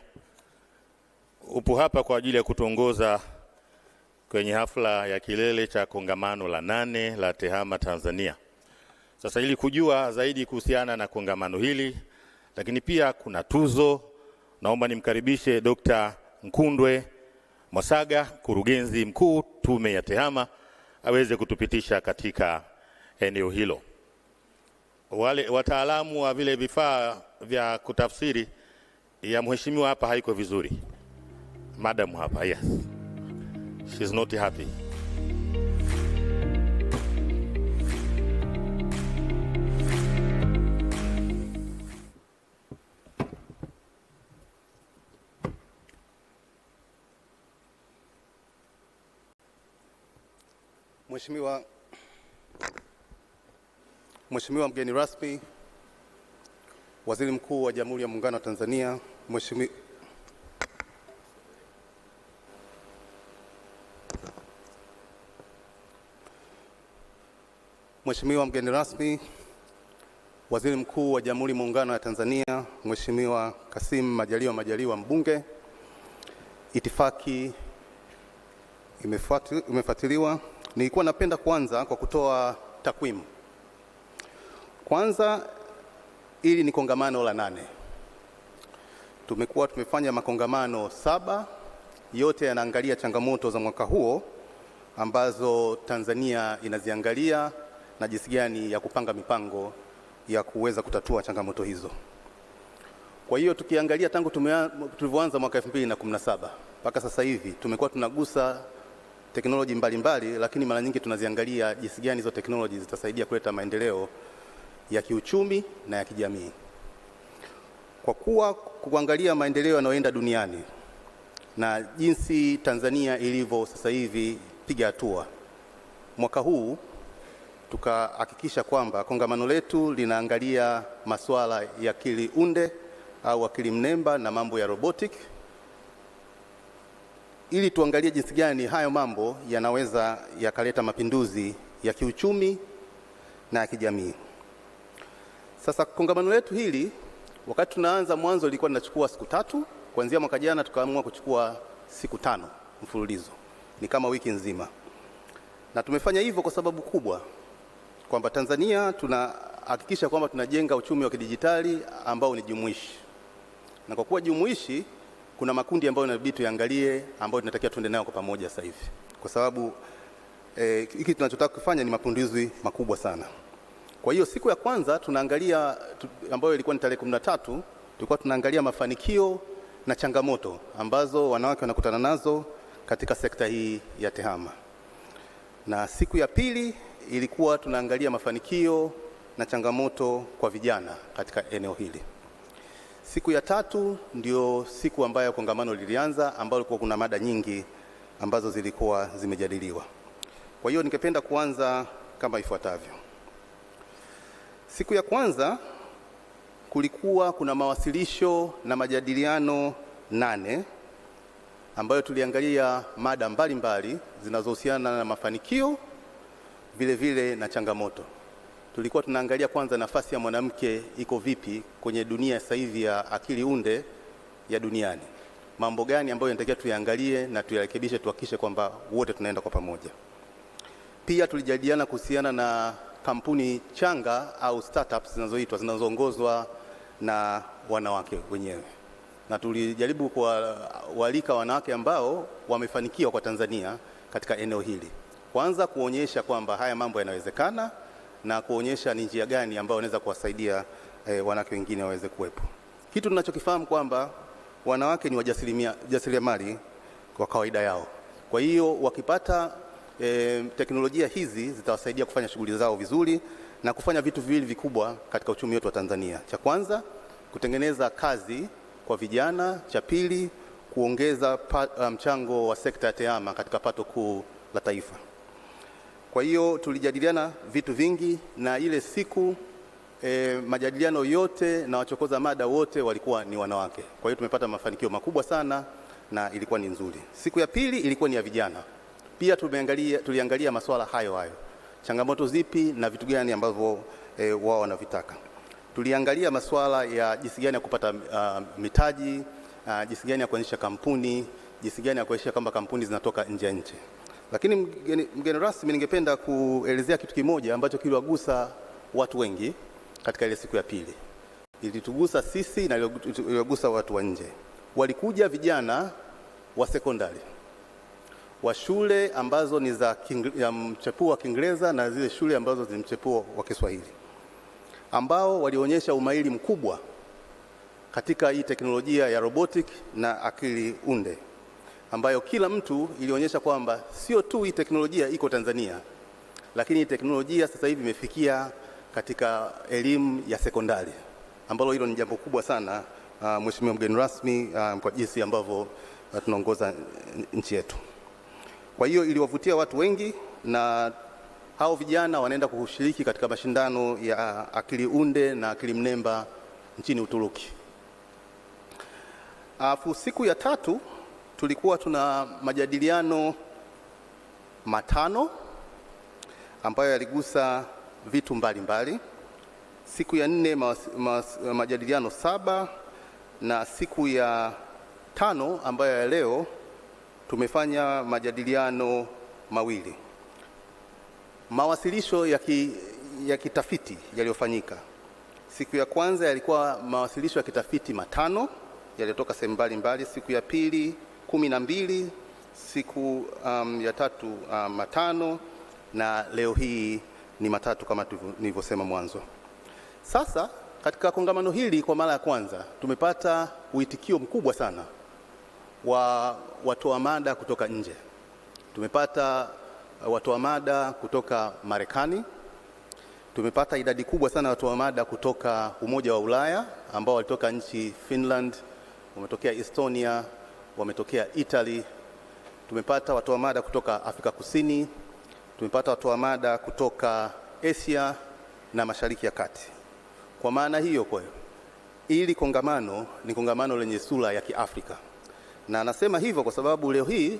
upo hapa kwa ajili ya kutuongoza kwenye hafla ya kilele cha kongamano la 8 la TEHAMA Tanzania. Sasa ili kujua zaidi kuhusiana na kongamano hili, lakini pia kuna tuzo, naomba nimkaribishe Dr. Nkundwe Mwasaga, mkurugenzi mkuu Tume ya TEHAMA, aweze kutupitisha katika eneo hilo. Wale wataalamu wa vile vifaa vya kutafsiri ya mheshimiwa hapa haiko vizuri. Madam hapa, yes. She's not happy. Mheshimiwa mgeni rasmi, Waziri Mkuu wa Jamhuri ya Muungano wa Tanzania, Mheshimiwa mgeni rasmi, Waziri Mkuu wa Jamhuri ya Muungano wa Tanzania, Mheshimiwa Kassim Majaliwa mbunge, itifaki imefuatiliwa. Nilikuwa napenda kuanza kwa kutoa takwimu. Kwanza, ili ni kongamano la 8. Tumefanya makongamano 7, yote yanaangalia changamoto za mwaka huo ambazo Tanzania inaziangalia na jinsi gani ya kupanga mipango ya kuweza kutatua changamoto hizo. Kwa hiyo tukiangalia tangu tulivyoanza mwaka 2017 mpaka sasa hivi tumekuwa tunagusa teknoloji mbalimbali, lakini mara nyingi tunaziangalia jinsi gani hizo teknoloji zitasaidia kuleta maendeleo ya kiuchumi na ya kijamii. Kwa kuwa kuangalia maendeleo yanayoenda duniani na jinsi Tanzania ilivyo sasa hivi piga hatua, mwaka huu tukahakikisha kwamba kongamano letu linaangalia masuala ya akili unde au akili mnemba na mambo ya robotic, ili tuangalie jinsi gani hayo mambo yanaweza yakaleta mapinduzi ya kiuchumi na ya kijamii. Sasa kongamano letu hili, wakati tunaanza mwanzo lilikuwa linachukua siku 3, kuanzia mwaka jana tukaamua kuchukua siku 5 mfululizo. Ni kama wiki nzima. Na tumefanya hivyo kwa sababu kubwa kwamba Tanzania tunahakikisha kwamba tunajenga uchumi wa kidijitali ambao ni jumuishi. Na kwa kuwa jumuishi, kuna makundi ambayo inabidi tuangalie, ambayo tunatakiwa tuende nayo kwa pamoja sasa hivi. Kwa sababu hiki tunachotaka kufanya ni mapinduzi makubwa sana. Kwa hiyo siku ya kwanza tunaangalia ambayo ilikuwa ni tarehe 13, tulikuwa tunaangalia mafanikio na changamoto ambazo wanawake wanakutana nazo katika sekta hii ya TEHAMA. Na siku ya pili ilikuwa tunaangalia mafanikio na changamoto kwa vijana katika eneo hili. Siku ya 3 ndio siku ambayo kongamano lilianza, ambayo kuna mada nyingi ambazo zilikuwa zimejadiliwa. Kwa hiyo ningependa kuanza kama ifuatavyo. Siku ya kwanza kulikuwa kuna mawasilisho na majadiliano 8 ambayo tuliangalia mada mbalimbali zinazohusiana na mafanikio vile vile na changamoto. Tulikuwa tunaangalia kwanza nafasi ya mwanamke iko vipi kwenye dunia sasa hivi ya akili unde ya duniani. Mambo gani ambayo yanatakiwa tuyaangalie na tuyarekebishe, tuhakikishe kwamba wote tunaenda kwa pamoja. Pia tulijadiliana kuhusiana na kampuni changa au startups zinazoongozwa na wanawake wenyewe, na tulijaribu kuwaalika wanawake ambao wamefanikiwa kwa Tanzania katika eneo hili, kwanza kuonyesha kwamba haya mambo yanawezekana na kuonyesha ni njia gani ambayo wanaweza kuwasaidia wanawake wengine waweze kuwepo. Kitu tunachokifahamu kwamba wanawake ni wajasiriamali kwa kawaida yao. Kwa hiyo wakipata teknolojia hizi zitawasaidia kufanya shughuli zao vizuri na kufanya vitu viwili vikubwa katika uchumi wetu wa Tanzania. Cha kwanza, kutengeneza kazi kwa vijana. Cha pili, kuongeza mchango wa sekta ya tehama katika pato kuu la taifa. Kwa hiyo tulijadiliana vitu vingi, na ile siku majadiliano yote na wachokoza mada wote walikuwa ni wanawake. Kwa hiyo tumepata mafanikio makubwa sana na ilikuwa ni nzuri. Siku ya pili ilikuwa ni ya vijana. Pia tuliangalia masuala hayo. Changamoto zipi na vitu gani ambavyo wao wanavitaka. Tuliangalia masuala ya jinsi gani ya kupata mitaji, jinsi gani ya kuanzisha kampuni, jinsi gani ya kuhakikisha kwamba kampuni zinatoka nje ya nchi. Lakini mgeni rasmi, ningependa kuelezea kitu kimoja ambacho kiliwagusa watu wengi katika ile siku ya pili. Ilitugusa sisi na iliwagusa watu wa nje. Walikuja vijana wa sekondari, wa shule ambazo ni za mchepuo wa Kiingereza na zile shule ambazo ni mchepuo wa Kiswahili, ambao walionyesha umahiri mkubwa katika hii teknolojia ya robotic na akili unde, ambayo kila mtu ilionyesha kwamba sio tu hii teknolojia iko Tanzania, lakini teknolojia sasa hivi imefikia katika elimu ya sekondari, ambalo hilo ni jambo kubwa sana, Mheshimiwa mgeni rasmi, kwa jinsi ambavyo tunaongoza nchi yetu. Kwa hiyo iliwavutia watu wengi, na hao vijana wanaenda kushiriki katika mashindano ya akili unde na akili mnemba nchini Uturuki. Siku ya tatu tulikuwa tuna majadiliano 5 ambayo yaligusa vitu mbalimbali. Siku ya 4 majadiliano 7, na siku ya 5 ambayo ya leo tumefanya majadiliano 2. Mawasilisho ya kitafiti yaliyofanyika. Siku ya kwanza yalikuwa mawasilisho ya kitafiti 5 yaliyotoka sehemu mbalimbali. Siku ya pili 12, siku ya tatu 5, na leo hii ni 3 kama nilivyosema mwanzo. Sasa katika kongamano hili kwa mara ya kwanza tumepata uitikio mkubwa sana wa watoa mada kutoka nje. Tumepata watoa mada kutoka Marekani, tumepata idadi kubwa sana watoa mada kutoka Umoja wa Ulaya ambao walitoka nchi Finland, wametokea Estonia, wametokea Italy. Tumepata watoa mada kutoka Afrika Kusini, tumepata watoa mada kutoka Asia na Mashariki ya Kati. Kwa maana hiyo, ili kongamano ni kongamano lenye sura ya Kiafrika. Na nasema hivyo kwa sababu leo hii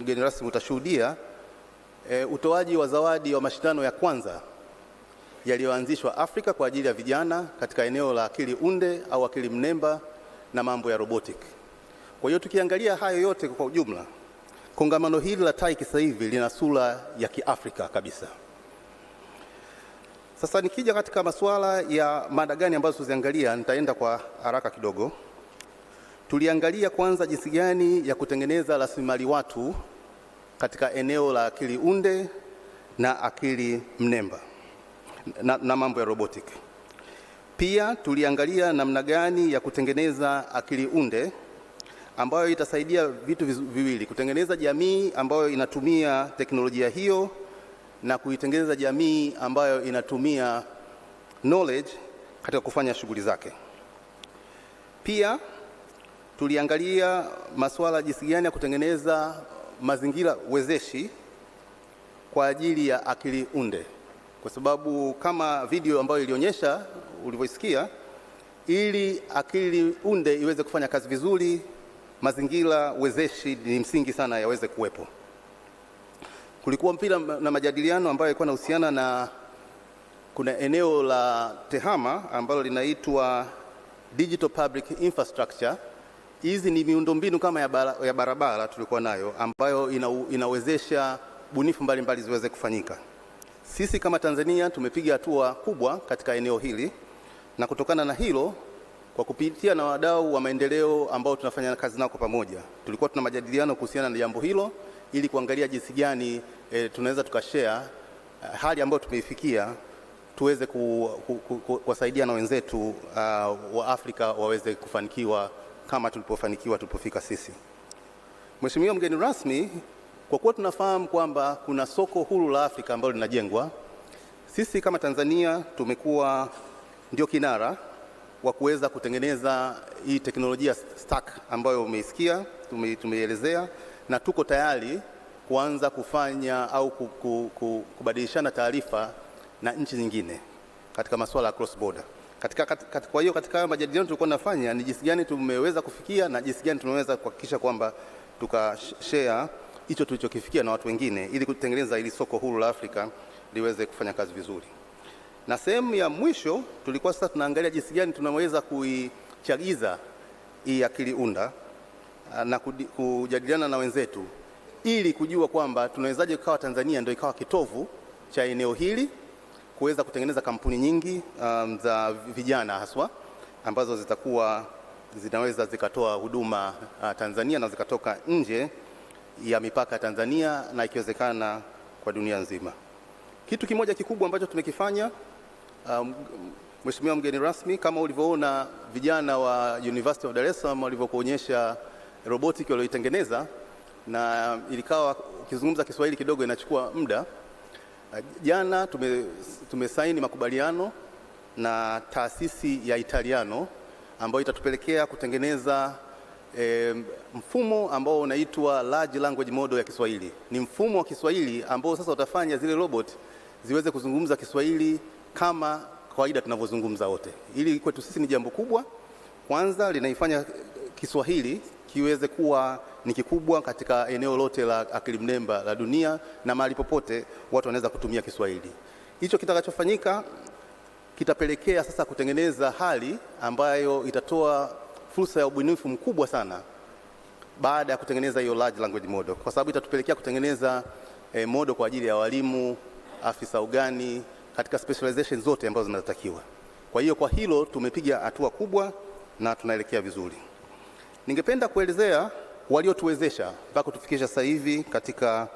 mgeni rasmi utashuhudia utoaji wa zawadi wa mashindano ya kwanza yaliyoanzishwa Afrika kwa ajili ya vijana katika eneo la akili unde au akili mnemba na mambo ya robotic. Kwa hiyo tukiangalia hayo yote kwa ujumla, kongamano hili la TAIC sasa hivi lina sura ya Kiafrika kabisa. Sasa nikija katika masuala ya mada gani ambazo tuziangalia, nitaenda kwa haraka kidogo. Tuliangalia kwanza jinsi gani ya kutengeneza rasilimali watu katika eneo la akili unde na akili mnemba na mambo ya robotic. Pia tuliangalia namna gani ya kutengeneza akili unde ambayo itasaidia vitu viwili: kutengeneza jamii ambayo inatumia teknolojia hiyo na kuitengeneza jamii ambayo inatumia knowledge katika kufanya shughuli zake. Pia tuliangalia masuala jinsi gani ya kutengeneza mazingira wezeshi kwa ajili ya akili unde, kwa sababu kama video ambayo ilionyesha ulivyosikia, ili akili unde iweze kufanya kazi vizuri, mazingira wezeshi ni msingi sana yaweze kuwepo. Kulikuwa mpira na majadiliano ambayo yalikuwa yanahusiana na kuna eneo la tehama ambalo linaitwa digital public infrastructure. Hizi ni miundombinu kama ya barabara tulikuwa nayo ambayo inawezesha bunifu mbalimbali ziweze kufanyika. Sisi kama Tanzania tumepiga hatua kubwa katika eneo hili, na kutokana na hilo Kwa kupitia na wadau wa maendeleo ambao tunafanya kazi nao kwa pamoja, tulikuwa tuna majadiliano kuhusiana na jambo hilo ili kuangalia jinsi gani tunaweza tukashare hali ambayo tumeifikia, tuweze kuwasaidia na wenzetu wa Afrika waweze kufanikiwa kama tulipofanikiwa tulipofika sisi. Mheshimiwa mgeni rasmi, kwa kuwa tunafahamu kwamba kuna soko huru la Afrika ambalo linajengwa, sisi kama Tanzania tumekuwa ndio kinara wa kuweza kutengeneza hii teknolojia stack ambayo umeisikia, tumeielezea, na tuko tayari kuanza kufanya au kubadilishana taarifa na nchi nyingine katika masuala ya cross border. Kwa hiyo katika majadiliano tulikuwa tunafanya ni jinsi gani tumeweza kufikia na jinsi gani tunaweza kuhakikisha kwamba tukashare hicho tulichokifikia na watu wengine ili kutengeneza ili soko huru la Afrika liweze kufanya kazi vizuri. Na sehemu ya mwisho tulikuwa sasa tunaangalia jinsi gani tunaweza kuichagiza hii akili unda na kujadiliana na wenzetu ili kujua kwamba tunawezaje kuwa Tanzania ndio ikawa kitovu cha eneo hili kuweza kutengeneza kampuni nyingi za vijana haswa ambazo zinaweza zikatoa huduma Tanzania na zikatoka nje ya mipaka ya Tanzania na ikiwezekana kwa dunia nzima. Kitu kimoja kikubwa ambacho tumekifanya, Mheshimiwa mgeni rasmi, kama ulivyoona vijana wa University of Dar es Salaam walivyokuonyesha robotic walioitengeneza, na ilikawa ukizungumza Kiswahili kidogo inachukua muda. Jana tumesaini makubaliano na taasisi ya Italiano ambayo itatupelekea kutengeneza mfumo ambao unaitwa large language model ya Kiswahili. Ni mfumo wa Kiswahili ambao sasa utafanya zile robot ziweze kuzungumza Kiswahili kama kawaida tunavyozungumza wote. Ili kwetu sisi ni jambo kubwa. Kwanza linaifanya Kiswahili kiweze kuwa ni kikubwa katika eneo lote la akili mnemba la dunia, na mahali popote watu wanaweza kutumia Kiswahili. Hicho kitakachofanyika kitapelekea sasa kutengeneza hali ambayo itatoa fursa ya ubunifu mkubwa sana baada ya kutengeneza hiyo large language model, kwa sababu itatupelekea kutengeneza model kwa ajili ya walimu, afisa ugani, katika specialization zote ambazo zinatakiwa. Kwa hiyo kwa hilo tumepiga hatua kubwa na tunaelekea vizuri. Ningependa kuelezea waliotuwezesha mpaka kutufikisha sasa hivi katika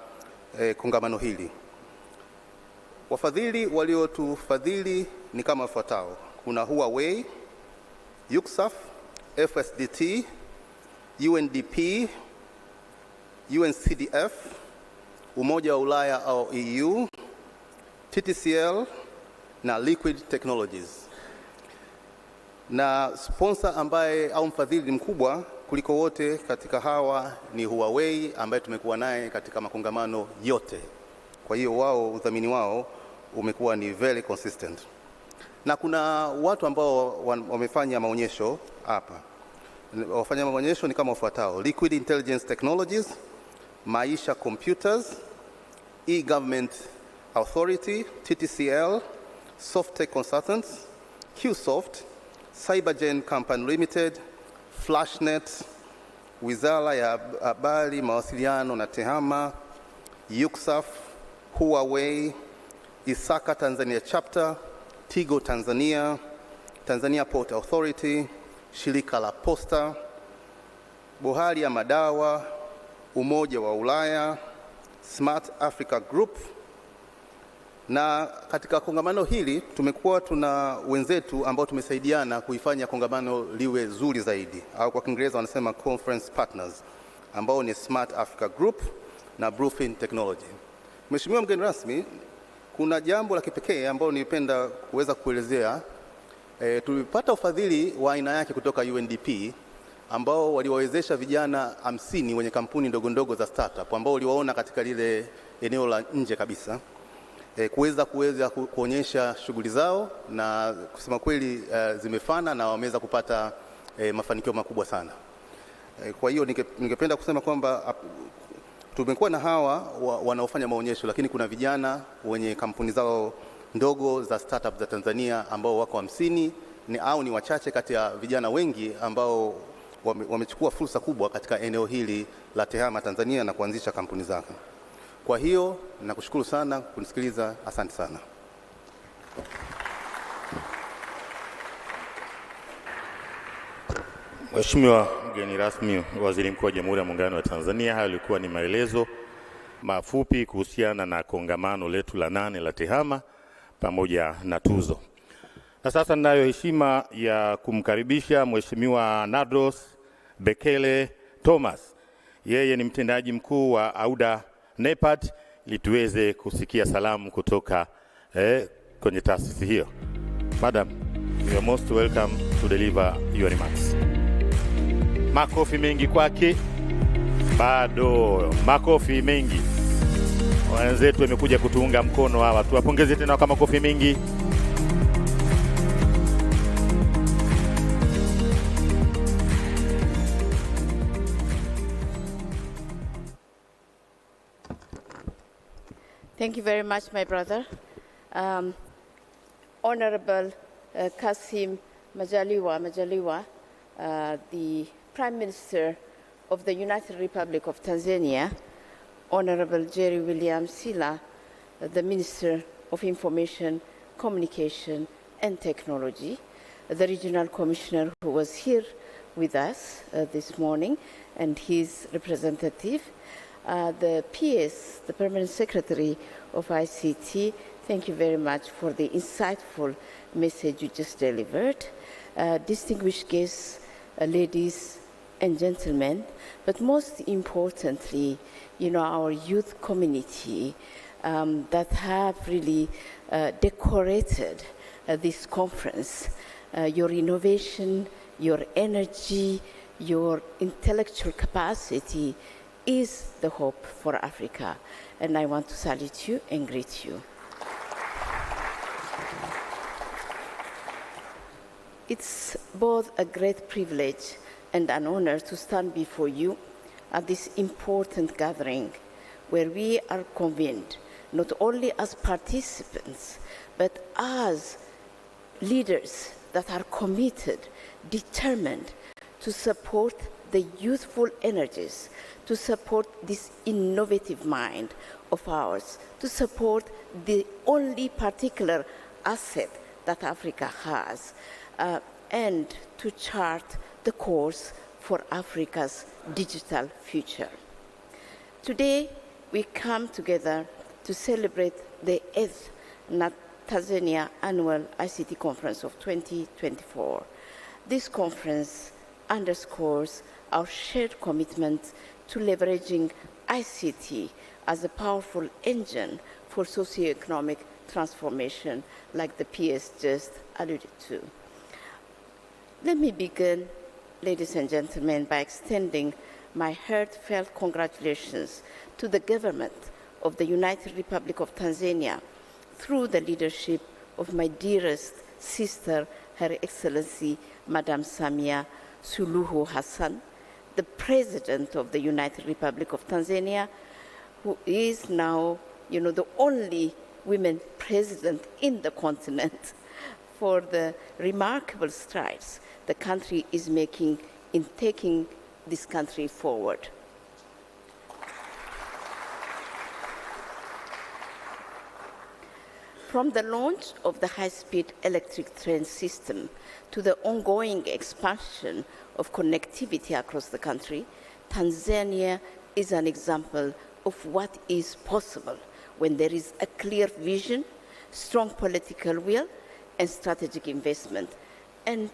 kongamano hili. Wafadhili waliotufadhili ni kama wafuatao. Kuna Huawei, UCSAF, FSDT, UNDP, UNCDF, Umoja wa Ulaya au EU, TTCL na Liquid Technologies. Na sponsor ambaye au mfadhili mkubwa kuliko wote katika hawa ni Huawei ambaye tumekuwa naye katika makongamano yote. Kwa hiyo wao, udhamini wao umekuwa ni very consistent. Na kuna watu ambao wamefanya maonyesho hapa. Wafanya maonyesho ni kama wafuatao: Liquid Intelligence Technologies, Maisha Computers, E-Government Authority, TTCL, Softech Consultants, QSoft, Cybergen Company Limited, Flashnet, Wizara ya Habari, Mawasiliano na Tehama, UCSAF, Huawei, Isaka Tanzania Chapter, Tigo Tanzania, Tanzania Port Authority, Shirika la Posta, Bohari ya Madawa, Umoja wa Ulaya, Smart Africa Group. Na katika kongamano hili tumekuwa tuna wenzetu ambao tumesaidiana kuifanya kongamano liwe zuri zaidi, au kwa Kiingereza wanasema conference partners, ambao ni Smart Africa Group na Bluefin Technology. Mheshimiwa mgeni rasmi, kuna jambo la kipekee ambalo nilipenda kuweza kuelezea. Tulipata ufadhili wa aina yake kutoka UNDP ambao waliwawezesha vijana 50 wenye kampuni ndogo ndogo za startup ambao waliwaona katika lile eneo la nje kabisa, kuweza kuonyesha shughuli zao, na kusema kweli zimefana na wameweza kupata mafanikio makubwa sana. Kwa hiyo ningependa kusema kwamba tumekuwa na hawa wanaofanya maonyesho, lakini kuna vijana wenye kampuni zao ndogo za startup za Tanzania ambao wako 50 au ni wachache kati ya vijana wengi ambao wamechukua fursa kubwa katika eneo hili la tehama Tanzania na kuanzisha kampuni zake. Kwa hiyo nakushukuru sana kunisikiliza. Asante sana. Mheshimiwa mgeni rasmi, Waziri Mkuu wa Jamhuri ya Muungano wa Tanzania, hayo yalikuwa ni maelezo mafupi kuhusiana na kongamano letu la 8 la TEHAMA pamoja na tuzo. Na sasa ninayo heshima ya kumkaribisha Mheshimiwa Nadros Bekele Thomas. Yeye ni mtendaji mkuu wa AUDA NEPAD, ili tuweze kusikia salamu kutoka kwenye taasisi hiyo. Madam, you are most welcome to deliver your remarks. Makofi mengi kwake. Bado makofi mengi. Wenzetu wamekuja kutuunga mkono hawa. Tuwapongeze tena kwa makofi mengi. Thank you very much, my brother. Honorable Kassim Majaliwa, the Prime Minister of the United Republic of Tanzania, Honorable Jerry William Sila, the Minister of Information, Communication and Technology, the Regional Commissioner who was here with us this morning, and his representative, the PS, the Permanent Secretary of ICT, thank you very much for the insightful message you just delivered. Distinguished guests, ladies and gentlemen, but most importantly, you know, our youth community that have really decorated this conference. Your innovation, your energy, your intellectual capacity is the hope for Africa. And I want to salute you and greet you. It's both a great privilege and an honor to stand before you at this important gathering where we are convened not only as participants, but as leaders that are committed, determined to support the youthful energies, to support this innovative mind of ours, to support the only particular asset that Africa has, and to chart the course for Africa's digital future. Today, we come together to celebrate the 8th Tanzania Annual ICT Conference of 2024. This conference underscores our shared commitment to leveraging ICT as a powerful engine for socio-economic transformation, like the PS just alluded to. Let me begin, ladies and gentlemen, by extending my heartfelt congratulations to the government of the United Republic of Tanzania through the leadership of my dearest sister, Her Excellency, Madam Samia Suluhu Hassan, the President of the United Republic of Tanzania, who is now, you know, the only women president in the continent, for the remarkable strides the country is making in taking this country forward. From the launch of the high-speed electric train system to the ongoing expansion of connectivity across the country, Tanzania is an example of what is possible when there is a clear vision, strong political will, and strategic investment. And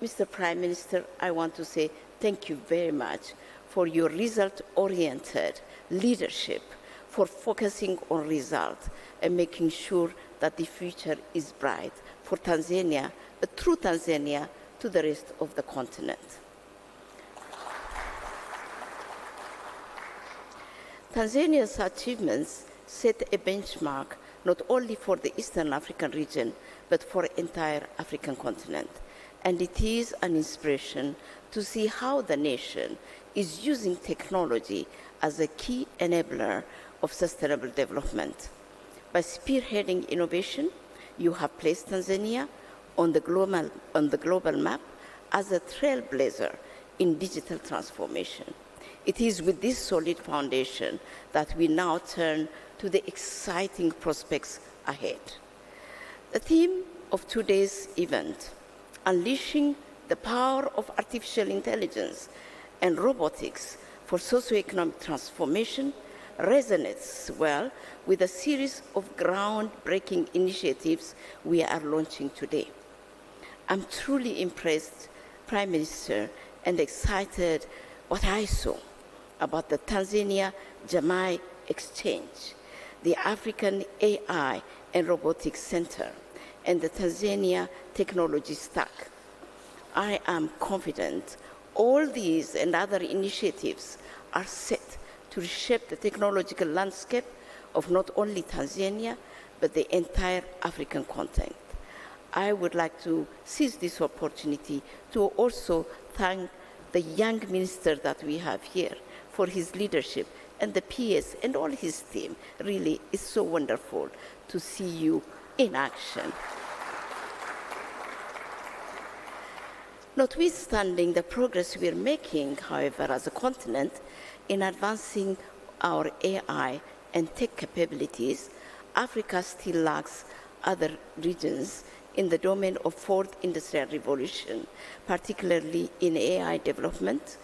Mr. Prime Minister, I want to say thank you very much for your result-oriented leadership, for focusing on results and making sure that the future is bright for Tanzania, through Tanzania, to the rest of the continent. Tanzania's achievements set a benchmark not only for the Eastern African region, but for the entire African continent. And it is an inspiration to see how the nation is using technology as a key enabler of sustainable development. By spearheading innovation, you have placed Tanzania on the global map as a trailblazer in digital transformation. It is with this solid foundation that we now turn to the exciting prospects ahead. The theme of today's event, Unleashing The power of artificial intelligence and robotics for socio-economic transformation resonates well with a series of groundbreaking initiatives we are launching today. I'm truly impressed, Prime Minister, and excited what I saw about the Tanzania Jamii Exchange, the African AI and Robotics Center, and the Tanzania Technology Stack. I am confident all these and other initiatives are set to reshape the technological landscape of not only Tanzania, but the entire African continent. I would like to seize this opportunity to also thank the young minister that we have here for his leadership, and the PS and all his team. Really, it's so wonderful to see you in action. Notwithstanding the progress we're making, however, as a continent in advancing our AI and tech capabilities, Africa still lags other regions in the domain of fourth industrial revolution, particularly in AI development,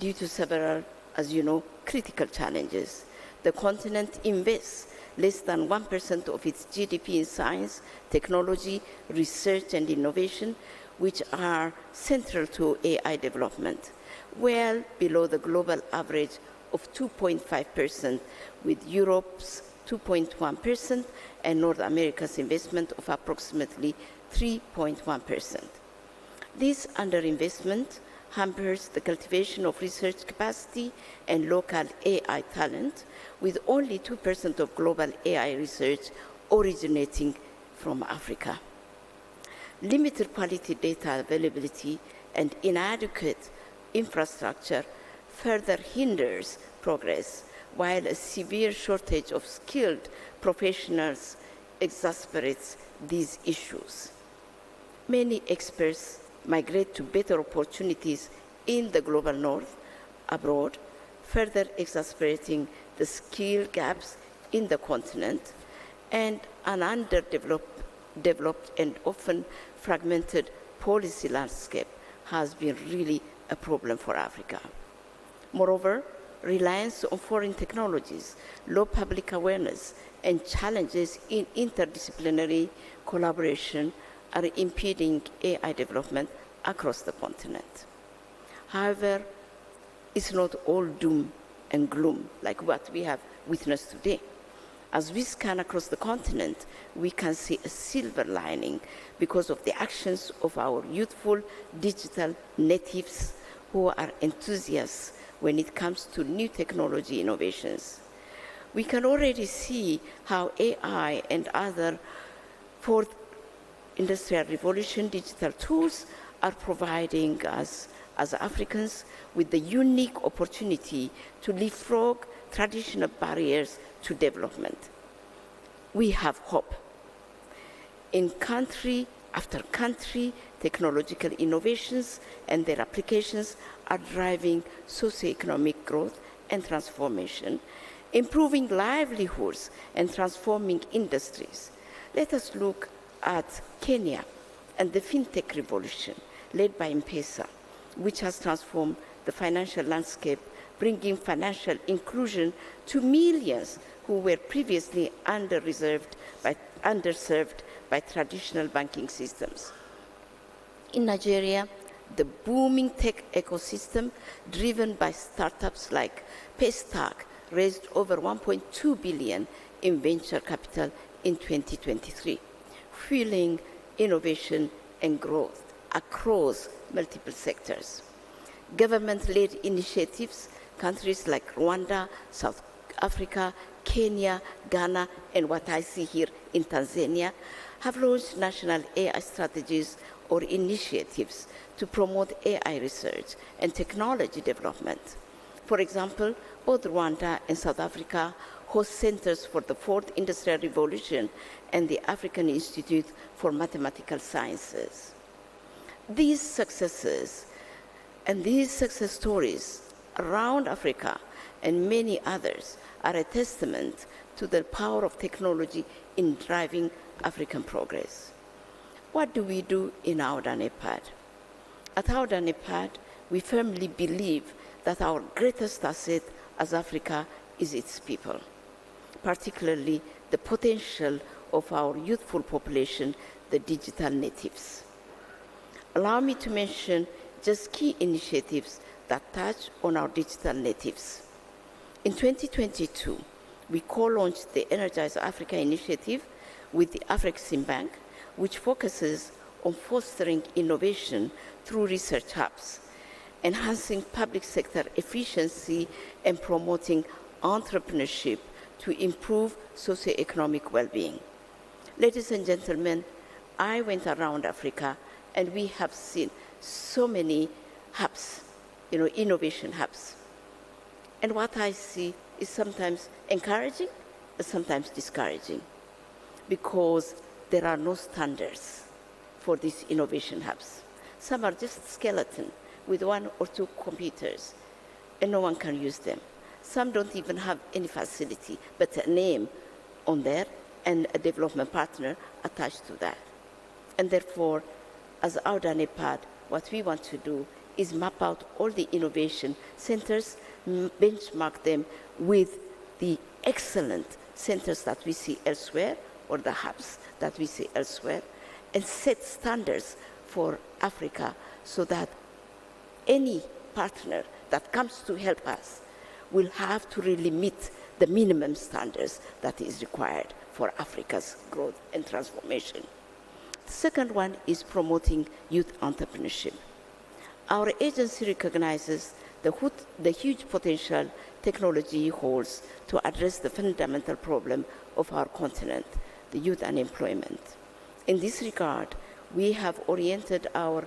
due to several, as you know, critical challenges. The continent invests less than 1% of its GDP in science, technology, research, and innovation, which are central to AI development, well below the global average of 2.5%, with Europe's 2.1% and North America's investment of approximately 3.1%. This underinvestment hampers the cultivation of research capacity and local AI talent, with only 2% of global AI research originating from Africa. Limited quality data availability and inadequate infrastructure further hinders progress, while a severe shortage of skilled professionals exacerbates these issues. Many experts migrate to better opportunities in the global north, abroad, further exacerbating the skill gaps in the continent, and an underdeveloped and often fragmented policy landscape has been really a problem for Africa. Moreover, reliance on foreign technologies, low public awareness, and challenges in interdisciplinary collaboration are impeding AI development across the continent. However, it's not all doom and gloom like what we have witnessed today. As we scan across the continent, we can see a silver lining because of the actions of our youthful digital natives who are enthusiasts when it comes to new technology innovations. We can already see how AI and other fourth industrial revolution digital tools are providing us as Africans with the unique opportunity to leapfrog traditional barriers to development. We have hope. In country after country, technological innovations and their applications are driving socio-economic growth and transformation, improving livelihoods and transforming industries. Let us look at Kenya and the Fintech revolution led by M-Pesa, which has transformed the financial landscape, bringing financial inclusion to millions who were previously underserved by traditional banking systems. In Nigeria, the booming tech ecosystem, driven by startups like Paystack, raised over 1.2 billion in venture capital in 2023, fueling innovation and growth across multiple sectors. Government-led initiatives, countries like Rwanda, South Africa, Kenya, Ghana, and what I see here in Tanzania, have launched national AI strategies or initiatives to promote AI research and technology development. For example, both Rwanda and South Africa host centers for the fourth industrial revolution and the African Institute for Mathematical Sciences. These successes and these success stories around Africa and many others are a testament to the power of technology in driving African progress. What do we do in our NEPAD? At our NEPAD, we firmly believe that our greatest asset as Africa is its people, particularly the potential of our youthful population, the digital natives. Allow me to mention just key initiatives that touch on our digital natives. In 2022, we co-launched the Energize Africa initiative with the Afrexim Bank, which focuses on fostering innovation through research hubs, enhancing public sector efficiency, and promoting entrepreneurship to improve socio-economic well-being. Ladies and gentlemen, I went around Africa and we have seen so many hubs, innovation hubs. And what I see is sometimes encouraging, but sometimes discouraging, because there are no standards for these innovation hubs. Some are just skeleton with 1 or 2 computers, and no one can use them. Some don't even have any facility, but a name on there and a development partner attached to that. And therefore, as our NEPAD, what we want to do is map out all the innovation centers, benchmark them with the excellent centers that we see elsewhere, or the hubs that we see elsewhere, and set standards for Africa so that any partner that comes to help us will have to really meet the minimum standards that is required for Africa's growth and transformation. The second one is promoting youth entrepreneurship. Our agency recognizes the huge potential technology holds to address the fundamental problem of our continent, the youth unemployment. In this regard, we have oriented our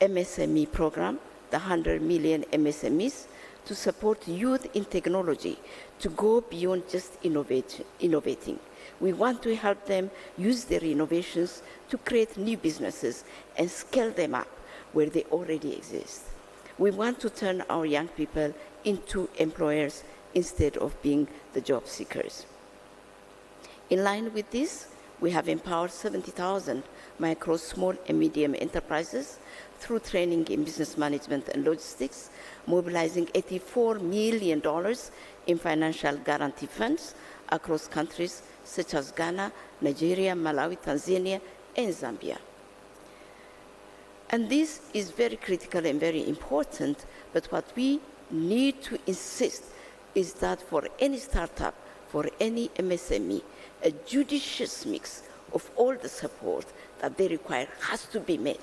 MSME program, the 100 million MSMEs, to support youth in technology to go beyond just innovating. We want to help them use their innovations to create new businesses and scale them up where they already exist. We want to turn our young people into employers instead of being the job seekers. In line with this, we have empowered 70,000 micro, small, and medium enterprises through training in business management and logistics, mobilizing $84 million in financial guarantee funds across countries such as Ghana, Nigeria, Malawi, Tanzania, and Zambia. And this is very critical and very important, but what we need to insist is that for any startup, for any MSME, a judicious mix of all the support that they require has to be made.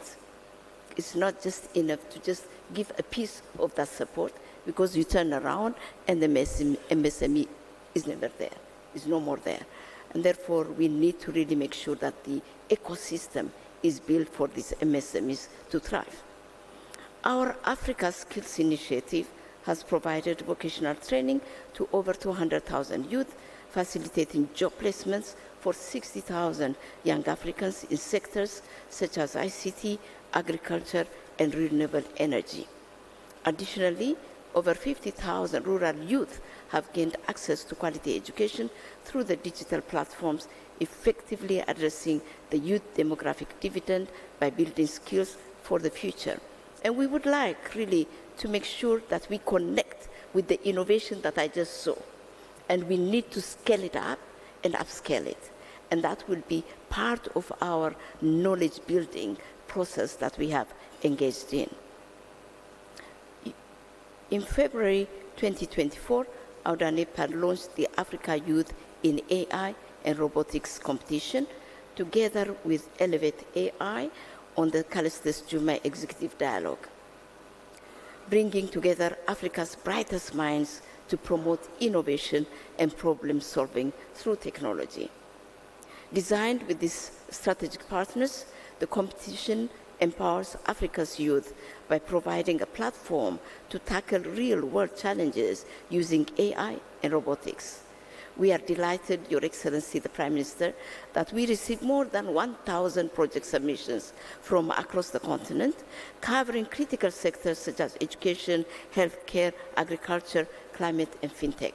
It's not just enough to just give a piece of that support, because you turn around and the MSME is never there, is no more there. And therefore, we need to really make sure that the ecosystem is built for these MSMEs to thrive. Our Africa Skills Initiative has provided vocational training to over 200,000 youth, facilitating job placements for 60,000 young Africans in sectors such as ICT, agriculture, and renewable energy. Additionally, over 50,000 rural youth have gained access to quality education through the digital platforms, effectively addressing the youth demographic dividend by building skills for the future. And we would like really to make sure that we connect with the innovation that I just saw. And we need to scale it up and upscale it. And that will be part of our knowledge building process that we have engaged in. In February 2024, our NEPAD launched the Africa Youth in AI and Robotics competition, together with Elevate AI on the Callistus Juma Executive Dialogue, bringing together Africa's brightest minds to promote innovation and problem solving through technology. Designed with these strategic partners, the competition empowers Africa's youth by providing a platform to tackle real-world challenges using AI and robotics. We are delighted, Your Excellency, the Prime Minister, that we received more than 1,000 project submissions from across the continent, covering critical sectors such as education, healthcare, agriculture, climate, and fintech.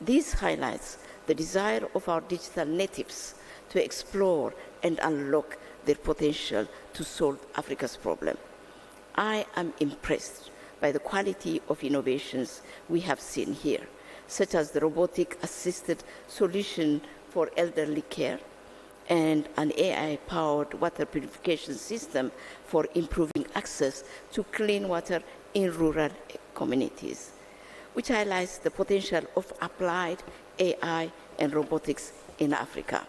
This highlights the desire of our digital natives to explore and unlock their potential to solve Africa's problem. I am impressed by the quality of innovations we have seen here, such as the robotic-assisted solution for elderly care and an AI-powered water purification system for improving access to clean water in rural communities, which highlights the potential of applied AI and robotics in Africa.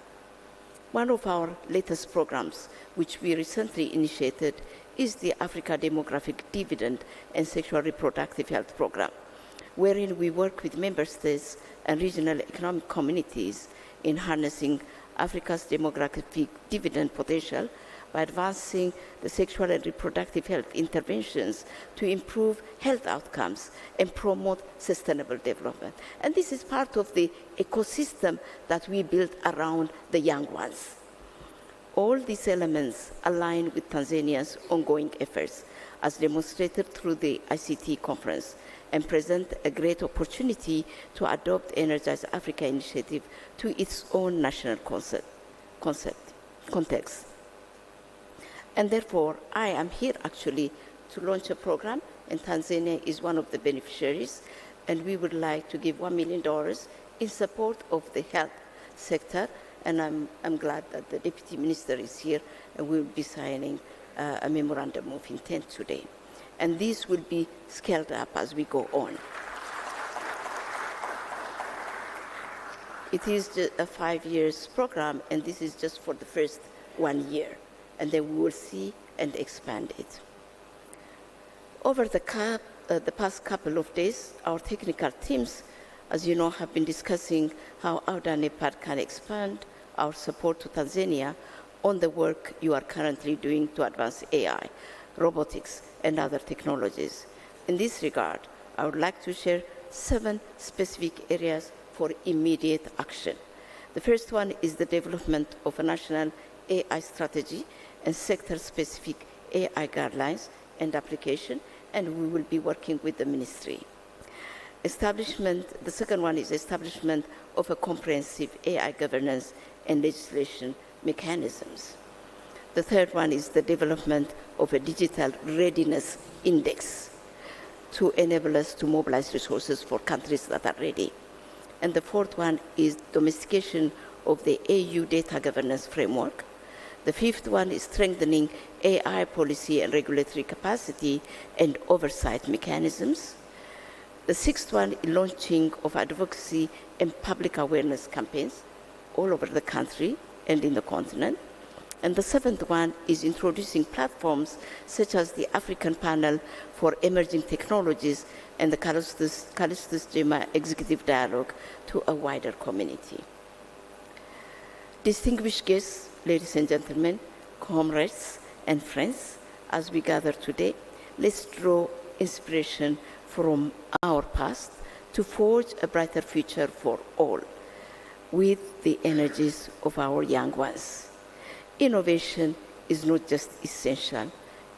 One of our latest programs, which we recently initiated, is the Africa Demographic Dividend and Sexual Reproductive Health Program, wherein we work with member states and regional economic communities in harnessing Africa's demographic dividend potential by advancing the sexual and reproductive health interventions to improve health outcomes and promote sustainable development. And this is part of the ecosystem that we build around the young ones. All these elements align with Tanzania's ongoing efforts, as demonstrated through the ICT conference, and present a great opportunity to adopt Energize Africa initiative to its own national context. And therefore, I am here actually to launch a program, and Tanzania is one of the beneficiaries, and we would like to give $1 million in support of the health sector, and I'm glad that the Deputy Minister is here, and we'll be signing a memorandum of intent today. And this will be scaled up as we go on. It is just a 5-year program, and this is just for the first 1 year, and then we will see and expand it. Over the past couple of days, our technical teams, as you know, have been discussing how AUDA NEPAD can expand our support to Tanzania on the work you are currently doing to advance AI, robotics, and other technologies. In this regard, I would like to share 7 specific areas for immediate action. The first one is the development of a national AI strategy and sector-specific AI guidelines and application, and we will be working with the ministry. The second one is establishment of a comprehensive AI governance and legislation mechanisms. The third one is the development of a digital readiness index to enable us to mobilize resources for countries that are ready. And the fourth one is domestication of the AU data governance framework. The fifth one is strengthening AI policy and regulatory capacity and oversight mechanisms. The sixth one is launching of advocacy and public awareness campaigns all over the country and in the continent. And the seventh one is introducing platforms such as the African Panel for Emerging Technologies and the Callistus Jema Executive Dialogue to a wider community. Distinguished guests, ladies and gentlemen, comrades and friends, as we gather today, let's draw inspiration from our past to forge a brighter future for all with the energies of our young ones. Innovation is not just essential,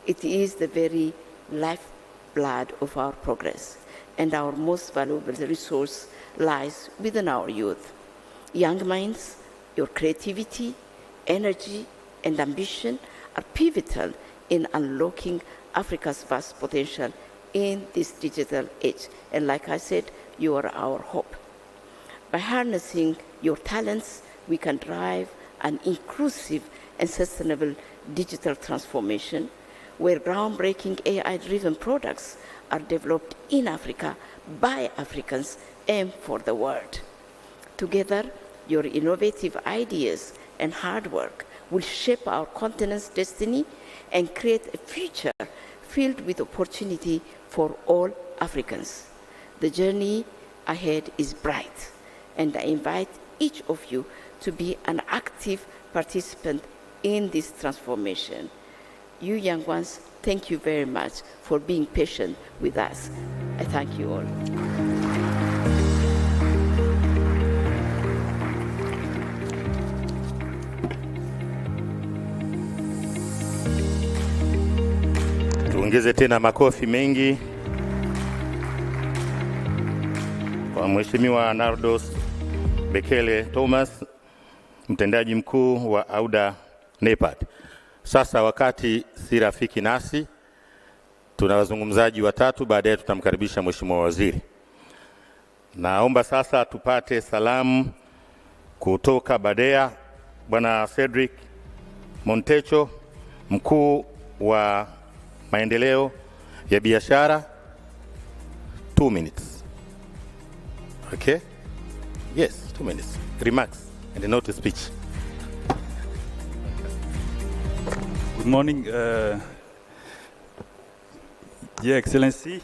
it is the very lifeblood of our progress, and our most valuable resource lies within our youth. Young minds, your creativity, energy, and ambition are pivotal in unlocking Africa's vast potential in this digital age. And like I said, you are our hope. By harnessing your talents, we can drive an inclusive and sustainable digital transformation where groundbreaking AI-driven products are developed in Africa by Africans and for the world. Together, your innovative ideas and hard work will shape our continent's destiny and create a future filled with opportunity for all Africans. The journey ahead is bright, and I invite each of you to be an active participant in this transformation. You young ones, thank you very much for being patient with us. I thank you all. Tuongeze tena makofi mengi kwa Mheshimiwa Nardos Bekele Thomas, mtendaji mkuu wa AUDA NEPAD. Sasa wakati si rafiki nasi, Tuna wazungumzaji watatu, baadaye tutamkaribisha Mheshimiwa Waziri. Naomba sasa tupate salamu kutoka Badea, Bwana Cedric Montecho, mkuu wa maendeleo ya biashara. 2 minutes. Okay? Yes, 2 minutes. Remarks and a note to speech. Good morning, Your Excellency.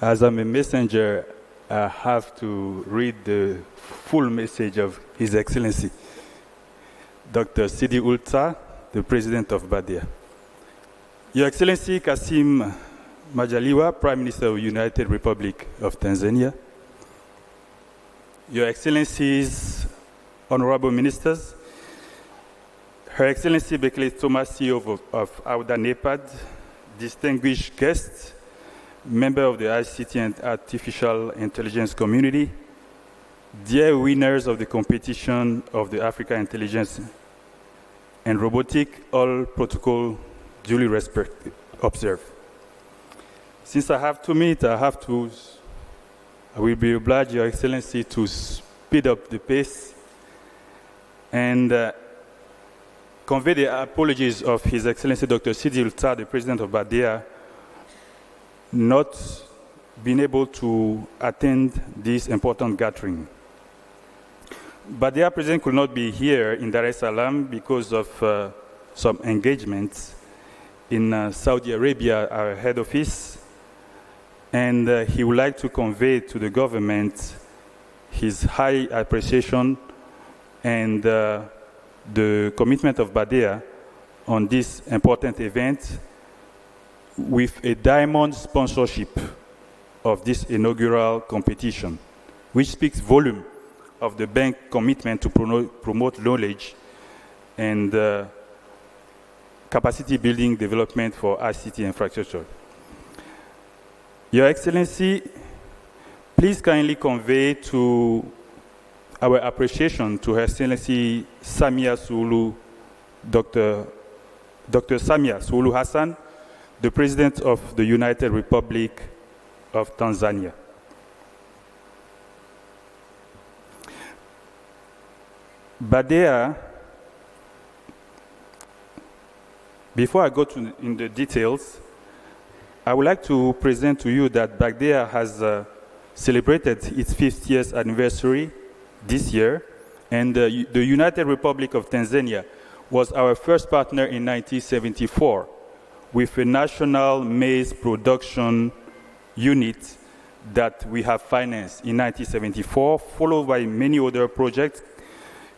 As I'm a messenger, I have to read the full message of His Excellency, Dr. Sidi Ulta, the President of Badea. Your Excellency Kassim Majaliwa, Prime Minister of the United Republic of Tanzania. Your Excellencies, Honorable Ministers, Her Excellency Bekele Thomas, CEO of Auda NEPAD, distinguished guests, member of the ICT and Artificial Intelligence community, dear winners of the competition of the Africa Intelligence and Robotics, all protocol duly observed. Since I have 2 minutes, I will be obliged, Your Excellency, to speed up the pace and convey the apologies of His Excellency Dr. Sidi Ulta, the President of Badea, not being able to attend this important gathering. Badea President could not be here in Dar es Salaam because of some engagements in Saudi Arabia, our head office, and he would like to convey to the government his high appreciation and the commitment of Badea on this important event with a diamond sponsorship of this inaugural competition, which speaks volume of the bank commitment to promote knowledge and capacity building development for ICT infrastructure. Your Excellency, please kindly convey to our appreciation to Her Excellency Samia Suluhu, Dr. Samia Suluhu Hassan, the President of the United Republic of Tanzania. Badea, before I go in the details, I would like to present to you that Badea has celebrated its 50th anniversary this year, and the United Republic of Tanzania was our first partner in 1974 with a national maize production unit that we have financed in 1974, followed by many other projects,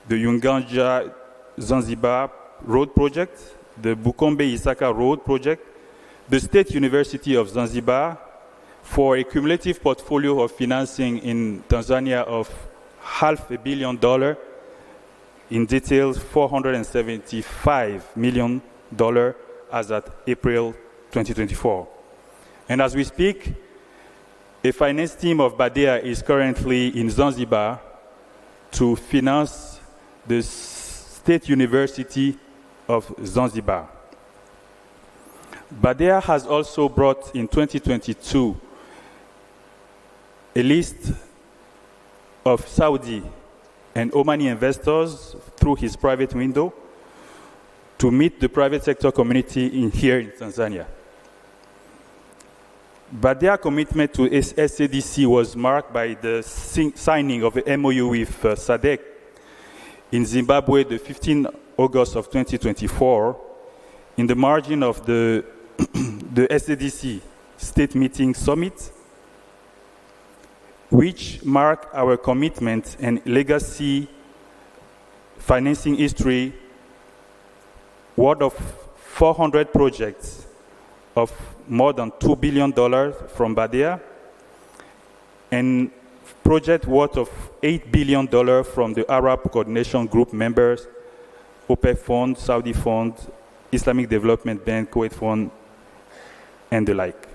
the Uganda-Zanzibar Road Project, the Bukombe-Isaka Road Project, the State University of Zanzibar, for a cumulative portfolio of financing in Tanzania of $500 million, in details $475 million as at April 2024. And as we speak, a finance team of Badea is currently in Zanzibar to finance the State University of Zanzibar. Badea has also brought in 2022 a list of Saudi and Omani investors through his private window to meet the private sector community here in Tanzania. Badea commitment to SADC was marked by the signing of an MOU with SADC in Zimbabwe the 15th August of 2024 in the margin of the SADC State Meeting Summit, which mark our commitment and legacy financing history worth of 400 projects of more than $2 billion from Badea, and project worth of $8 billion from the Arab Coordination Group members, OPEC Fund, Saudi Fund, Islamic Development Bank, Kuwait Fund, and the like.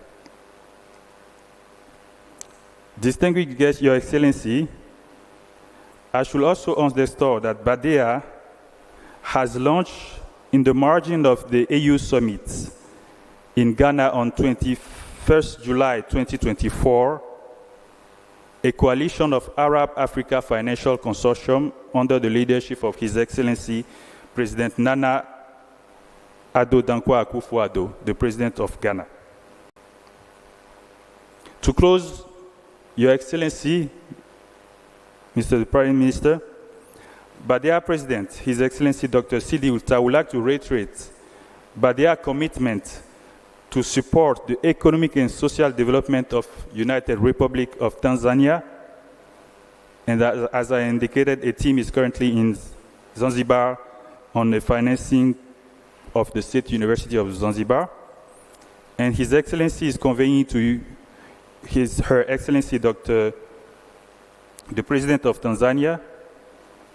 Distinguished guests, Your Excellency, I should also underscore that Badea has launched in the margin of the AU summit in Ghana on 21st July 2024, a coalition of Arab Africa Financial Consortium under the leadership of His Excellency President Nana Addo Dankwa Akufo-Addo, the President of Ghana. To close, Your Excellency, Mr. Prime Minister, Badia President, His Excellency Dr. Sidi Ulta, would like to reiterate Badia commitment to support the economic and social development of United Republic of Tanzania. And as I indicated, a team is currently in Zanzibar on the financing of the State University of Zanzibar. And His Excellency is conveying to Her Excellency Dr. the President of Tanzania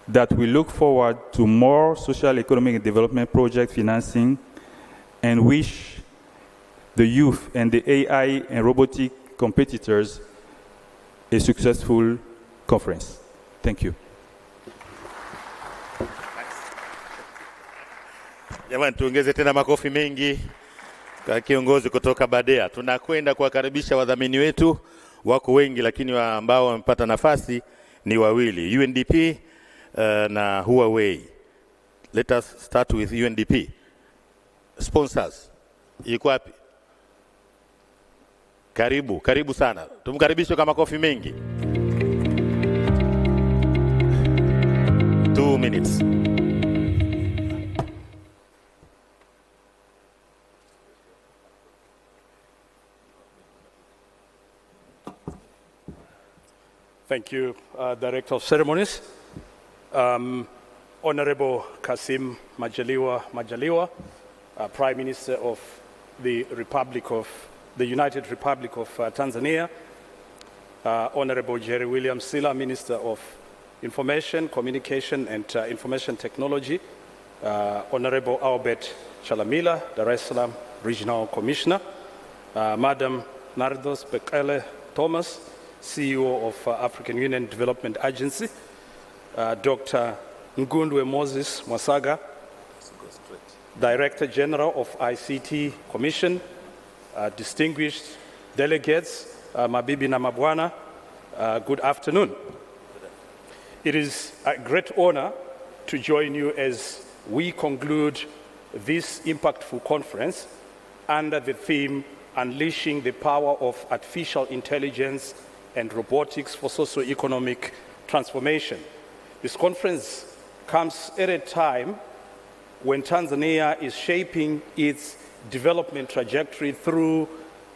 that we look forward to more social, economic, and development project financing and wish the youth and the AI and robotic competitors a successful conference. Thank you. Jamani, tuongeze tena makofi mengi kwa kiongozi kutoka Badea. Tunakwenda kuwakaribisha wadhamini wetu, wako wengi lakini ambao wamepata nafasi ni wawili, UNDP na Huawei. Let us start with UNDP. Sponsors, yuko wapi? Karibu sana. Tumkaribishe kwa makofi mengi. 2 minutes. Thank you, Director of Ceremonies. Honorable Kassim Majaliwa, Prime Minister of the United Republic of Tanzania. Honorable Jerry William Sila, Minister of Information, Communication and Information Technology. Honorable Albert Chalamila, Dar es Salaam Regional Commissioner. Madam Nardos Bekele Thomas, CEO of African Union Development Agency. Dr. Ngundwe Moses Mwasaga, Director General of ICT Commission. Distinguished delegates, Mabibi na Mabwana, good afternoon. It is a great honor to join you as we conclude this impactful conference under the theme Unleashing the Power of Artificial Intelligence and Robotics for Socio-economic Transformation. This conference comes at a time when Tanzania is shaping its development trajectory through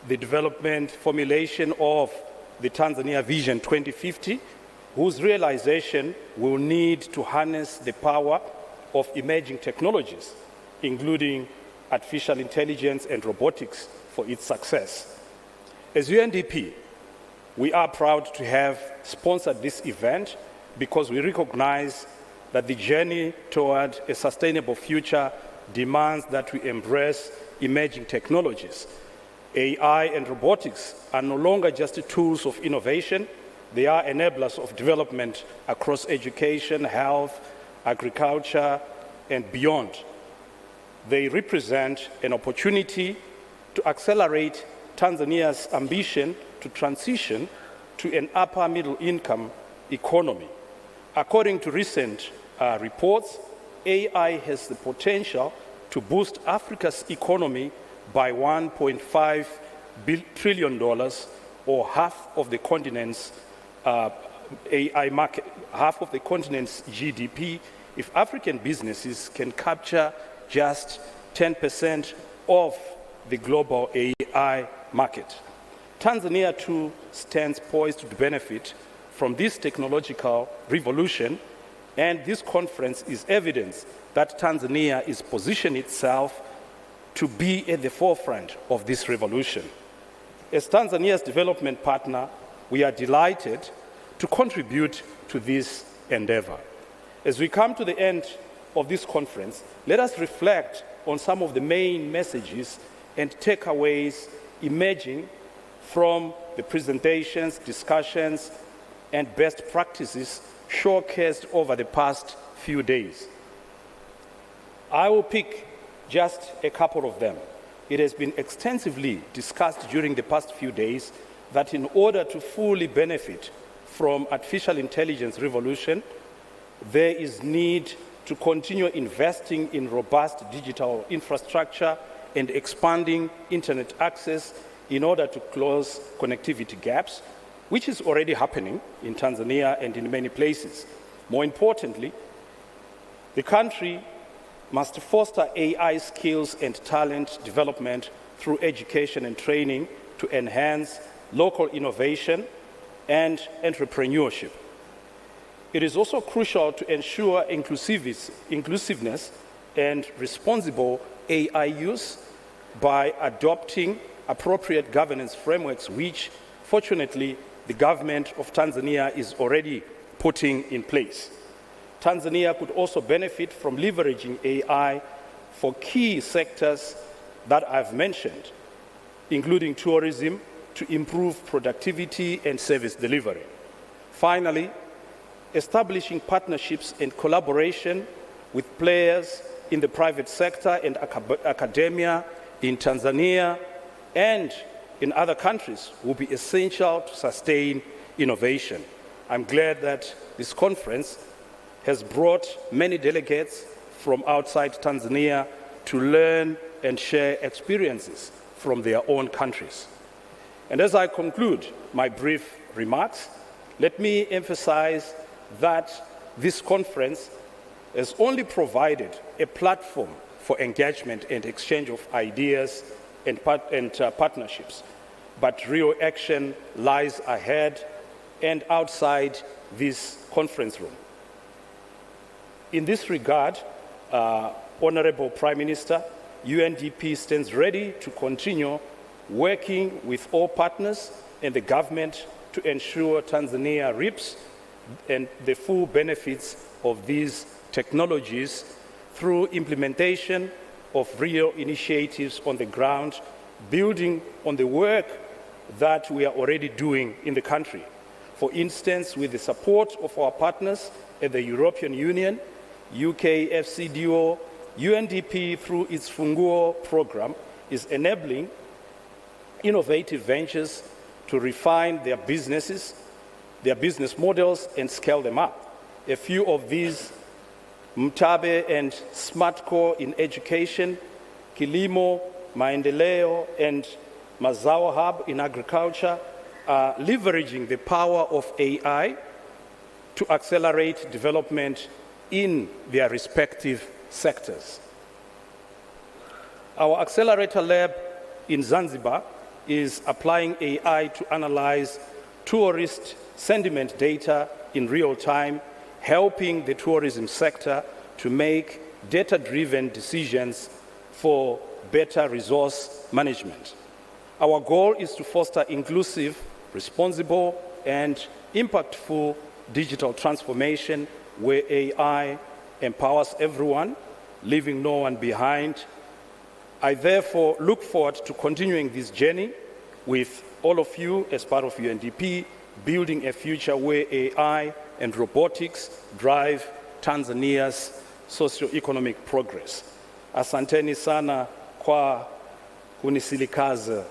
the development formulation of the Tanzania Vision 2050, whose realization will need to harness the power of emerging technologies, including artificial intelligence and robotics, for its success. As UNDP, we are proud to have sponsored this event because we recognize that the journey toward a sustainable future demands that we embrace emerging technologies. AI and robotics are no longer just tools of innovation, they are enablers of development across education, health, agriculture, and beyond. They represent an opportunity to accelerate Tanzania's ambition to transition to an upper middle income economy. According to recent reports, AI has the potential to boost Africa's economy by $1.5 trillion, or half of the continent's AI market, half of the continent's GDP, if African businesses can capture just 10% of the global AI market. Tanzania too stands poised to benefit from this technological revolution, and this conference is evidence that Tanzania is positioning itself to be at the forefront of this revolution. As Tanzania's development partner, we are delighted to contribute to this endeavor. As we come to the end of this conference, let us reflect on some of the main messages and takeaways emerging from the presentations, discussions, and best practices showcased over the past few days. I will pick just a couple of them. it has been extensively discussed during the past few days that in order to fully benefit from artificial intelligence revolution, there is need to continue investing in robust digital infrastructure and expanding internet access in order to close connectivity gaps, which is already happening in Tanzania and in many places. More importantly, the country must foster AI skills and talent development through education and training to enhance local innovation and entrepreneurship. It is also crucial to ensure inclusiveness and responsible AI use by adopting appropriate governance frameworks, which, fortunately, the government of Tanzania is already putting in place. Tanzania could also benefit from leveraging AI for key sectors that I've mentioned, including tourism, to improve productivity and service delivery. Finally, establishing partnerships and collaboration with players in the private sector and academia in Tanzania and in other countries will be essential to sustain innovation. I'm glad that this conference has brought many delegates from outside Tanzania to learn and share experiences from their own countries. And as I conclude my brief remarks, let me emphasize that this conference has only provided a platform for engagement and exchange of ideas and partnerships, but real action lies ahead and outside this conference room. In this regard, Honorable Prime Minister, UNDP stands ready to continue working with all partners and the government to ensure Tanzania reaps and the full benefits of these technologies through implementation of real initiatives on the ground, building on the work that we are already doing in the country. For instance, with the support of our partners at the European Union, UK, FCDO, UNDP through its Funguo program is enabling innovative ventures to refine their businesses, their business models, and scale them up. A few of these, Mtabe and SmartCore in education, Kilimo, Maendeleo, and Mazao Hub in agriculture, are leveraging the power of AI to accelerate development in their respective sectors. Our accelerator lab in Zanzibar is applying AI to analyze tourist sentiment data in real time, helping the tourism sector to make data-driven decisions for better resource management. Our goal is to foster inclusive, responsible, and impactful digital transformation where AI empowers everyone, leaving no one behind. I therefore look forward to continuing this journey with all of you as part of UNDP, building a future where AI and robotics drive Tanzania's socio-economic progress. Asanteni sana kwa kunisilikaza.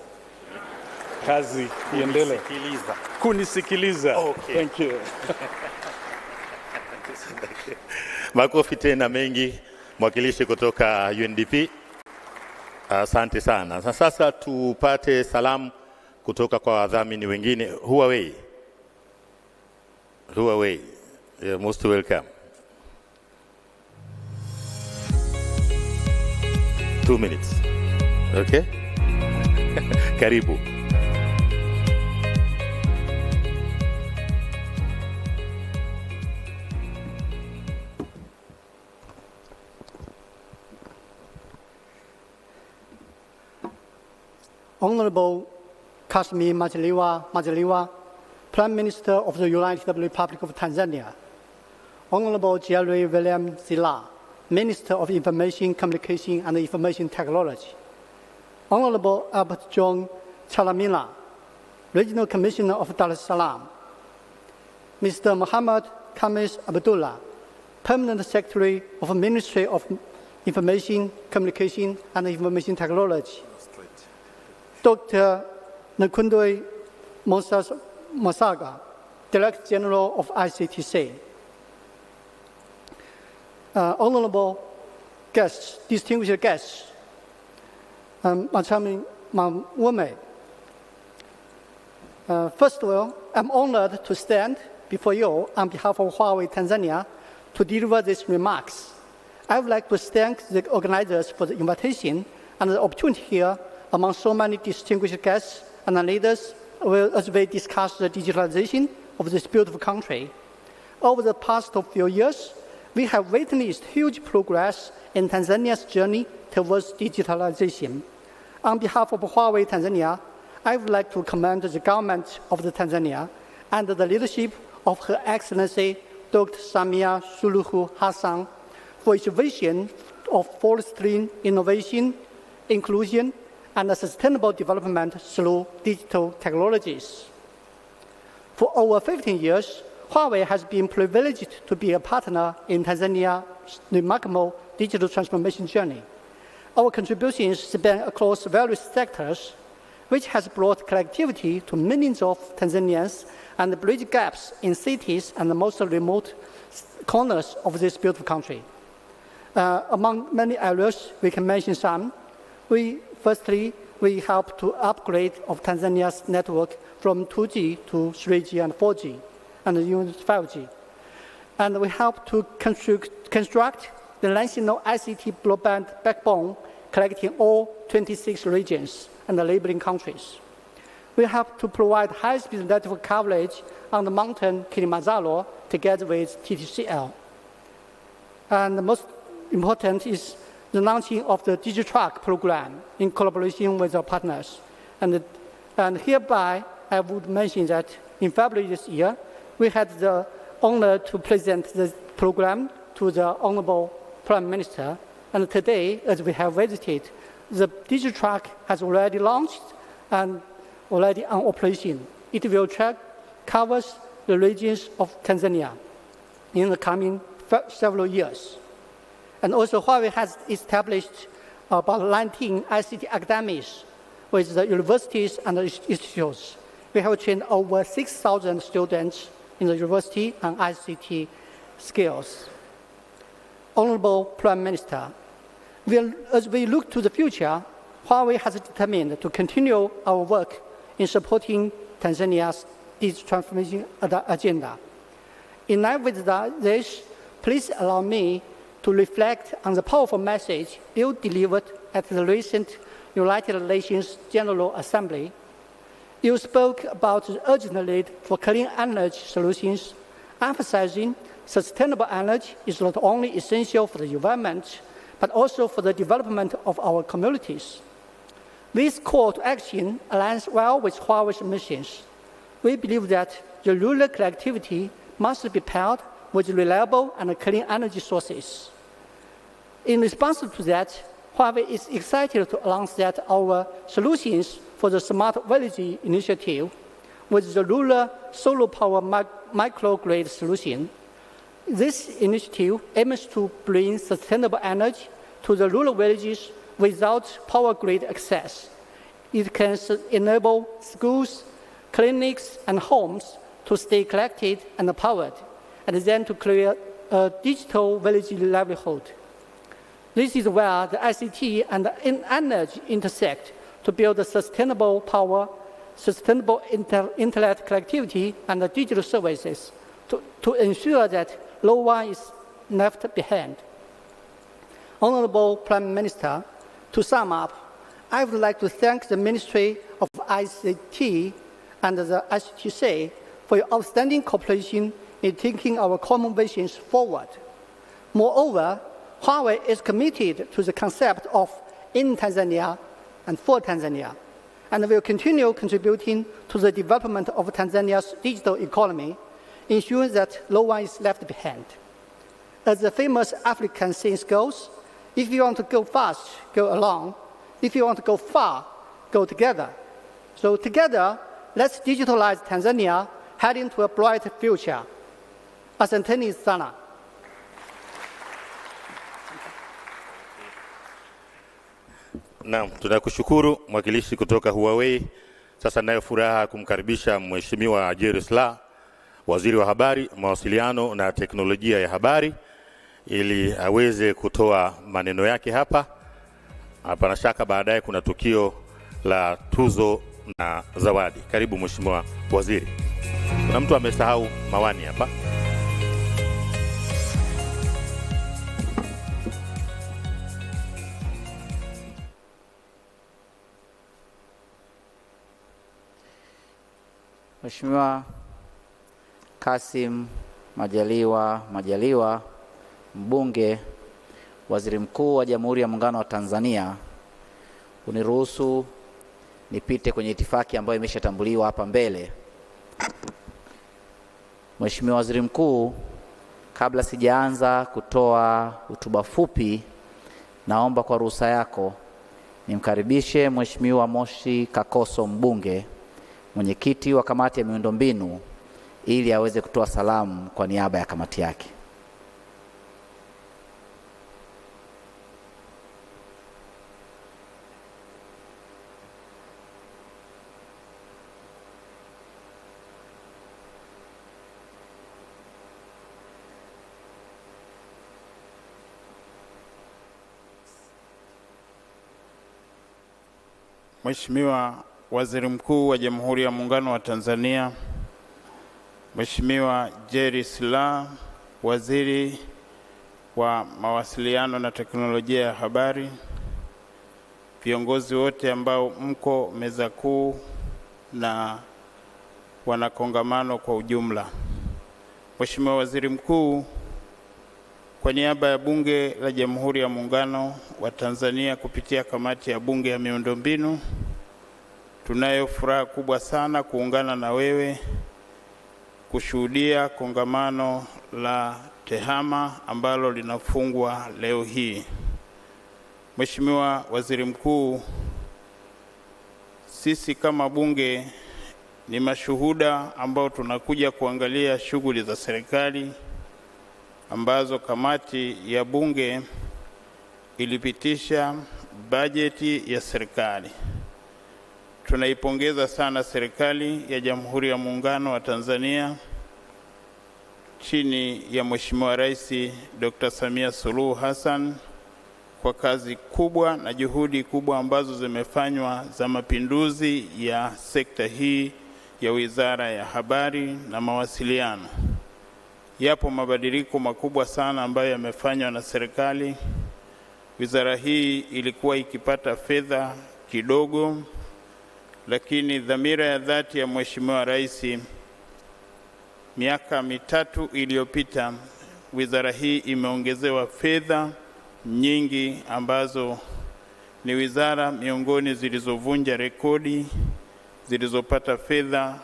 Kazi iendelee. Kunisikiliza. Okay. Thank you. Makofi tena mengi mwakilishi kutoka UNDP. Asante sana. Sasa tupate salamu kutoka kwa wadhamini wengine. Huawei, you're most welcome. 2 minutes. Okay? Karibu. Honorable Kassim Majaliwa, Prime Minister of the United Republic of Tanzania. Honorable Jerry William Zila, Minister of Information, Communication and Information Technology. Honorable Albert John Chalamila, Regional Commissioner of Dar es Salaam. Mr. Muhammad Khamis Abdullah, Permanent Secretary of the Ministry of Information, Communication and Information Technology. Dr. Nkundwe Mosaga, Director General of ICT. Honorable guests, distinguished guests, Machami Mamwume. First of all, I'm honored to stand before you on behalf of Huawei Tanzania to deliver these remarks. I would like to thank the organizers for the invitation and the opportunity here among so many distinguished guests and leaders as we discuss the digitalization of this beautiful country. Over the past few years, we have witnessed huge progress in Tanzania's journey towards digitalization. On behalf of Huawei Tanzania, I would like to commend the government of Tanzania and the leadership of Her Excellency Dr. Samia Suluhu Hassan for its vision of fostering innovation, inclusion, and sustainable development through digital technologies. For over 15 years, Huawei has been privileged to be a partner in Tanzania's remarkable digital transformation journey. Our contributions span across various sectors, which has brought connectivity to millions of Tanzanians and bridged gaps in cities and the most remote corners of this beautiful country. Among many areas, we can mention some. Firstly, we help to upgrade of Tanzania's network from 2G to 3G and 4G, and even 5G. And we help to construct the national ICT broadband backbone, connecting all 26 regions and the neighboring countries. We have to provide high-speed network coverage on the mountain Kilimanjaro together with TTCL. And the most important is the launching of the DigiTruck program in collaboration with our partners. And hereby, I would mention that in February this year, we had the honor to present the program to the Honorable Prime Minister. And today, as we have visited, the DigiTruck has already launched and already on operation. It will cover the regions of Tanzania in the coming several years. And also, Huawei has established about 19 ICT academies with the universities and the institutes. We have trained over 6,000 students in the university on ICT skills. Honorable Prime Minister, as we look to the future, Huawei has determined to continue our work in supporting Tanzania's digital transformation agenda. In line with this, please allow me to reflect on the powerful message you delivered at the recent United Nations General Assembly. You spoke about the urgent need for clean energy solutions, emphasizing sustainable energy is not only essential for the environment, but also for the development of our communities. This call to action aligns well with Huawei's missions. We believe that the rural connectivity must be paired with reliable and clean energy sources. In response to that, Huawei is excited to announce that our solutions for the Smart Village initiative with the rural solar power microgrid solution. This initiative aims to bring sustainable energy to the rural villages without power grid access. It can enable schools, clinics, and homes to stay connected and powered, and then to create a digital village livelihood. This is where the ICT and the energy intersect to build a sustainable power, sustainable internet connectivity, and the digital services to ensure that no one is left behind. Honorable Prime Minister, to sum up, I would like to thank the Ministry of ICT and the ICT for your outstanding cooperation in taking our common visions forward. Moreover, Huawei is committed to the concept of in Tanzania and for Tanzania, and will continue contributing to the development of Tanzania's digital economy, ensuring that no one is left behind. As the famous African saying goes, if you want to go fast, go along. If you want to go far, go together. So together, let's digitalize Tanzania, heading to a bright future. Asanteni sana. Naam, tunakushukuru mwakilishi kutoka Huawei. Sasa nayo furaha kumkaribisha Mheshimiwa Jerry Silaa, Waziri wa Habari, Mawasiliano na Teknolojia ya Habari, ili aweze kutoa maneno yake hapa. Hapana shaka baadaye kuna tukio la tuzo na zawadi. Karibu Mheshimiwa Waziri. Kuna mtu amesahau mawani hapa. Mheshimiwa Kassim Majaliwa, mbunge, Waziri Mkuu wa Jamhuri ya Muungano wa Tanzania, uniruhusu nipite kwenye itifaki ambayo imeshatambuliwa hapa mbele. Mheshimiwa Waziri Mkuu, kabla sijaanza kutoa hotuba fupi, naomba kwa ruhusa yako nimkaribishe Mheshimiwa Moshi Kakoso, mbunge, mwenyekiti wa kamati ya miundombinu, ili aweze kutoa salamu kwa niaba ya kamati yake. Mheshimiwa Waziri Mkuu wa Jamhuri ya Muungano wa Tanzania, Mheshimiwa Jerry Silaa, Waziri wa Mawasiliano na Teknolojia ya Habari, viongozi wote ambao mko meza kuu na wanakongamano kwa ujumla. Mheshimiwa Waziri Mkuu, kwa niaba ya Bunge la Jamhuri ya Muungano wa Tanzania kupitia kamati ya Bunge ya miundombinu, tunayo furaha kubwa sana kuungana na wewe kushuhudia kongamano la TEHAMA ambalo linafungwa leo hii. Mheshimiwa Waziri Mkuu, sisi kama bunge ni mashuhuda ambao tunakuja kuangalia shughuli za serikali ambazo kamati ya bunge ilipitisha bajeti ya serikali. Tunaipongeza sana serikali ya Jamhuri ya Muungano wa Tanzania chini ya Mheshimiwa Rais Dr. Samia Suluhu Hassan kwa kazi kubwa na juhudi kubwa ambazo zimefanywa za mapinduzi ya sekta hii ya Wizara ya Habari na Mawasiliano. Yapo mabadiliko makubwa sana ambayo yamefanywa na serikali. Wizara hii ilikuwa ikipata fedha kidogo, lakini dhamira ya dhati ya Mheshimiwa Rais miaka mitatu iliyopita, wizara hii imeongezewa fedha nyingi ambazo ni wizara miongoni zilizovunja rekodi, zilizopata fedha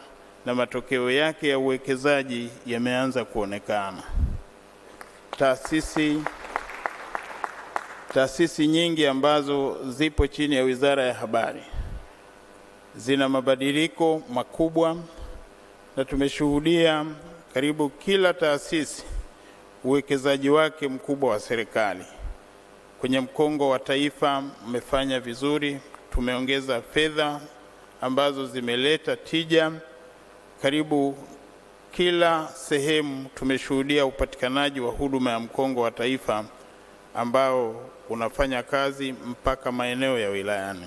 na matokeo yake ya uwekezaji yameanza kuonekana. Taasisi nyingi ambazo zipo chini ya Wizara ya Habari zina mabadiliko makubwa, na tumeshuhudia karibu kila taasisi uwekezaji wake mkubwa wa serikali. Kwenye mkongo wa taifa mmefanya vizuri, tumeongeza fedha ambazo zimeleta tija. Karibu kila sehemu tumeshuhudia upatikanaji wa huduma ya mkongo wa taifa ambao unafanya kazi mpaka maeneo ya wilayani.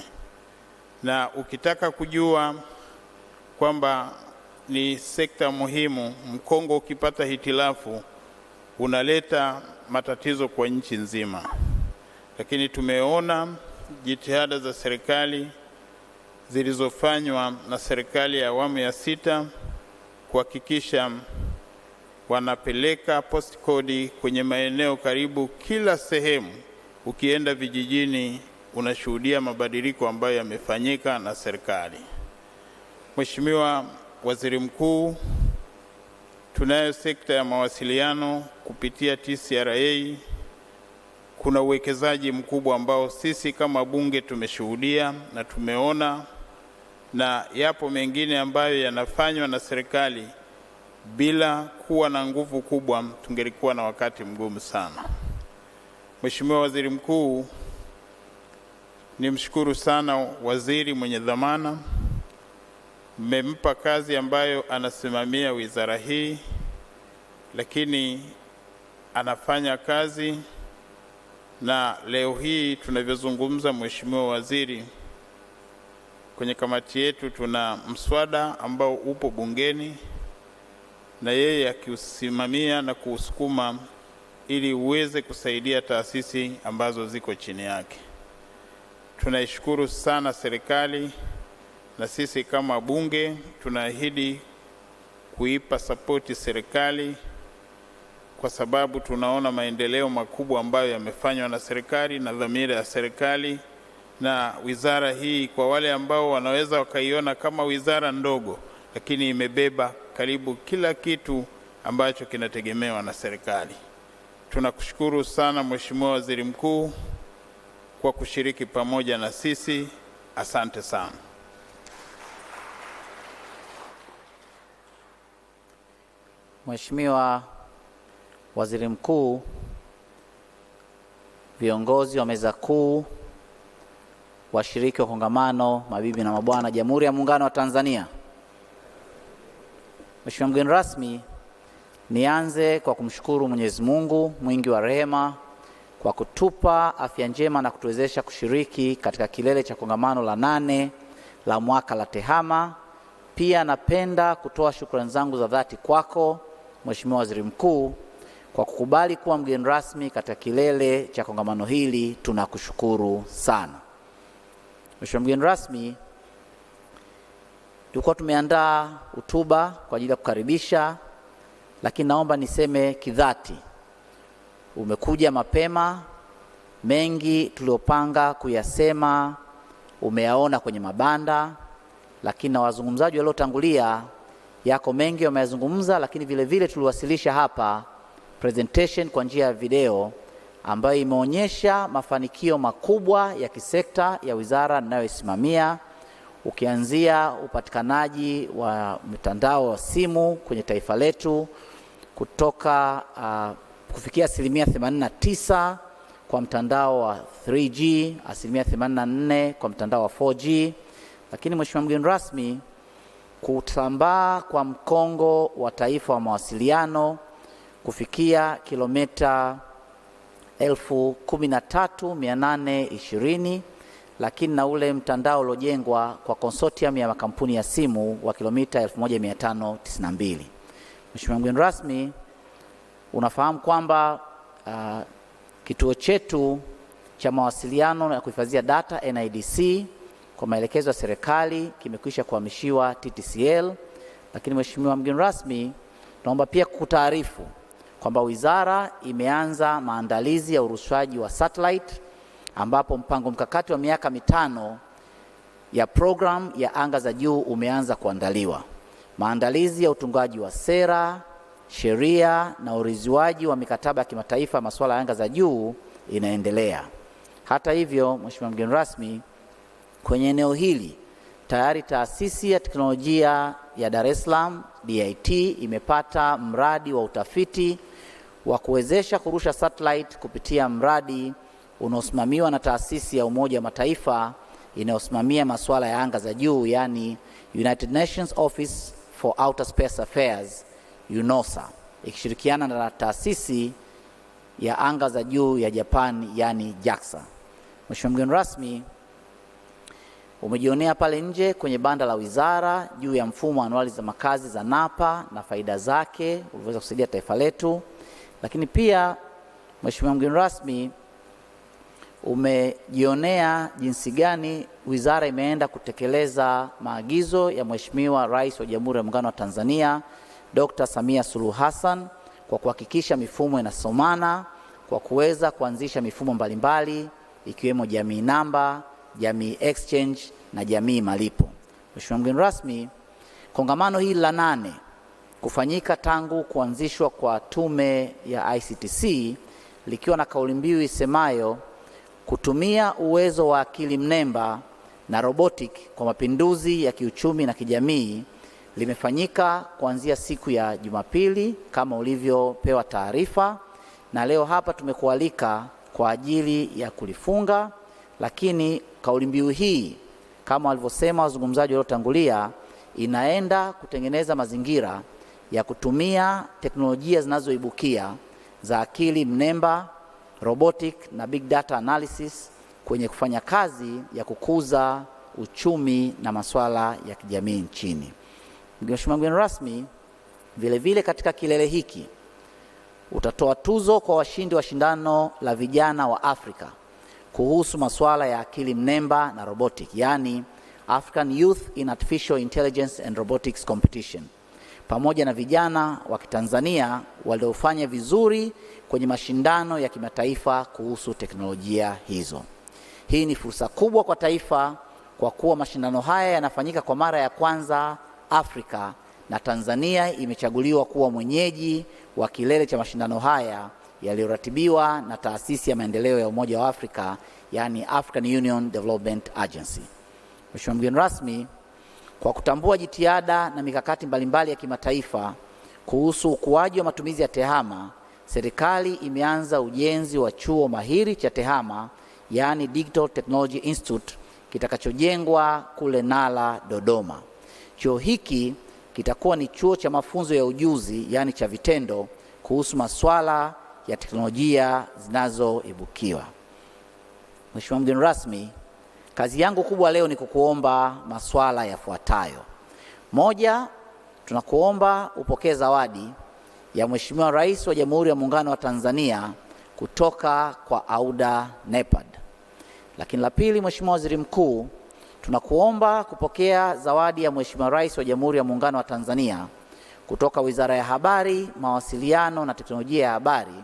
Na ukitaka kujua kwamba ni sekta muhimu, mkongo ukipata hitilafu unaleta matatizo kwa nchi nzima. Lakini tumeona jitihada za serikali zilizofanywa na serikali ya awamu ya 6 kuhakikisha wanapeleka postcode kwenye maeneo karibu kila sehemu. Ukienda vijijini unashuhudia mabadiliko ambayo yamefanyika na serikali. Mheshimiwa Waziri Mkuu, tunayo sekta ya mawasiliano kupitia TCRA. Kuna uwekezaji mkubwa ambao sisi kama bunge tumeshuhudia na tumeona, na yapo mengine ambayo yanafanywa na serikali bila kuwa na nguvu kubwa, tungelikuwa na wakati mgumu sana. Mheshimiwa Waziri Mkuu, nimshukuru sana waziri mwenye dhamana. Mmempa kazi ambayo anasimamia wizara hii, lakini anafanya kazi, na leo hii tunavyozungumza, Mheshimiwa Waziri, kwenye kamati yetu tuna mswada ambao upo bungeni na yeye akiusimamia na kuusukuma ili uweze kusaidia taasisi ambazo ziko chini yake. Tunaishukuru sana serikali, na sisi kama bunge tunaahidi kuipa sapoti serikali, kwa sababu tunaona maendeleo makubwa ambayo yamefanywa na serikali na dhamira ya serikali. Na wizara hii, kwa wale ambao wanaweza wakaiona kama wizara ndogo, lakini imebeba karibu kila kitu ambacho kinategemewa na serikali. Tunakushukuru sana Mheshimiwa Waziri Mkuu kwa kushiriki pamoja na sisi. Asante sana. Mheshimiwa Waziri Mkuu, viongozi wa meza kuu, washiriki wa kongamano, mabibi na mabwana, Jamhuri ya Muungano wa Tanzania. Mheshimiwa mgeni rasmi, nianze kwa kumshukuru Mwenyezi Mungu mwingi wa rehema kwa kutupa afya njema na kutuwezesha kushiriki katika kilele cha kongamano la 8 la mwaka la TEHAMA. Pia napenda kutoa shukrani zangu za dhati kwako Mheshimiwa Waziri Mkuu kwa kukubali kuwa mgeni rasmi katika kilele cha kongamano hili. Tunakushukuru sana. Mheshimiwa mgeni rasmi, tulikuwa tumeandaa hotuba kwa ajili ya kukaribisha, lakini naomba niseme kidhati, umekuja mapema. Mengi tuliopanga kuyasema umeyaona kwenye mabanda, lakini na wazungumzaji waliotangulia yako mengi wameyazungumza, lakini vile vile tuliwasilisha hapa presentation kwa njia ya video ambayo imeonyesha mafanikio makubwa ya kisekta ya wizara ninayoisimamia, ukianzia upatikanaji wa mitandao wa simu kwenye taifa letu kutoka kufikia 89% kwa mtandao wa 3G, 84% kwa mtandao wa 4G. Lakini Mheshimiwa mgeni rasmi, kusambaa kwa mkongo wa taifa wa mawasiliano kufikia kilomita 13,820, lakini na ule mtandao uliojengwa kwa consortium ya makampuni ya simu wa kilomita 1592. Mheshimiwa mgeni rasmi, unafahamu kwamba kituo chetu cha mawasiliano na kuhifadhia data NIDC kwa maelekezo ya serikali kimekwisha kuhamishiwa TTCL. Lakini Mheshimiwa mgeni rasmi, naomba pia kukutaarifu kwamba wizara imeanza maandalizi ya urushwaji wa satellite, ambapo mpango mkakati wa miaka 5 ya program ya anga za juu umeanza kuandaliwa. Maandalizi ya utungaji wa sera, sheria na uridhiwaji wa mikataba ya kimataifa masuala ya anga za juu inaendelea. Hata hivyo, Mheshimiwa mgeni rasmi, kwenye eneo hili tayari taasisi ya teknolojia ya Dar es Salaam DIT imepata mradi wa utafiti wa kuwezesha kurusha satellite kupitia mradi unaosimamiwa na taasisi ya Umoja wa Mataifa inayosimamia masuala ya anga za juu, yani United Nations Office for Outer Space Affairs, UNOSA, ikishirikiana na taasisi ya anga za juu ya Japan, yani JAXA. Mheshimiwa mgeni rasmi, umejionea pale nje kwenye banda la wizara juu ya mfumo wa anuali za makazi za NAPA na faida zake ulivyoweza kusaidia taifa letu. Lakini pia Mheshimiwa mgeni rasmi, umejionea jinsi gani wizara imeenda kutekeleza maagizo ya Mheshimiwa Rais wa Jamhuri ya Muungano wa Tanzania Dr. Samia Suluhu Hassan kwa kuhakikisha mifumo inasomana, kwa kuweza kuanzisha mifumo mbalimbali ikiwemo jamii namba, jamii exchange na jamii malipo. Mheshimiwa mgeni rasmi, kongamano hili la 8 kufanyika tangu kuanzishwa kwa tume ya ICTC likiwa na kauli mbiu isemayo kutumia uwezo wa akili mnemba na robotic kwa mapinduzi ya kiuchumi na kijamii, limefanyika kuanzia siku ya Jumapili kama ulivyopewa taarifa, na leo hapa tumekualika kwa ajili ya kulifunga. Lakini kauli mbiu hii kama walivyosema wazungumzaji waliotangulia inaenda kutengeneza mazingira ya kutumia teknolojia zinazoibukia za akili mnemba, robotic na big data analysis kwenye kufanya kazi ya kukuza uchumi na masuala ya kijamii nchini. Mheshimiwa mgeni rasmi, vile vile katika kilele hiki utatoa tuzo kwa washindi wa shindano la vijana wa Afrika kuhusu masuala ya akili mnemba na robotic, yani African Youth in Artificial Intelligence and Robotics Competition, pamoja na vijana wa Kitanzania waliofanya vizuri kwenye mashindano ya kimataifa kuhusu teknolojia hizo. Hii ni fursa kubwa kwa taifa kwa kuwa mashindano haya yanafanyika kwa mara ya kwanza Afrika na Tanzania imechaguliwa kuwa mwenyeji wa kilele cha mashindano haya yaliyoratibiwa na Taasisi ya Maendeleo ya Umoja wa Afrika, yani African Union Development Agency. Mheshimiwa mgeni rasmi, kwa kutambua jitihada na mikakati mbalimbali ya kimataifa kuhusu ukuaji wa matumizi ya tehama, serikali imeanza ujenzi wa chuo mahiri cha tehama, yani Digital Technology Institute, kitakachojengwa kule Nala, Dodoma. Chuo hiki kitakuwa ni chuo cha mafunzo ya ujuzi, yani cha vitendo, kuhusu masuala ya teknolojia zinazoibukiwa. Mheshimiwa mgeni rasmi, kazi yangu kubwa leo ni kukuomba masuala yafuatayo. Moja, tunakuomba upokee zawadi ya Mheshimiwa Rais wa Jamhuri ya Muungano wa Tanzania kutoka kwa Auda NEPAD. Lakini la pili, Mheshimiwa Waziri Mkuu, tunakuomba kupokea zawadi ya Mheshimiwa Rais wa Jamhuri ya Muungano wa Tanzania kutoka Wizara ya Habari, Mawasiliano na Teknolojia ya Habari,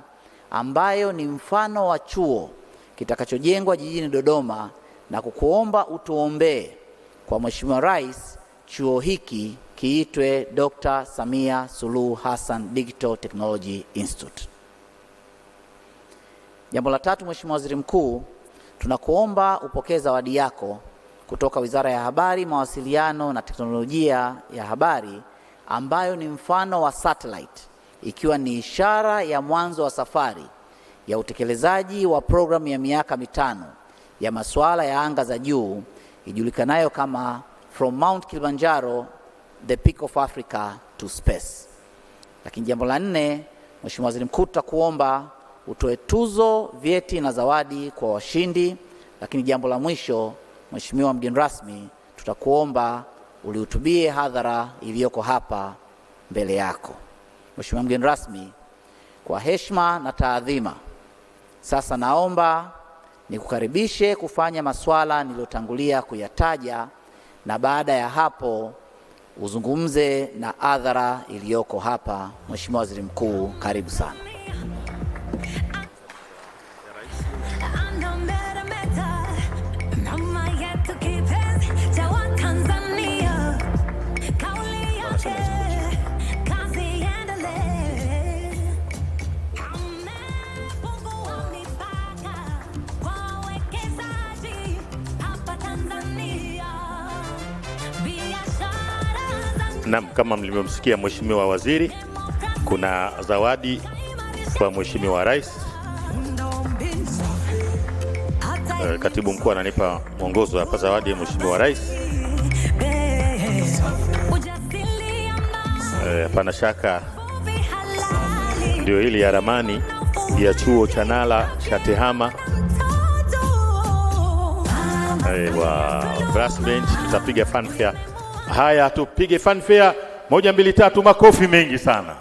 ambayo ni mfano wa chuo kitakachojengwa jijini Dodoma, na kukuomba utuombee kwa Mheshimiwa Rais chuo hiki kiitwe Dr. Samia Suluhu Hassan Digital Technology Institute. Jambo la tatu, Mheshimiwa Waziri Mkuu, tunakuomba upokee zawadi yako kutoka Wizara ya Habari, Mawasiliano na Teknolojia ya Habari, ambayo ni mfano wa satellite, ikiwa ni ishara ya mwanzo wa safari ya utekelezaji wa programu ya miaka 5 ya masuala ya anga za juu ijulikanayo kama From Mount Kilimanjaro, the Peak of Africa to Space. Lakini jambo la 4, Mheshimiwa Waziri Mkuu, tutakuomba utoe tuzo, vyeti na zawadi kwa washindi. Lakini jambo la mwisho, Mheshimiwa mgeni rasmi, tutakuomba ulihutubie hadhara iliyoko hapa mbele yako. Mheshimiwa mgeni rasmi, kwa heshima na taadhima, sasa naomba nikukaribishe kufanya masuala niliyotangulia kuyataja, na baada ya hapo uzungumze na hadhara iliyoko hapa. Mheshimiwa Waziri Mkuu, karibu sana. Naam, kama mlivyomsikia Mheshimiwa Waziri, kuna zawadi kwa Mheshimiwa Rais. Katibu Mkuu ananipa mwongozo hapa, zawadi ya Mheshimiwa Rais. Hapana shaka ndio hili ya ramani ya chuo cha Nala cha tehama. Wa brass bench, tutapiga fanfare. Haya, tupige fanfare 1 2 3, makofi mengi sana.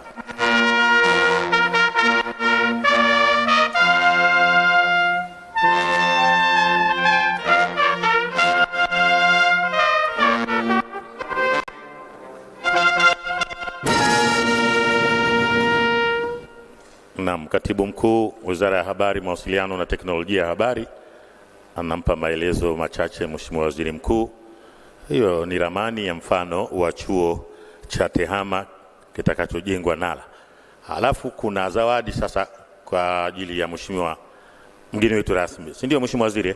Naam, Katibu Mkuu Wizara ya Habari, Mawasiliano na Teknolojia ya Habari anampa maelezo machache Mheshimiwa Waziri Mkuu. Hiyo ni ramani ya mfano wa chuo cha tehama kitakachojengwa Nala. Halafu kuna zawadi sasa kwa ajili ya Mheshimiwa mgeni wetu rasmi. Si ndio Mheshimiwa Waziri?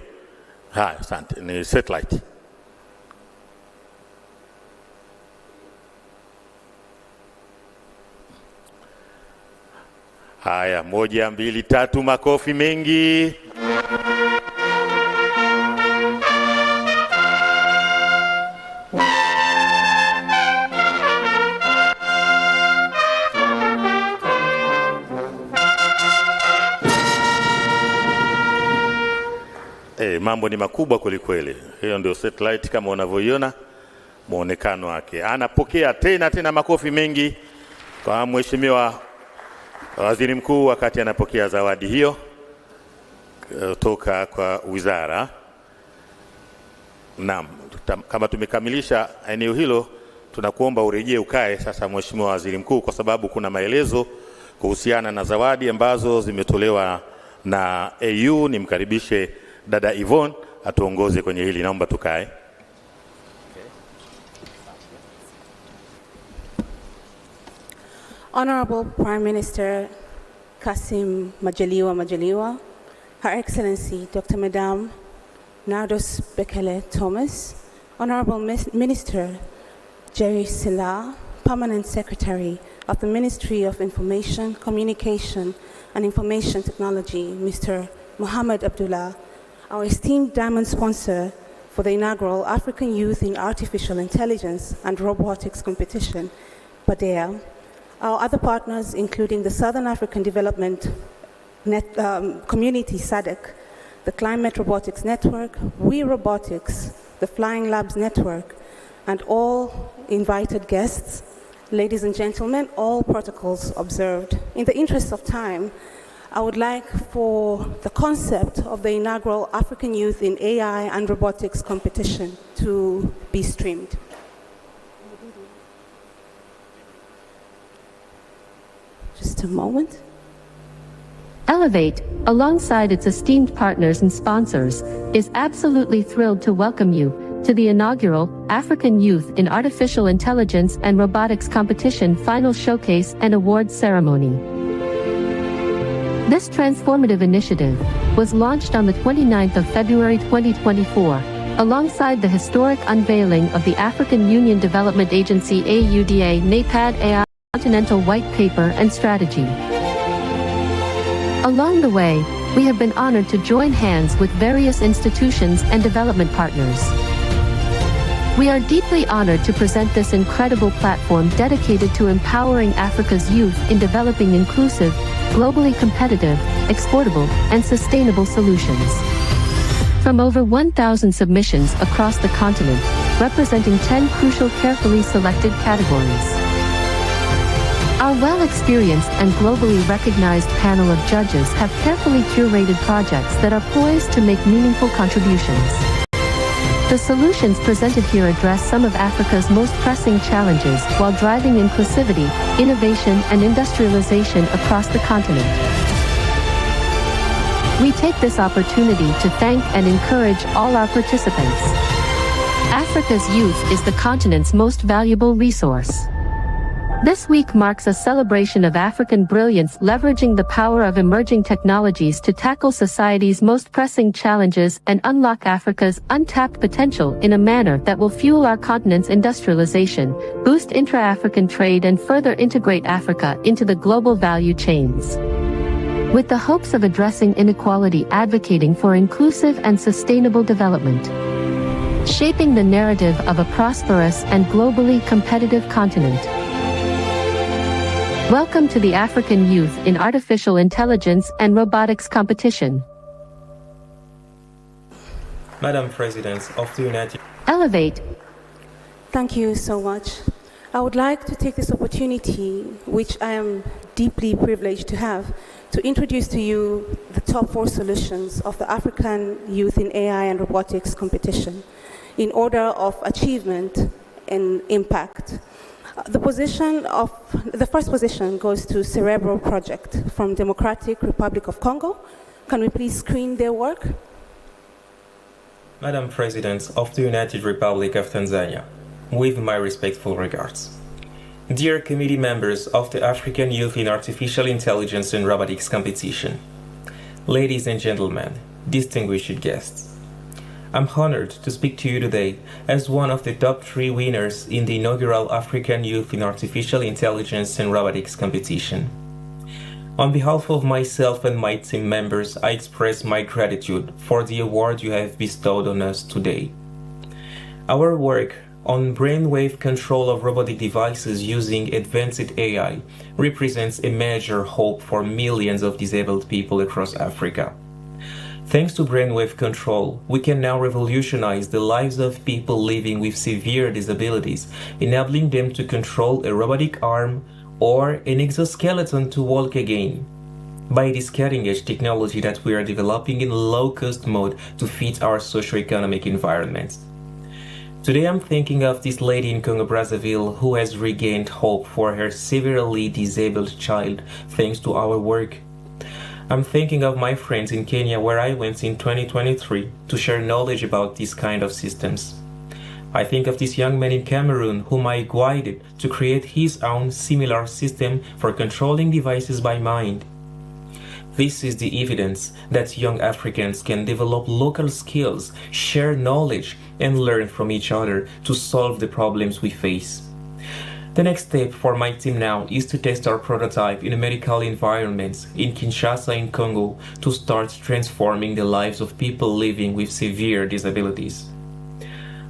Haya, asante. Ni satellite. Haya, 1 2 3, makofi mengi. Mambo ni makubwa kwelikweli. Hiyo ndio satellite kama unavyoiona muonekano wake. Anapokea tena makofi mengi kwa Mheshimiwa Waziri Mkuu wakati anapokea zawadi hiyo kutoka kwa wizara. Naam, kama tumekamilisha eneo hilo, tunakuomba urejee ukae sasa Mheshimiwa Waziri Mkuu, kwa sababu kuna maelezo kuhusiana na zawadi ambazo zimetolewa na AU. Nimkaribishe dada Yvonne atuongoze kwenye hili. Naomba tukae. Honorable Prime Minister Kassim Majaliwa, Her Excellency Dr. Madame Nardos Bekele Thomas, Honorable Minister Jerry Silla, Permanent Secretary of the Ministry of Information, Communication and Information Technology, Mr. Mohammed Abdullah, our esteemed diamond sponsor for the inaugural African Youth in Artificial Intelligence and Robotics competition, BADEA, our other partners, including the Southern African Development Community, SADC, the Climate Robotics Network, We Robotics, the Flying Labs Network, and all invited guests, ladies and gentlemen, all protocols observed. In the interest of time, I would like for the concept of the inaugural African Youth in AI and Robotics competition to be streamed. Just a moment. Elevate, alongside its esteemed partners and sponsors, is absolutely thrilled to welcome you to the inaugural African Youth in Artificial Intelligence and Robotics competition final showcase and awards ceremony. This transformative initiative was launched on the 29th of February 2024, alongside the historic unveiling of the African Union Development Agency AUDA NAPAD AI Continental White Paper and Strategy. Along the way, we have been honored to join hands with various institutions and development partners. We are deeply honored to present this incredible platform dedicated to empowering Africa's youth in developing inclusive, globally competitive, exportable, and sustainable solutions. From over 1,000 submissions across the continent, representing 10 crucial carefully selected categories. Our well-experienced and globally recognized panel of judges have carefully curated projects that are poised to make meaningful contributions. The solutions presented here address some of Africa's most pressing challenges while driving inclusivity, innovation, and industrialization across the continent. We take this opportunity to thank and encourage all our participants. Africa's youth is the continent's most valuable resource. This week marks a celebration of African brilliance leveraging the power of emerging technologies to tackle society's most pressing challenges and unlock Africa's untapped potential in a manner that will fuel our continent's industrialization, boost intra-African trade, and further integrate Africa into the global value chains. With the hopes of addressing inequality, advocating for inclusive and sustainable development, shaping the narrative of a prosperous and globally competitive continent. Welcome to the African Youth in Artificial Intelligence and Robotics competition. Madam President of the United Elevate. Thank you so much. I would like to take this opportunity, which I am deeply privileged to have, to introduce to you the top 4 solutions of the African Youth in AI and Robotics competition in order of achievement and impact. The first position goes to Cerebral Project from Democratic Republic of Congo. Can we please screen their work? Madam President of the United Republic of Tanzania, with my respectful regards. Dear committee members of the African Youth in Artificial Intelligence and Robotics competition, ladies and gentlemen, distinguished guests, I'm honored to speak to you today as one of the top 3 winners in the inaugural African Youth in Artificial Intelligence and Robotics competition. On behalf of myself and my team members, I express my gratitude for the award you have bestowed on us today. Our work on brainwave control of robotic devices using advanced AI represents a major hope for millions of disabled people across Africa. Thanks to brainwave control, we can now revolutionize the lives of people living with severe disabilities, enabling them to control a robotic arm or an exoskeleton to walk again. By this cutting-edge technology that we are developing in low-cost mode to fit our socio-economic environment. Today I'm thinking of this lady in Congo-Brazzaville who has regained hope for her severely disabled child thanks to our work. I'm thinking of my friends in Kenya where I went in 2023 to share knowledge about these kind of systems. I think of this young man in Cameroon whom I guided to create his own similar system for controlling devices by mind. This is the evidence that young Africans can develop local skills, share knowledge, and learn from each other to solve the problems we face. The next step for my team now is to test our prototype in a medical environment in Kinshasa in Congo to start transforming the lives of people living with severe disabilities.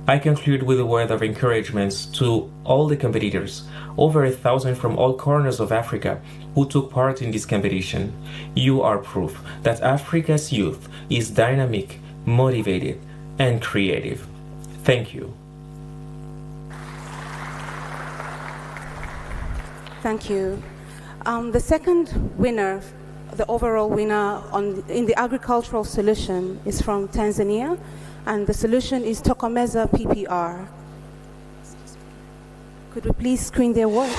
I conclude with a word of encouragement to all the competitors, over 1,000 from all corners of Africa who took part in this competition. You are proof that Africa's youth is dynamic, motivated, and creative. Thank you. Thank you. The second winner, the overall winner in the agricultural solution is from Tanzania, and the solution is Tokomeza PPR. Could we please screen their work?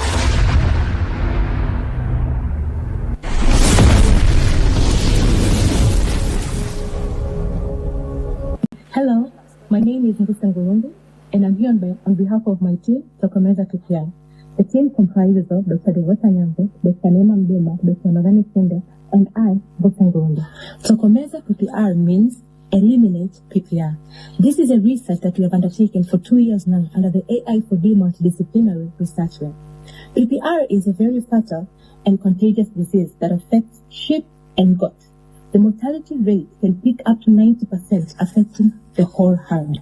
Hello, my name is Mbisa Ngurungu, and I'm here on behalf of my team, Tokomeza PPR. The team comprises of Dr. Devota Nyambo, Dr. Neema Mdema, Dr. Magani Kunda, and I, Dr. Ngurungu. Tokomeza PPR means eliminate PPR. This is a research that we have undertaken for 2 years now under the AI for D multidisciplinary research lab. PPR is a very fatal and contagious disease that affects sheep and goats. The mortality rate can peak up to 90%, affecting the whole herd.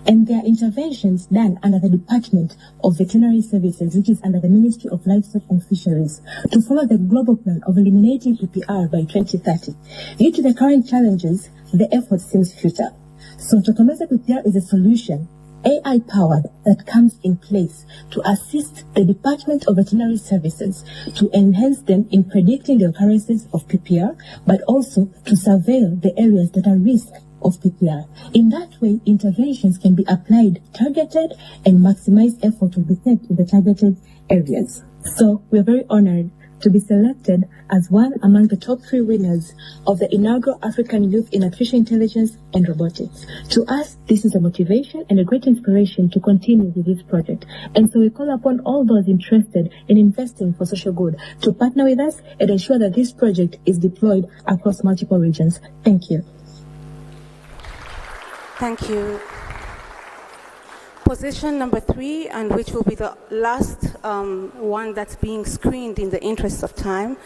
And there are interventions done under the Department of Veterinary Services, which is under the Ministry of Livestock and Fisheries, to follow the global plan of eliminating PPR by 2030. Due to the current challenges, the effort seems futile. So Tokomeza PPR is a solution, AI-powered, that comes in place to assist the Department of Veterinary Services to enhance them in predicting the occurrences of PPR, but also to surveil the areas that are risk of PPR. In that way, interventions can be applied, targeted, and maximize effort will be set in the targeted areas. So we are very honored to be selected as one among the top 3 winners of the inaugural African Youth in Artificial Intelligence and Robotics. To us, this is a motivation and a great inspiration to continue with this project. And so we call upon all those interested in investing for social good to partner with us and ensure that this project is deployed across multiple regions. Thank you. Thank you. Position number 3, and which will be the last one that's being screened in the interest of time,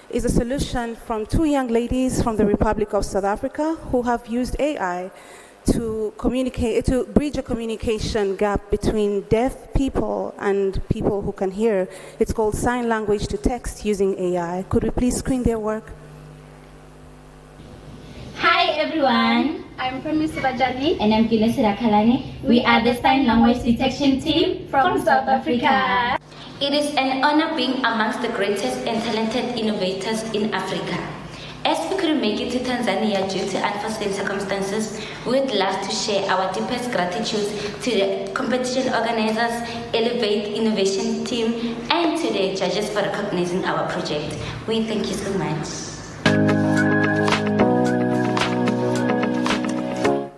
is a solution from 2 young ladies from the Republic of South Africa who have used AI to bridge a communication gap between deaf people and people who can hear. It's called sign language to text using AI. Could we please screen their work? Hi everyone, I'm Promise Bajani and I'm Gilles Rakalani. We are the sign language detection team from South Africa. It is an honor being amongst the greatest and talented innovators in Africa. As we couldn't make it to Tanzania due to unforeseen circumstances, we would love to share our deepest gratitude to the competition organizers, Elevate Innovation Team, and to the judges for recognizing our project. We thank you so much.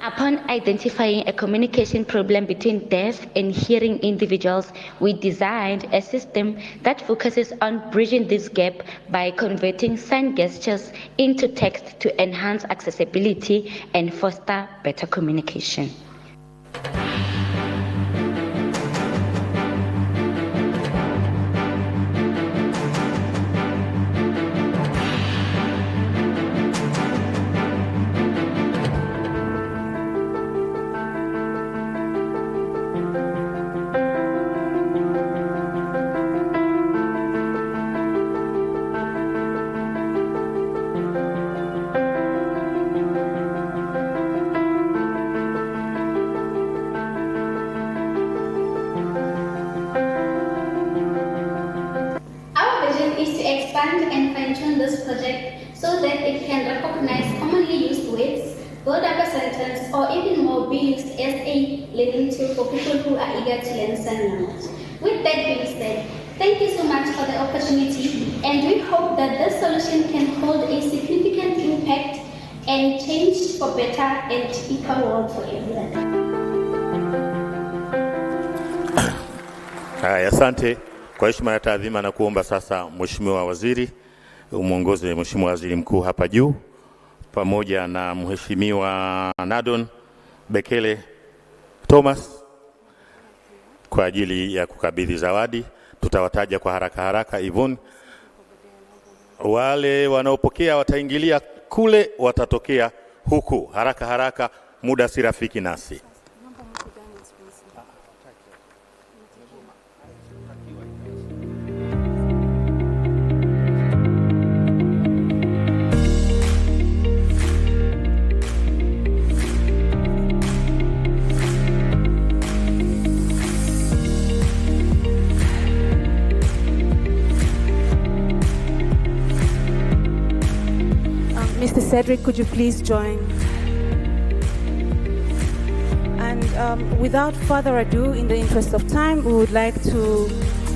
Upon identifying a communication problem between deaf and hearing individuals, we designed a system that focuses on bridging this gap by converting sign gestures into text to enhance accessibility and foster better communication. expand and fine-tune this project so that it can recognize commonly used words, build up a sentence, or even more be used as a learning tool for people who are eager to learn sign language. With that being said, thank you so much for the opportunity, and we hope that this solution can hold a significant impact and change for better and equal world for everyone. Haya, asante. Kwa heshima na taadhima na kuomba sasa Mheshimiwa Waziri umuongoze Mheshimiwa Waziri Mkuu hapa juu pamoja na Mheshimiwa Nadon Bekele Thomas kwa ajili ya kukabidhi zawadi. Tutawataja kwa haraka haraka. Yvonne, wale wanaopokea wataingilia kule, watatokea huku haraka haraka, muda si rafiki nasi. Mr. Cedric, could you please join? And without further ado, in the interest of time, we would like to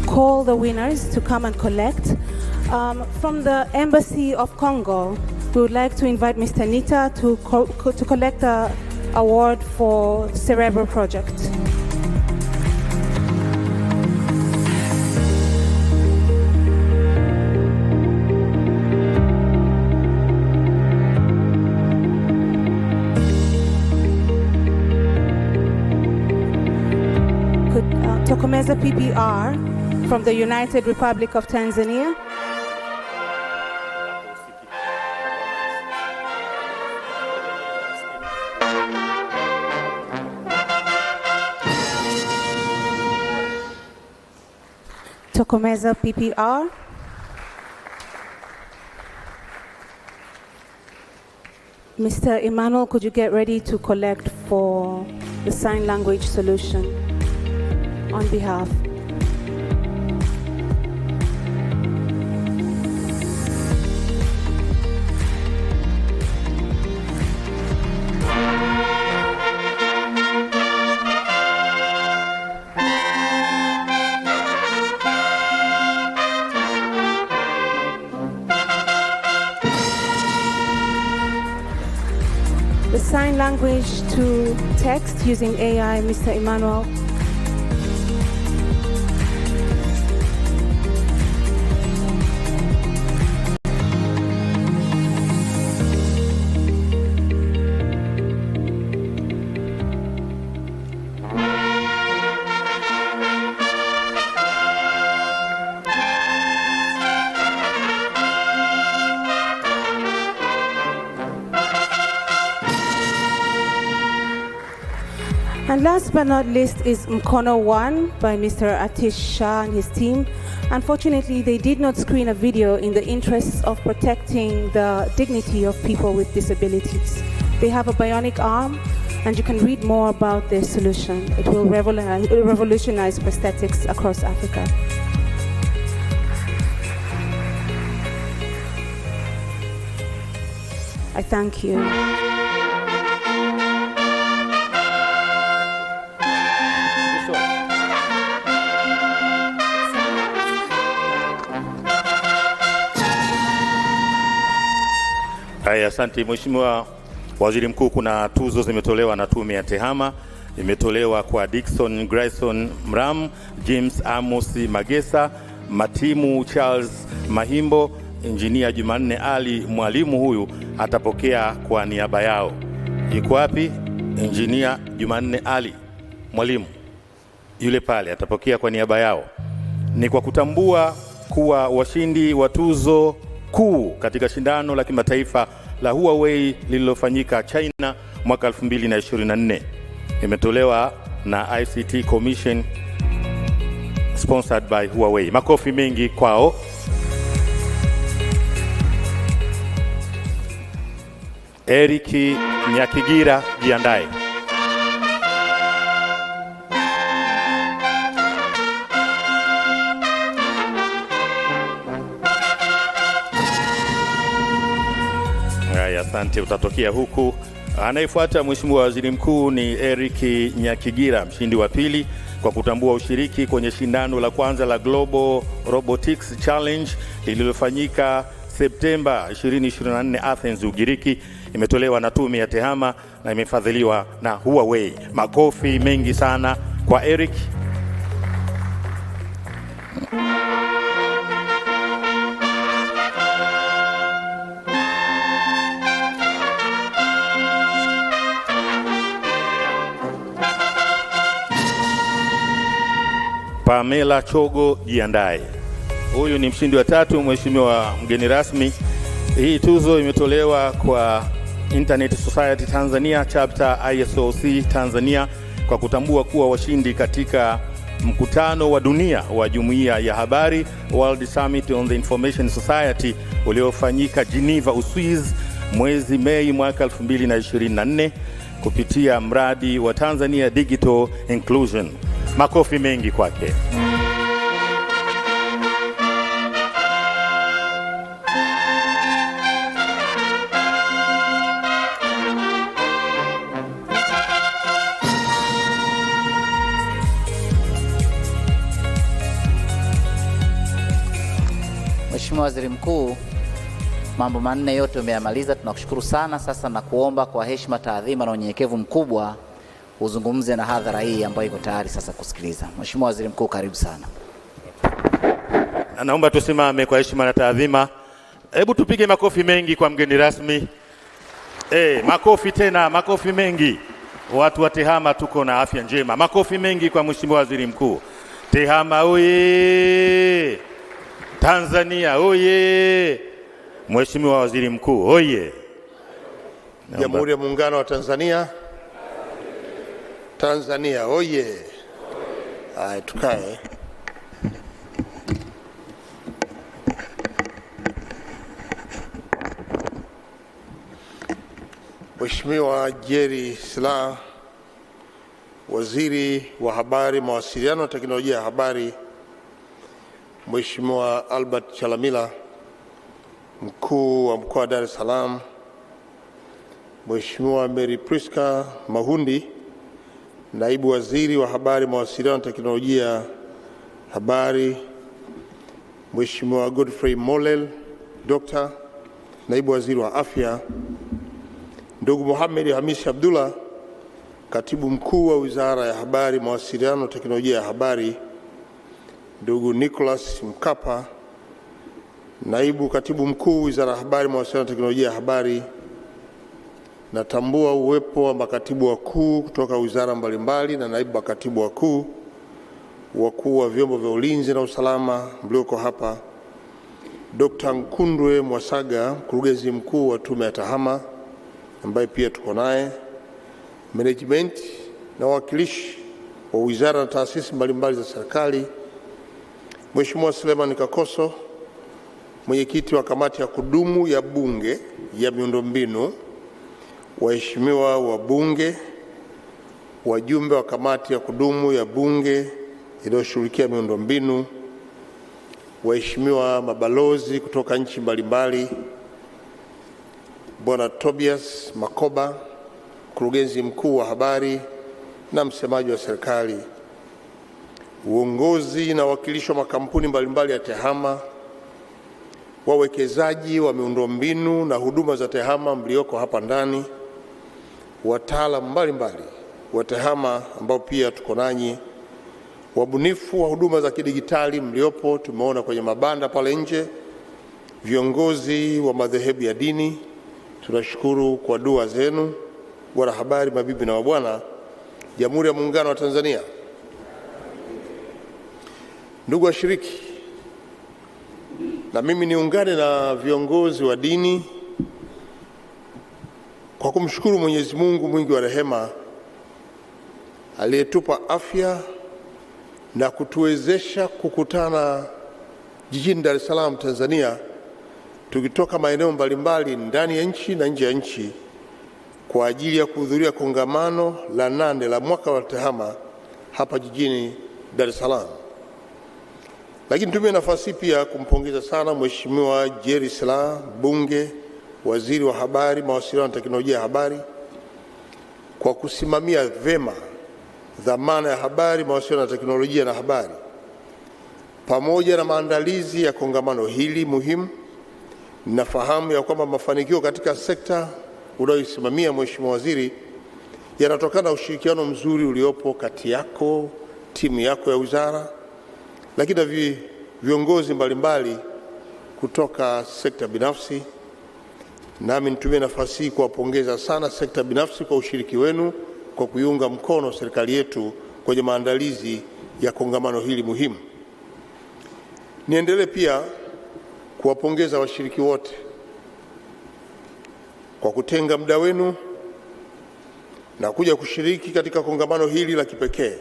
call the winners to come and collect. From the Embassy of Congo, we would like to invite Mr. Nita to collect the award for Cerebral Project. Tokomeza PPR from the United Republic of Tanzania. Tokomeza PPR. Mr. Emmanuel, could you get ready to collect for the sign language solution on behalf? The sign language to text using AI, Mr. Emmanuel. And last but not least is Mkono 1 by Mr. Atish Shah and his team. Unfortunately, they did not screen a video in the interests of protecting the dignity of people with disabilities. They have a bionic arm, and you can read more about their solution. It will revolutionize prosthetics across Africa. I thank you. Haya, asante Mheshimiwa Waziri Mkuu. Kuna tuzo zimetolewa na tume ya TEHAMA. Imetolewa kwa Dickson Grayson Mram, James Amos Magesa, Matimu Charles Mahimbo, Engineer Jumanne Ali. Mwalimu huyu atapokea kwa niaba yao. Yuko wapi? Engineer Jumanne Ali, mwalimu yule pale, atapokea kwa niaba yao. Ni kwa kutambua kuwa washindi wa tuzo kuu katika shindano la kimataifa la Huawei lililofanyika China mwaka 2024. Imetolewa na ICT Commission sponsored by Huawei. Makofi mengi kwao. Eric Nyakigira, jiandae. Asante, utatokea huku. Anayefuata Mheshimiwa Waziri Mkuu ni Eric Nyakigira, mshindi wa pili kwa kutambua ushiriki kwenye shindano la kwanza la Global Robotics Challenge lililofanyika Septemba 2024 Athens, Ugiriki. Imetolewa na tume ya TEHAMA na imefadhiliwa na Huawei. Makofi mengi sana kwa Eric. Pamela Chogo, jiandae. Huyu ni mshindi wa tatu, Mheshimiwa mgeni rasmi. Hii tuzo imetolewa kwa Internet Society Tanzania Chapter ISOC Tanzania kwa kutambua kuwa washindi katika mkutano wa dunia wa Jumuiya ya Habari World Summit on the Information Society uliofanyika Geneva, Uswizi mwezi Mei mwaka 2024 kupitia mradi wa Tanzania Digital Inclusion. Makofi mengi kwake. Mheshimiwa Waziri Mkuu, mambo manne yote umeyamaliza, tunakushukuru sana. Sasa na kuomba kwa heshima, taadhima na unyenyekevu mkubwa uzungumze na hadhara hii ambayo iko tayari sasa kusikiliza. Mheshimiwa Waziri Mkuu, karibu sana. Naomba tusimame kwa heshima na taadhima. Hebu tupige makofi mengi kwa mgeni rasmi. Makofi tena, makofi mengi. Watu wa TEHAMA tuko na afya njema. Makofi mengi kwa Mheshimiwa Waziri Mkuu. TEHAMA oye! Tanzania oye! Mheshimiwa Waziri Mkuu oye! Jamhuri ya Muungano wa Tanzania. Tanzania oye! Haya, tukae. Mheshimiwa Jerry Silaa, Waziri wa Habari, Mawasiliano na Teknolojia ya Habari, Mheshimiwa Albert Chalamila, Mkuu wa Mkoa wa Dar es Salaam, Mheshimiwa Mary Priska Mahundi, Naibu Waziri wa Habari, Mawasiliano na Teknolojia ya Habari, Mheshimiwa Godfrey Mollel, Dr. Naibu Waziri wa Afya, ndugu Mohamed Hamisi Abdullah, Katibu Mkuu wa Wizara ya Habari, Mawasiliano na Teknolojia ya Habari, ndugu Nicholas Mkapa, Naibu Katibu Mkuu Wizara ya Habari, Mawasiliano na Teknolojia ya Habari. Natambua uwepo wa makatibu wakuu kutoka wizara mbalimbali na naibu makatibu wakuu, wakuu wa vyombo vya ulinzi na usalama mlioko hapa. Dr. Nkundwe Mwasaga, mkurugenzi mkuu wa tume ya TEHAMA ambaye pia tuko naye, management na wawakilishi wa wizara na taasisi mbalimbali za serikali. Mheshimiwa Suleiman Kakoso, mwenyekiti wa kamati ya kudumu ya Bunge ya miundombinu, waheshimiwa wabunge, wajumbe wa kamati ya kudumu ya Bunge inayoshughulikia miundombinu, waheshimiwa mabalozi kutoka nchi mbalimbali, Bwana Tobias Makoba, mkurugenzi mkuu wa habari na msemaji wa serikali, uongozi na wakilishi wa makampuni mbalimbali ya TEHAMA, wawekezaji wa miundombinu na huduma za TEHAMA mlioko hapa ndani, wataalamu mbalimbali wa TEHAMA ambao pia tuko nanyi, wabunifu wa huduma za kidigitali mliopo, tumeona kwenye mabanda pale nje, viongozi wa madhehebu ya dini, tunashukuru kwa dua zenu. Wanahabari, mabibi na mabwana, Jamhuri ya Muungano wa Tanzania, ndugu washiriki, na mimi niungane na viongozi wa dini kwa kumshukuru Mwenyezi Mungu mwingi wa rehema aliyetupa afya na kutuwezesha kukutana jijini Dar es Salaam, Tanzania, tukitoka maeneo mbalimbali ndani ya nchi na nje ya nchi kwa ajili ya kuhudhuria kongamano la 8 la mwaka wa TEHAMA hapa jijini Dar es Salaam. Lakini tumie nafasi pia kumpongeza sana Mheshimiwa Jerry Silaa, mbunge Waziri wa Habari, Mawasiliano na Teknolojia ya Habari, kwa kusimamia vema dhamana ya habari, mawasiliano na teknolojia na habari, pamoja na maandalizi ya kongamano hili muhimu. Ninafahamu ya kwamba mafanikio katika sekta unayoisimamia Mheshimiwa Waziri yanatokana na ushirikiano mzuri uliopo kati yako, timu yako ya wizara, lakini na viongozi mbalimbali kutoka sekta binafsi. Nami nitumie nafasi hii kuwapongeza sana sekta binafsi kwa ushiriki wenu kwa kuiunga mkono serikali yetu kwenye maandalizi ya kongamano hili muhimu. Niendelee pia kuwapongeza washiriki wote kwa kutenga muda wenu na kuja kushiriki katika kongamano hili la kipekee.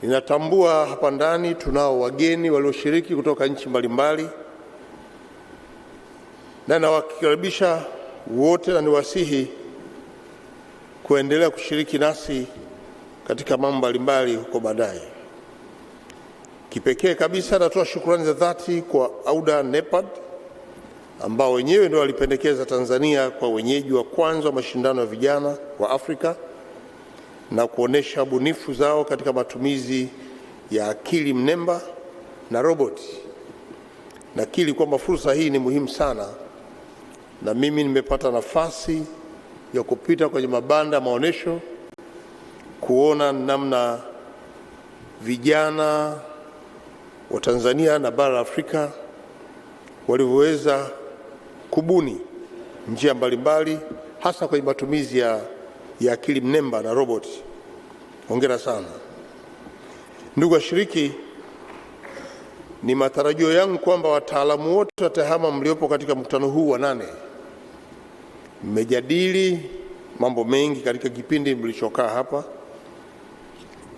Ninatambua hapa ndani tunao wageni walioshiriki kutoka nchi mbalimbali, na nawakaribisha wote na niwasihi kuendelea kushiriki nasi katika mambo mbalimbali huko baadaye. Kipekee kabisa natoa shukrani za dhati kwa AUDA NEPAD ambao wenyewe ndio walipendekeza Tanzania kwa wenyeji wa kwanza wa mashindano ya vijana wa Afrika na kuonesha bunifu zao katika matumizi ya akili mnemba na roboti. Nakiri kwamba fursa hii ni muhimu sana, na mimi nimepata nafasi ya kupita kwenye mabanda ya maonesho kuona namna vijana wa Tanzania na bara la Afrika walivyoweza kubuni njia mbalimbali hasa kwenye matumizi ya akili mnemba na roboti. Hongera sana. Ndugu washiriki, ni matarajio yangu kwamba wataalamu wote wa TEHAMA mliopo katika mkutano huu wa 8 mmejadili mambo mengi katika kipindi mlichokaa hapa,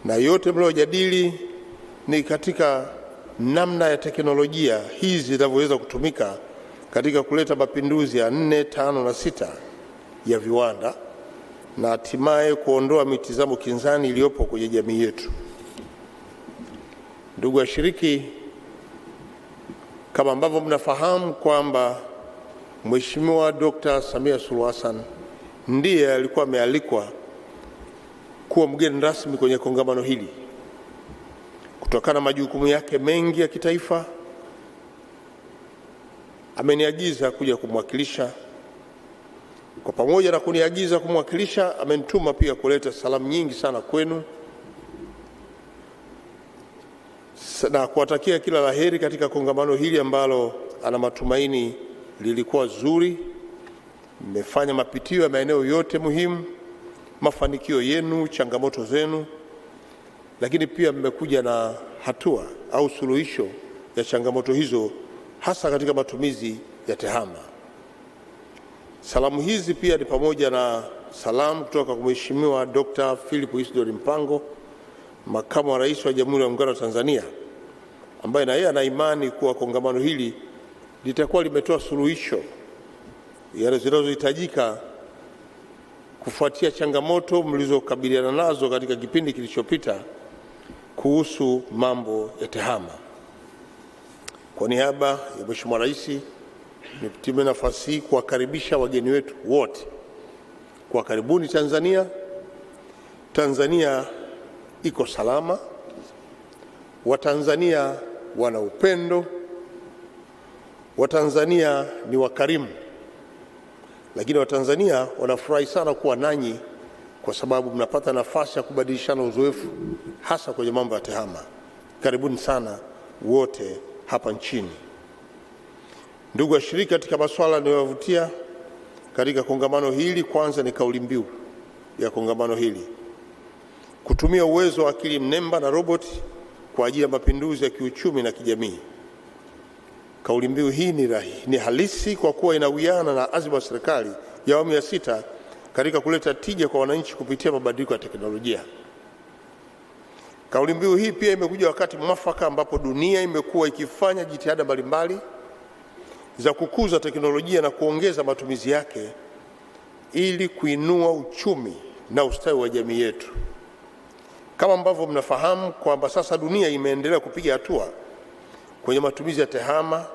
na yote mliojadili ni katika namna ya teknolojia hizi zinavyoweza kutumika katika kuleta mapinduzi ya 4, 5 na 6 ya viwanda na hatimaye kuondoa mitazamo kinzani iliyopo kwenye jamii yetu. Ndugu washiriki, kama ambavyo mnafahamu kwamba Mheshimiwa Dr. Samia Suluhu Hassan ndiye alikuwa amealikwa kuwa mgeni rasmi kwenye kongamano hili. Kutokana na majukumu yake mengi ya kitaifa, ameniagiza kuja kumwakilisha. Kwa pamoja na kuniagiza kumwakilisha, amenituma pia kuleta salamu nyingi sana kwenu na kuwatakia kila laheri katika kongamano hili ambalo ana matumaini lilikuwa zuri. Mmefanya mapitio ya maeneo yote muhimu, mafanikio yenu, changamoto zenu, lakini pia mmekuja na hatua au suluhisho ya changamoto hizo hasa katika matumizi ya TEHAMA. Salamu hizi pia ni pamoja na salamu kutoka kwa Mheshimiwa Dr. Philip Isidori Mpango, Makamu wa Rais wa Jamhuri ya Muungano wa Tanzania, ambaye na yeye ana imani kuwa kongamano hili litakuwa limetoa suluhisho zinazohitajika kufuatia changamoto mlizokabiliana nazo katika kipindi kilichopita kuhusu mambo ya TEHAMA. Kwa niaba ya Mheshimiwa Rais, nitumie nafasi hii kuwakaribisha wageni wetu wote. Kwa karibuni Tanzania. Tanzania iko salama. Watanzania wana upendo. Watanzania ni wakarimu. Lakini Watanzania wanafurahi sana kuwa nanyi kwa sababu mnapata nafasi ya kubadilishana uzoefu hasa kwenye mambo ya TEHAMA. Karibuni sana wote hapa nchini. Ndugu washiriki, katika masuala yanayovutia katika kongamano hili, kwanza ni kauli mbiu ya kongamano hili: kutumia uwezo wa akili mnemba na roboti kwa ajili ya mapinduzi ya kiuchumi na kijamii. Kauli mbiu hii ni halisi kwa kuwa inawiana na azma ya serikali ya awamu ya 6 katika kuleta tija kwa wananchi kupitia mabadiliko ya teknolojia. Kauli mbiu hii pia imekuja wakati mwafaka ambapo dunia imekuwa ikifanya jitihada mbalimbali za kukuza teknolojia na kuongeza matumizi yake ili kuinua uchumi na ustawi wa jamii yetu. Kama ambavyo mnafahamu kwamba sasa dunia imeendelea kupiga hatua kwenye matumizi ya TEHAMA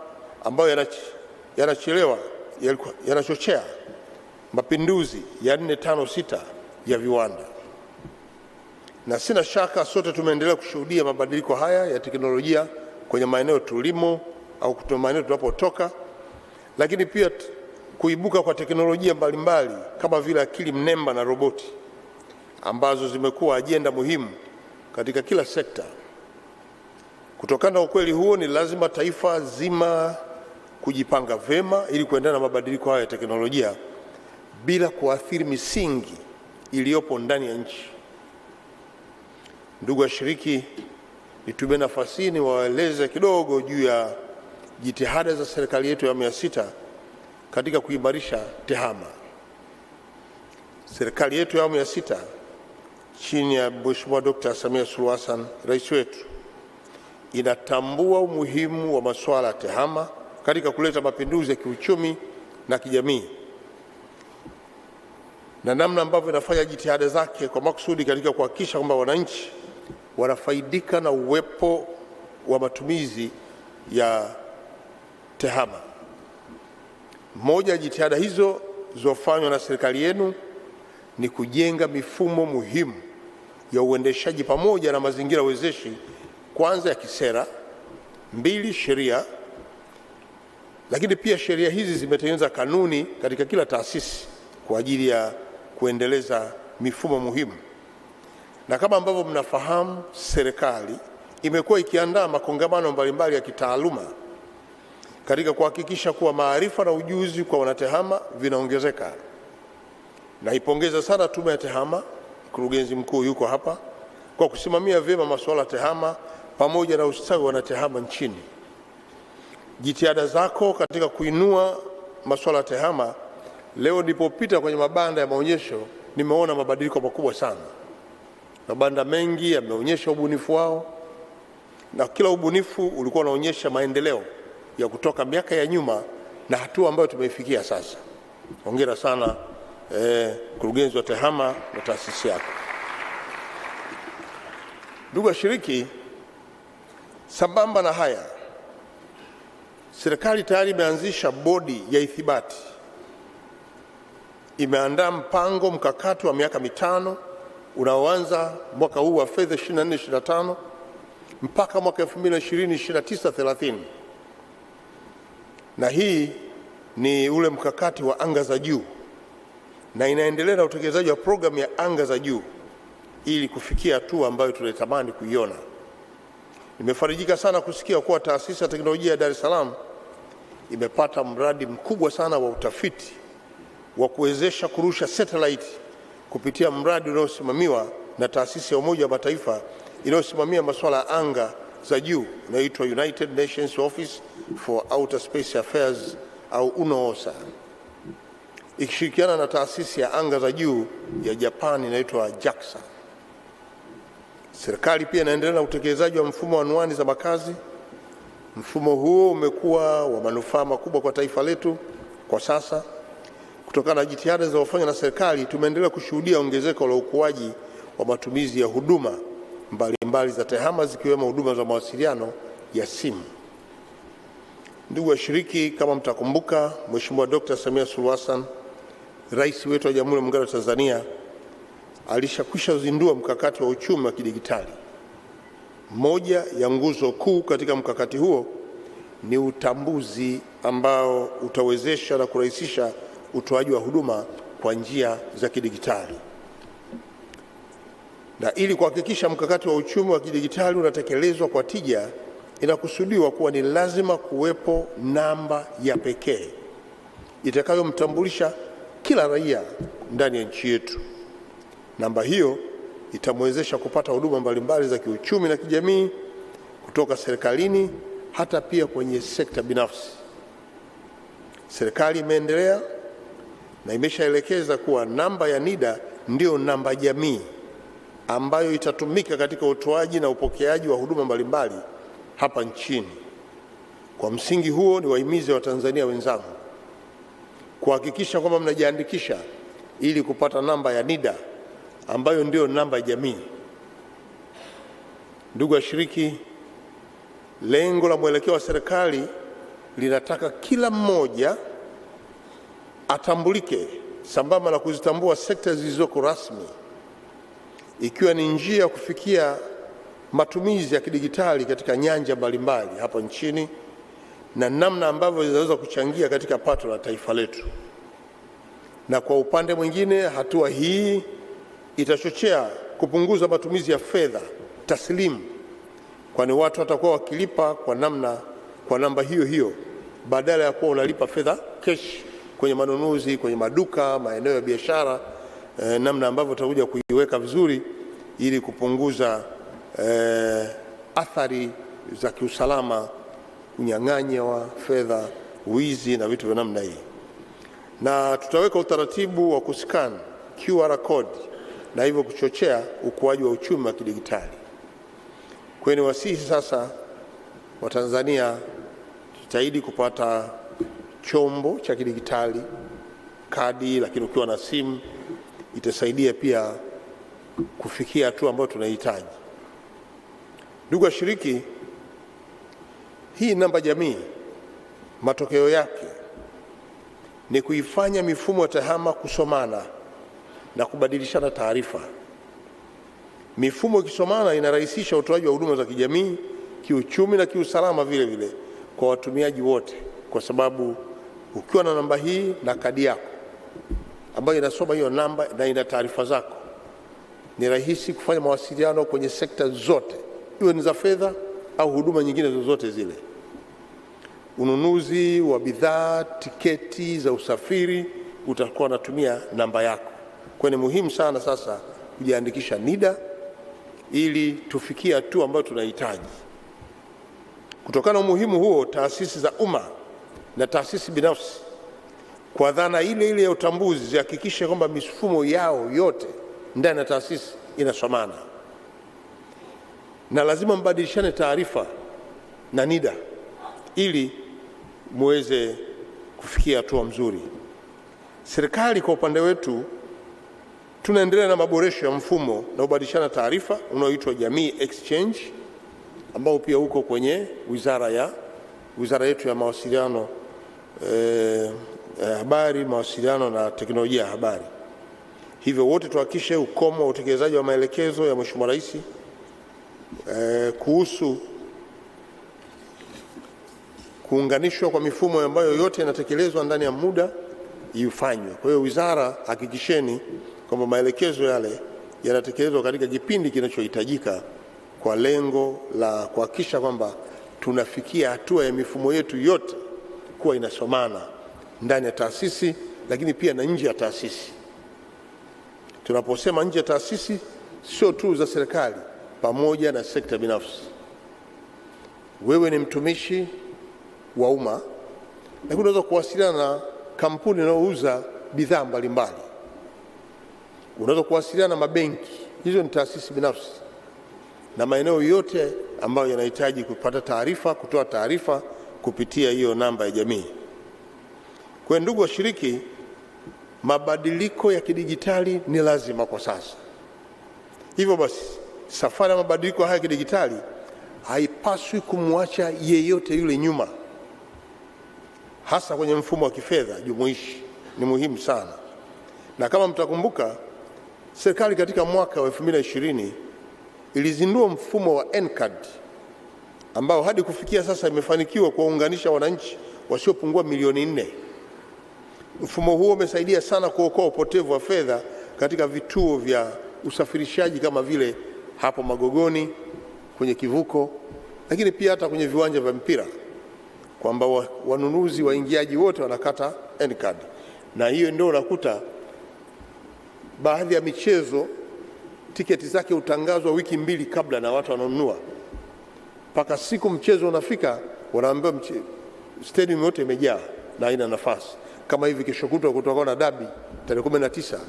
ambayo yanachelewa yanachochea mapinduzi ya 4-5-6 ya viwanda, na sina shaka sote tumeendelea kushuhudia mabadiliko haya ya teknolojia kwenye maeneo tulimo au kutoka maeneo tunapotoka, lakini pia kuibuka kwa teknolojia mbalimbali kama vile akili mnemba na roboti ambazo zimekuwa ajenda muhimu katika kila sekta. Kutokana na ukweli huo, ni lazima taifa zima kujipanga vema ili kuendana na mabadiliko haya ya teknolojia bila kuathiri misingi iliyopo ndani ya nchi. Ndugu washiriki, nitumie nafasi hii niwaeleze kidogo juu ya jitihada za serikali yetu ya awamu ya 6 katika kuimarisha tehama. Serikali yetu ya awamu ya 6 chini ya Mheshimiwa Dr. Samia Suluhu Hassan, rais wetu, inatambua umuhimu wa masuala ya tehama katika kuleta mapinduzi ya kiuchumi na kijamii, na namna ambavyo inafanya jitihada zake kwa makusudi katika kuhakikisha kwamba wananchi wanafaidika na uwepo wa matumizi ya tehama. Moja ya jitihada hizo zilizofanywa na serikali yenu ni kujenga mifumo muhimu ya uendeshaji pamoja na mazingira wezeshi, kwanza ya kisera, 2 sheria, lakini pia sheria hizi zimetengeneza kanuni katika kila taasisi kwa ajili ya kuendeleza mifumo muhimu. Na kama ambavyo mnafahamu, serikali imekuwa ikiandaa makongamano mbalimbali ya kitaaluma katika kuhakikisha kuwa maarifa na ujuzi kwa wanatehama vinaongezeka. Naipongeza sana Tume ya Tehama, mkurugenzi mkuu yuko hapa, kwa kusimamia vyema masuala ya tehama pamoja na ustawi wa wanatehama nchini. Jitihada zako katika kuinua masuala ya tehama, leo nilipopita kwenye mabanda ya maonyesho nimeona mabadiliko makubwa sana. Mabanda mengi yameonyesha ubunifu wao, na kila ubunifu ulikuwa unaonyesha maendeleo ya kutoka miaka ya nyuma na hatua ambayo tumeifikia sasa. Hongera sana mkurugenzi wa tehama na taasisi yako. Ndugu washiriki, sambamba na haya, serikali tayari imeanzisha bodi ya ithibati. Imeandaa mpango mkakati wa miaka 5 unaoanza mwaka huu wa fedha 24-25 mpaka mwaka 2020-29-30. Na hii ni ule mkakati wa anga za juu, na inaendelea na utekelezaji wa programu ya anga za juu ili kufikia hatua ambayo tunatamani kuiona. Nimefarijika sana kusikia kuwa taasisi ya teknolojia ya Dar es Salaam imepata mradi mkubwa sana wa utafiti wa kuwezesha kurusha satellite kupitia mradi unaosimamiwa na taasisi ya Umoja wa Mataifa inayosimamia masuala ya anga za juu inaitwa United Nations Office for Outer Space Affairs au UNOOSA, ikishirikiana na taasisi ya anga za juu ya Japan inaitwa JAXA. Serikali pia inaendelea na utekelezaji wa mfumo wa anwani za makazi. Mfumo huo umekuwa wa manufaa makubwa kwa taifa letu kwa sasa. Kutokana na jitihada zinazofanywa na serikali, tumeendelea kushuhudia ongezeko la ukuaji wa matumizi ya huduma mbalimbali za tehama zikiwemo huduma za mawasiliano ya simu. Ndugu washiriki, kama mtakumbuka, Mheshimiwa Dr. Samia Suluhu Hassan, rais wetu wa Jamhuri ya Muungano wa Tanzania, alishakwisha kuzindua mkakati wa uchumi wa kidigitali. Moja ya nguzo kuu katika mkakati huo ni utambuzi ambao utawezesha na kurahisisha utoaji wa huduma kwa njia za kidigitali. Na ili kuhakikisha mkakati wa uchumi wa kidigitali unatekelezwa kwa tija, inakusudiwa kuwa ni lazima kuwepo namba ya pekee itakayomtambulisha kila raia ndani ya nchi yetu. Namba hiyo itamwezesha kupata huduma mbalimbali za kiuchumi na kijamii kutoka serikalini hata pia kwenye sekta binafsi. Serikali imeendelea na imeshaelekeza kuwa namba ya NIDA ndio namba jamii ambayo itatumika katika utoaji na upokeaji wa huduma mbalimbali hapa nchini. Kwa msingi huo, ni wahimize Watanzania wenzangu kuhakikisha kwamba mnajiandikisha ili kupata namba ya NIDA ambayo ndio namba ya jamii. Ndugu washiriki, lengo la mwelekeo wa serikali linataka kila mmoja atambulike sambamba na kuzitambua sekta zilizoko rasmi, ikiwa ni njia ya kufikia matumizi ya kidigitali katika nyanja mbalimbali hapa nchini na namna ambavyo zinaweza kuchangia katika pato la taifa letu. Na kwa upande mwingine, hatua hii itachochea kupunguza matumizi ya fedha taslimu, kwani watu watakuwa wakilipa kwa namba hiyo hiyo badala ya kuwa unalipa fedha cash kwenye manunuzi, kwenye maduka, maeneo ya biashara, namna ambavyo tutakuja kuiweka vizuri ili kupunguza athari za kiusalama, unyang'anyi wa fedha, wizi na vitu vya namna hii. Na tutaweka utaratibu wa kuscan QR code na hivyo kuchochea ukuaji wa uchumi wa kidigitali. Kwa hiyo wasihi sasa wa Tanzania jitahidi kupata chombo cha kidigitali, kadi, lakini ukiwa na simu itasaidia pia kufikia hatua ambayo tunahitaji. Ndugu washiriki, hii namba jamii matokeo yake ni kuifanya mifumo ya tehama kusomana na kubadilishana taarifa. Mifumo ikisomana inarahisisha utoaji wa huduma za kijamii, kiuchumi na kiusalama vile vile kwa watumiaji wote, kwa sababu ukiwa na namba hii na kadi yako ambayo inasoma hiyo namba na ina taarifa zako, ni rahisi kufanya mawasiliano kwenye sekta zote, iwe ni za fedha au huduma nyingine zozote zile. Ununuzi wa bidhaa, tiketi za usafiri, utakuwa unatumia namba yako. Kwa ni muhimu sana sasa kujiandikisha NIDA ili tufikie hatua ambayo tunahitaji. Kutokana na umuhimu huo, taasisi za umma na taasisi binafsi kwa dhana ile ile ya utambuzi zihakikishe kwamba mifumo yao yote ndani ya taasisi inasomana, na lazima mbadilishane taarifa na NIDA ili muweze kufikia hatua mzuri. Serikali kwa upande wetu tunaendelea na maboresho ya mfumo na ubadilishana taarifa unaoitwa Jamii Exchange, ambao pia uko kwenye wizara yetu ya mawasiliano, habari, mawasiliano na teknolojia ya habari. Hivyo wote tuhakikishe ukomo wa utekelezaji wa maelekezo ya Mheshimiwa Rais kuhusu kuunganishwa kwa mifumo ambayo yote inatekelezwa ndani ya muda ifanywe. Kwa hiyo wizara, hakikisheni kwamba maelekezo yale yanatekelezwa katika kipindi kinachohitajika kwa lengo la kuhakikisha kwamba tunafikia hatua ya mifumo yetu yote kuwa inasomana ndani ya taasisi, lakini pia na nje ya taasisi. Tunaposema nje ya taasisi, sio tu za serikali, pamoja na sekta binafsi. Wewe ni mtumishi wa umma, lakini unaweza kuwasiliana na kampuni inayouza bidhaa mbalimbali. Unaweza kuwasiliana na mabenki, hizo ni taasisi binafsi, na maeneo yote ambayo yanahitaji kupata taarifa, kutoa taarifa kupitia hiyo namba ya jamii. Kwa ndugu washiriki, mabadiliko ya kidigitali ni lazima kwa sasa. Hivyo basi, safari ya mabadiliko haya ya kidigitali haipaswi kumwacha yeyote yule nyuma, hasa kwenye mfumo wa kifedha jumuishi. Ni muhimu sana. Na kama mtakumbuka, serikali katika mwaka wa 2020 ilizindua mfumo wa N-card ambao hadi kufikia sasa imefanikiwa kuwaunganisha wananchi wasiopungua milioni 4. Mfumo huo umesaidia sana kuokoa upotevu wa fedha katika vituo vya usafirishaji kama vile hapo Magogoni kwenye kivuko, lakini pia hata kwenye viwanja vya mpira, kwamba wanunuzi, waingiaji wote wanakata N-card. Na hiyo ndio unakuta baadhi ya michezo tiketi zake hutangazwa wiki 2 kabla na watu wananunua. Mpaka siku mchezo unafika wanaambiwa stadium yote imejaa na haina nafasi. Kama hivi kesho kutwa kutakuwa na dabi tarehe 19,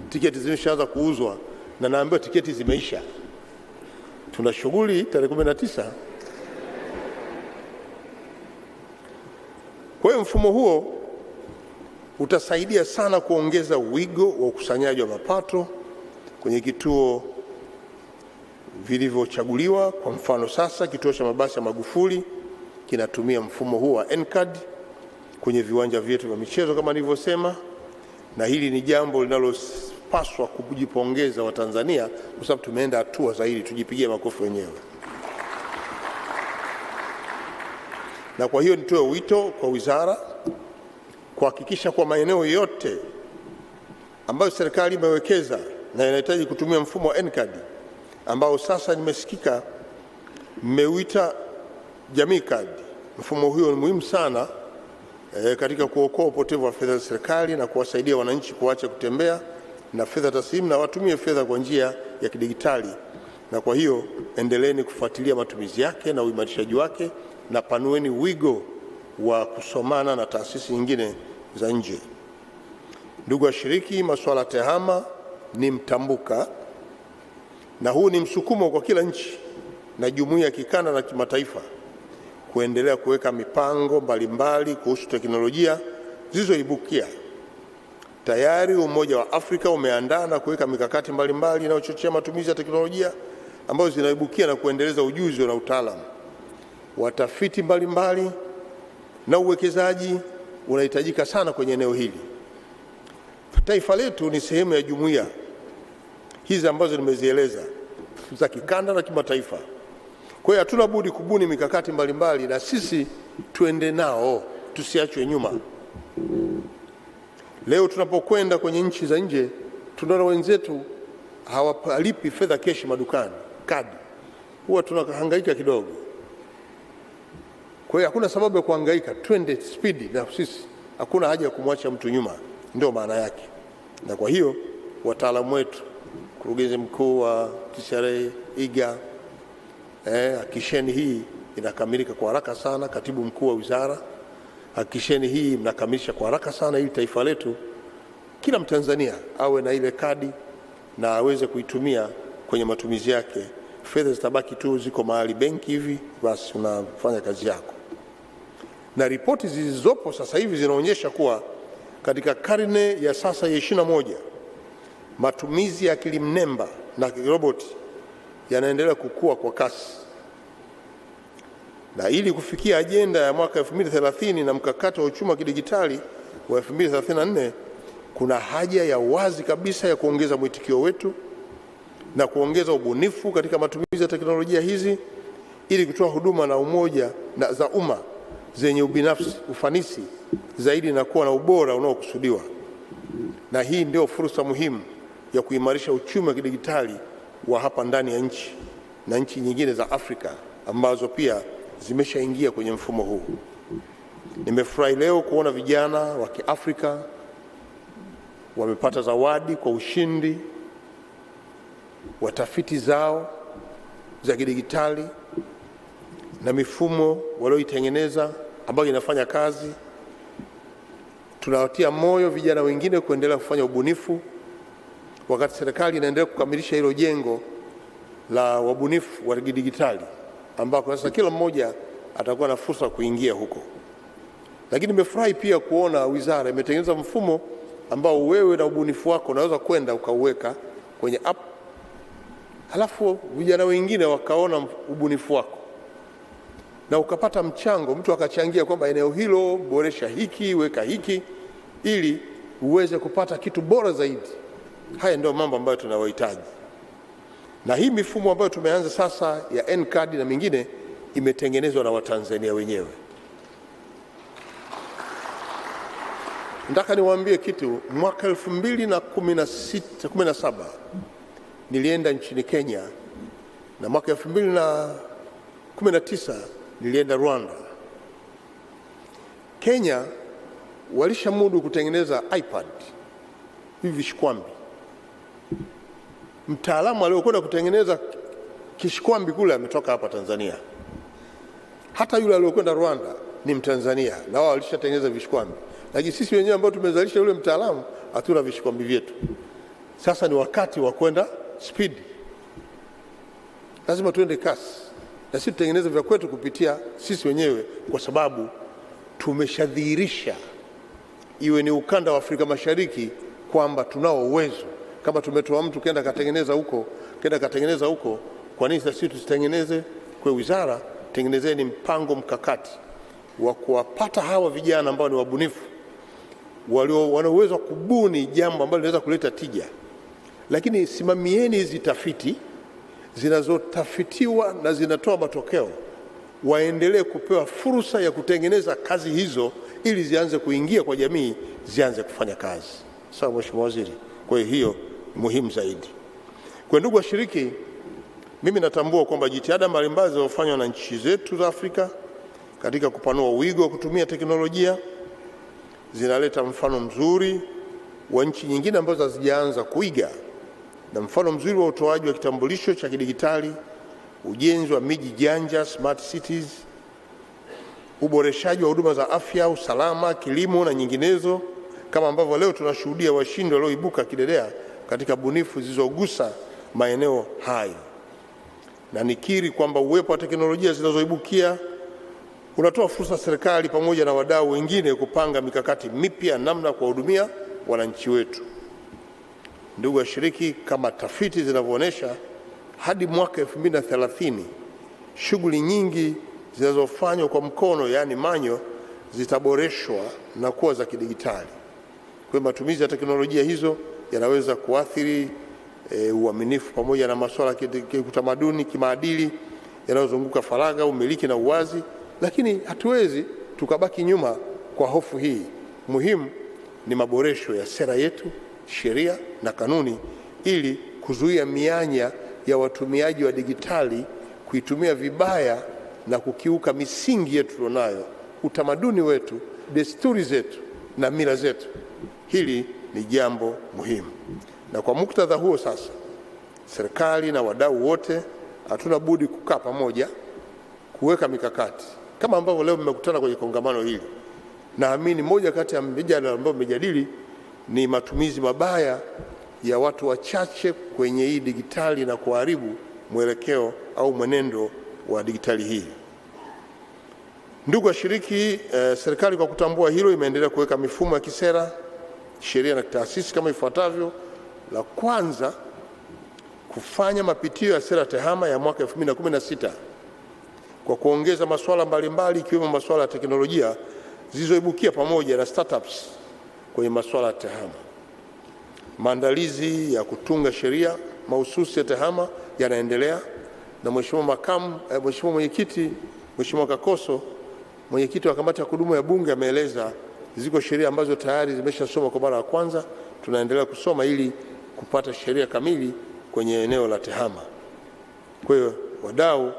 tiketi zimeshaanza kuuzwa na naambiwa tiketi zimeisha. Tuna shughuli tarehe 19. Kwa hiyo mfumo huo utasaidia sana kuongeza wigo wa ukusanyaji wa mapato kwenye kituo vilivyochaguliwa. Kwa mfano sasa kituo cha mabasi ya Magufuli kinatumia mfumo huu wa N-card kwenye viwanja vyetu vya michezo kama nilivyosema, na hili ni jambo linalopaswa kujipongeza Watanzania kwa sababu tumeenda hatua zaidi, tujipigie makofi wenyewe. Na kwa hiyo nitoe wito kwa wizara kuhakikisha kwa maeneo yote ambayo serikali imewekeza na inahitaji kutumia mfumo wa N-card ambao sasa nimesikika mmeuita jamii card. Mfumo huo ni muhimu sana katika kuokoa upotevu wa fedha za serikali na kuwasaidia wananchi kuacha kutembea na fedha taslimu na watumie fedha kwa njia ya kidigitali. Na kwa hiyo endeleeni kufuatilia matumizi yake na uimarishaji wake, na panueni wigo wa kusomana na taasisi nyingine za nje. Ndugu washiriki, masuala ya tehama ni mtambuka, na huu ni msukumo kwa kila nchi na jumuiya ya kikanda na kimataifa kuendelea kuweka mipango mbalimbali kuhusu teknolojia zilizoibukia. Tayari Umoja wa Afrika umeandaa na kuweka mikakati mbalimbali inayochochea matumizi ya teknolojia ambazo zinaibukia na kuendeleza ujuzi na utaalamu. Watafiti mbalimbali na uwekezaji unahitajika sana kwenye eneo hili. Taifa letu ni sehemu ya jumuiya hizi ambazo nimezieleza za kikanda na kimataifa. Kwa hiyo hatuna budi kubuni mikakati mbalimbali na sisi tuende nao, tusiachwe nyuma. Leo tunapokwenda kwenye nchi za nje, tunaona wenzetu hawalipi fedha keshi madukani, kadi. Huwa tunahangaika kidogo. Kwa hiyo hakuna sababu ya kuhangaika, twende spidi na sisi. Hakuna haja ya kumwacha mtu nyuma, ndio maana yake. Na kwa hiyo wataalamu wetu, mkurugenzi mkuu wa TCRA, IGA, hakikisheni hii inakamilika kwa haraka sana. Katibu mkuu wa wizara, hakikisheni hii mnakamilisha kwa haraka sana ili taifa letu, kila Mtanzania awe na ile kadi na aweze kuitumia kwenye matumizi yake. Fedha zitabaki tu ziko mahali benki hivi, basi unafanya kazi yako. Na ripoti zilizopo sasa hivi zinaonyesha kuwa katika karne ya sasa ya 21 matumizi ya akili mnemba na roboti yanaendelea kukua kwa kasi. Na ili kufikia ajenda ya mwaka 2030 na mkakati wa uchumi wa kidigitali wa 2034, kuna haja ya wazi kabisa ya kuongeza mwitikio wetu na kuongeza ubunifu katika matumizi ya teknolojia hizi ili kutoa huduma na umoja na za umma zenye ubinafsi, ufanisi zaidi na kuwa na ubora unaokusudiwa. Na hii ndio fursa muhimu ya kuimarisha uchumi wa kidigitali wa hapa ndani ya nchi na nchi nyingine za Afrika ambazo pia zimeshaingia kwenye mfumo huu. Nimefurahi leo kuona vijana wa Kiafrika wamepata zawadi kwa ushindi wa tafiti zao za kidigitali na mifumo walioitengeneza ambayo inafanya kazi. Tunawatia moyo vijana wengine kuendelea kufanya ubunifu wakati serikali inaendelea kukamilisha hilo jengo la wabunifu wa kidigitali ambako sasa kila mmoja atakuwa na fursa kuingia huko. Lakini nimefurahi pia kuona wizara imetengeneza mfumo ambao wewe na ubunifu wako unaweza kwenda ukauweka kwenye app, halafu vijana wengine wakaona ubunifu wako na ukapata mchango, mtu akachangia kwamba eneo hilo boresha hiki, weka hiki, ili uweze kupata kitu bora zaidi. Haya ndio mambo ambayo tunawahitaji. Na hii mifumo ambayo tumeanza sasa ya N-card na mingine imetengenezwa na Watanzania wenyewe. Nataka niwaambie kitu, mwaka 2017 nilienda nchini Kenya na mwaka 2019 nilienda Rwanda. Kenya walishamudu kutengeneza iPad hivi vishikwambi. Mtaalamu aliyokwenda kutengeneza kishikwambi kule ametoka hapa Tanzania. Hata yule aliyokwenda Rwanda ni Mtanzania na wao walishatengeneza vishikwambi. Lakini sisi wenyewe ambao tumezalisha yule mtaalamu hatuna vishikwambi vyetu. Sasa ni wakati wa kwenda speed. Lazima tuende kasi. Na sisi tutengeneze vya kwetu kupitia sisi wenyewe, kwa sababu tumeshadhihirisha iwe ni ukanda wa Afrika Mashariki kwamba tunao uwezo. Kama tumetoa mtu kenda katengeneza huko, kwa nini sisi tusitengeneze? Kwa wizara, tengenezeni mpango mkakati wa kuwapata hawa vijana ambao ni wabunifu wana uwezo wa kubuni jambo ambalo linaweza kuleta tija, lakini simamieni hizi tafiti zinazotafitiwa na zinatoa matokeo, waendelee kupewa fursa ya kutengeneza kazi hizo ili zianze kuingia kwa jamii, zianze kufanya kazi. Sawa Mheshimiwa Waziri, kwa hiyo muhimu zaidi. Kwa ndugu washiriki, mimi natambua kwamba jitihada mbalimbali zinazofanywa na nchi zetu za Afrika katika kupanua wigo wa kutumia teknolojia zinaleta mfano mzuri wa nchi nyingine ambazo hazijaanza kuiga, na mfano mzuri wa utoaji wa kitambulisho cha kidijitali, ujenzi wa miji janja smart cities, uboreshaji wa huduma za afya, usalama, kilimo na nyinginezo, kama ambavyo leo tunashuhudia washindi walioibuka kidedea katika bunifu zilizogusa maeneo hayo. Na nikiri kwamba uwepo wa teknolojia zinazoibukia unatoa fursa serikali pamoja na wadau wengine kupanga mikakati mipya namna kuwahudumia wananchi wetu. Ndugu washiriki, kama tafiti zinavyoonyesha, hadi mwaka 2030 shughuli nyingi zinazofanywa kwa mkono, yani manyo, zitaboreshwa na kuwa za kidigitali. Kwa matumizi ya teknolojia hizo yanaweza kuathiri uaminifu pamoja na masuala ya kiutamaduni, kimaadili yanayozunguka faragha, umiliki na uwazi, lakini hatuwezi tukabaki nyuma kwa hofu hii. Muhimu ni maboresho ya sera yetu, sheria na kanuni ili kuzuia mianya ya watumiaji wa digitali kuitumia vibaya na kukiuka misingi yetu tulionayo, utamaduni wetu, desturi zetu na mila zetu. Hili ni jambo muhimu. Na kwa muktadha huo sasa, serikali na wadau wote hatuna budi kukaa pamoja kuweka mikakati kama ambavyo leo mmekutana kwenye kongamano hili. Naamini moja kati ya mijadala ambayo mmejadili ni matumizi mabaya ya watu wachache kwenye hii digitali na kuharibu mwelekeo au mwenendo wa digitali hii. Ndugu washiriki, serikali kwa kutambua hilo imeendelea kuweka mifumo ya kisera, sheria na taasisi kama ifuatavyo. La kwanza, kufanya mapitio ya sera tehama ya mwaka 2016 kwa kuongeza masuala mbalimbali ikiwemo masuala ya teknolojia zilizoibukia pamoja na startups kwenye masuala ya tehama. Maandalizi ya kutunga sheria mahususi ya tehama yanaendelea, na Mheshimiwa Mwenyekiti, Mheshimiwa Kakoso, Mwenyekiti wa kamati ya kudumu ya Bunge, ameeleza ziko sheria ambazo tayari zimeshasoma kwa mara ya kwanza. Tunaendelea kusoma ili kupata sheria kamili kwenye eneo la tehama. Kwa hiyo wadau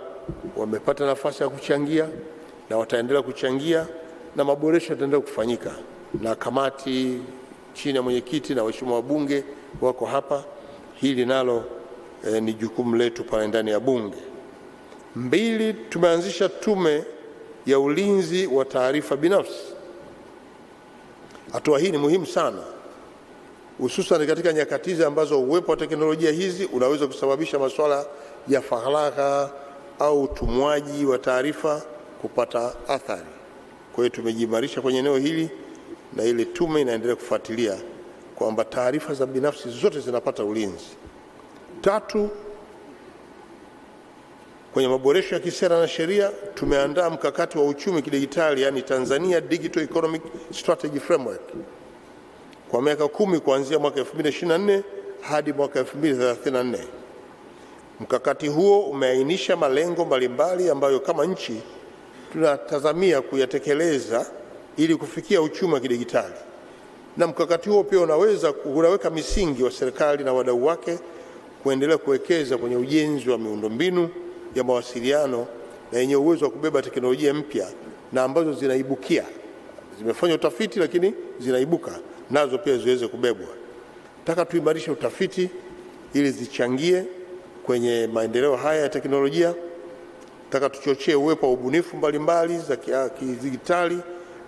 wamepata nafasi ya kuchangia na wataendelea kuchangia, na maboresho yataendelea kufanyika, na kamati chini ya mwenyekiti na waheshimiwa wabunge wako hapa. Hili nalo ni jukumu letu pale ndani ya Bunge. 2, tumeanzisha tume ya ulinzi wa taarifa binafsi. Hatua hii ni muhimu sana, hususan katika nyakati hizi ambazo uwepo wa teknolojia hizi unaweza kusababisha masuala ya faragha au utumwaji wa taarifa kupata athari. Kwa hiyo tumejiimarisha kwenye eneo hili, na ile tume inaendelea kufuatilia kwamba taarifa za binafsi zote zinapata ulinzi. 3, kwenye maboresho ya kisera na sheria tumeandaa mkakati wa uchumi kidigitali, yani Tanzania Digital Economic Strategy Framework kwa miaka 10 kuanzia mwaka 2024 hadi mwaka 2034. Mkakati huo umeainisha malengo mbalimbali ambayo kama nchi tunatazamia kuyatekeleza ili kufikia uchumi wa kidigitali. Na mkakati huo pia unaweka misingi wa serikali na wadau wake kuendelea kuwekeza kwenye ujenzi wa miundombinu ya mawasiliano na yenye uwezo wa kubeba teknolojia mpya na ambazo zinaibukia. Zimefanya utafiti lakini zinaibuka, nazo pia ziweze kubebwa. Nataka tuimarishe utafiti ili zichangie kwenye maendeleo haya ya teknolojia. Nataka tuchochee uwepo wa ubunifu mbalimbali za kidijitali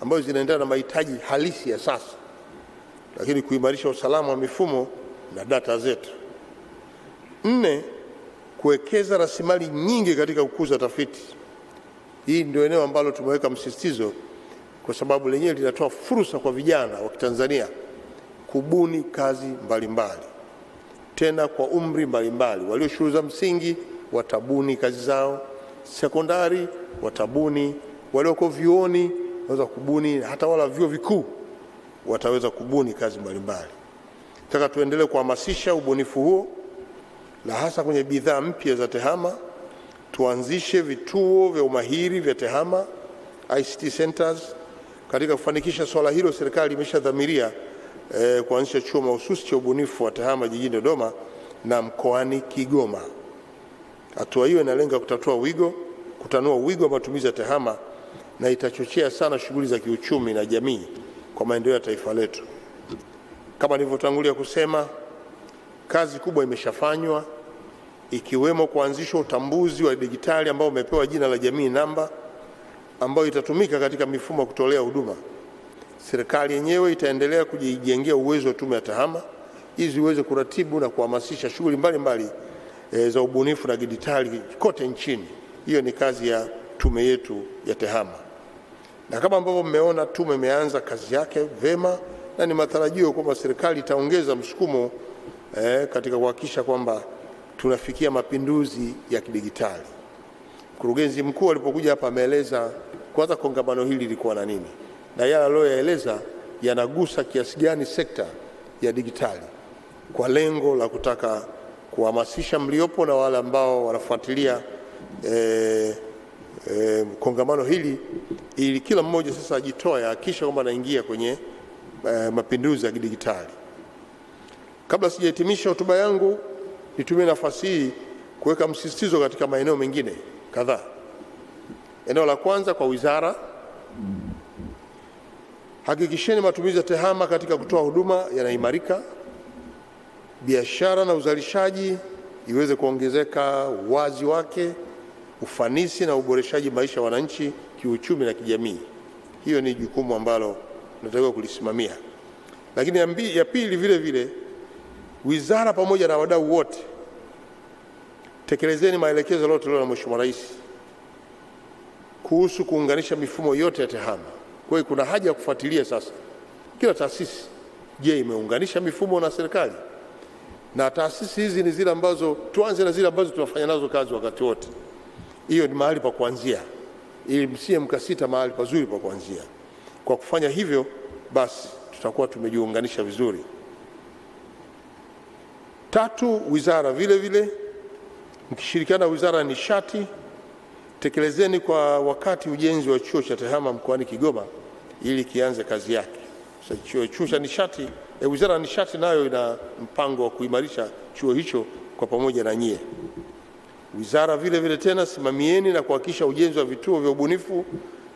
ambazo zinaendana na mahitaji halisi ya sasa, lakini kuimarisha usalama wa mifumo na data zetu. 4, kuwekeza rasilimali nyingi katika kukuza tafiti. Hii ndio eneo ambalo tumeweka msisitizo kwa sababu lenyewe linatoa fursa kwa vijana wa Tanzania kubuni kazi mbalimbali, tena kwa umri mbalimbali. Walio shule za msingi watabuni kazi zao, sekondari watabuni, walioko vyuoni waweza kubuni, hata wala vyuo vikuu wataweza kubuni kazi mbalimbali. Nataka tuendelee kuhamasisha ubunifu huo, na hasa kwenye bidhaa mpya za TEHAMA. Tuanzishe vituo vya umahiri vya TEHAMA, ICT centers. Katika kufanikisha swala hilo, serikali imeshadhamiria kuanzisha chuo mahususi cha ubunifu wa TEHAMA jijini Dodoma na mkoani Kigoma. Hatua hiyo inalenga kutanua wigo wa matumizi ya TEHAMA na itachochea sana shughuli za kiuchumi na jamii kwa maendeleo ya taifa letu. Kama nilivyotangulia kusema, kazi kubwa imeshafanywa, ikiwemo kuanzisha utambuzi wa dijitali ambao umepewa jina la jamii namba, ambayo itatumika katika mifumo ya kutolea huduma. Serikali yenyewe itaendelea kujijengea uwezo wa tume ya TEHAMA ili iweze kuratibu na kuhamasisha shughuli mbalimbali za ubunifu na dijitali kote nchini. Hiyo ni kazi ya tume yetu ya TEHAMA. Na kama ambavyo mmeona, tume imeanza kazi yake vema, na ni matarajio kwamba serikali itaongeza msukumo katika kuhakikisha kwamba tunafikia mapinduzi ya kidijitali. Mkurugenzi mkuu alipokuja hapa ameeleza kwanza kongamano hili lilikuwa na nini, na yale aliyoyaeleza yanagusa kiasi gani sekta ya dijitali, kwa lengo la kutaka kuhamasisha mliopo na wale ambao wanafuatilia kongamano hili, ili kila mmoja sasa ajitoe, hakikisha kwamba anaingia kwenye mapinduzi ya kidijitali. Kabla sijahitimisha hotuba yangu, nitumie nafasi hii kuweka msisitizo katika maeneo mengine kadhaa. Eneo la kwanza, kwa wizara, hakikisheni matumizi ya TEHAMA katika kutoa huduma yanaimarika, biashara na uzalishaji iweze kuongezeka uwazi wake, ufanisi na uboreshaji maisha ya wananchi kiuchumi na kijamii. Hiyo ni jukumu ambalo tunatakiwa kulisimamia. Lakini ya pili, vile vile, wizara pamoja na wadau wote, tekelezeni maelekezo yaliyotolewa na Mheshimiwa Rais kuhusu kuunganisha mifumo yote ya TEHAMA. Kwa hiyo kuna haja ya kufuatilia sasa kila taasisi, je, imeunganisha mifumo na serikali? Na taasisi hizi ni zile ambazo, tuanze na zile ambazo tunafanya nazo kazi wakati wote. Hiyo ni mahali pa kuanzia, ili msie mkasita mahali pazuri pa kuanzia. Kwa kufanya hivyo, basi tutakuwa tumejiunganisha vizuri. Tatu, wizara vile vile, mkishirikiana na wizara ya nishati, tekelezeni kwa wakati ujenzi wa chuo cha TEHAMA mkoani Kigoma ili kianze kazi yake. Sasa chuo cha nishati, wizara ya nishati nayo ina mpango wa kuimarisha chuo hicho kwa pamoja na nyie. Wizara vile vile tena, simamieni na kuhakikisha ujenzi wa vituo vya ubunifu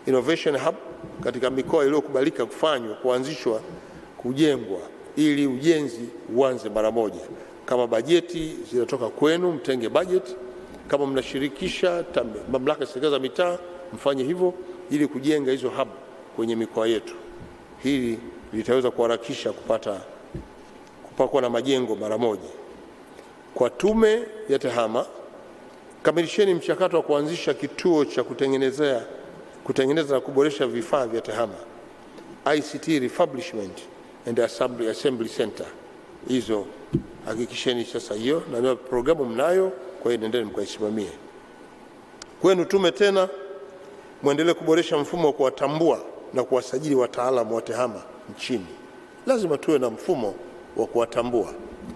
innovation hub katika mikoa iliyokubalika kuanzishwa, kujengwa, ili ujenzi uanze mara moja. Kama bajeti zinatoka kwenu, mtenge bajeti. Kama mnashirikisha mamlaka ya serikali za mitaa, mfanye hivyo ili kujenga hizo hub kwenye mikoa yetu. Hili litaweza kuharakisha kupakwa na majengo mara moja. Kwa tume ya TEHAMA, kamilisheni mchakato wa kuanzisha kituo cha kutengeneza na kuboresha vifaa vya TEHAMA, ICT refurbishment and assembly center. Hizo hakikisheni sasa hiyo, na programu mnayo, kwa hiyo nendeni mkaisimamie. Kwenu tume tena, muendelee kuboresha mfumo wa kuwatambua na kuwasajili wataalamu wa TEHAMA nchini. Lazima tuwe na mfumo wa kuwatambua.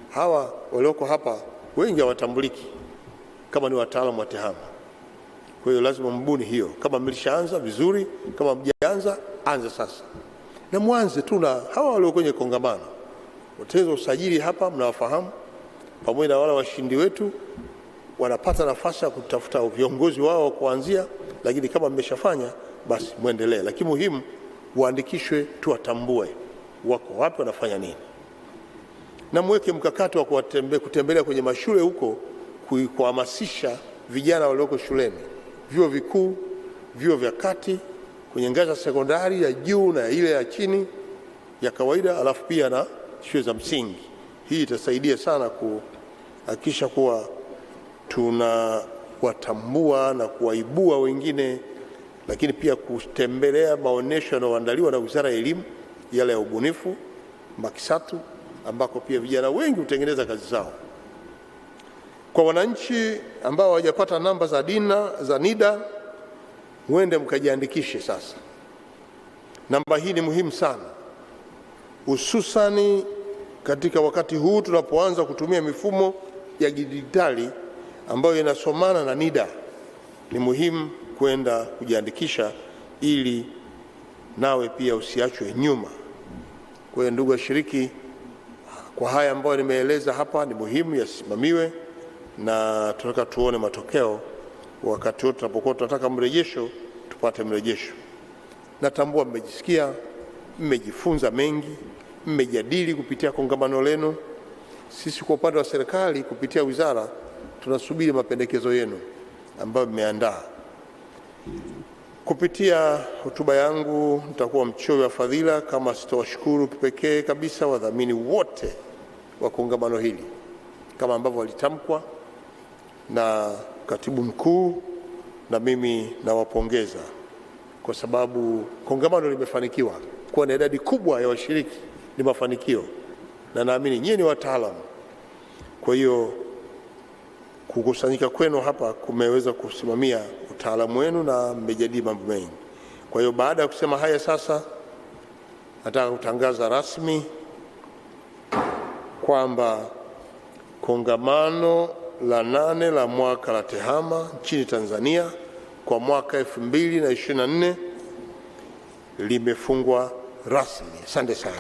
Hawa walioko hapa wengi hawatambuliki kama ni wataalamu wa TEHAMA. Kwa hiyo lazima mbuni hiyo. Kama mlishaanza vizuri, kama mjaanza, anza sasa. Na mwanze tu na hawa walio kwenye kongamano. Wataweza usajili hapa, mnawafahamu, pamoja na wale washindi wetu wanapata nafasi ya kutafuta viongozi wao kuanzia, lakini kama mmeshafanya basi muendelee. Lakini muhimu waandikishwe, tuwatambue wako wapi, wanafanya nini. Na mweke mkakati wa kutembelea kwenye mashule huko, kuhamasisha vijana walioko shuleni, vyuo vikuu, vyuo vya kati, kwenye ngazi ya sekondari ya juu na ile ya chini ya kawaida, alafu pia na shule za msingi. Hii itasaidia sana kuhakikisha kuwa tunawatambua na kuwaibua wengine, lakini pia kutembelea maonesho yanayoandaliwa na Wizara ya Elimu, yale ya ubunifu, makisatu, ambako pia vijana wengi hutengeneza kazi zao. Kwa wananchi ambao hawajapata namba za NIDA, mwende mkajiandikishe sasa. Namba hii ni muhimu sana. hususani katika wakati huu tunapoanza kutumia mifumo ya kidijitali ambayo inasomana na NIDA. Ni muhimu kwenda kujiandikisha ili nawe pia usiachwe nyuma. Kwa hiyo ndugu washiriki, kwa haya ambayo nimeeleza hapa ni muhimu yasimamiwe, na tunataka tuone matokeo wakati wote tunapokuwa tunataka mrejesho, tupate mrejesho. Natambua mmejisikia, mmejifunza mengi, mmejadili kupitia kongamano lenu. Sisi kwa upande wa serikali kupitia wizara tunasubiri mapendekezo yenu ambayo mmeandaa. Kupitia hotuba yangu nitakuwa mchoyo wa fadhila kama sitawashukuru kipekee kabisa wadhamini wote wa kongamano hili kama ambavyo walitamkwa na katibu mkuu, na mimi nawapongeza kwa sababu kongamano limefanikiwa. Kuwa na idadi kubwa ya washiriki ni mafanikio, na naamini nyinyi ni wataalamu. Kwa hiyo kukusanyika kwenu hapa kumeweza kusimamia utaalamu wenu na mmejadili mambo mengi. Kwa hiyo baada ya kusema haya, sasa nataka kutangaza rasmi kwamba kongamano la 8 la mwaka la TEHAMA nchini Tanzania kwa mwaka 2024 limefungwa rasmi. Asante sana.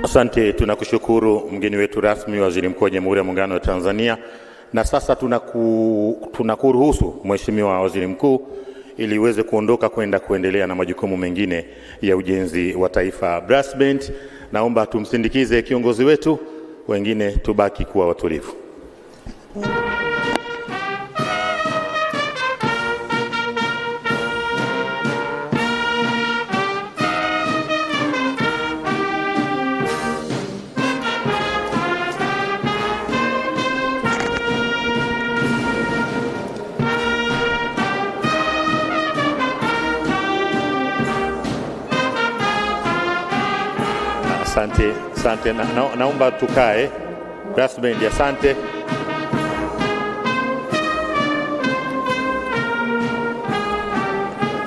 Asante, tunakushukuru mgeni wetu rasmi, Waziri Mkuu wa Jamhuri ya Muungano wa Tanzania. Na sasa tunakuruhusu Mheshimiwa Waziri Mkuu ili uweze kuondoka kwenda kuendelea na majukumu mengine ya ujenzi wa taifa. Brass band, naomba tumsindikize kiongozi wetu, wengine tubaki kuwa watulivu. Asante, asante. Naomba tukae. Brass band, asante.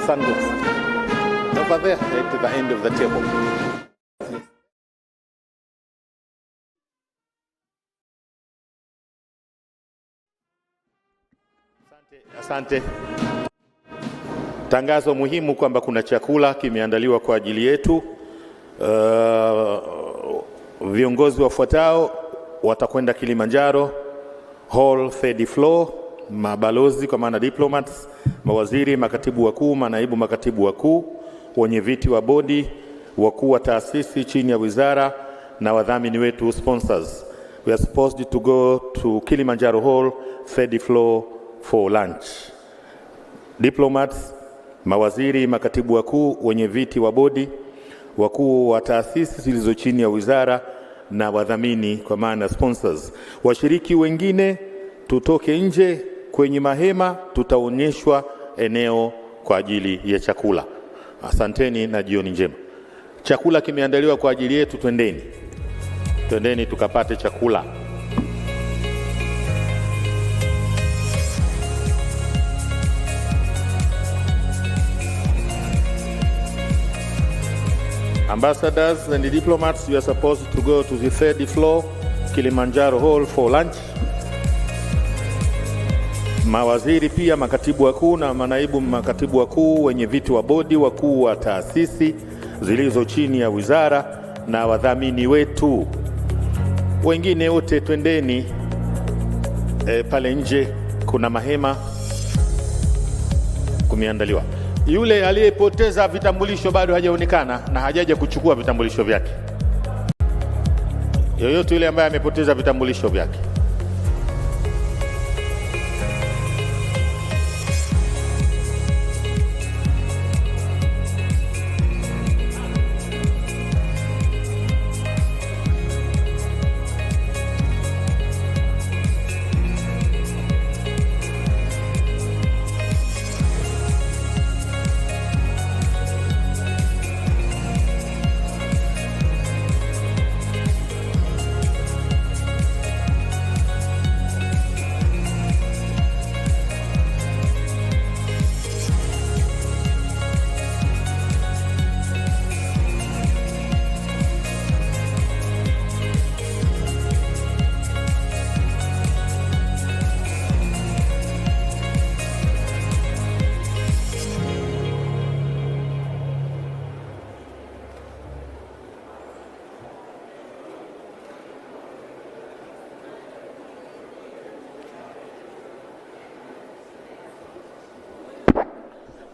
Sunglass. Over there, to the end of the table. Asante. Tangazo muhimu kwamba kuna chakula kimeandaliwa kwa ajili yetu. Viongozi wafuatao watakwenda Kilimanjaro Hall 3rd floor, mabalozi kwa maana diplomats, mawaziri, makatibu wakuu, manaibu makatibu wakuu, wenye viti wa bodi, wakuu wa taasisi chini ya wizara na wadhamini wetu sponsors. We are supposed to go to Kilimanjaro Hall 3rd floor for lunch. Diplomats, mawaziri, makatibu wakuu, wenye viti wa bodi, wakuu wa taasisi zilizo chini ya wizara na wadhamini kwa maana sponsors. Washiriki wengine tutoke nje kwenye mahema, tutaonyeshwa eneo kwa ajili ya chakula. Asanteni na jioni njema. Chakula kimeandaliwa kwa ajili yetu, twendeni. Twendeni tukapate chakula. Ambassadors and the diplomats, you are supposed to go to the 3rd floor, Kilimanjaro Hall for lunch. Mawaziri pia, makatibu wakuu na manaibu makatibu wakuu, wenye viti wa bodi, wakuu wa taasisi zilizo chini ya wizara na wadhamini wetu. Wengine wote twendeni pale nje kuna mahema kumeandaliwa. Yule aliyepoteza vitambulisho bado hajaonekana na hajaja kuchukua vitambulisho vyake. Yoyote yule ambaye amepoteza vitambulisho vyake.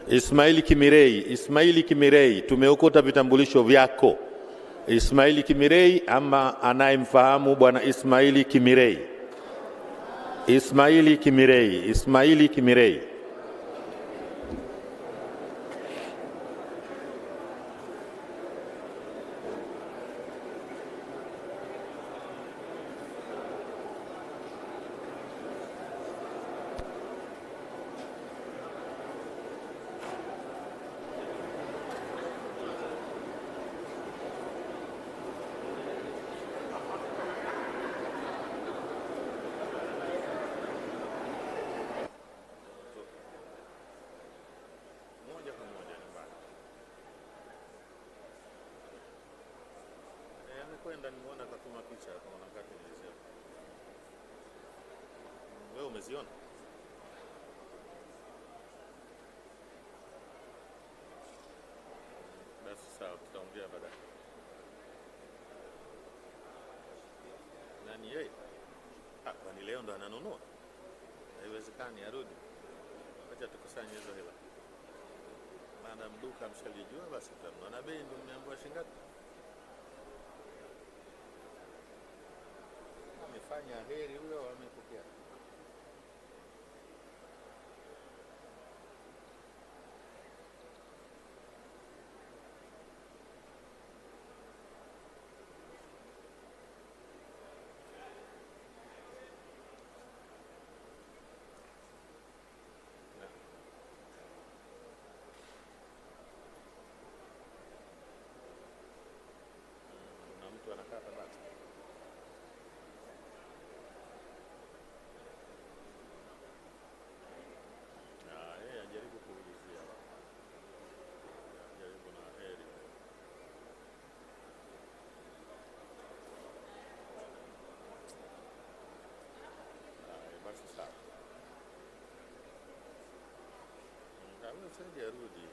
Ismaili Kimirei, tumeokota vitambulisho vyako. Ismaili Kimirei ama anayemfahamu bwana Ismaili Kimirei? Ismaili Kimirei. Kwenda nimeona katuma picha kama nakati nilisema. Wewe umeziona? Basi sawa, tutaongea baadaye. Nani yeye? Kwani leo ndo ananunua? Haiwezekani arudi. Acha tukusanye hizo hela. Madam duka mshalijua basi tutanunua. Na bei ndo mmeambiwa shilingi ngapi? Amefanya heri huyo amepokea. Na mtu anakata basi. Jaribu kuulizia. Jaribu na heri. Basi sawa. Kama sasa jarudi.